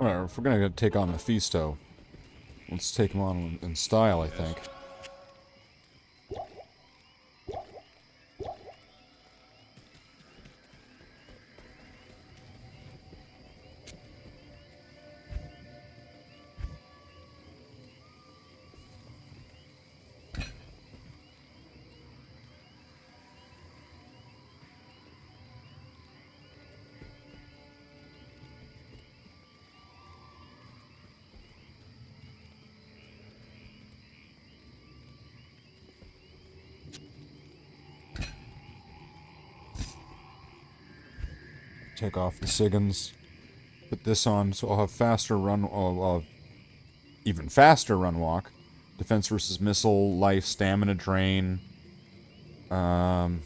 Alright, if we're gonna take on Mephisto, let's take him on in style, I think. Take off the Siggins. Put this on, so I'll have faster run, even faster run walk. Defense versus missile, life, stamina drain. That'll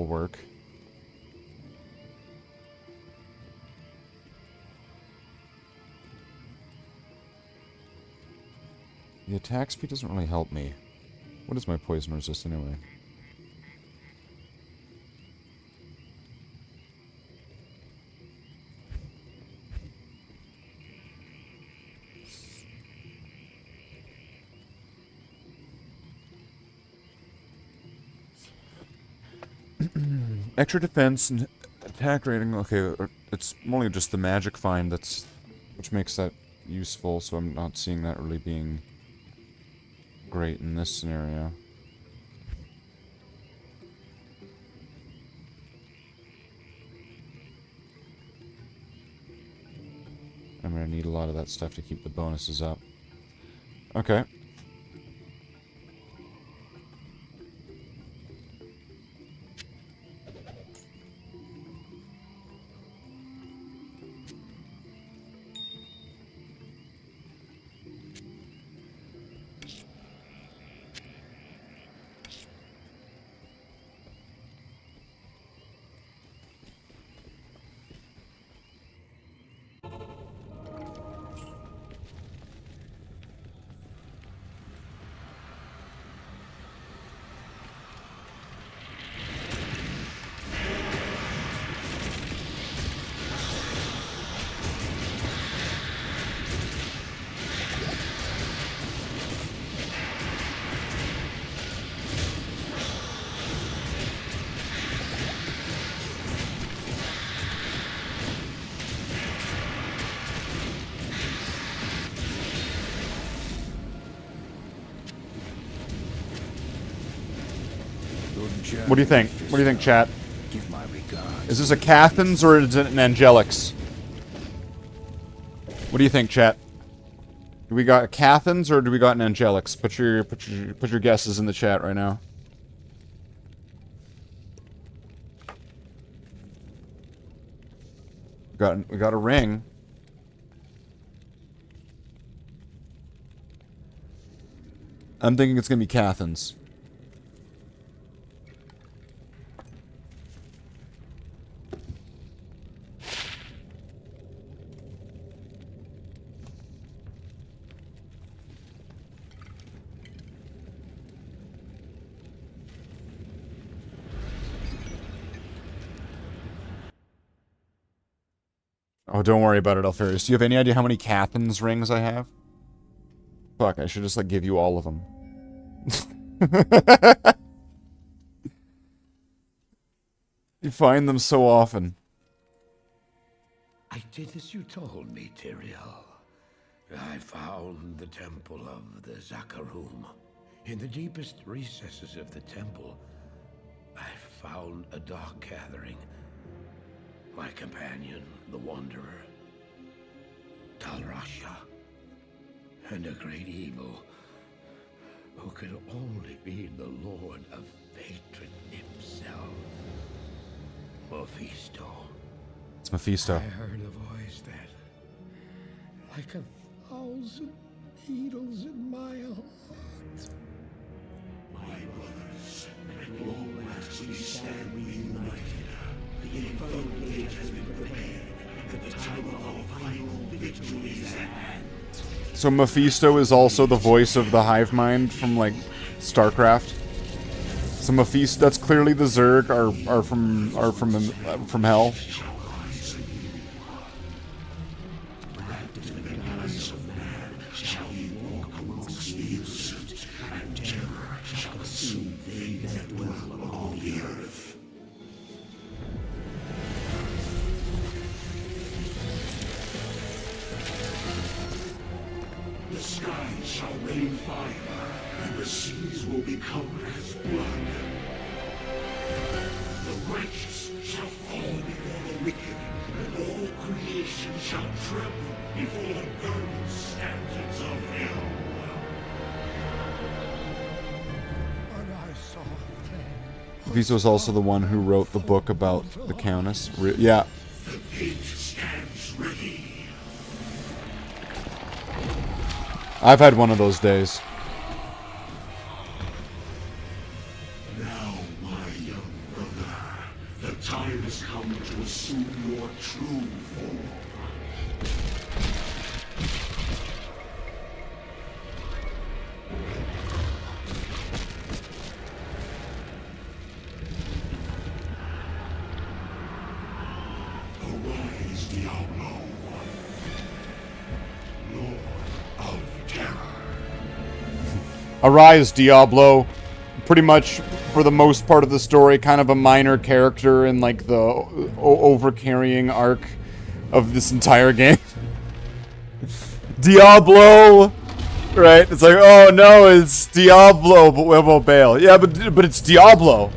work. The attack speed doesn't really help me. What is my poison resist anyway? Extra defense and attack rating. Okay, it's only just the magic find which makes that useful. So I'm not seeing that really being great in this scenario. I'm gonna need a lot of that stuff to keep the bonuses up. Okay. What do you think? What do you think, chat? Give my regards. Is this a Cathans or is it an Angelics? What do you think, chat? Do we got Cathans or do we got an Angelics? Put your guesses in the chat right now. We got a ring. I'm thinking it's gonna be Cathans. Oh, don't worry about it, Alfarius. Do you have any idea how many Cathan's rings I have? Fuck, I should just, like, give you all of them. You find them so often. I did as you told me, Tyrael. I found the temple of the Zakarum. In the deepest recesses of the temple, I found a dark gathering. My companion, the Wanderer, Talrasha, and a great evil who could only be the Lord of Hatred himself, Mephisto. It's Mephisto. I heard a voice that, like 1,000 needles in my heart. My brothers, at long last we stand reunited. The infernal age has been prepared, and the time of our final victory is at hand. So Mephisto is also the voice of the hive mind from, like, StarCraft. So Mephisto, that's clearly the Zerg are from hell. The skies shall rain fire, and the seas will become as blood. The righteous shall fall before the wicked, and all creation shall tremble before the burning standards of hell. But I saw then. Mephisto is also the one who wrote the book about the Countess. Yeah. The gate stands ready. I've had one of those days. Now, my young brother, the time has come to assume your true form. Arise, Diablo, Lord of Terror. Arise, Diablo. Pretty much, for the most part of the story, kind of a minor character in, like, the overcarrying arc of this entire game. Diablo! Right? It's like, oh no, it's Diablo, but we won't bail. Yeah, but it's Diablo.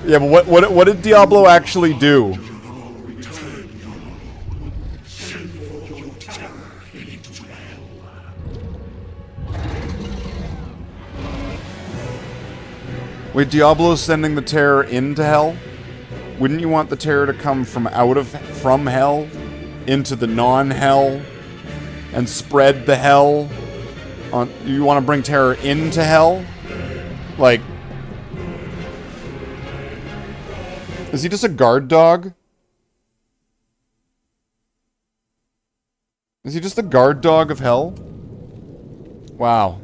Yeah, but what did Diablo actually do? Wait, Diablo's sending the terror into hell? Wouldn't you want the terror to come from hell into the non-hell and spread the hell? You want to bring terror into hell? Like, is he just a guard dog? Is he just the guard dog of hell? Wow.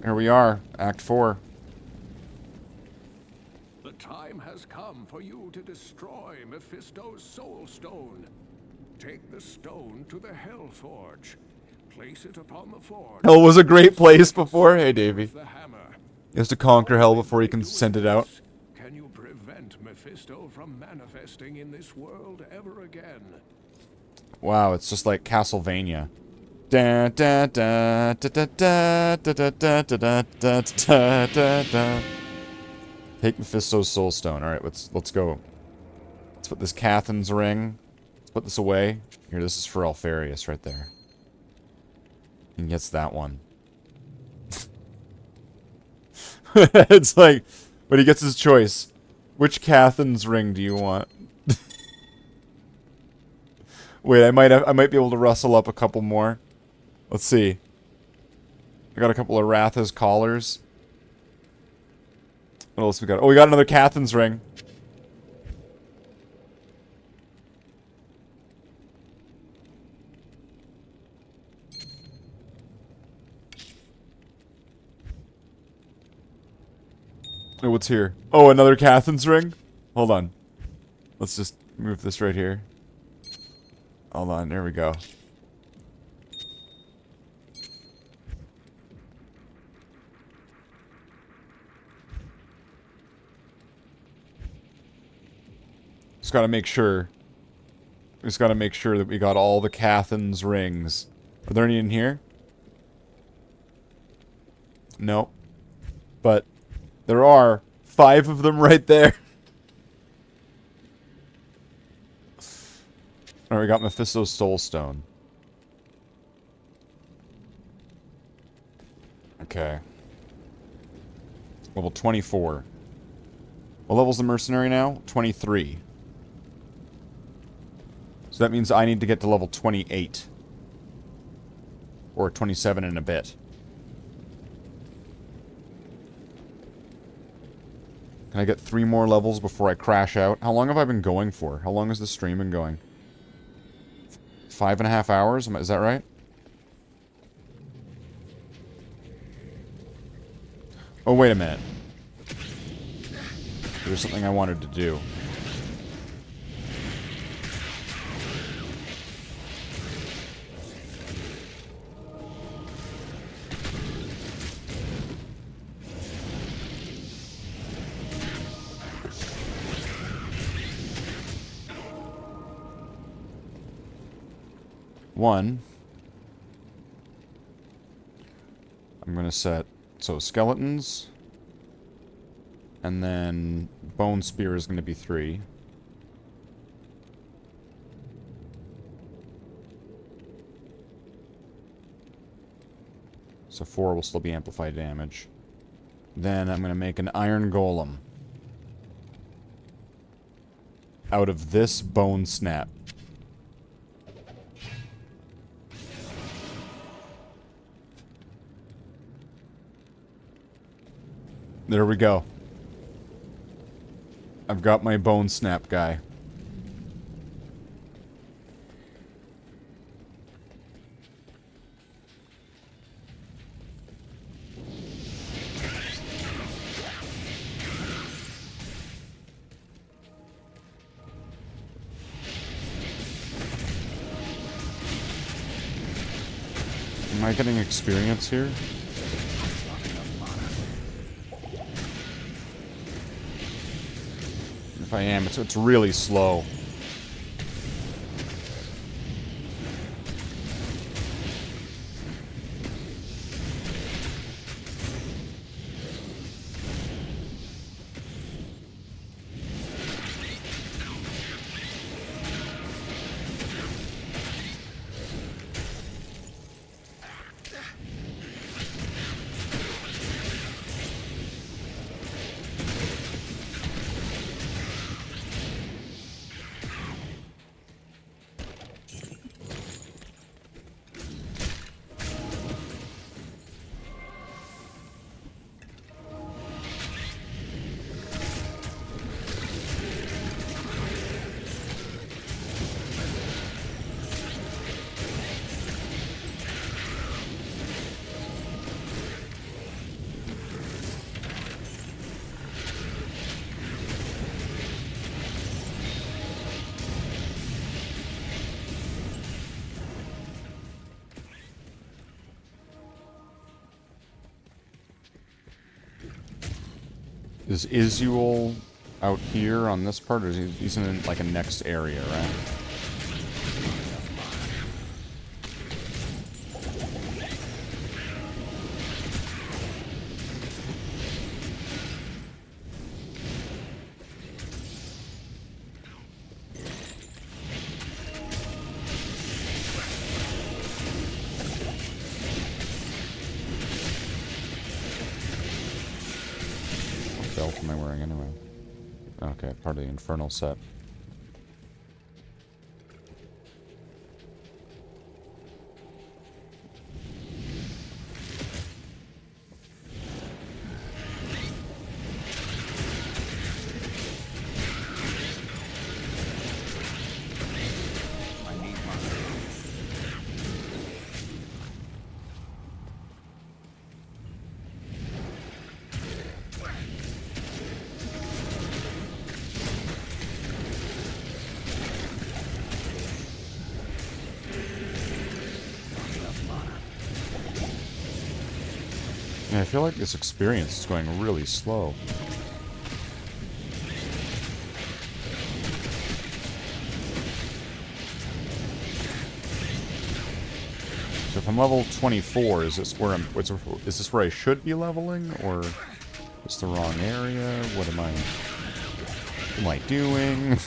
Here we are, Act 4. The time has come for you to destroy Mephisto's soul stone. Take the stone to the Hell Forge. Place it upon the forge. Hell was a great place before. Hey, Davey. The hammer. He has to conquer hell before he can send it out. Can you prevent Mephisto from manifesting in this world ever again? Wow, it's just like Castlevania. Da da da da da da da da da da da da da. Take Mephisto's soul stone. All right, let's go. Let's put this Cathan's ring. Let's put this away. Here, this is for Alfarius right there. He gets that one. It's like, but he gets his choice. Which Cathan's ring do you want? Wait, I might be able to rustle up a couple more. Let's see. I got a couple of Ratha's collars. What else we got? Oh, we got another Cathan's ring. Oh, what's here? Oh, another Cathan's ring? Hold on. Let's just move this right here. Hold on, there we go. Just gotta make sure. Just gotta make sure that we got all the Cathan's rings. Are there any in here? No. But there are 5 of them right there. Alright, we got Mephisto's Soul Stone. Okay. Level 24. What level's the mercenary now? 23. So that means I need to get to level 28. Or 27 in a bit. Can I get 3 more levels before I crash out? How long have I been going for? How long has this stream been going? 5.5 hours? Is that right? Oh, wait a minute. There's something I wanted to do. One, I'm going to set, so skeletons, and then bone spear is going to be 3. So 4 will still be amplified damage. Then I'm going to make an iron golem out of this bone snap. There we go. I've got my bone snap guy. Am I getting experience here? If I am, it's really slow. Is Izuel out here on this part, or is he's in like a next area, right? What belt am I wearing anyway? Okay, part of the Infernal set. Yeah, I feel like this experience is going really slow. So if I'm level 24, is this where is this where I should be leveling, or is this the wrong area? What am I doing?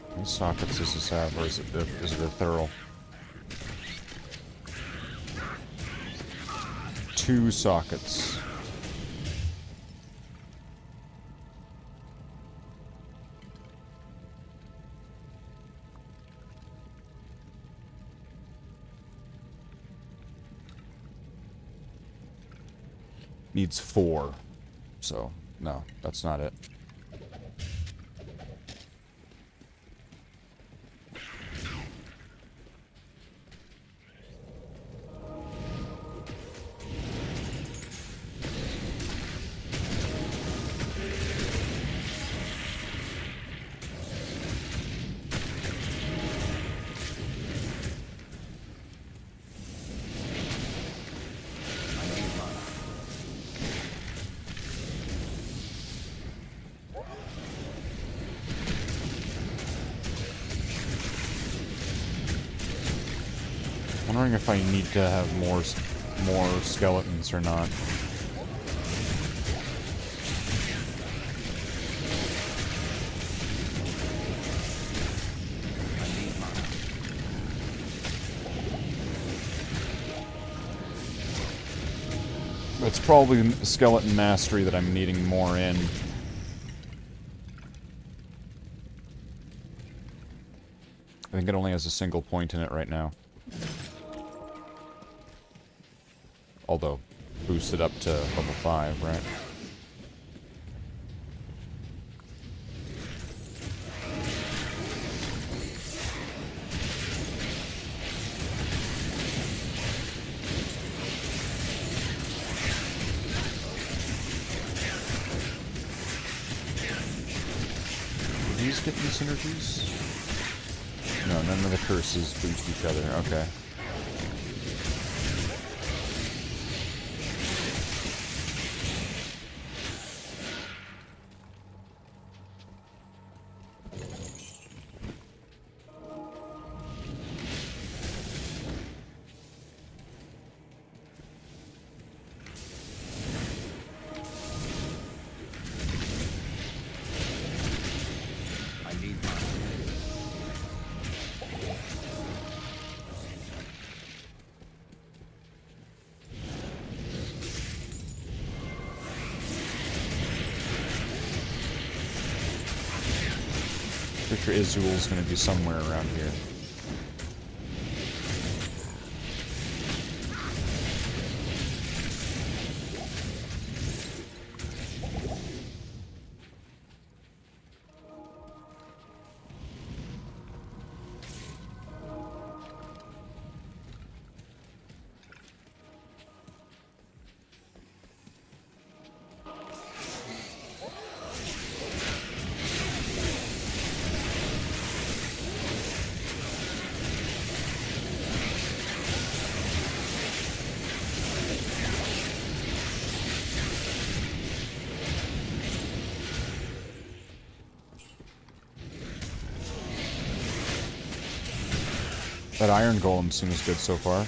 How many sockets does this have, or is it a thurl? 2 sockets. Needs 4. So, no, that's not it. Wondering if I need to have more skeletons or not. It's probably skeleton mastery that I'm needing more in. I think it only has a single point in it right now. Although, boosted up to level 5, right? Do these get these synergies? No, none of the curses boost each other. Okay. Pretty sure Izul's gonna be somewhere around here. That iron golem seems good so far.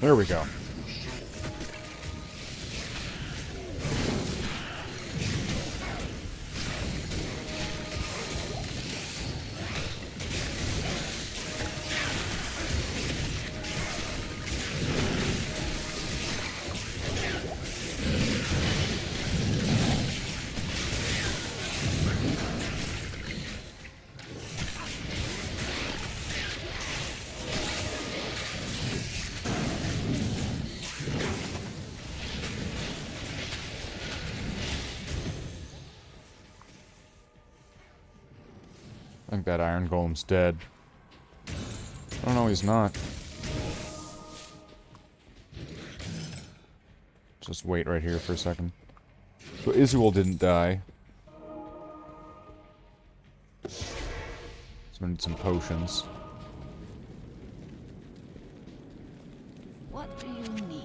There we go. I think that Iron Golem's dead. Oh no, he's not. Just wait right here for a second. So Izuel didn't die. So we need some potions. What do you need?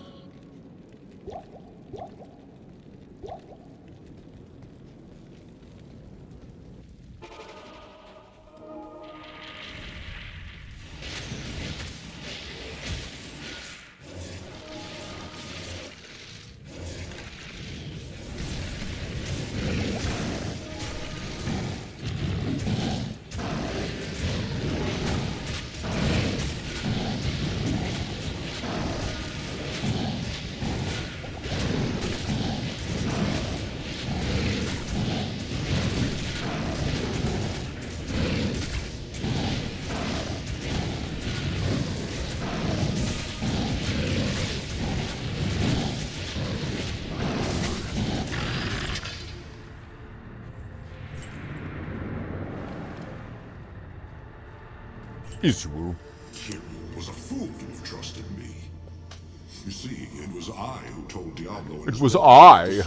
Izuel. Kirill was a fool to have trusted me. You see, it was I who told Diablo. It was I.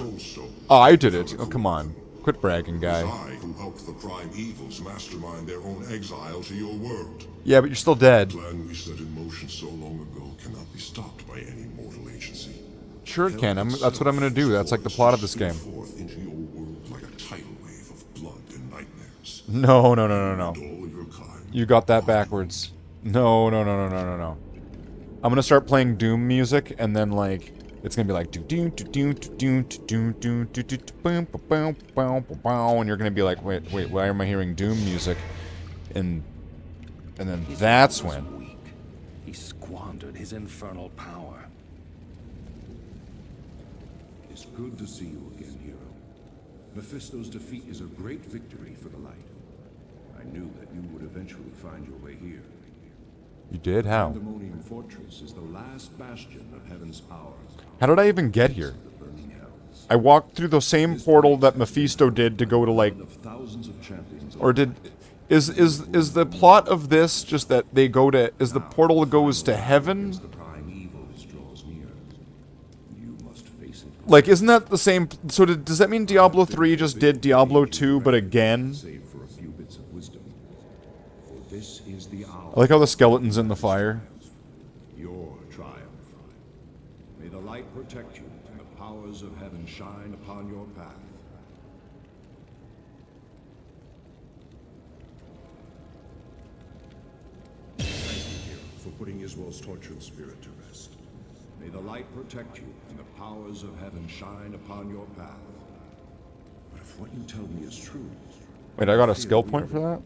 I did it. Oh, come on. Quit bragging, guy. It was I who helped the Prime Evils mastermind their own exile to your world. Yeah, but you're still dead. The plan we set in motion so long ago cannot be stopped by any mortal agency. Sure it can. That's what I'm gonna do. That's like the plot of this game. Forth into your world like a tidal wave of blood and nightmares. No, no, no, no, no. And all your kind. You got that backwards. No, no, no, no, no, no, no. I'm gonna start playing Doom music, and then like it's gonna be like do do do do do do do do do boom boom boom boom, and you're gonna be like, wait, why am I hearing Doom music? And then that's when. Weak. He squandered his infernal power. It's good to see you again, hero. Mephisto's defeat is a great victory for the light. I knew that you would eventually find your way here. You did? How? The Pandemonium Fortress is the last bastion of heaven's power. How did I even get here? I walked through the same portal that Mephisto did to go to like. Or is the plot of this just that they go to? Is the portal goes to heaven? Like, isn't that the same? So does that mean Diablo 3 just did Diablo 2, but again? I like how the skeleton's in the fire. Your triumph. May the light protect you and the powers of heaven shine upon your path. Thank you, hero, for putting Israel's tortured spirit to rest. May the light protect you and the powers of heaven shine upon your path. But if what you tell me is true... Wait, I got a skill point for that?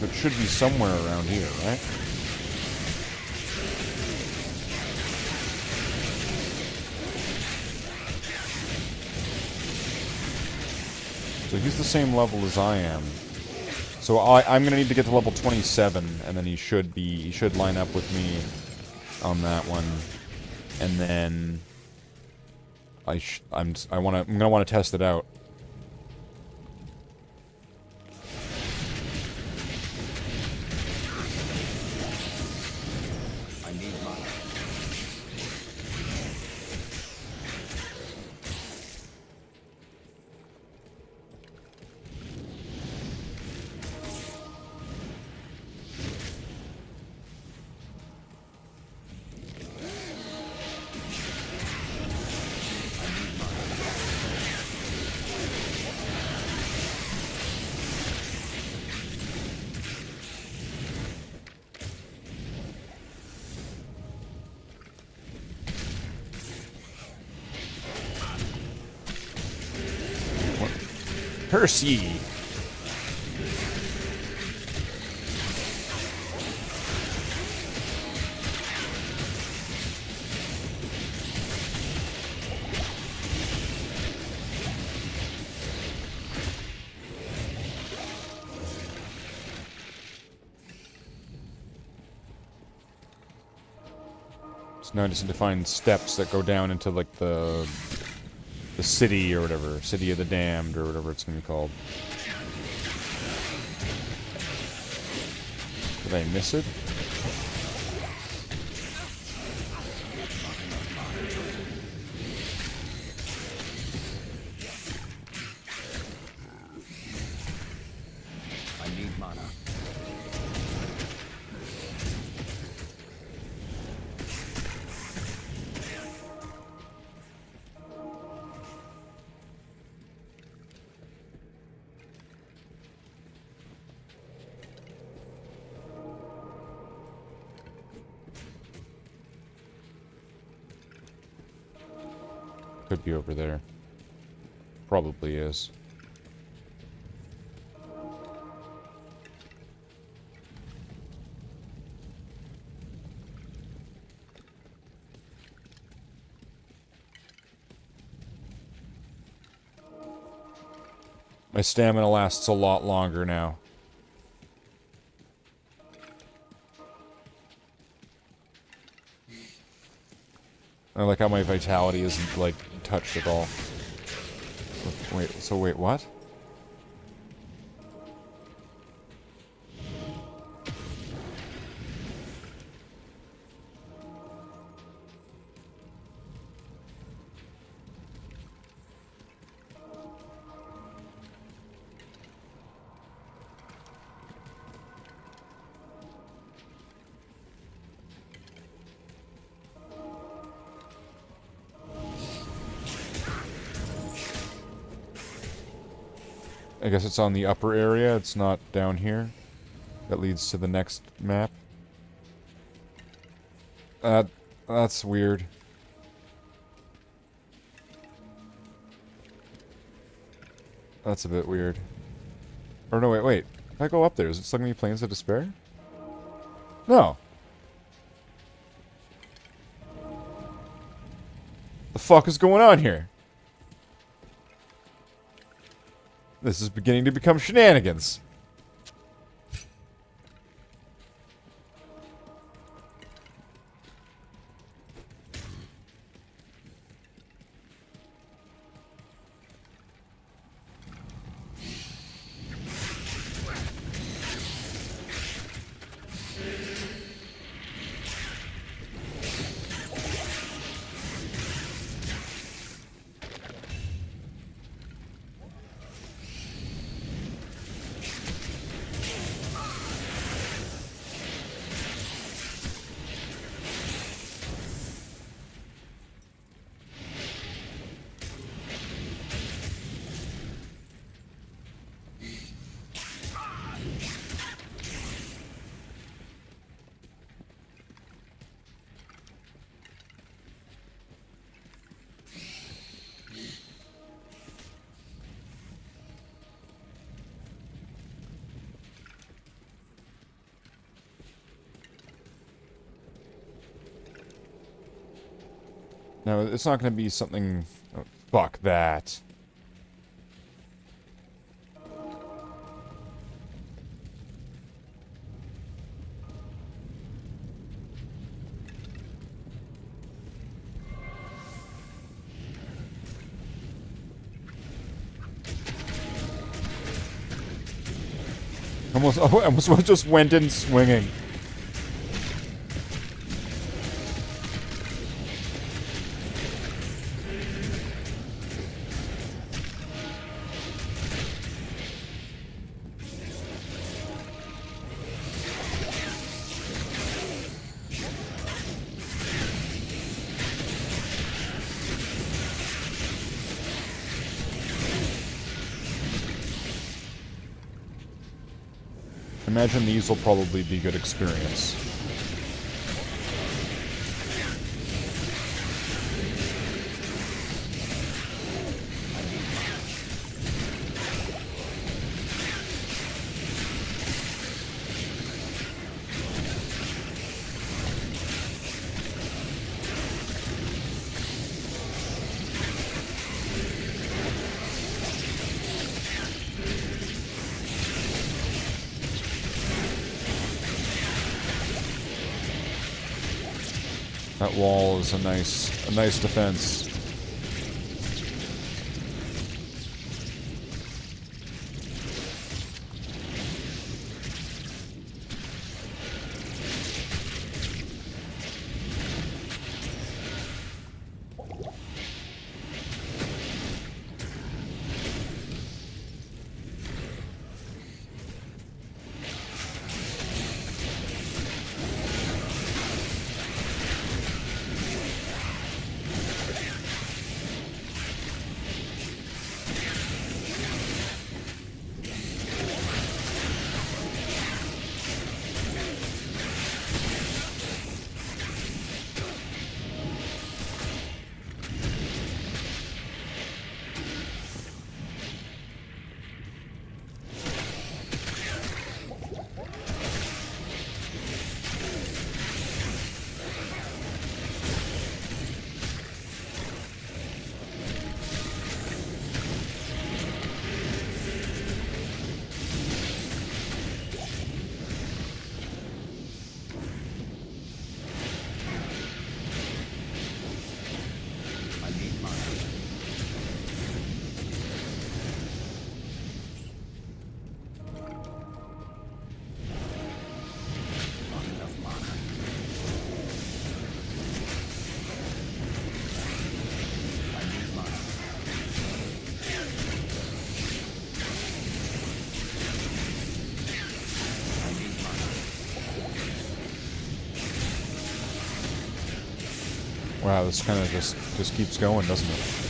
It should be somewhere around here, right? So he's the same level as I am. So I'm gonna need to get to level 27, and then he should line up with me on that one, and then I'm gonna want to test it out. I need mana. Percy! So now I just need to find steps that go down into, like, the city or whatever. City of the Damned or whatever it's gonna be called. Did I miss it? I need mana. Could be over there. Probably is. My stamina lasts a lot longer now. I like how my vitality isn't, like, touched at all. Wait, what? I guess it's on the upper area, it's not down here. That leads to the next map. That's weird. That's a bit weird. Or no, wait. If I go up there, is it still gonna be Plains of Despair? No. The fuck is going on here? This is beginning to become shenanigans. No, it's not going to be something... Oh, fuck that. Almost just went in swinging. Imagine these will probably be good experience. That wall is a nice defense. Wow, this kind of just keeps going, doesn't it?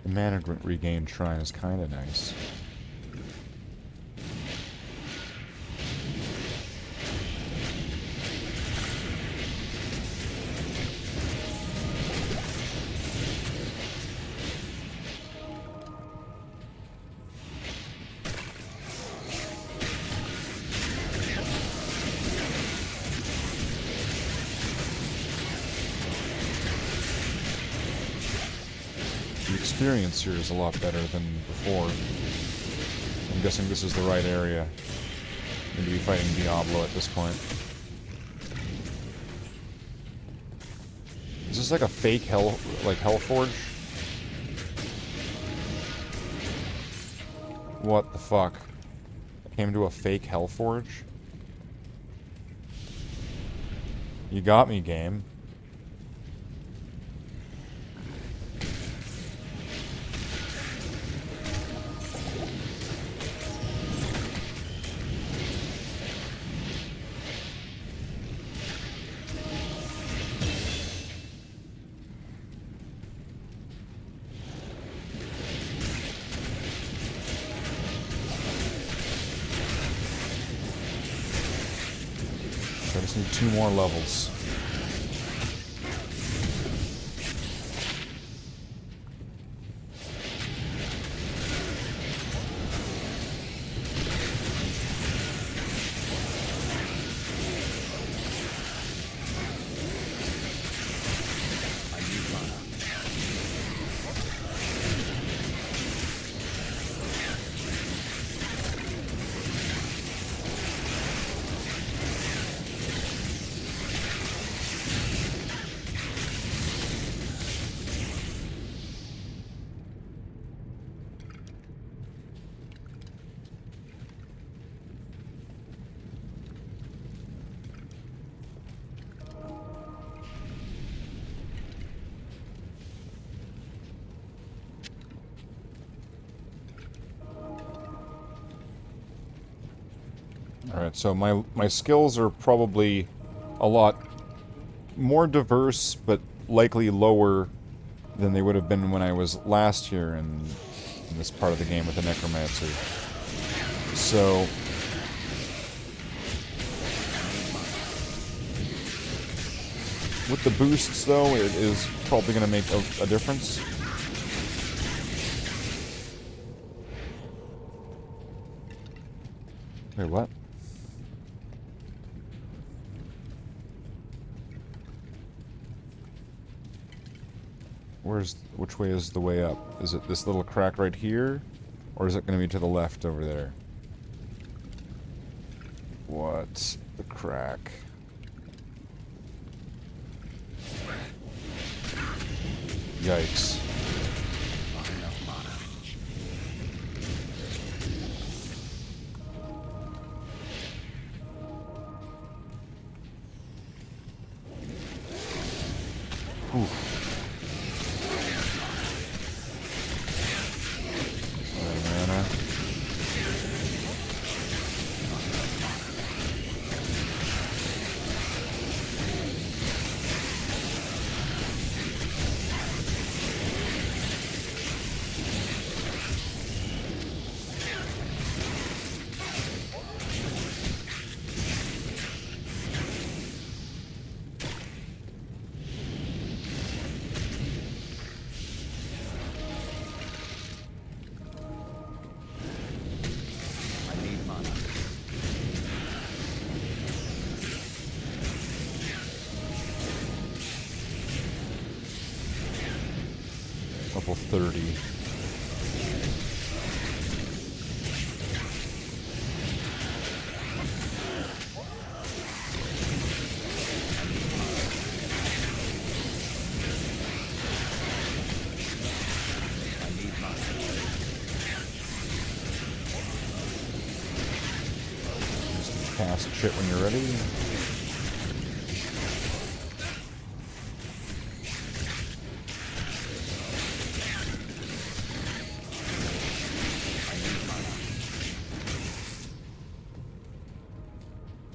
The mana regain shrine is kind of nice. The experience here is a lot better than before. I'm guessing this is the right area. I'm going to be fighting Diablo at this point. Is this like a fake Hellforge? What the fuck? I came to a fake Hellforge? You got me, game. So I just need 2 more levels. Alright, so my skills are probably a lot more diverse, but likely lower than they would have been when I was last here in this part of the game with the Necromancer. So... with the boosts, though, it is probably going to make a difference. Wait, what? Which way is the way up? Is it this little crack right here? Or is it going to be to the left over there? What's the crack? Yikes. Oof. Mana. Level 30. Just cast shit when you're ready.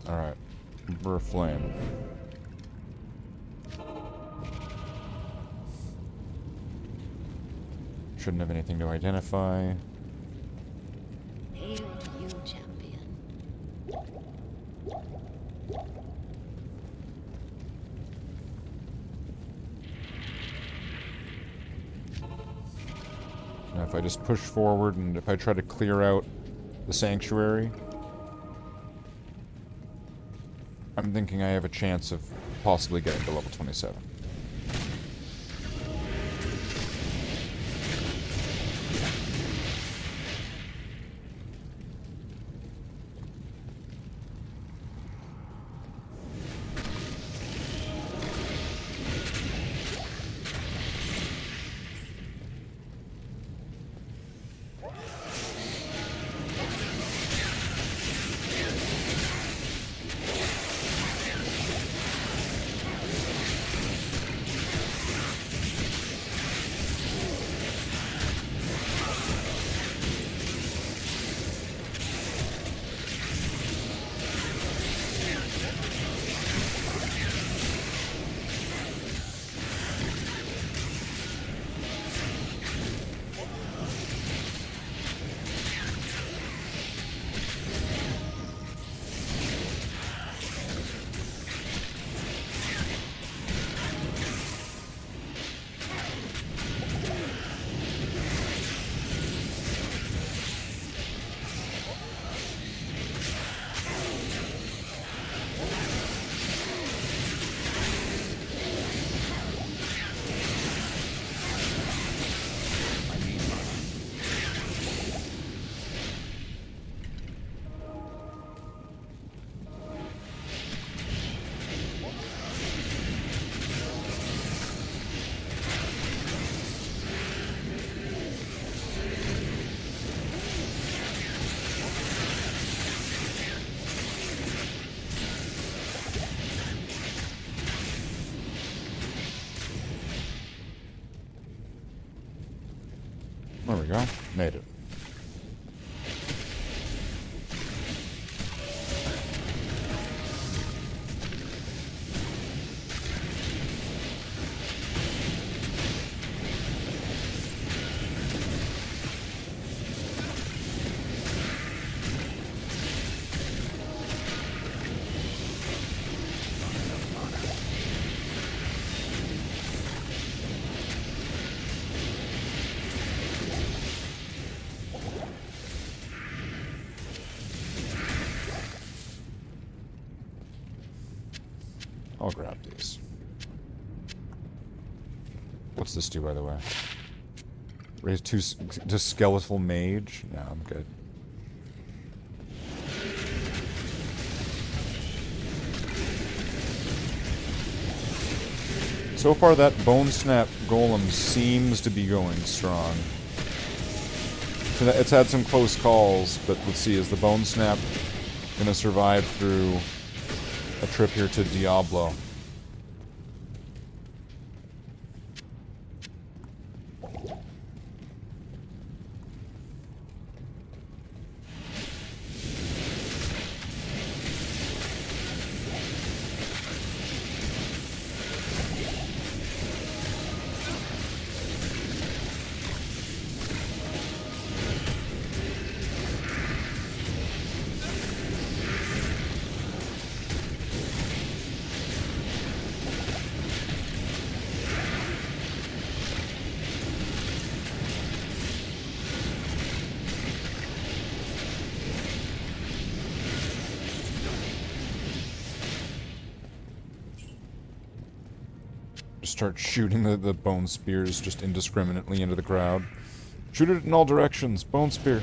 Alright. Burr Flame. Shouldn't have anything to identify. Hail to you, champion. Now if I just push forward and if I try to clear out the sanctuary, I'm thinking I have a chance of possibly getting to level 27. we go. Made it. I'll grab these. What's this do, by the way? Raise two to skeletal mage? No, I'm good. So far, that Bone Snap Golem seems to be going strong. It's had some close calls, but let's see, is the Bone Snap gonna survive through a trip here to Diablo? Start shooting the bone spears just indiscriminately into the crowd. Shoot it in all directions. Bone spear.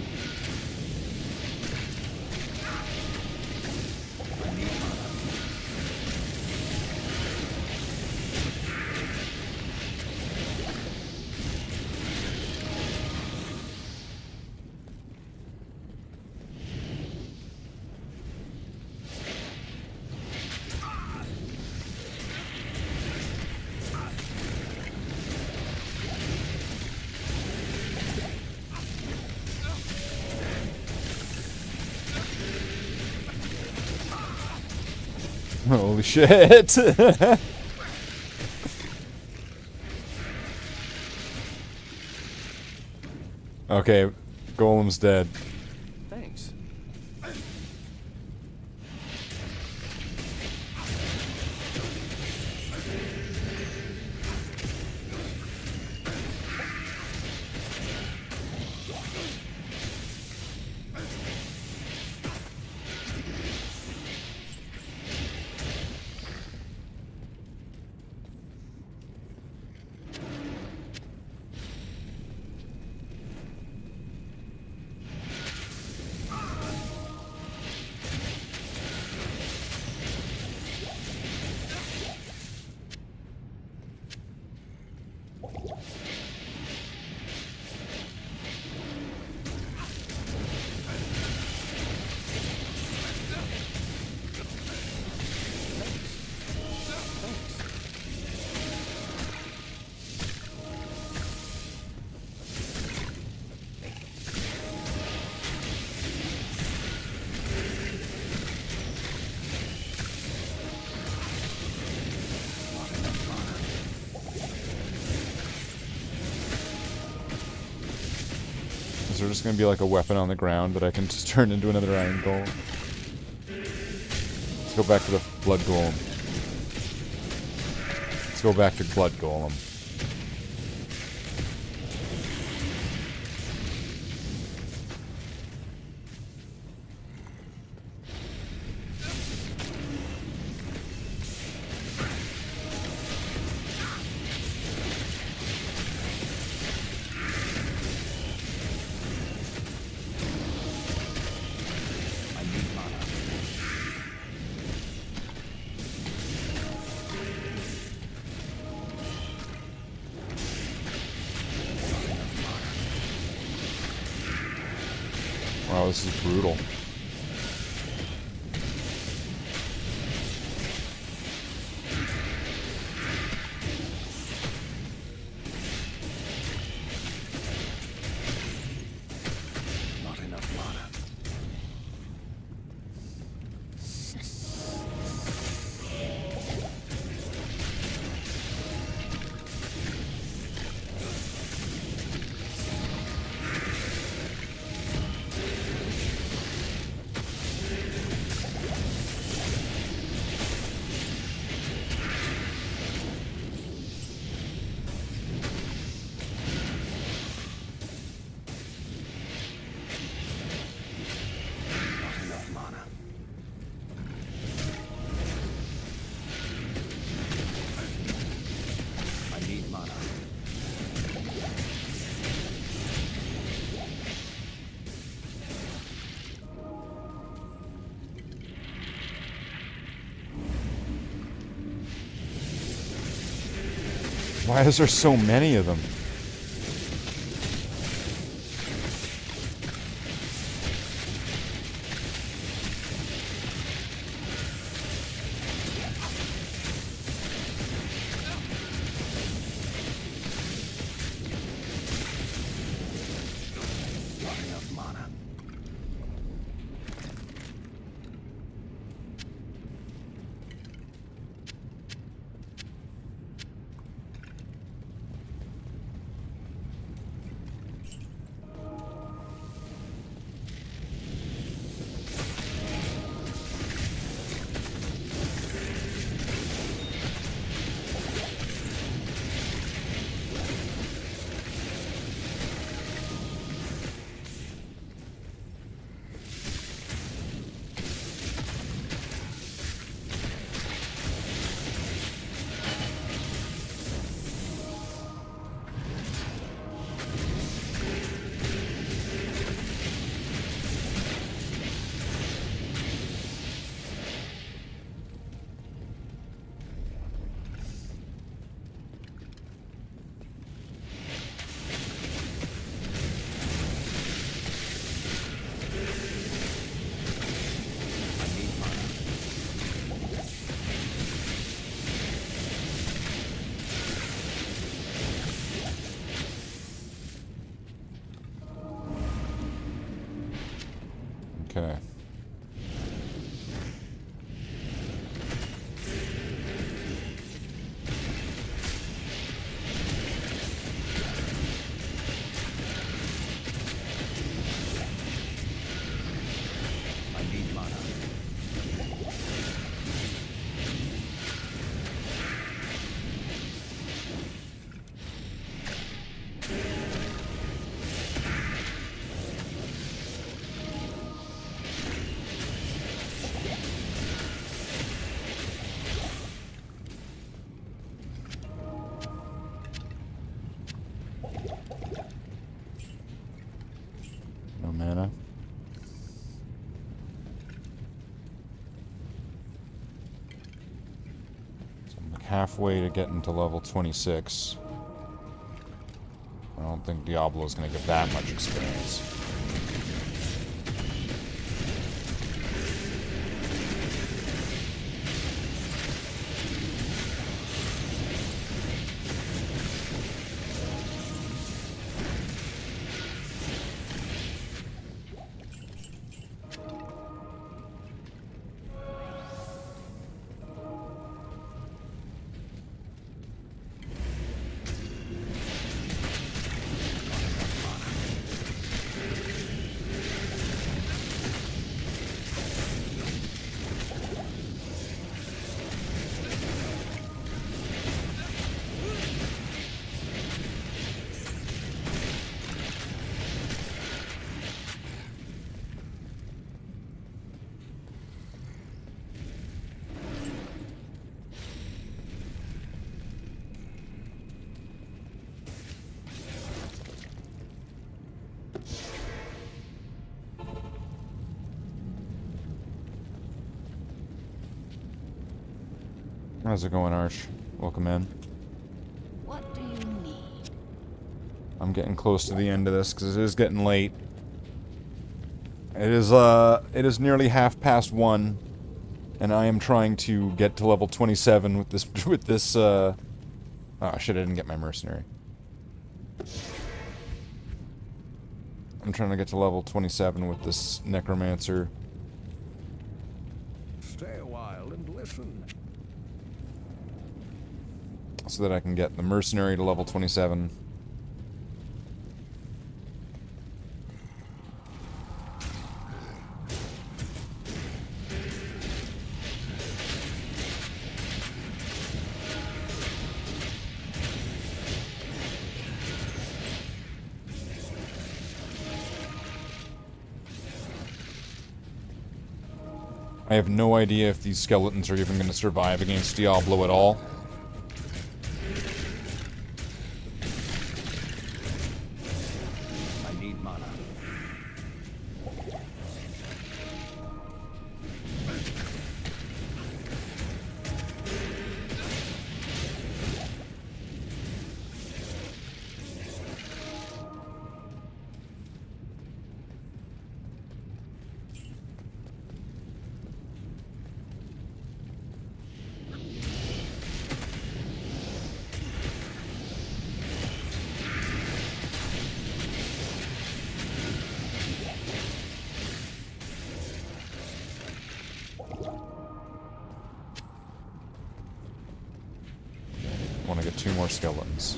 Holy shit! Okay, Golem's dead. Thanks. Is there just gonna be like a weapon on the ground that I can just turn into another iron golem? Let's go back to the blood golem. Let's go back to blood golem. Wow, this is brutal. Why is there so many of them? Okay. No mana. So I'm like halfway to getting to level 26. I don't think Diablo's gonna get that much experience. How's it going, Arch? Welcome in. What do you need? I'm getting close to the end of this because it is getting late. It is nearly 1:30, and I am trying to get to level 27 with this oh shit, I didn't get my mercenary. I'm trying to get to level 27 with this Necromancer. Stay a while and listen. So that I can get the mercenary to level 27. I have no idea if these skeletons are even going to survive against Diablo at all. I need mana. get 2 more skeletons.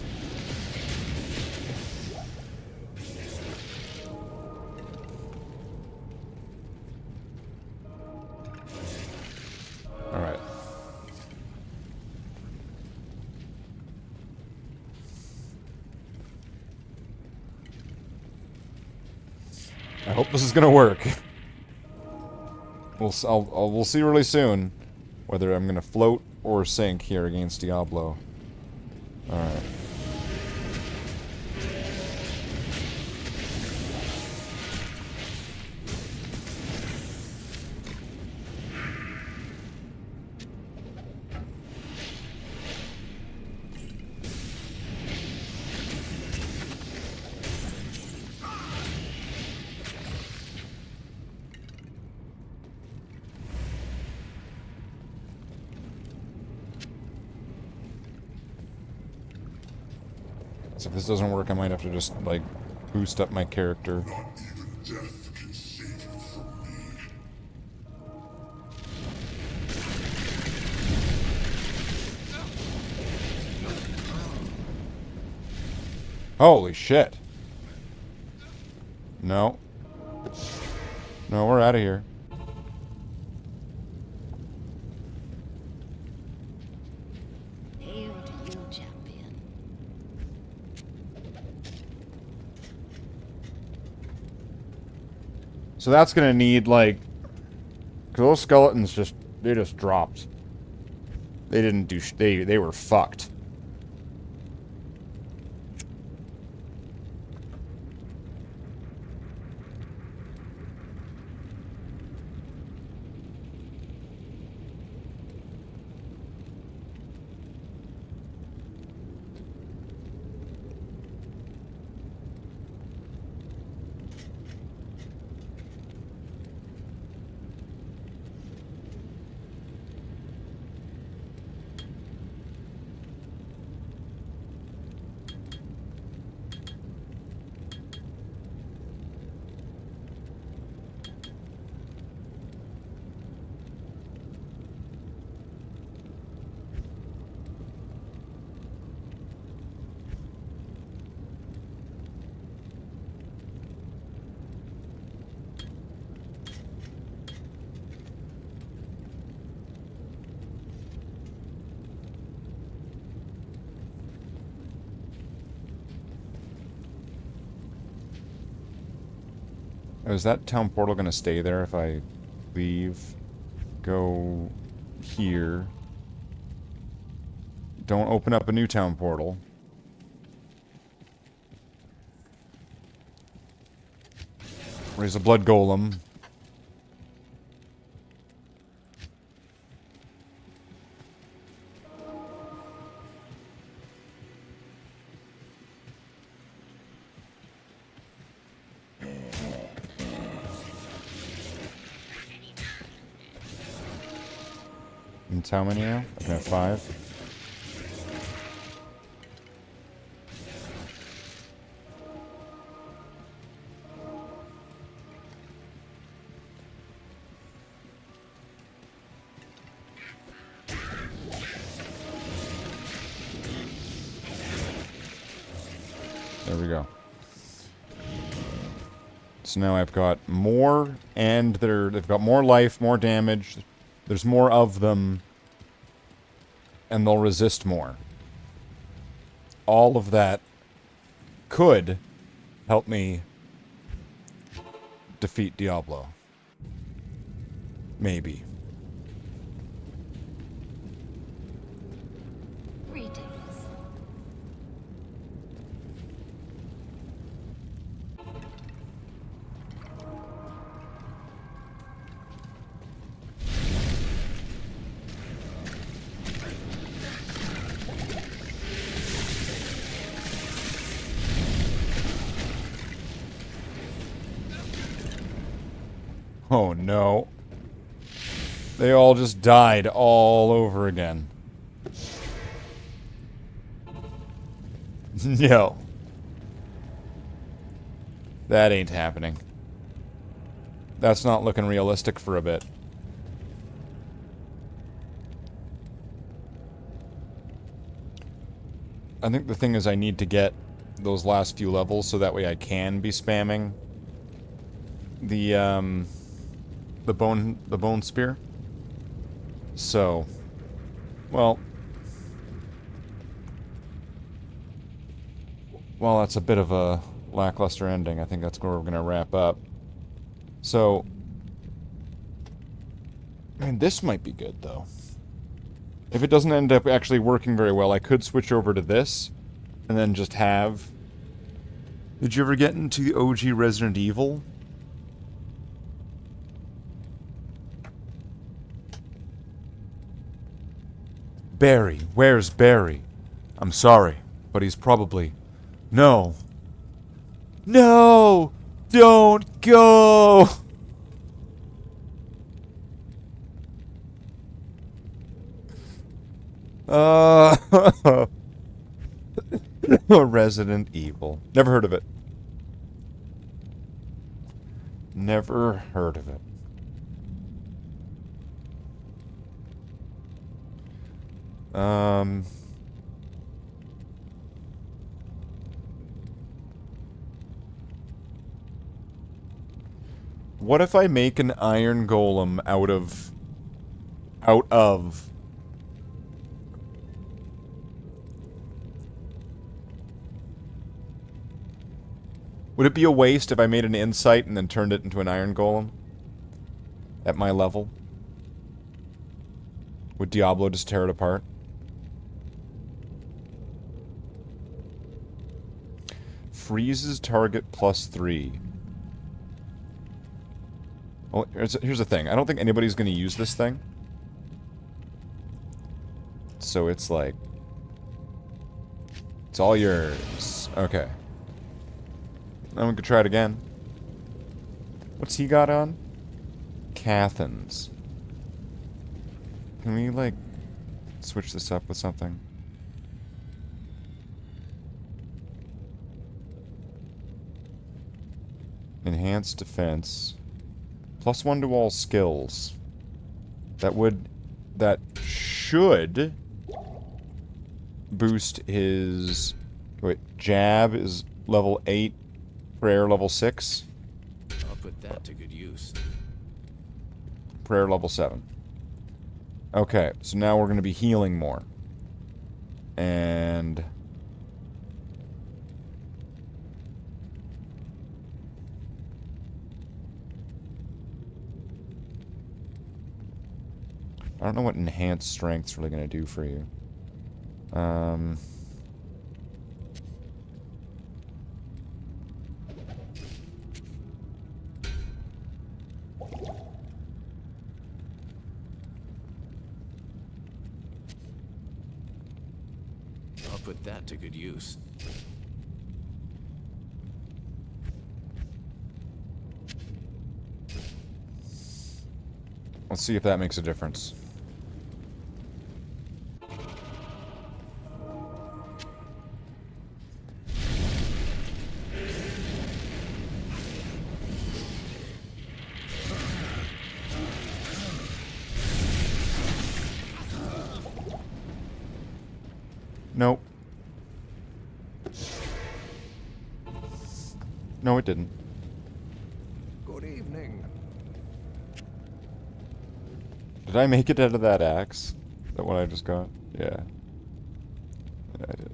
Alright. I hope this is gonna work. We'll see really soon whether I'm gonna float or sink here against Diablo. Alright. So if this doesn't work, I might have to just, like, boost up my character. Not even death can save you from me. Holy shit. No. No, we're out of here. Hail to you, champion. So that's gonna need, like... 'cause those skeletons they just dropped. They didn't do they were fucked. Oh, is that town portal gonna stay there if I leave? Go here. Don't open up a new town portal. Raise a blood golem. It's how many now? I can have 5. There we go. So now I've got more, and they've got more life, more damage. There's more of them, and they'll resist more. All of that could help me defeat Diablo. Maybe. Greetings. Oh no. They all just died all over again. No. That ain't happening. That's not looking realistic for a bit. I think the thing is I need to get those last few levels so that way I can be spamming the bone spear. So, well, that's a bit of a lackluster ending. I think that's where we're going to wrap up. So, man, this might be good, though. If it doesn't end up actually working very well, I could switch over to this, and then just have... Did you ever get into the OG Resident Evil? Barry, where's Barry? I'm sorry, but he's probably... No. No! Don't go! Resident Evil. Never heard of it. Never heard of it. What if I make an iron golem out of... Would it be a waste if I made an insight and then turned it into an iron golem? At my level? Would Diablo just tear it apart? Freezes target +3. Well, here's the thing. I don't think anybody's going to use this thing. So it's like... It's all yours. Okay. Then we could try it again. What's he got on? Cathans. Can we, like, switch this up with something? Enhanced defense. +1 to all skills. That should boost his... Wait, jab is level 8, prayer level 6. I'll put that to good use. Prayer level 7. Okay, so now we're going to be healing more. And... I don't know what enhanced strength's really going to do for you. I'll put that to good use. Let's see if that makes a difference. Nope. No, it didn't. Good evening. Did I make it out of that axe? Is that what I just got? Yeah. Yeah, I did.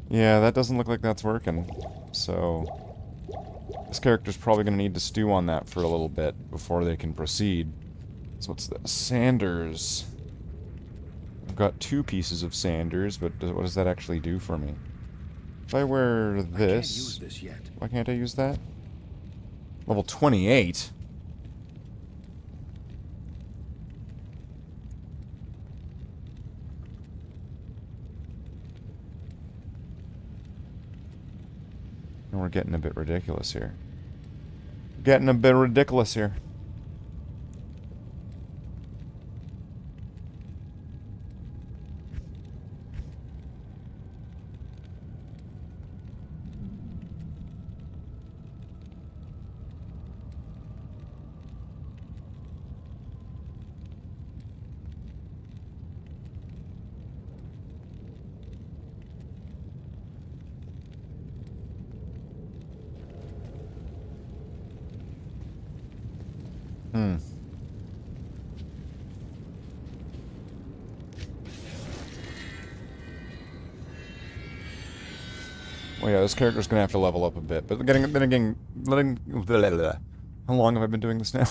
Yeah, that doesn't look like that's working. So... This character's probably going to need to stew on that for a little bit before they can proceed. So what's this? Sanders. I've got 2 pieces of Sanders, but what does that actually do for me? If I wear this... I can't use this yet. Why can't I use that? Level 28? And we're getting a bit ridiculous here. Getting a bit ridiculous here. Well, yeah, this character's gonna have to level up a bit. But then again, how long have I been doing this now?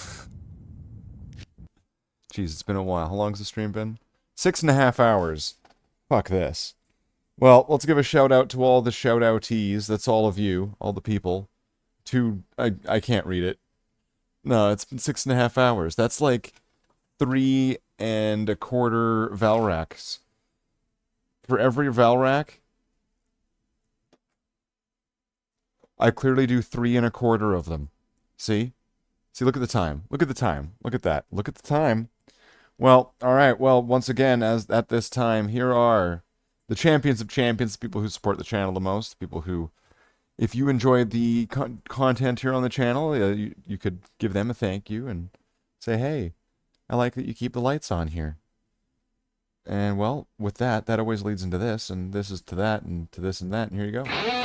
Jeez, it's been a while. How long's the stream been? 6.5 hours. Fuck this. Well, let's give a shout out to all the shout outees. That's all of you, all the people. I can't read it. No, it's been 6.5 hours. That's like 3 1/4 Valraks. For every Valrak, I clearly do 3 1/4 of them. See? See, look at the time. Look at the time. Look at that. Look at the time. Well, alright, well, once again, as at this time, here are the champions of champions, the people who support the channel the most, the people who, if you enjoyed the content here on the channel, you could give them a thank you and say, hey, I like that you keep the lights on here. And, well, with that, that always leads into this, and this is to that, and to this and that, and here you go.